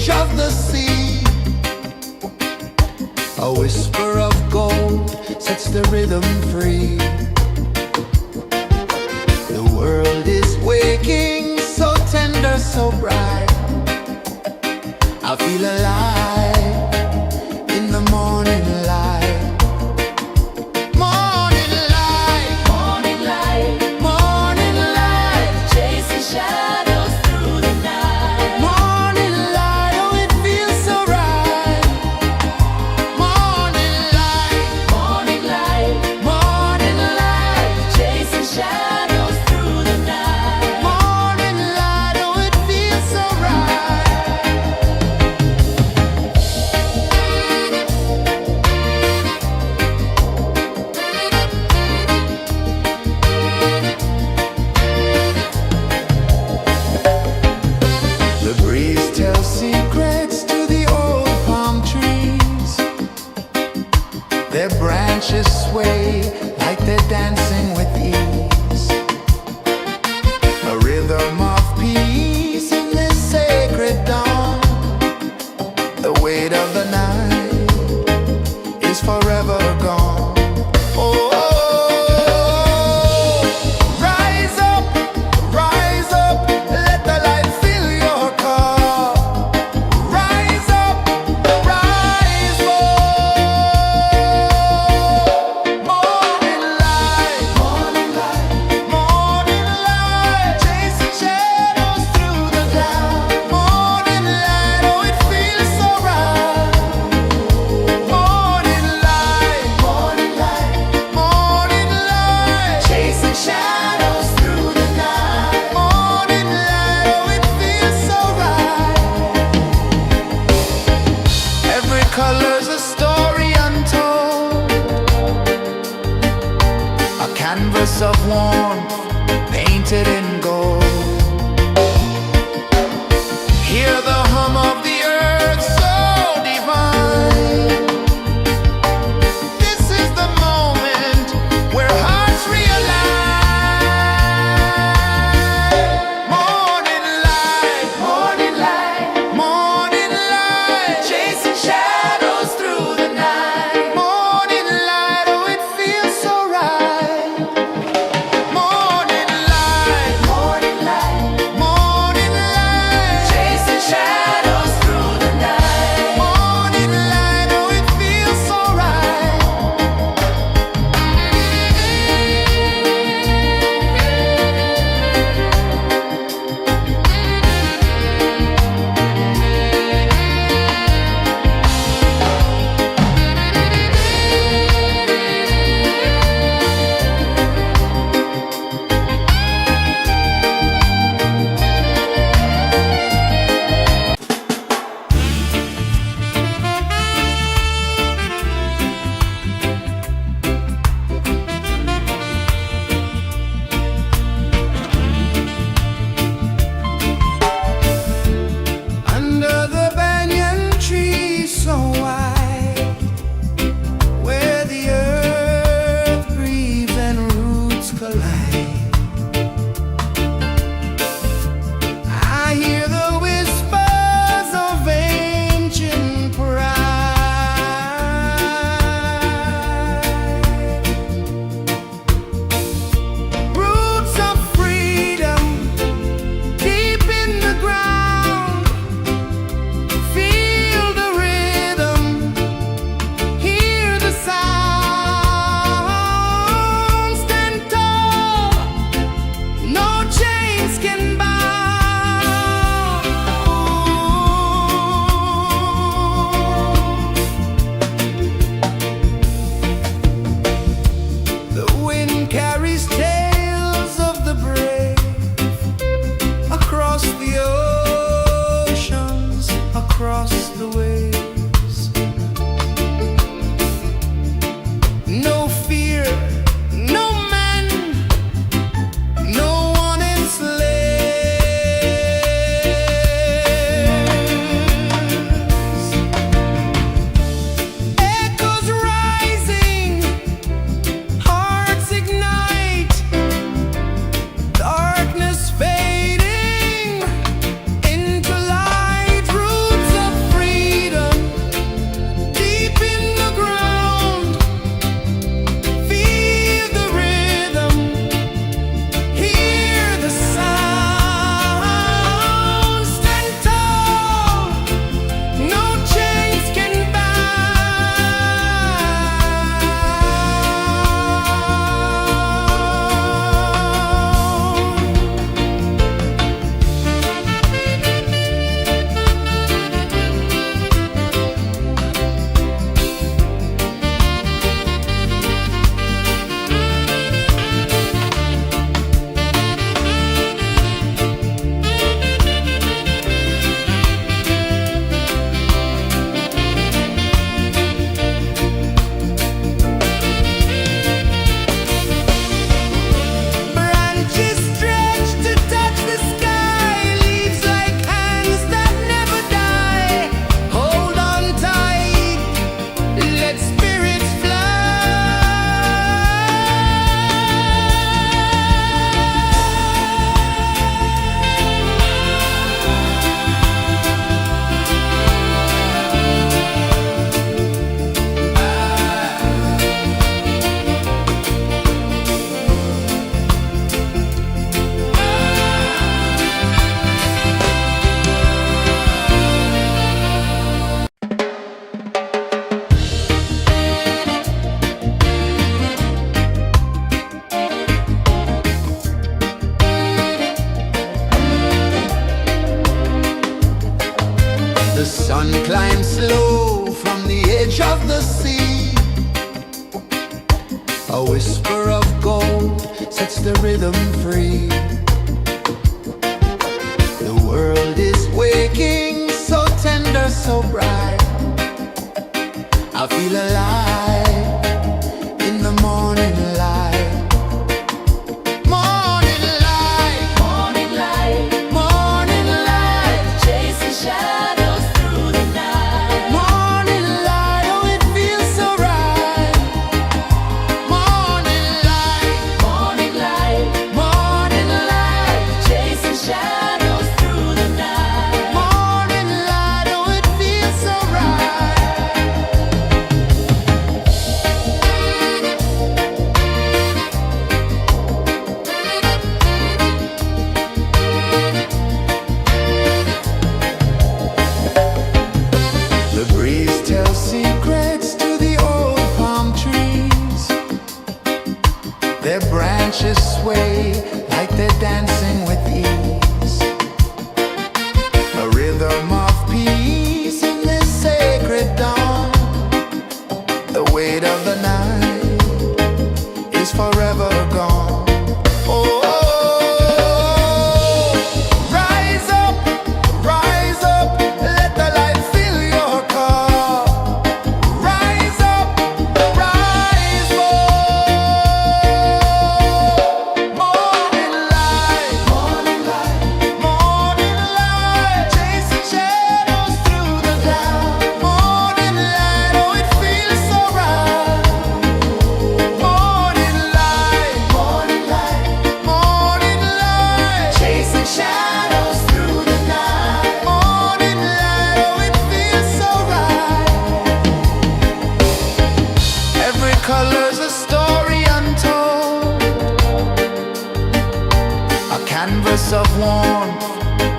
edge of the sea. A whisper of gold sets the rhythm free. The world is waking, so tender, so bright. I feel alive in the morning light. Morning light, Morning light, morning light, chasing shadows through the night. morning light, oh it feels so right. Morning light, Morning light, morning light, chasing shadows through the night. morning light, oh it feels so right. The breeze tells secrets to the old palm trees. Their branches sway like they're dancing with ease. A rhythm of peace in this sacred dawn. The weight of the night is forever gone. Oh, rise up, let the light fill your cup. Rise up, rise up. Morning light, morning light, morning light, chasing shadows through the cloud. Morning light, oh it feels so right. Morning light, morning light, morning light, chasing shadows through the night. Morning light, oh it feels so right. Every color's a story untold, a canvas of warmth painted in gold. Hear the hum of the earth so divine. This is the moment where hearts realign. Morning light, morning light, morning light, chasing shadows through the night. Morning light, oh it feels so right. Morning light, morning light, morning light, chasing shadows through the night. Morning light, oh it feels so right. Under the banyan tree so wide, where the earth breathes and roots collide, I hear the whispers of ancient pride. Roots of freedom deep in the ground. Feel the rhythm, hear the sound. Stand tall, no chains can bound. The wind carries tales of the brave across the oceans, across the waves. No fear, no man, no one enslaves. Echoes rising, hearts ignite, darkness fading into light. Roots The sun climbs slow from the edge of the sea. A whisper of gold sets the rhythm free. The world is waking, so tender, so bright. I feel alive in the morning light. Morning light, Morning light, morning light, chasing shadows through the night. morning light, oh it feels so right. Morning light, Morning light, morning light, chasing shadows through the night. morning light, oh it feels so right. The breeze tells secrets to the old palm trees. Their branches sway like they're dancing with ease. A rhythm of peace in this sacred dawn. The weight of the night is forever gone. Oh, rise up, let the light fill your car. Rise up, rise up. Morning light, morning light, morning light, chasing shadows through the cloud. Morning light, oh it feels so right. Morning light, morning light, morning light, chasing shadows through the night. Morning light, oh it feels so right. Every color's a story untold, a canvas of warmth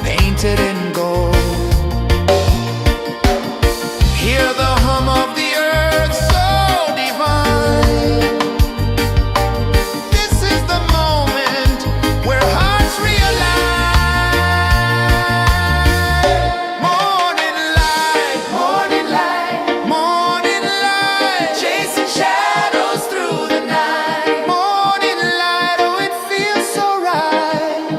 painted in gold. Hear the hum of the earth so divine. This is the moment where hearts realign. Morning light, morning light, morning light, chasing shadows through the night. Morning light, oh it feels so right.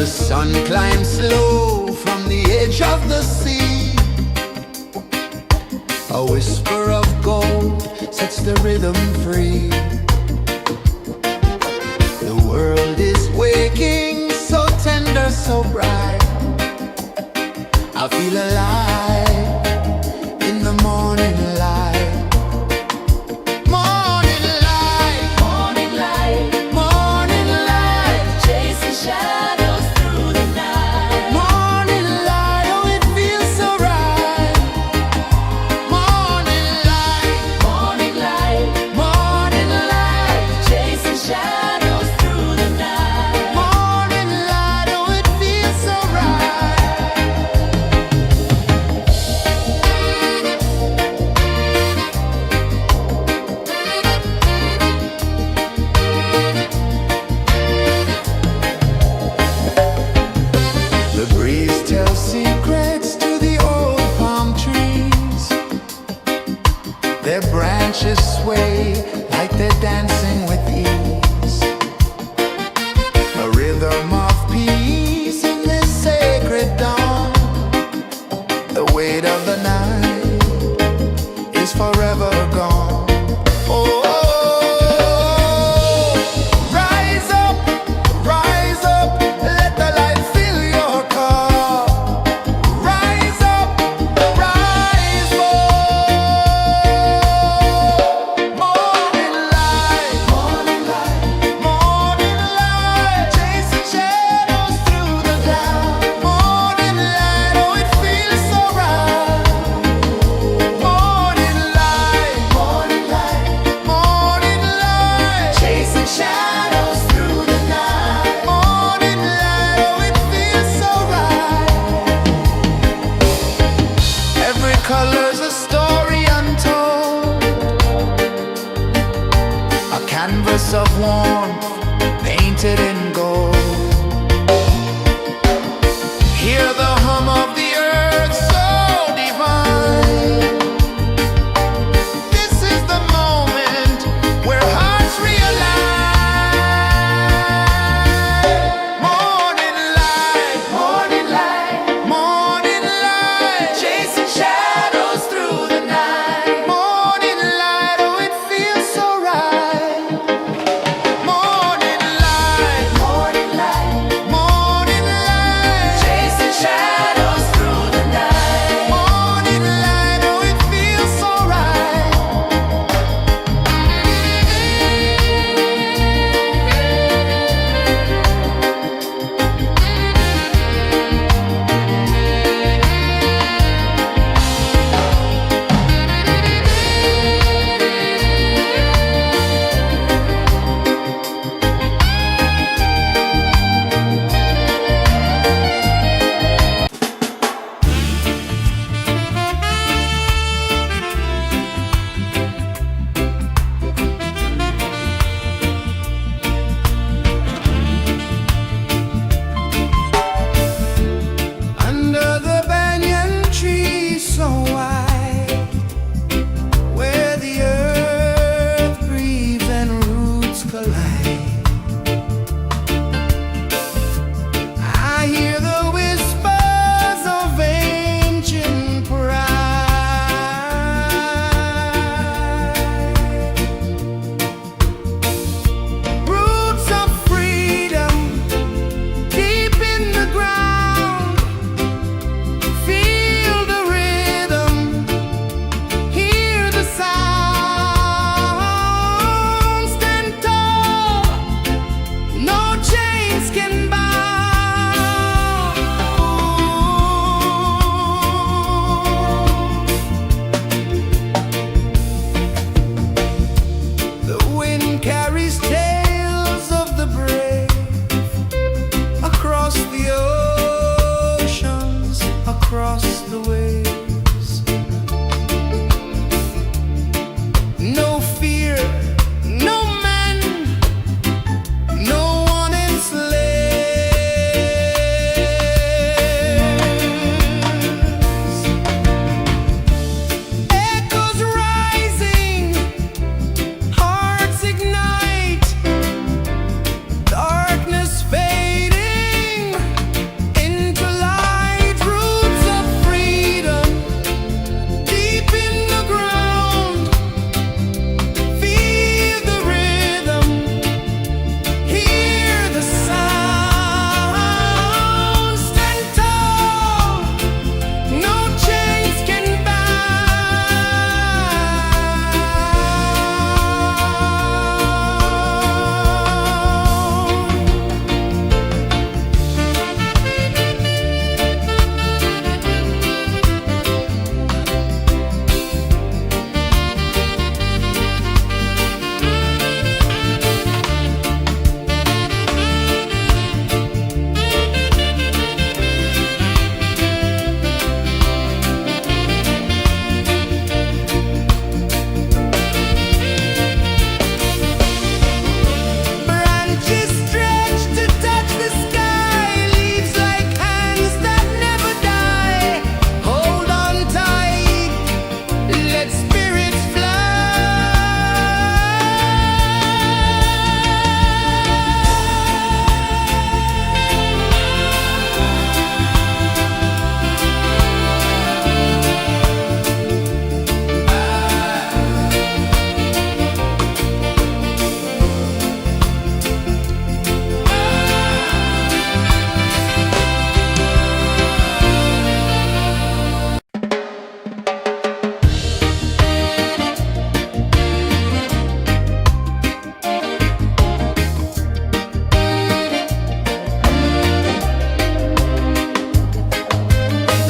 The sun climbs slow from the edge of the sea. A whisper of gold sets the rhythm free. The world is waking, so tender, so bright. I feel alive in the morning light. Morning light, Morning light, morning light, chasing shadows through the night. morning light, oh it feels so right. Morning light, Morning light, morning light.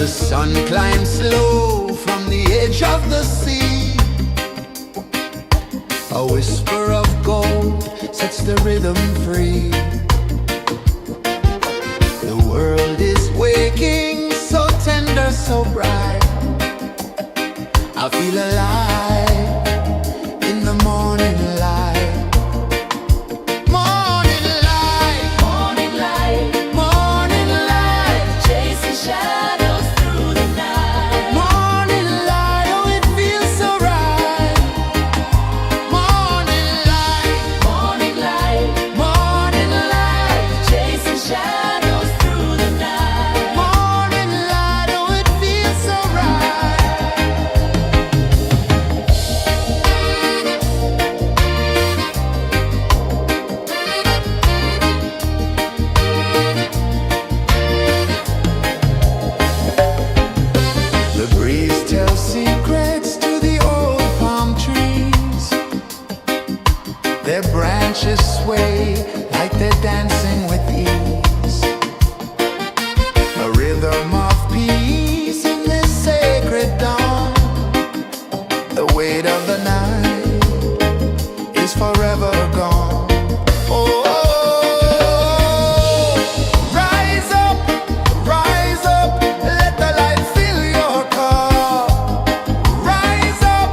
The sun climbs slow from the edge of the sea. A whisper of gold sets the rhythm free. The world is waking, so tender, so bright. I feel alive in the morning light. Morning light, Morning light, morning light, chasing shadows through the night. morning light, oh it feels so right. Morning light, Morning light, morning light, chasing shadows through the night. morning light, oh it feels so right. The breeze tells secrets to the old palm trees. Their branches sway like they're dancing with ease. A rhythm of peace in this sacred dawn. The weight of the night is forever gone. Oh, rise up, let the light fill your car. Rise up,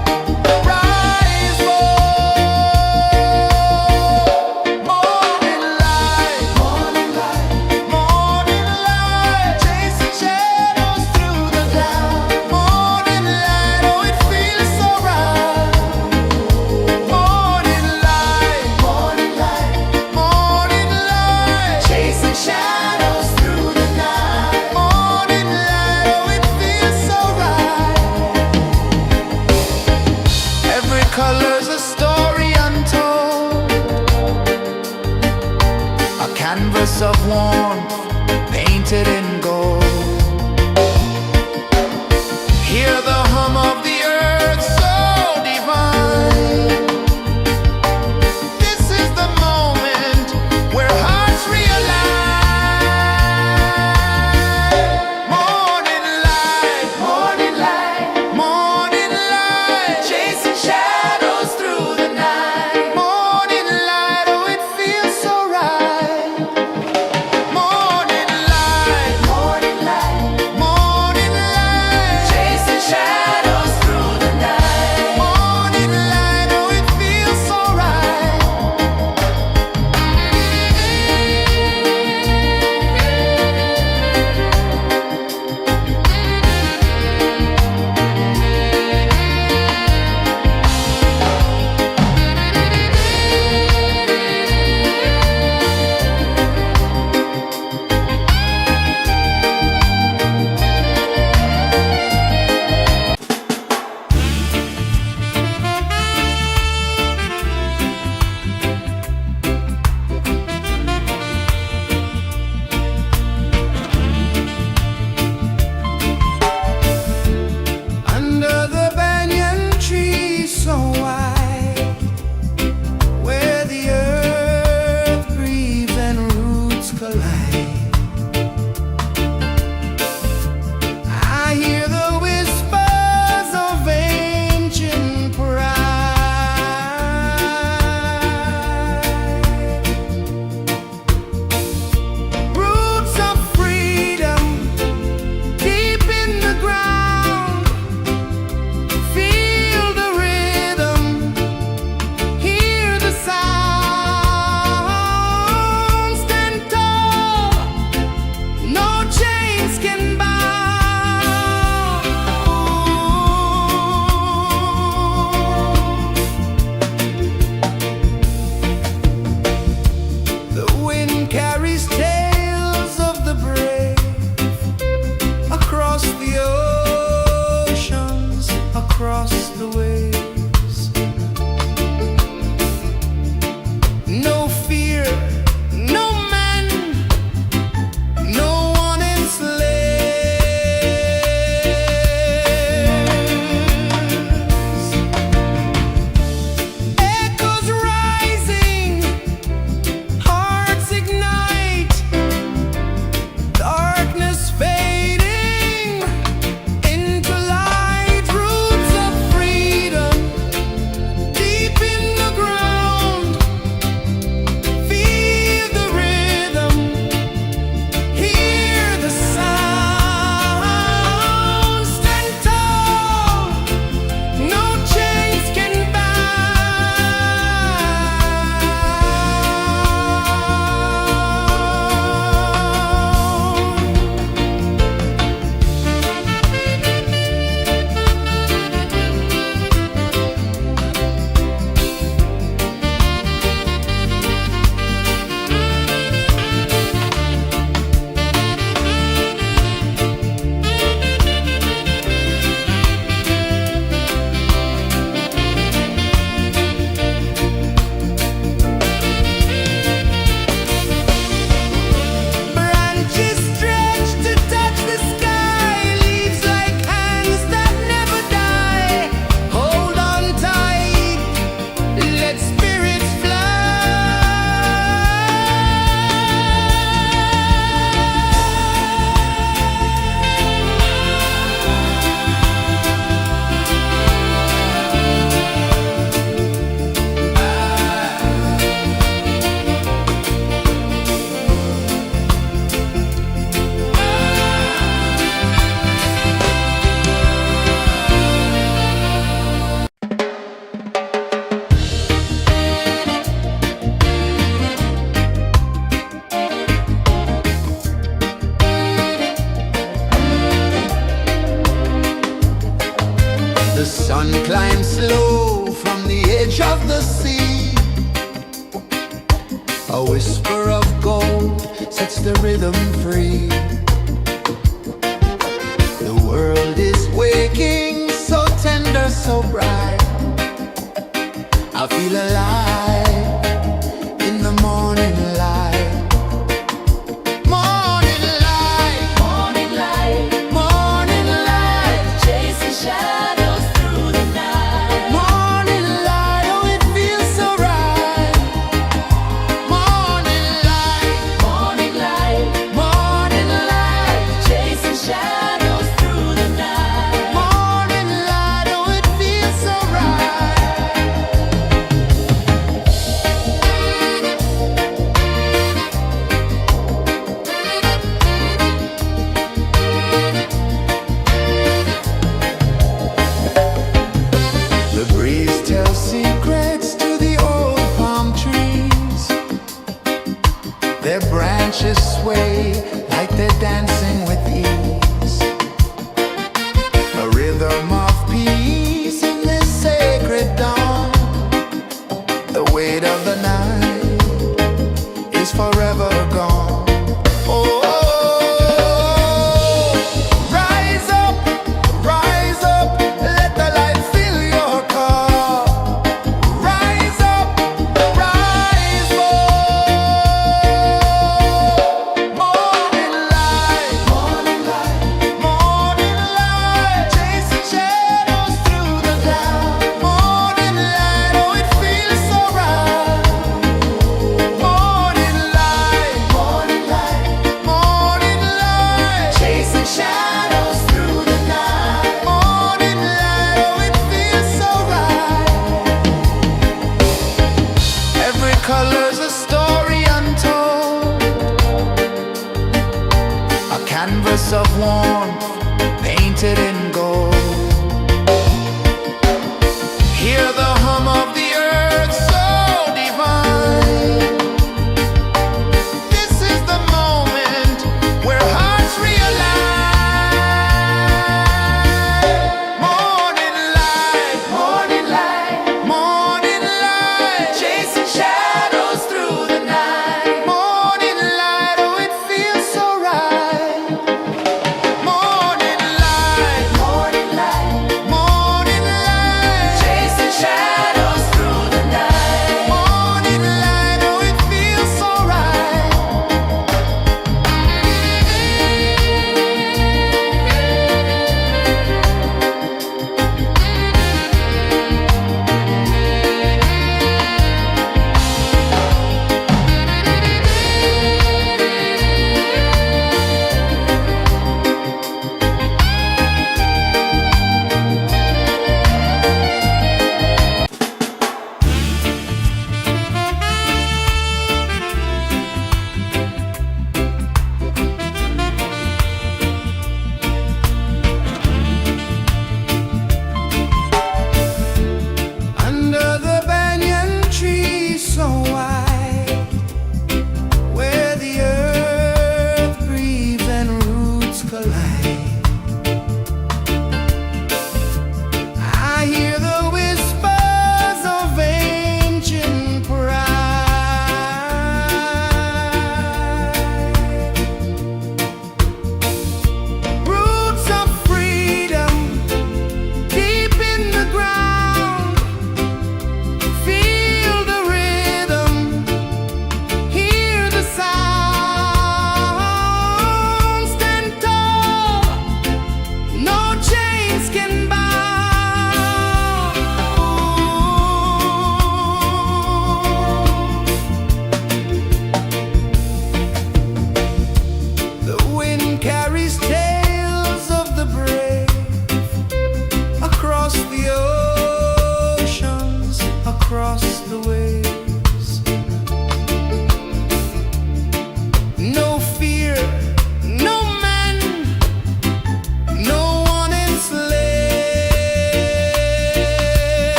rise up. Morning light, morning light, morning light, chasing shadows through the cloud. Morning light, oh it feels so right. Morning light, morning light, morning light, chasing shadows through the night. Morning light, oh it feels so right. Every color's a story untold, a canvas of warmth painted in gold. Hear the hum of the earth so divine. This is the moment where hearts realign. Morning light, morning light, morning light, chasing shadows through the night. Morning light, oh it feels so right. Morning light, morning light, morning light, chasing shadows through the night. Morning light, oh it feels so right. Under the banyan tree so wide, where the earth breathes and roots collide, I hear the whispers of ancient pride. Roots of freedom deep in the ground. Feel the rhythm, hear the sound. Stand tall, no chains can bound. The wind carries tales of the brave across the oceans, across the waves. No fear, no man, no one enslaves. Echoes rising, hearts ignite. sun climbs slow from the edge of the sea. A whisper of gold sets the rhythm free. The world is waking, so tender, so bright. I feel alive in the morning light. Morning light, Morning light, morning light, chasing shadows through the night. morning light, oh it feels so right. Morning light, Morning light, morning light, chasing shadows through the night. morning light, oh it feels so right. The breeze tells secrets to the old palm trees. Their branches sway like they're dancing with ease. A rhythm of peace in this sacred dawn. The weight of the night is forever gone. Oh, rise up, let the light fill your cup. Rise up, rise up. Morning light, morning light, morning light, chasing shadows through the cloud. Morning light, oh it feels so right. Morning light, morning light, morning light, chasing shadows through the night. Morning light, oh it feels so right. Every color's a story untold, a canvas of warmth painted in gold. Hear the hum of the earth so divine. This is the moment where hearts realign. Morning light, morning light, morning light, chasing shadows through the night. Morning light, oh it feels so right. Morning light, morning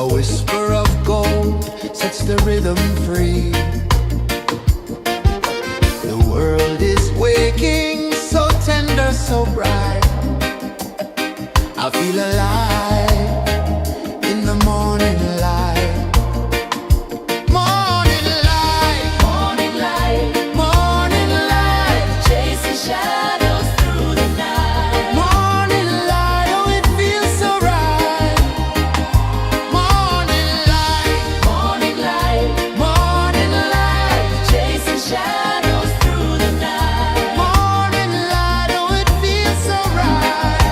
A whisper of gold sets the rhythm free. The world is waking, so tender, so bright. I feel alive in the morning light. Morning light, Morning light, morning light, chasing shadows through the night. morning light. Oh, it feels so right. Morning light, Morning light, morning light, chasing shadows through the night. morning light. Oh, it feels so right.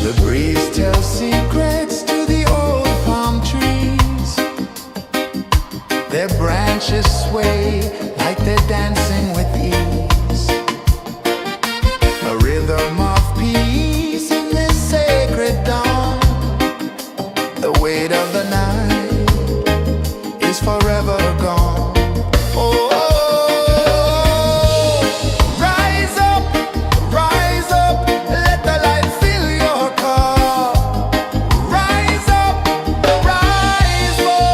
The breeze tells secrets to the old palm trees. Their branches sway like they're dancing with ease. A rhythm of peace in this sacred dawn. The weight of the night is forever gone. Oh, rise up, let the light fill your cup. Rise up, rise up.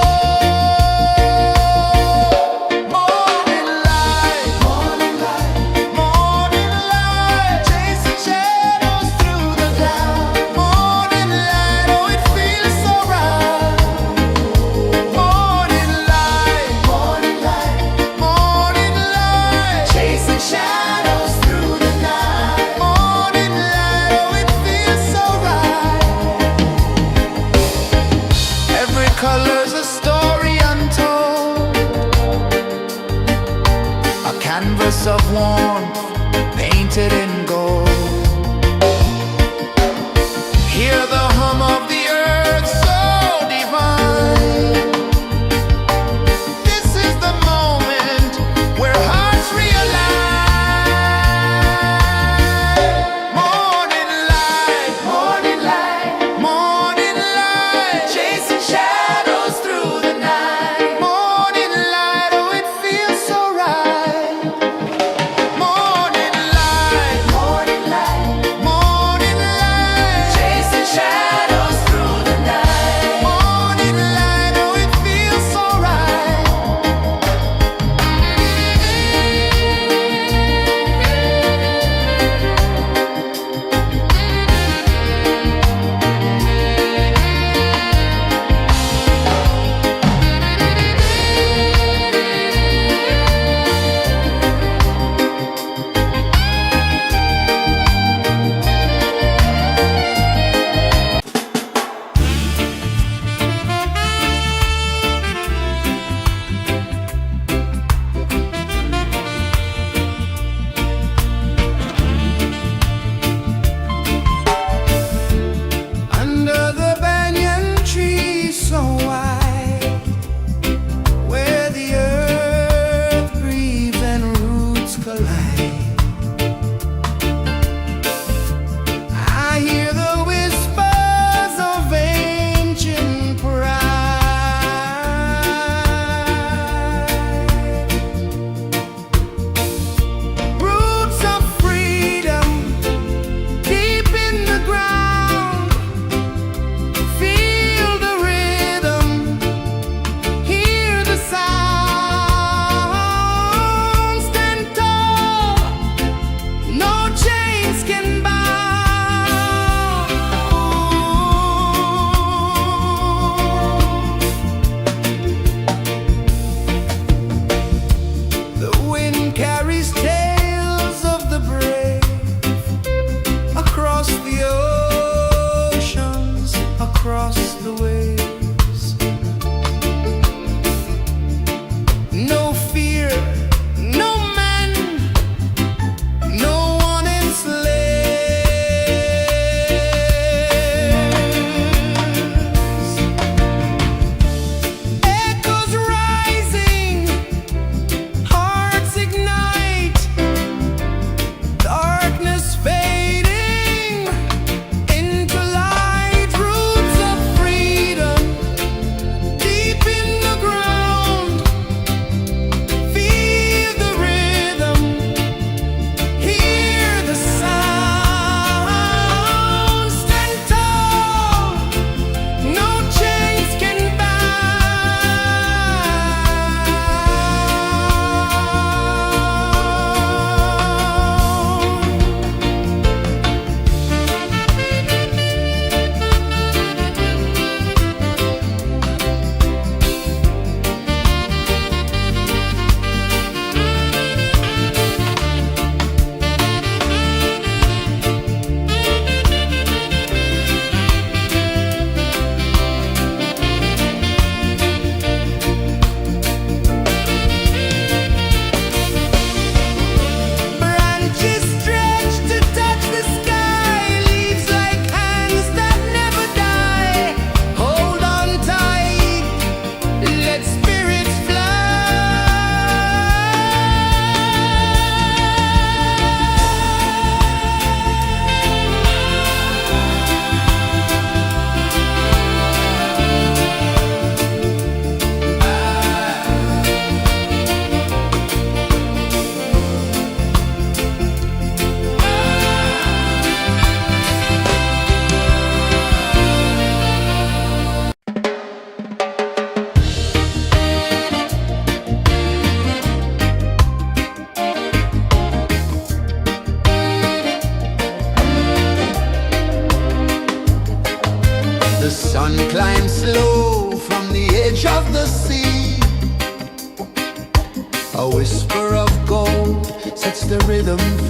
Morning light, morning light, morning light, chasing shadows through the cloud. Morning light, oh, it feels so right. Morning light, morning light, morning light, chasing shadows through the night. Morning light, oh, it feels so right. Every color's a story untold, a canvas of warmth painted in gold. Hear the hum of the earth so divine. This is the moment where hearts realign. Morning light, morning light, morning light, chasing shadows through the night. Morning light, oh, it feels so right. Morning light,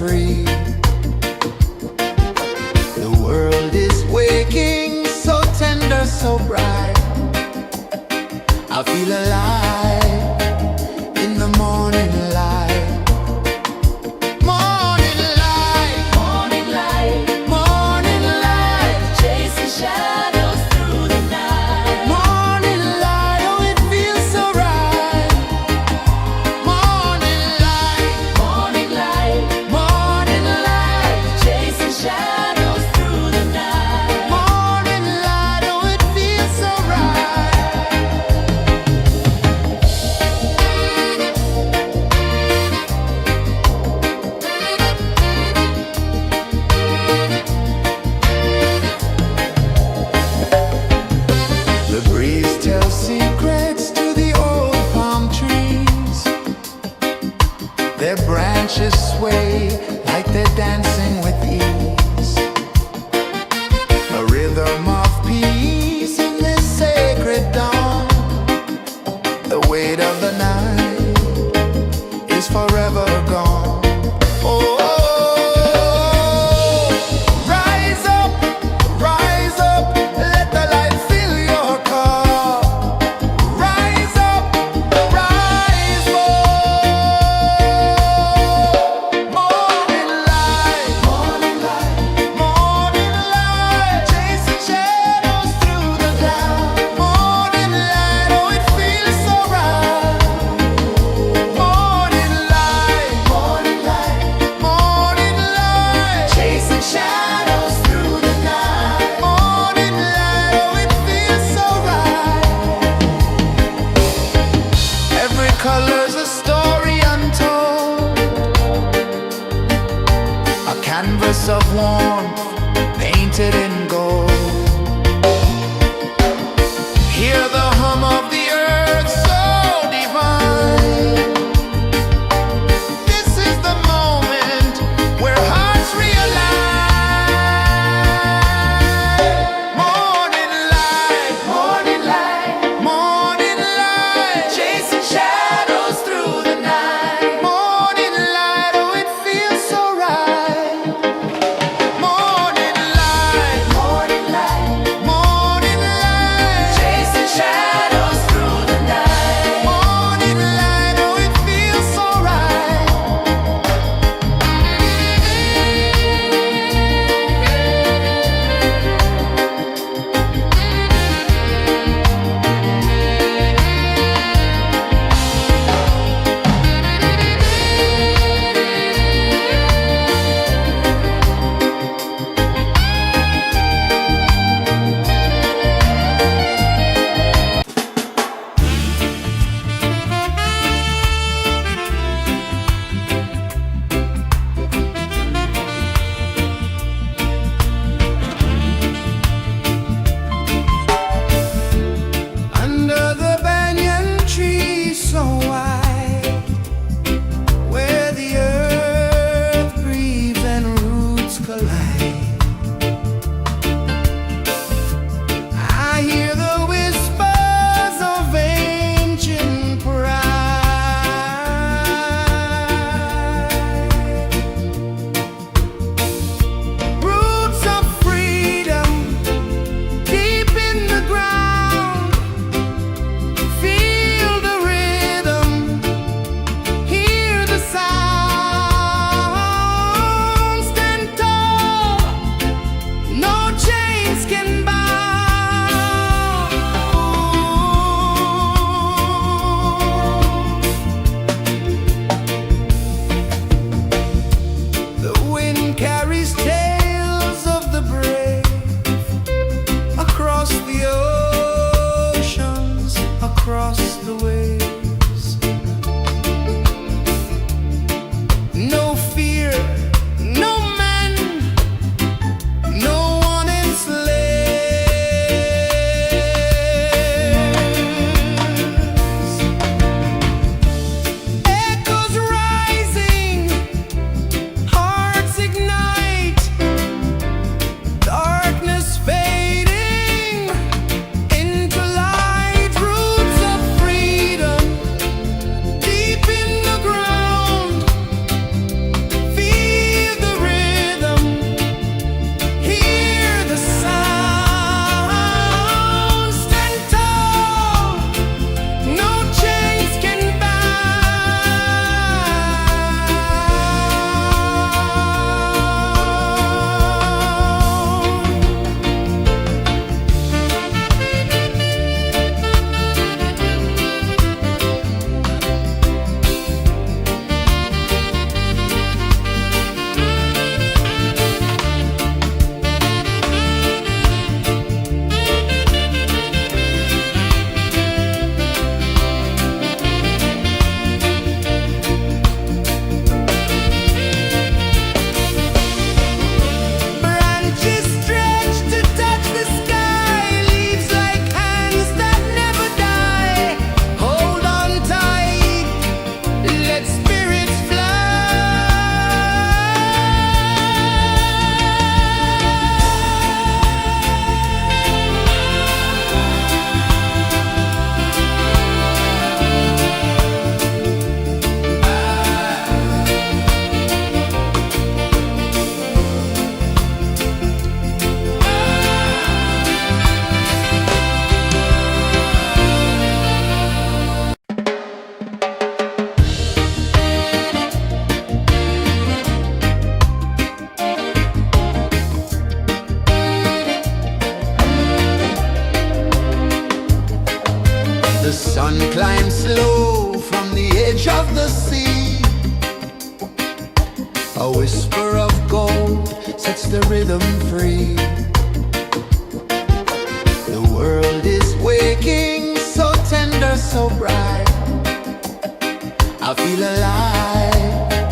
free. The world is waking, so tender, so bright. I feel alive in the morning light. Morning light, Morning light, morning light, chasing shadows through the night. morning light. Oh, it feels so right. Morning light, Morning light, morning light, chasing shadows through the night. morning light. Oh, it feels so right. The breeze tells secrets to the old palm trees. Their branches sway like they're dancing with ease. A rhythm of peace in this sacred dawn. The weight of the night is forever gone. Oh, rise up, let the light fill your cup. Rise up, rise up. Morning light, morning light, morning light, chasing shadows through the cloud. Morning light, oh, it feels so right. Morning light, morning light, morning light, chasing shadows through the night. Morning light, oh, it feels so right. Every color's a story untold, a canvas of warmth painted in gold. Hear the hum of the earth so divine. This is the moment where hearts realign. Morning light, morning light, morning light, chasing shadows through the night. Morning light, oh, it feels so right. sun climbs slow from the edge of the sea. A whisper of gold sets the rhythm free. The world is waking, so tender, so bright. I feel alive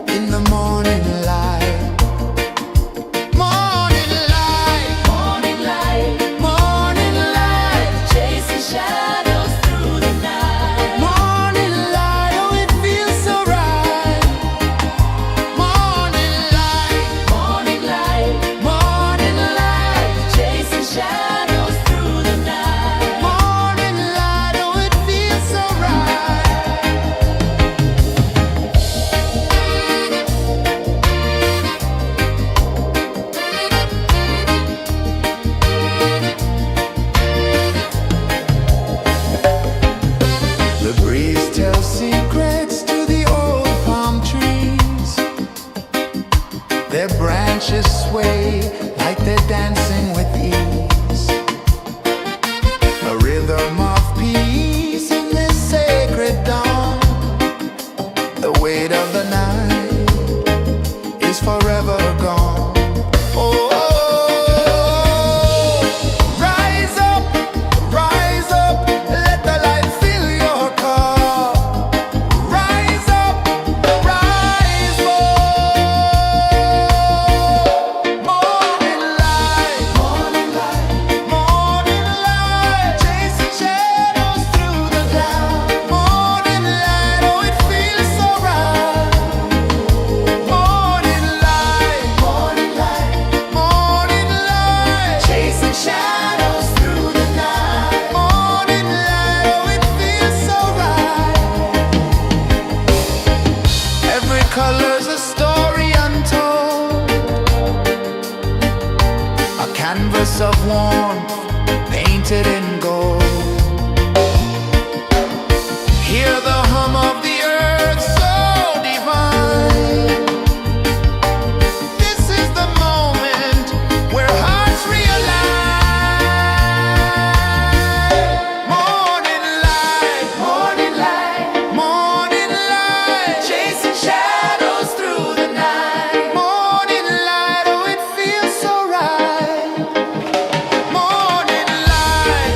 in the morning light. Morning light, Morning light, morning light, chasing shadows through the night. morning light, oh it feels so right. Morning light, Morning light, morning light, chasing shadows through the night. morning light, oh it feels so right. The breeze tells secrets to the old palm trees. Their branches sway like they're dancing with ease. A rhythm of peace in this sacred dawn. The weight of the night is forever gone. Oh, rise up, let the light fill your cup. Rise up, rise more. Morning light, morning light, chasing shadows through the cloud. Morning light, oh it feels so right. Morning light, chasing shadows through the night. Morning light, oh it feels so right. Every color's a story untold, a canvas of warmth painted in gold. Hear the hum of the earth so divine. This is the moment where hearts realign. Morning light, chasing shadows through the night. Morning light, oh it feels so right. Morning light,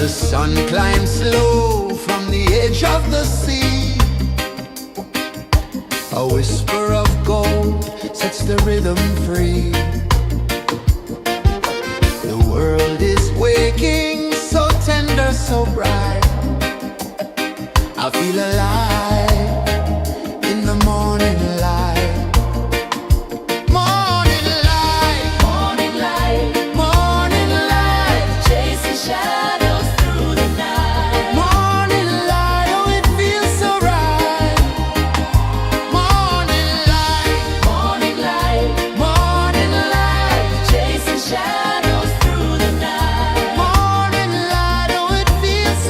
The sun climbs slow from the edge of the sea. A whisper of gold sets the rhythm free. The world is waking, so tender, so bright. I feel alive in the morning light. Morning light, Morning light, morning light, chasing shadows through the night. morning light, oh it feels so right. Morning light, Morning light, morning light, chasing shadows through the night. morning light, oh it feels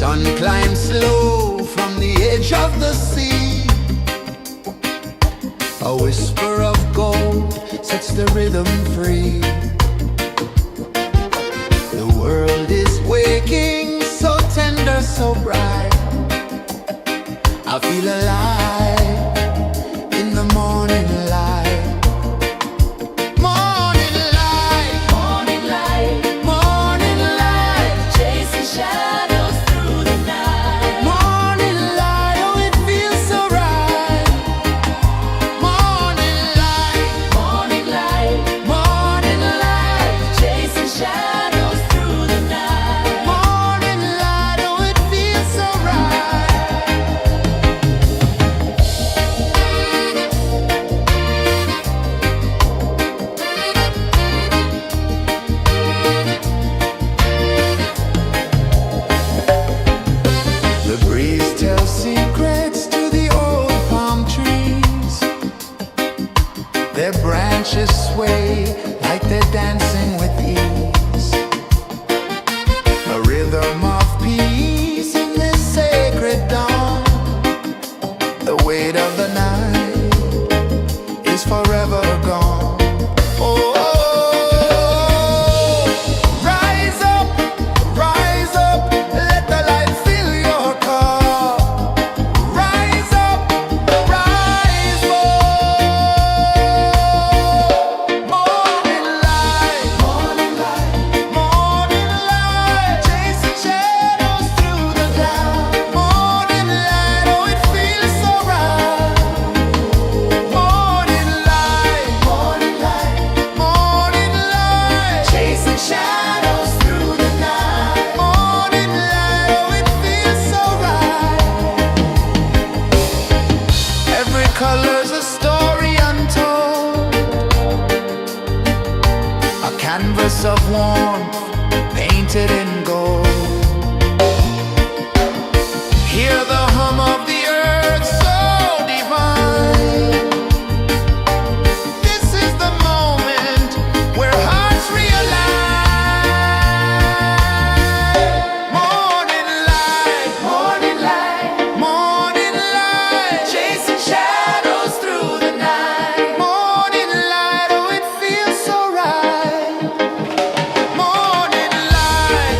sun climbs slow from the edge of the sea. A whisper of gold sets the rhythm free. The world is waking, so tender, so bright. I feel alive in the morning light. Morning light, Morning light, morning light, chasing shadows through the night. morning light, oh it feels so right. Morning light, Morning light, morning light, chasing shadows through the night. morning light, oh it feels so right. The breeze tells secrets to the old palm trees. Their branches sway like they're dancing with ease. A rhythm of peace in this sacred dawn. The weight of the night is forever gone. Oh, rise up, let the light fill your cup. Rise up, rise up. Morning light, morning light, chasing shadows through the cloud. Morning light, oh it feels so right. Morning light, morning light, chasing shadows through the night. Morning light, oh it feels so right. Every color's a story untold, a canvas of warmth painted in gold. Hear the hum of the earth so divine. This is the moment where hearts realign. Morning light, morning light, chasing shadows through the night. Morning light, oh it feels so right. Morning light,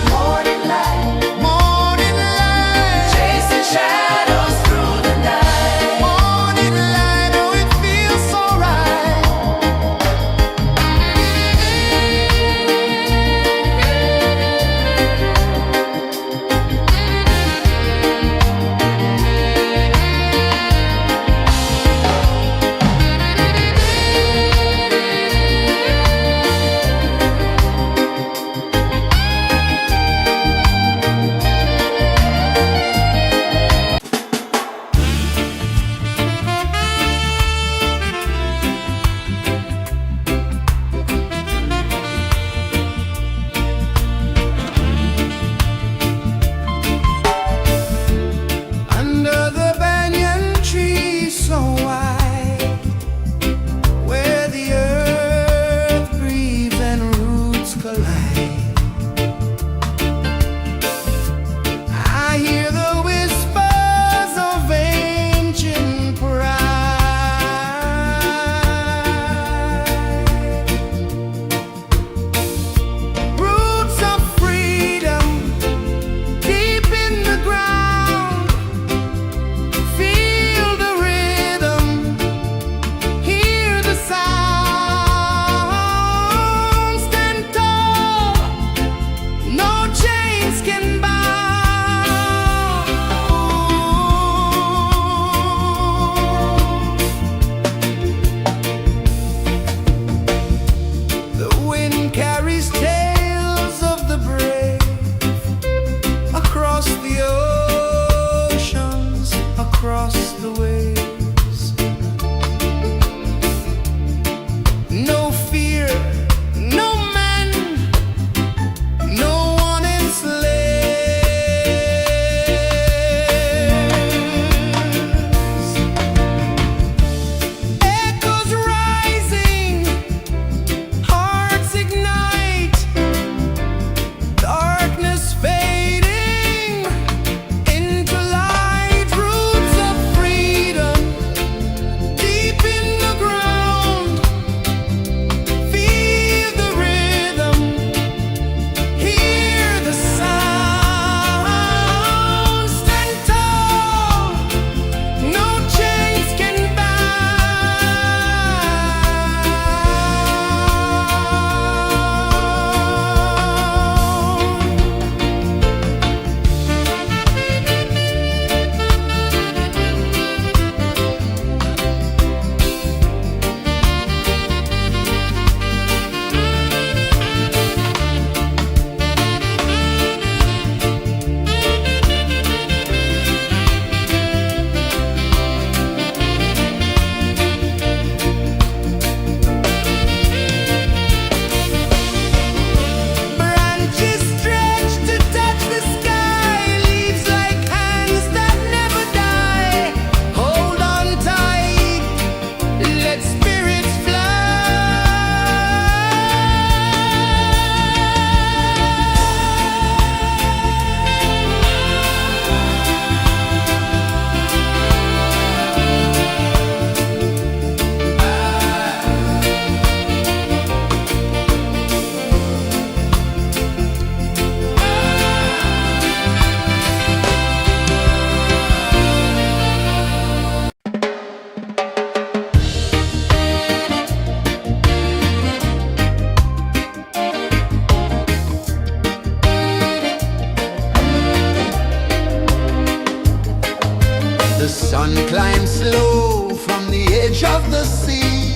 sun climbs slow from the edge of the sea.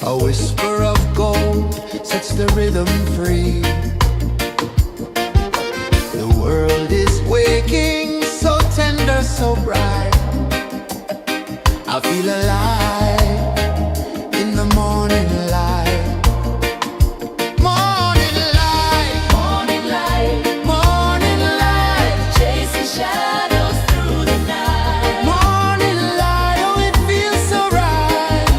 A whisper of gold sets the rhythm free. The world is waking, so tender, so bright. I feel alive in the morning light. Morning light, Morning light, morning light, chasing shadows through the night. morning light, oh it feels so right.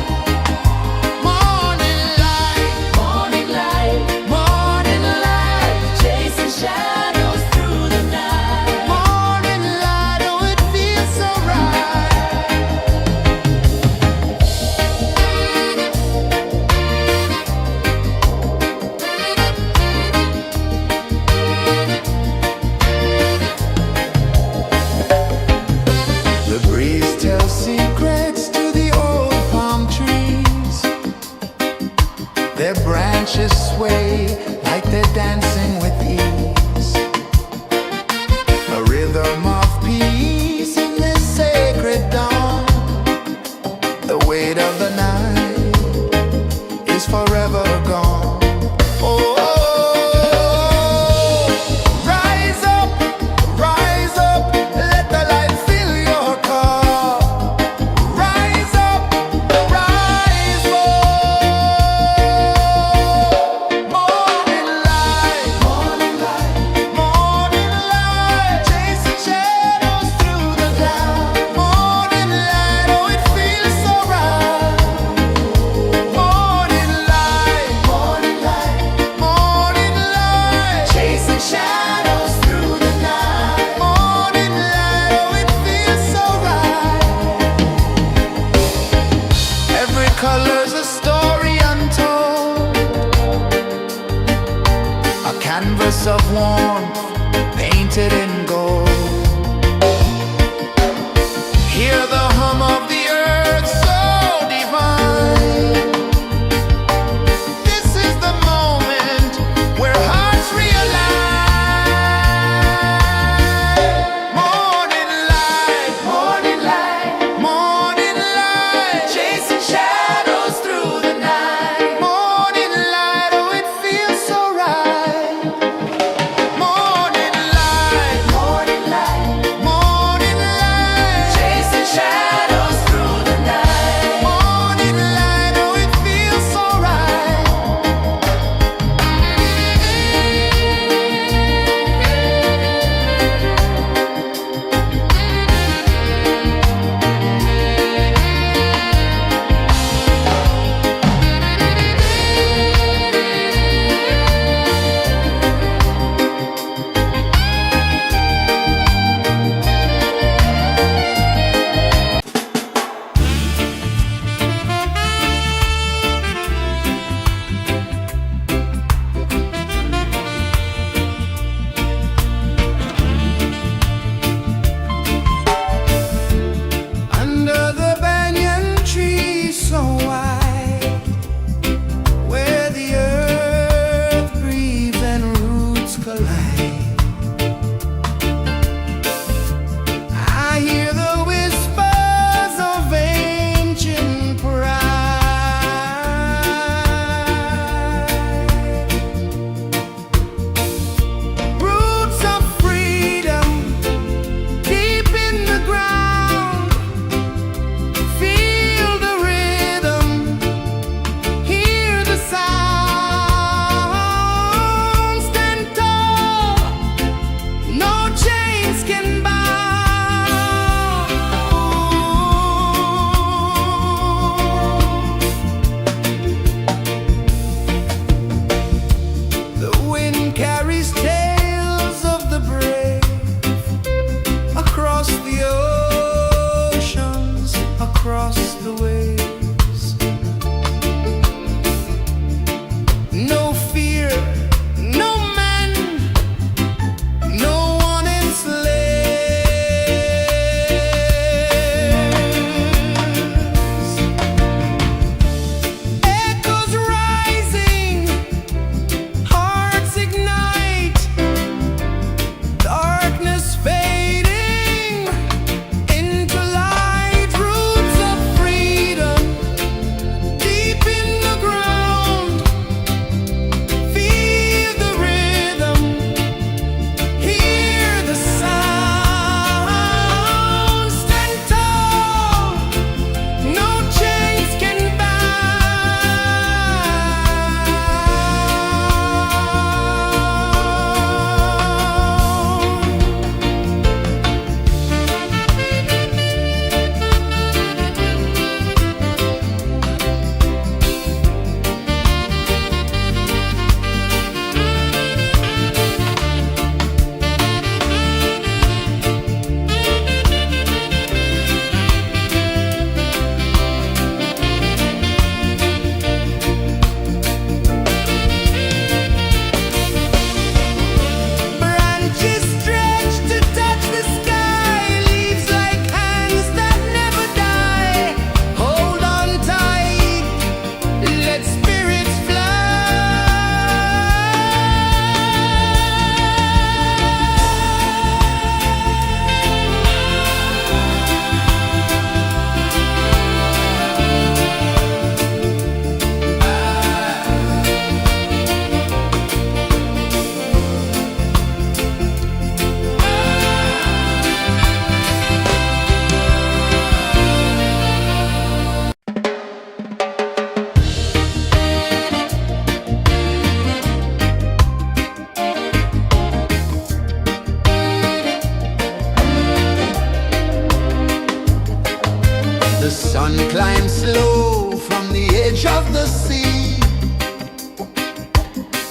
Morning light, Morning light, morning light, chasing shadows through the night. morning light, oh it feels so right. The breeze tells secrets to the old palm trees. Their branches sway like they're dancing with ease. A rhythm of peace in this sacred dawn. The weight of the night is forever gone. Oh, rise up, let the light fill your cup. Rise up, rise up. Morning light, morning light, morning light, chasing shadows through the cloud. Morning light, oh it feels so right. Morning light, morning light, morning light, chasing shadows through the night. Morning light, oh it feels so right. Every color's a story untold, a canvas of warmth painted in gold. Hear the hum of the earth so divine. This is the moment where hearts realign. Morning light, morning light, morning light, chasing shadows through the night. Morning light, oh it feels so right. Morning light,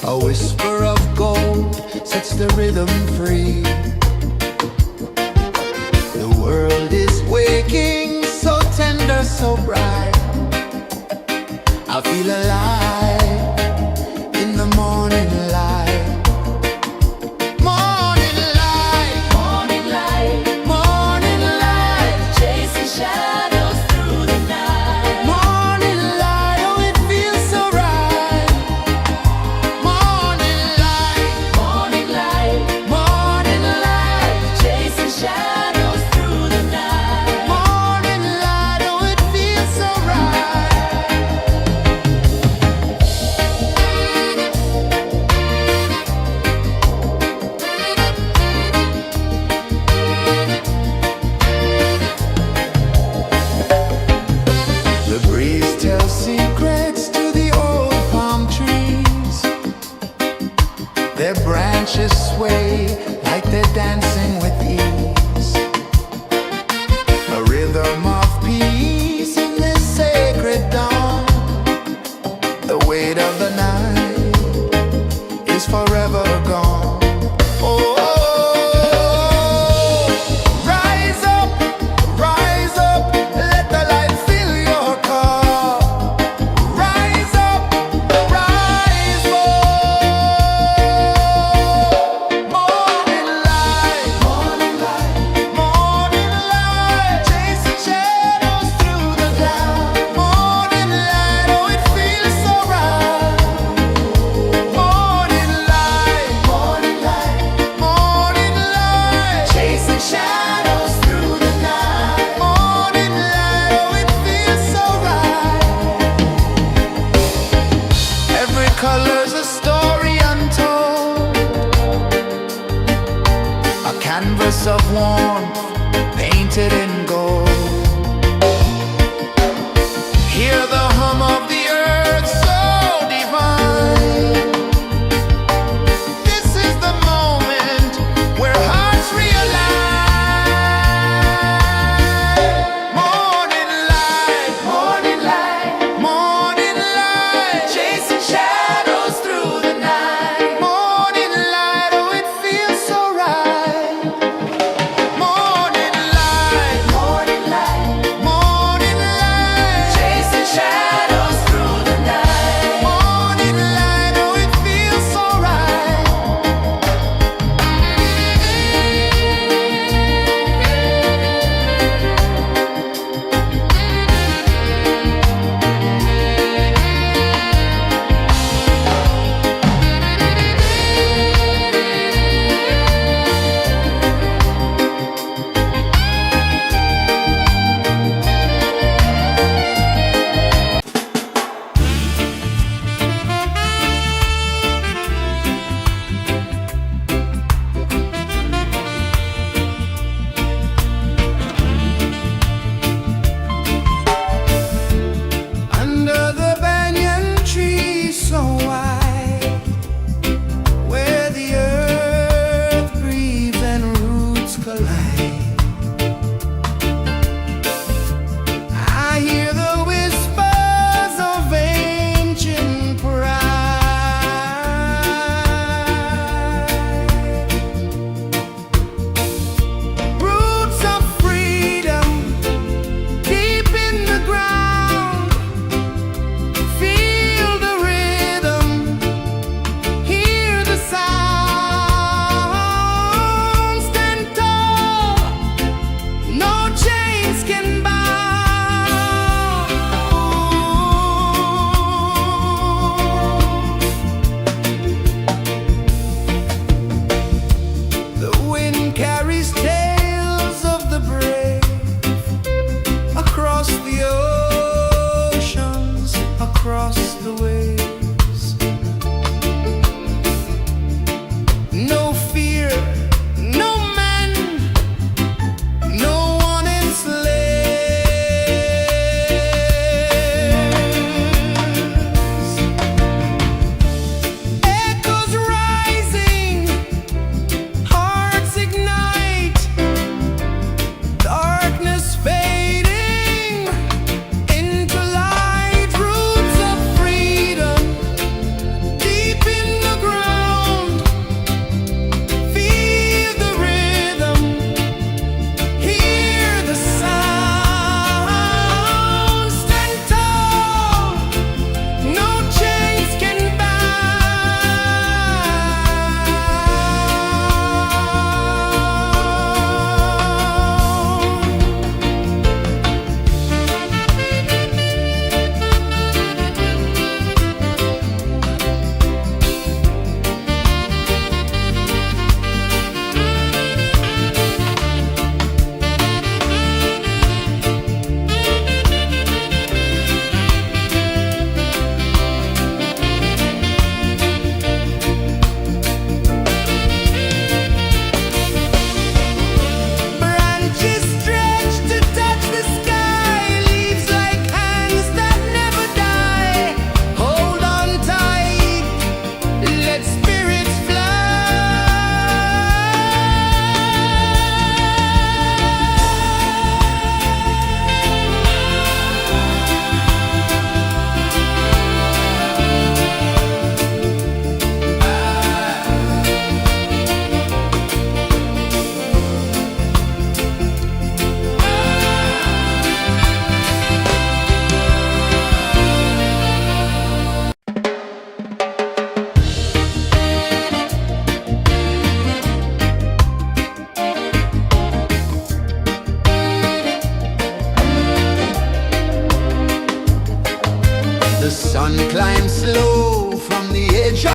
A whisper of gold sets the rhythm free. The world is waking, so tender, so bright. I feel alive in the morning light. Morning light, Morning light, morning light, chasing shadows through the night. morning light, oh it feels so right. Morning light, Morning light, morning light, chasing shadows through the night. morning light, oh it feels so right. The breeze tells secrets to the old palm trees. Their branches sway like they're dancing with ease. A rhythm of peace in this sacred dawn. The weight of the night is forever gone. Oh, rise up, let the light fill your car. Rise up, rise more. Morning light, morning light, morning light, chasing shadows through the cloud. Morning light, oh it feels so right. Morning light, morning light, morning light, chasing shadows through the night. Morning light, oh it feels so right. Every color's a story untold, a canvas of warmth painted in gold.